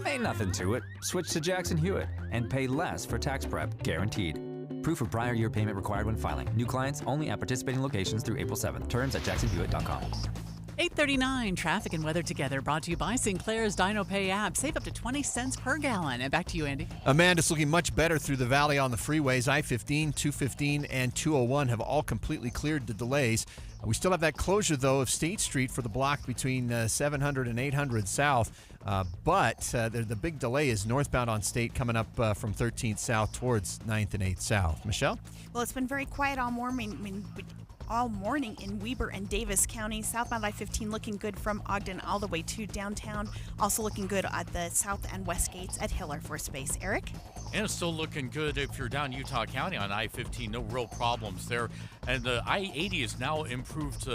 Ain't nothing to it. Switch to Jackson Hewitt and pay less for tax prep, guaranteed. Proof of prior year payment required when filing. New clients only at participating locations through April 7th. Terms at jacksonhewitt.com. 8:39 traffic and weather together, brought to you by Sinclair's DinoPay app. Save up to 20 cents per gallon. And back to you, Andy. Amanda's looking much better through the valley on the freeways. I-15, 215, and 201 have all completely cleared the delays. We still have that closure, though, of State Street for the block between 700 and 800 South. But the big delay is northbound on State coming up from 13th South towards 9th and 8th South. Michelle? Well, it's been very quiet all morning in Weber and Davis counties. Southbound I-15 looking good from Ogden all the way to downtown. Also looking good at the south and west gates at Hill Air Force Base. Eric? And it's still looking good if you're down Utah County on I-15. No real problems there. And the I-80 is now improved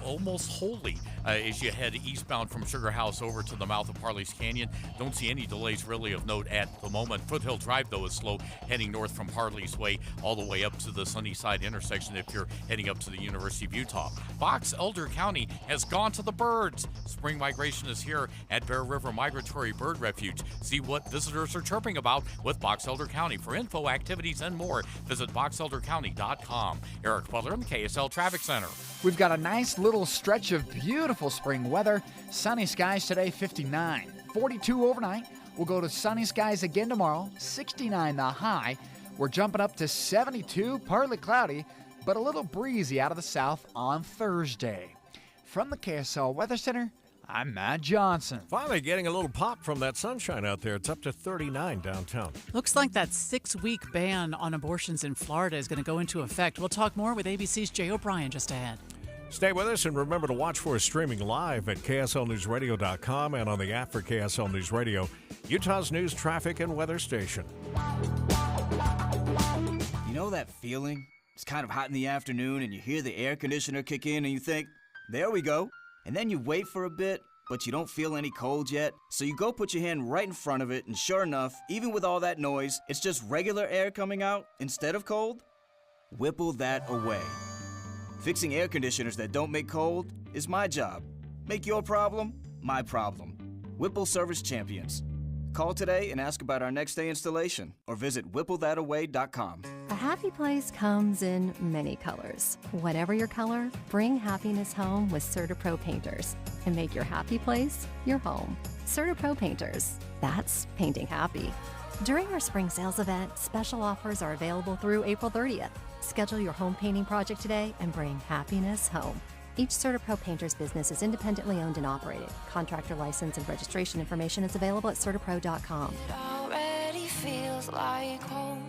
almost wholly as you head eastbound from Sugar House over to the mouth of Parley's Canyon. Don't see any delays really of note at the moment. Foothill Drive, though, is slow heading north from Harley's Way all the way up to the Sunnyside intersection if you're heading up to the University of Utah. Box Elder County has gone to the birds. Spring migration is here at Bear River Migratory Bird Refuge. See what visitors are chirping about with Box Elder County. For info, activities, and more, visit boxeldercounty.com. Eric Butler in the KSL Traffic Center. We've got a nice little stretch of beautiful spring weather. Sunny skies today, 59. 42 overnight. We'll go to sunny skies again tomorrow, 69 the high. We're jumping up to 72, partly cloudy, but a little breezy out of the south on Thursday. From the KSL Weather Center, I'm Matt Johnson. Finally getting a little pop from that sunshine out there. It's up to 39 downtown. Looks like that 6-week ban on abortions in Florida is going to go into effect. We'll talk more with ABC's Jay O'Brien just ahead. Stay with us and remember to watch for us streaming live at KSLNewsRadio.com and on the app for KSL News Radio, Utah's news, traffic, and weather station. You know that feeling? It's kind of hot in the afternoon and you hear the air conditioner kick in and you think, there we go. And then you wait for a bit, but you don't feel any cold yet. So you go put your hand right in front of it and sure enough, even with all that noise, it's just regular air coming out instead of cold. Whipple that away. Fixing air conditioners that don't make cold is my job. Make your problem my problem. Whipple Service Champions. Call today and ask about our next day installation or visit whipplethataway.com. A happy place comes in many colors. Whatever your color, bring happiness home with CertaPro Painters and make your happy place your home. CertaPro Painters, that's painting happy. During our spring sales event, special offers are available through April 30th. Schedule your home painting project today and bring happiness home. Each CertaPro Painters business is independently owned and operated. Contractor license and registration information is available at CertaPro.com. It already feels like home.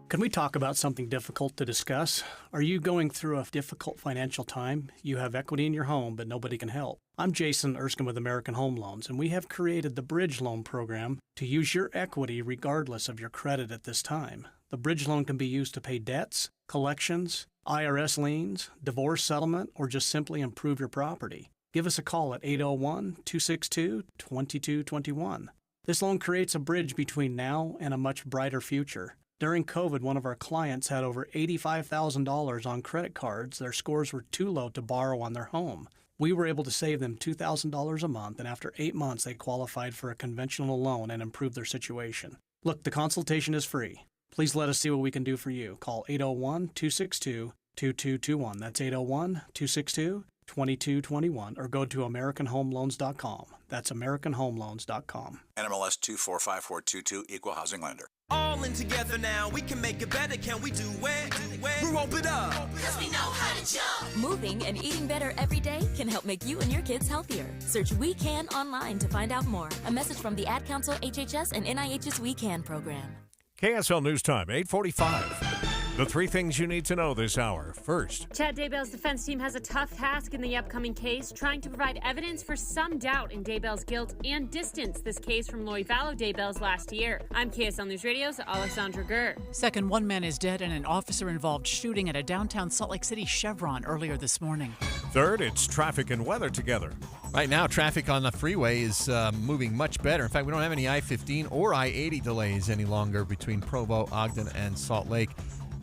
Can we talk about something difficult to discuss? Are you going through a difficult financial time? You have equity in your home, but nobody can help. I'm Jason Erskine with American Home Loans, and we have created the Bridge Loan Program to use your equity regardless of your credit at this time. The bridge loan can be used to pay debts, collections, IRS liens, divorce settlement, or just simply improve your property. Give us a call at 801-262-2221. This loan creates a bridge between now and a much brighter future. During COVID, one of our clients had over $85,000 on credit cards. Their scores were too low to borrow on their home. We were able to save them $2,000 a month, and after 8 months, they qualified for a conventional loan and improved their situation. Look, the consultation is free. Please let us see what we can do for you. Call 801-262-2221. That's 801-262-2221, or go to AmericanHomeLoans.com. That's AmericanHomeLoans.com. NMLS 245422, Equal Housing Lender. All in together now, we can make it better, can we do it? We won't it up. Cause we know how to jump. Moving and eating better every day can help make you and your kids healthier. Search We Can online to find out more. A message from the Ad Council, HHS, and NIH's We Can program. KSL News Time, 8:45. The three things you need to know this hour. First, Chad Daybell's defense team has a tough task in the upcoming case, trying to provide evidence for some doubt in Daybell's guilt and distance this case from Loy Vallow Daybell's last year. I'm KSL News Radio's Alessandra Gurr. Second, one man is dead in an officer-involved shooting at a downtown Salt Lake City Chevron earlier this morning. Third, it's traffic and weather together. Right now, traffic on the freeway is moving much better. In fact, we don't have any I-15 or I-80 delays any longer between Provo, Ogden, and Salt Lake.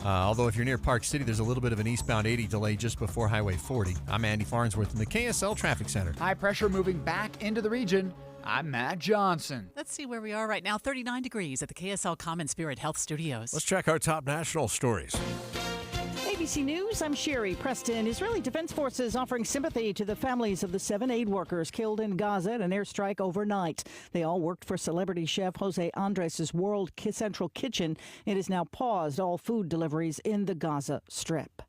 Although if you're near Park City, there's a little bit of an eastbound 80 delay just before Highway 40. I'm Andy Farnsworth in the KSL Traffic Center. High pressure moving back into the region. I'm Matt Johnson. Let's see where we are right now. 39 degrees at the KSL Common Spirit Health Studios. Let's check our top national stories. ABC News, I'm Sherry Preston. Israeli Defense Forces offering sympathy to the families of the 7 aid workers killed in Gaza in an airstrike overnight. They all worked for celebrity chef Jose Andres' World Central Kitchen. It has now paused all food deliveries in the Gaza Strip.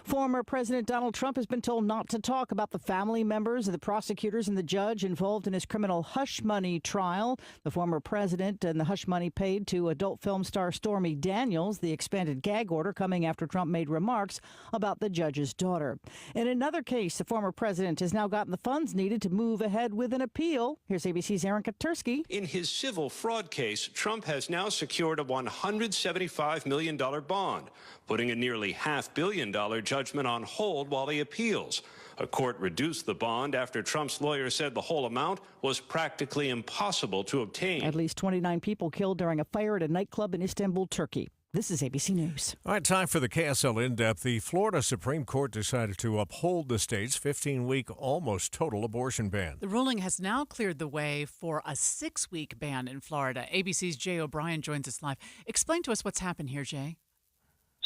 Former President Donald Trump has been told not to talk about the family members of the prosecutors and the judge involved in his criminal hush money trial. The former president and the hush money paid to adult film star Stormy Daniels, the expanded gag order coming after Trump made remarks about the judge's daughter. In another case, the former president has now gotten the funds needed to move ahead with an appeal. Here's ABC's Aaron Katursky. In his civil fraud case, Trump has now secured a $175 million bond, putting a nearly $500 million judgment on hold while he appeals. A court reduced the bond after Trump's lawyer said the whole amount was practically impossible to obtain. At least 29 people killed during a fire at a nightclub in Istanbul, Turkey. This is ABC News. All right, time for the KSL In-Depth. The Florida Supreme Court decided to uphold the state's 15-week almost total abortion ban. The ruling has now cleared the way for a 6-week ban in Florida. ABC's Jay O'Brien joins us live. Explain to us what's happened here, Jay.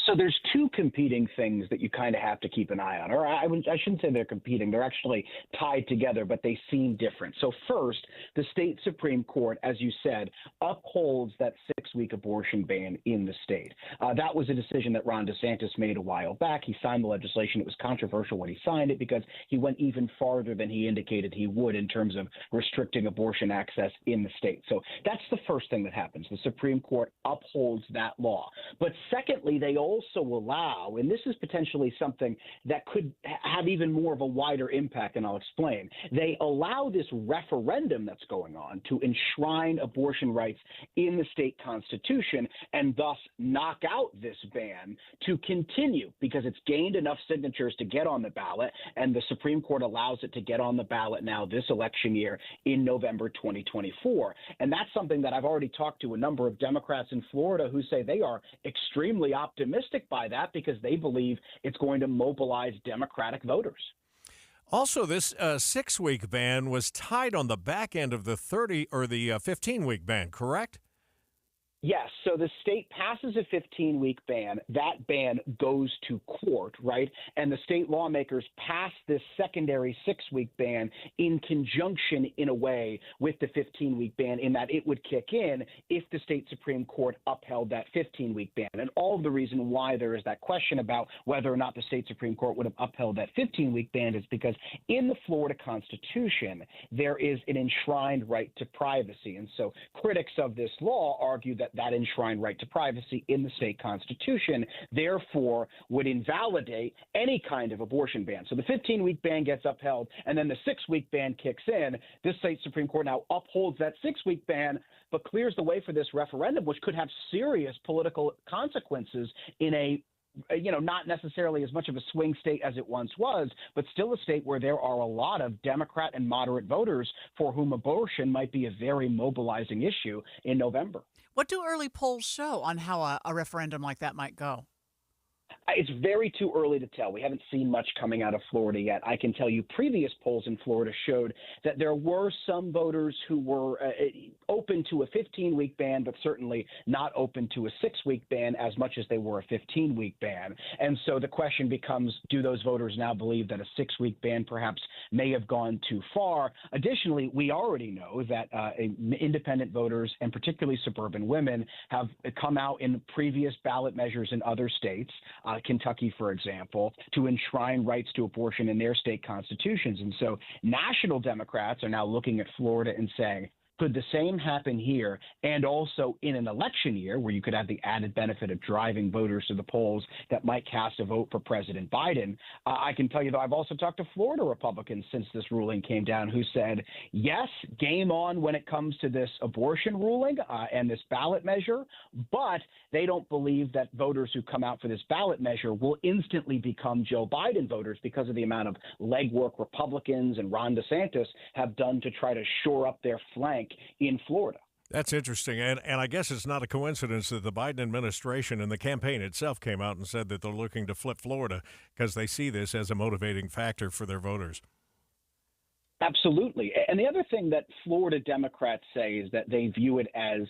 So there's two competing things that you kind of have to keep an eye on. Or I shouldn't say they're competing. They're actually tied together, but they seem different. So first, the state Supreme Court, as you said, upholds that 6-week abortion ban in the state. That was a decision that Ron DeSantis made a while back. He signed the legislation. It was controversial when he signed it because he went even farther than he indicated he would in terms of restricting abortion access in the state. So that's the first thing that happens. The Supreme Court upholds that law. But secondly, they also allow, and this is potentially something that could have even more of a wider impact, and I'll explain, they allow this referendum that's going on to enshrine abortion rights in the state constitution and thus knock out this ban to continue because it's gained enough signatures to get on the ballot, and the Supreme Court allows it to get on the ballot now this election year in November 2024. And that's something that I've already talked to a number of Democrats in Florida who say they are extremely optimistic by that because they believe it's going to mobilize Democratic voters. Also, this 6-week ban was tied on the back end of the 15-week ban, correct? Yes. So the state passes a 15-week ban. That ban goes to court, right? And the state lawmakers pass this secondary 6-week ban in conjunction, in a way, with the 15-week ban in that it would kick in if the state Supreme Court upheld that 15-week ban. And all of the reason why there is that question about whether or not the state Supreme Court would have upheld that 15-week ban is because in the Florida Constitution, there is an enshrined right to privacy. And so critics of this law argue that that enshrined right to privacy in the state constitution, therefore, would invalidate any kind of abortion ban. So the 15-week ban gets upheld, and then the 6-week ban kicks in. This state Supreme Court now upholds that 6-week ban, but clears the way for this referendum, which could have serious political consequences in a not necessarily as much of a swing state as it once was, but still a state where there are a lot of Democrat and moderate voters for whom abortion might be a very mobilizing issue in November. What do early polls show on how a referendum like that might go? It's very too early to tell. We haven't seen much coming out of Florida yet. I can tell you previous polls in Florida showed that there were some voters who were open to a 15-week ban, but certainly not open to a 6-week ban as much as they were a 15-week ban. And so the question becomes, do those voters now believe that a 6-week ban perhaps may have gone too far? Additionally, we already know that independent voters, and particularly suburban women, have come out in previous ballot measures in other states, Kentucky, for example, to enshrine rights to abortion in their state constitutions. And so national Democrats are now looking at Florida and saying, could the same happen here? And also in an election year where you could have the added benefit of driving voters to the polls that might cast a vote for President Biden. I can tell you, though, I've also talked to Florida Republicans since this ruling came down who said, yes, game on when it comes to this abortion ruling and this ballot measure, but they don't believe that voters who come out for this ballot measure will instantly become Joe Biden voters because of the amount of legwork Republicans and Ron DeSantis have done to try to shore up their flank in Florida. That's interesting. And I guess it's not a coincidence that the Biden administration and the campaign itself came out and said that they're looking to flip Florida because they see this as a motivating factor for their voters. Absolutely. And the other thing that Florida Democrats say is that they view it as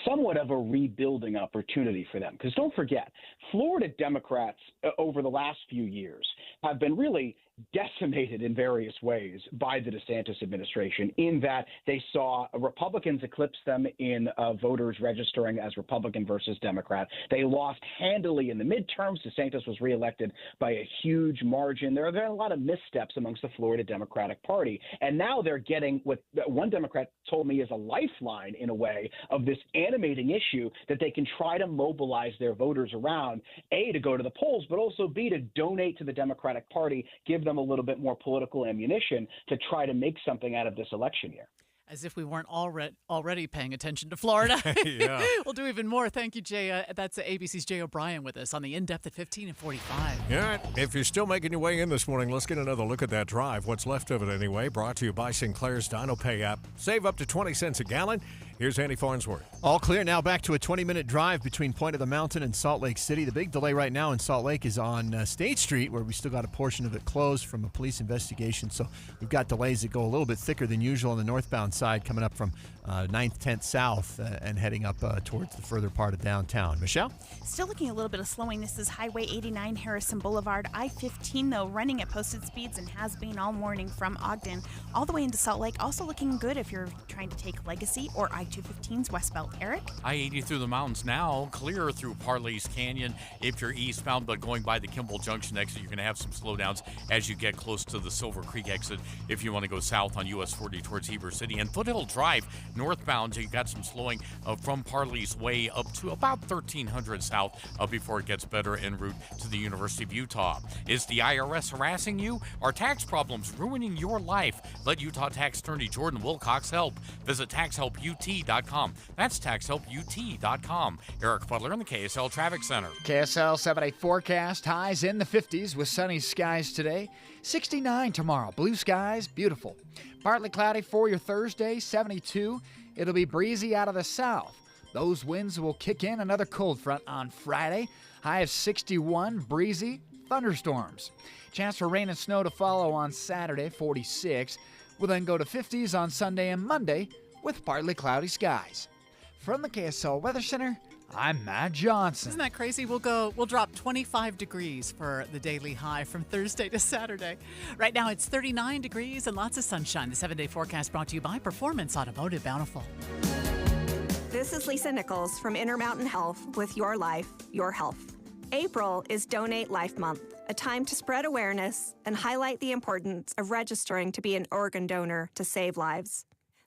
somewhat of a rebuilding opportunity for them. Because don't forget, Florida Democrats over the last few years have been really decimated in various ways by the DeSantis administration, in that they saw Republicans eclipse them in voters registering as Republican versus Democrat. They lost handily in the midterms. DeSantis was reelected by a huge margin. There are a lot of missteps amongst the Florida Democratic Party. And now they're getting what one Democrat told me is a lifeline, in a way, of this animating issue that they can try to mobilize their voters around, A, to go to the polls, but also B, to donate to the Democratic Party, give them a little bit more political ammunition to try to make something out of this election year. As if we weren't already paying attention to Florida. Yeah. We'll do even more. Thank you, Jay. That's ABC's Jay O'Brien with us on the In-Depth at 15 and 45. Yeah, if you're still making your way in this morning, let's get another look at that drive. What's left of it anyway. Brought to you by Sinclair's Dino Pay app. Save up to 20 cents a gallon. Here's Andy Farnsworth. All clear now. Back to a 20-minute drive between Point of the Mountain and Salt Lake City. The big delay right now in Salt Lake is on State Street, where we still got a portion of it closed from a police investigation. So we've got delays that go a little bit thicker than usual on the northbound side, coming up from 9th, 10th South and heading up towards the further part of downtown. Michelle? Still looking a little bit of slowing. This is Highway 89, Harrison Boulevard. I-15, though, running at posted speeds and has been all morning from Ogden all the way into Salt Lake. Also looking good if you're trying to take Legacy or I-215's westbound. Eric? I-80 through the mountains now, clear through Parley's Canyon if you're eastbound, but going by the Kimball Junction exit, you're going to have some slowdowns as you get close to the Silver Creek exit if you want to go south on US 40 towards Heber City. And Foothill Drive, northbound, you got some slowing from Parley's Way up to about 1300 south before it gets better en route to the University of Utah. Is the IRS harassing you? Are tax problems ruining your life? Let Utah Tax Attorney Jordan Wilcox help. Visit taxhelput.com. That's taxhelput.com. Eric Butler in the KSL Traffic Center. KSL 7-day forecast, highs in the 50s with sunny skies today. 69 tomorrow. Blue skies, beautiful. Partly cloudy for your Thursday, 72. It'll be breezy out of the south. Those winds will kick in another cold front on Friday. High of 61, breezy, thunderstorms. Chance for rain and snow to follow on Saturday, 46. We'll then go to 50s on Sunday and Monday with partly cloudy skies. From the KSL Weather Center, I'm Matt Johnson. Isn't that crazy? We'll drop 25 degrees for the daily high from Thursday to Saturday. Right now it's 39 degrees and lots of sunshine. The 7-day forecast brought to you by Performance Automotive Bountiful. This is Lisa Nichols from Intermountain Health with Your Life, Your Health. April is Donate Life Month, a time to spread awareness and highlight the importance of registering to be an organ donor to save lives.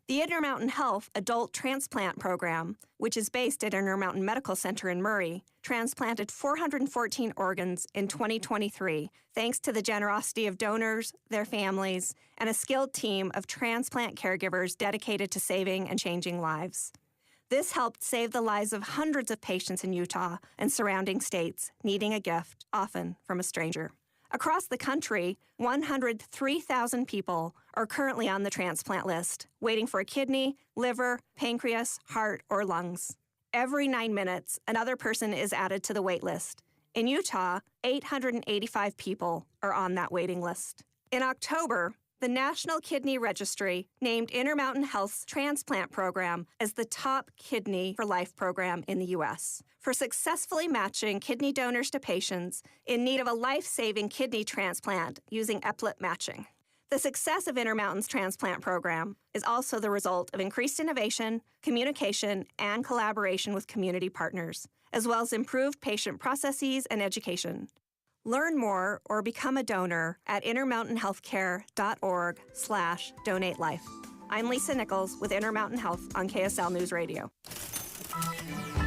The Intermountain Health Adult Transplant Program, which is based at Intermountain Medical Center in Murray, transplanted 414 organs in 2023, thanks to the generosity of donors, their families, and a skilled team of transplant caregivers dedicated to saving and changing lives. This helped save the lives of hundreds of patients in Utah and surrounding states needing a gift, often from a stranger. Across the country, 103,000 people are currently on the transplant list, waiting for a kidney, liver, pancreas, heart, or lungs. Every 9 minutes, another person is added to the wait list. In Utah, 885 people are on that waiting list. In October, the National Kidney Registry named Intermountain Health's transplant program as the top Kidney for Life program in the U.S. for successfully matching kidney donors to patients in need of a life-saving kidney transplant using eplet matching. The success of Intermountain's transplant program is also the result of increased innovation, communication, and collaboration with community partners, as well as improved patient processes and education. Learn more or become a donor at intermountainhealthcare.org/donatelife. I'm Lisa Nichols with Intermountain Health on KSL News Radio.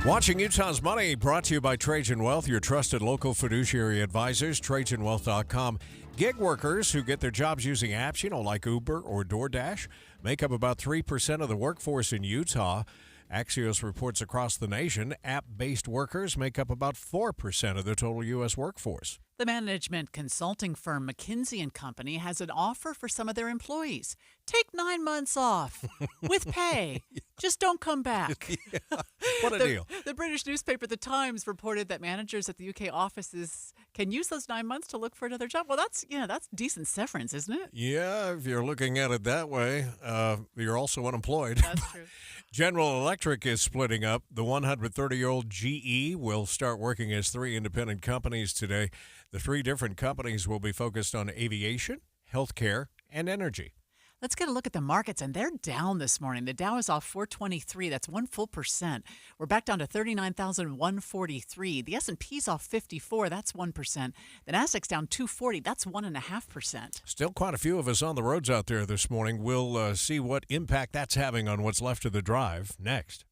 Watching Utah's Money, brought to you by Trajan Wealth, your trusted local fiduciary advisors, TrajanWealth.com. Gig workers who get their jobs using apps, like Uber or DoorDash, make up about 3% of the workforce in Utah. Axios reports across the nation, app-based workers make up about 4% of the total U.S. workforce. The management consulting firm McKinsey & Company has an offer for some of their employees. Take 9 months off with pay. Just don't come back. Yeah, what a deal. The British newspaper The Times reported that managers at the UK offices can use those 9 months to look for another job. Well, that's decent severance, isn't it? Yeah, if you're looking at it that way, you're also unemployed. That's true. General Electric is splitting up. The 130-year-old GE will start working as 3 independent companies today. The 3 different companies will be focused on aviation, healthcare, and energy. Let's get a look at the markets, and they're down this morning. The Dow is off 423. That's 1 full percent. We're back down to 39,143. The S&P's off 54. That's 1%. The Nasdaq's down 240. That's 1.5%. Still quite a few of us on the roads out there this morning. We'll see what impact that's having on what's left of the drive next.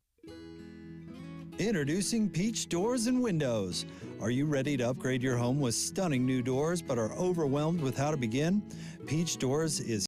Introducing Peach Doors and Windows. Are you ready to upgrade your home with stunning new doors but are overwhelmed with how to begin? Peach Doors is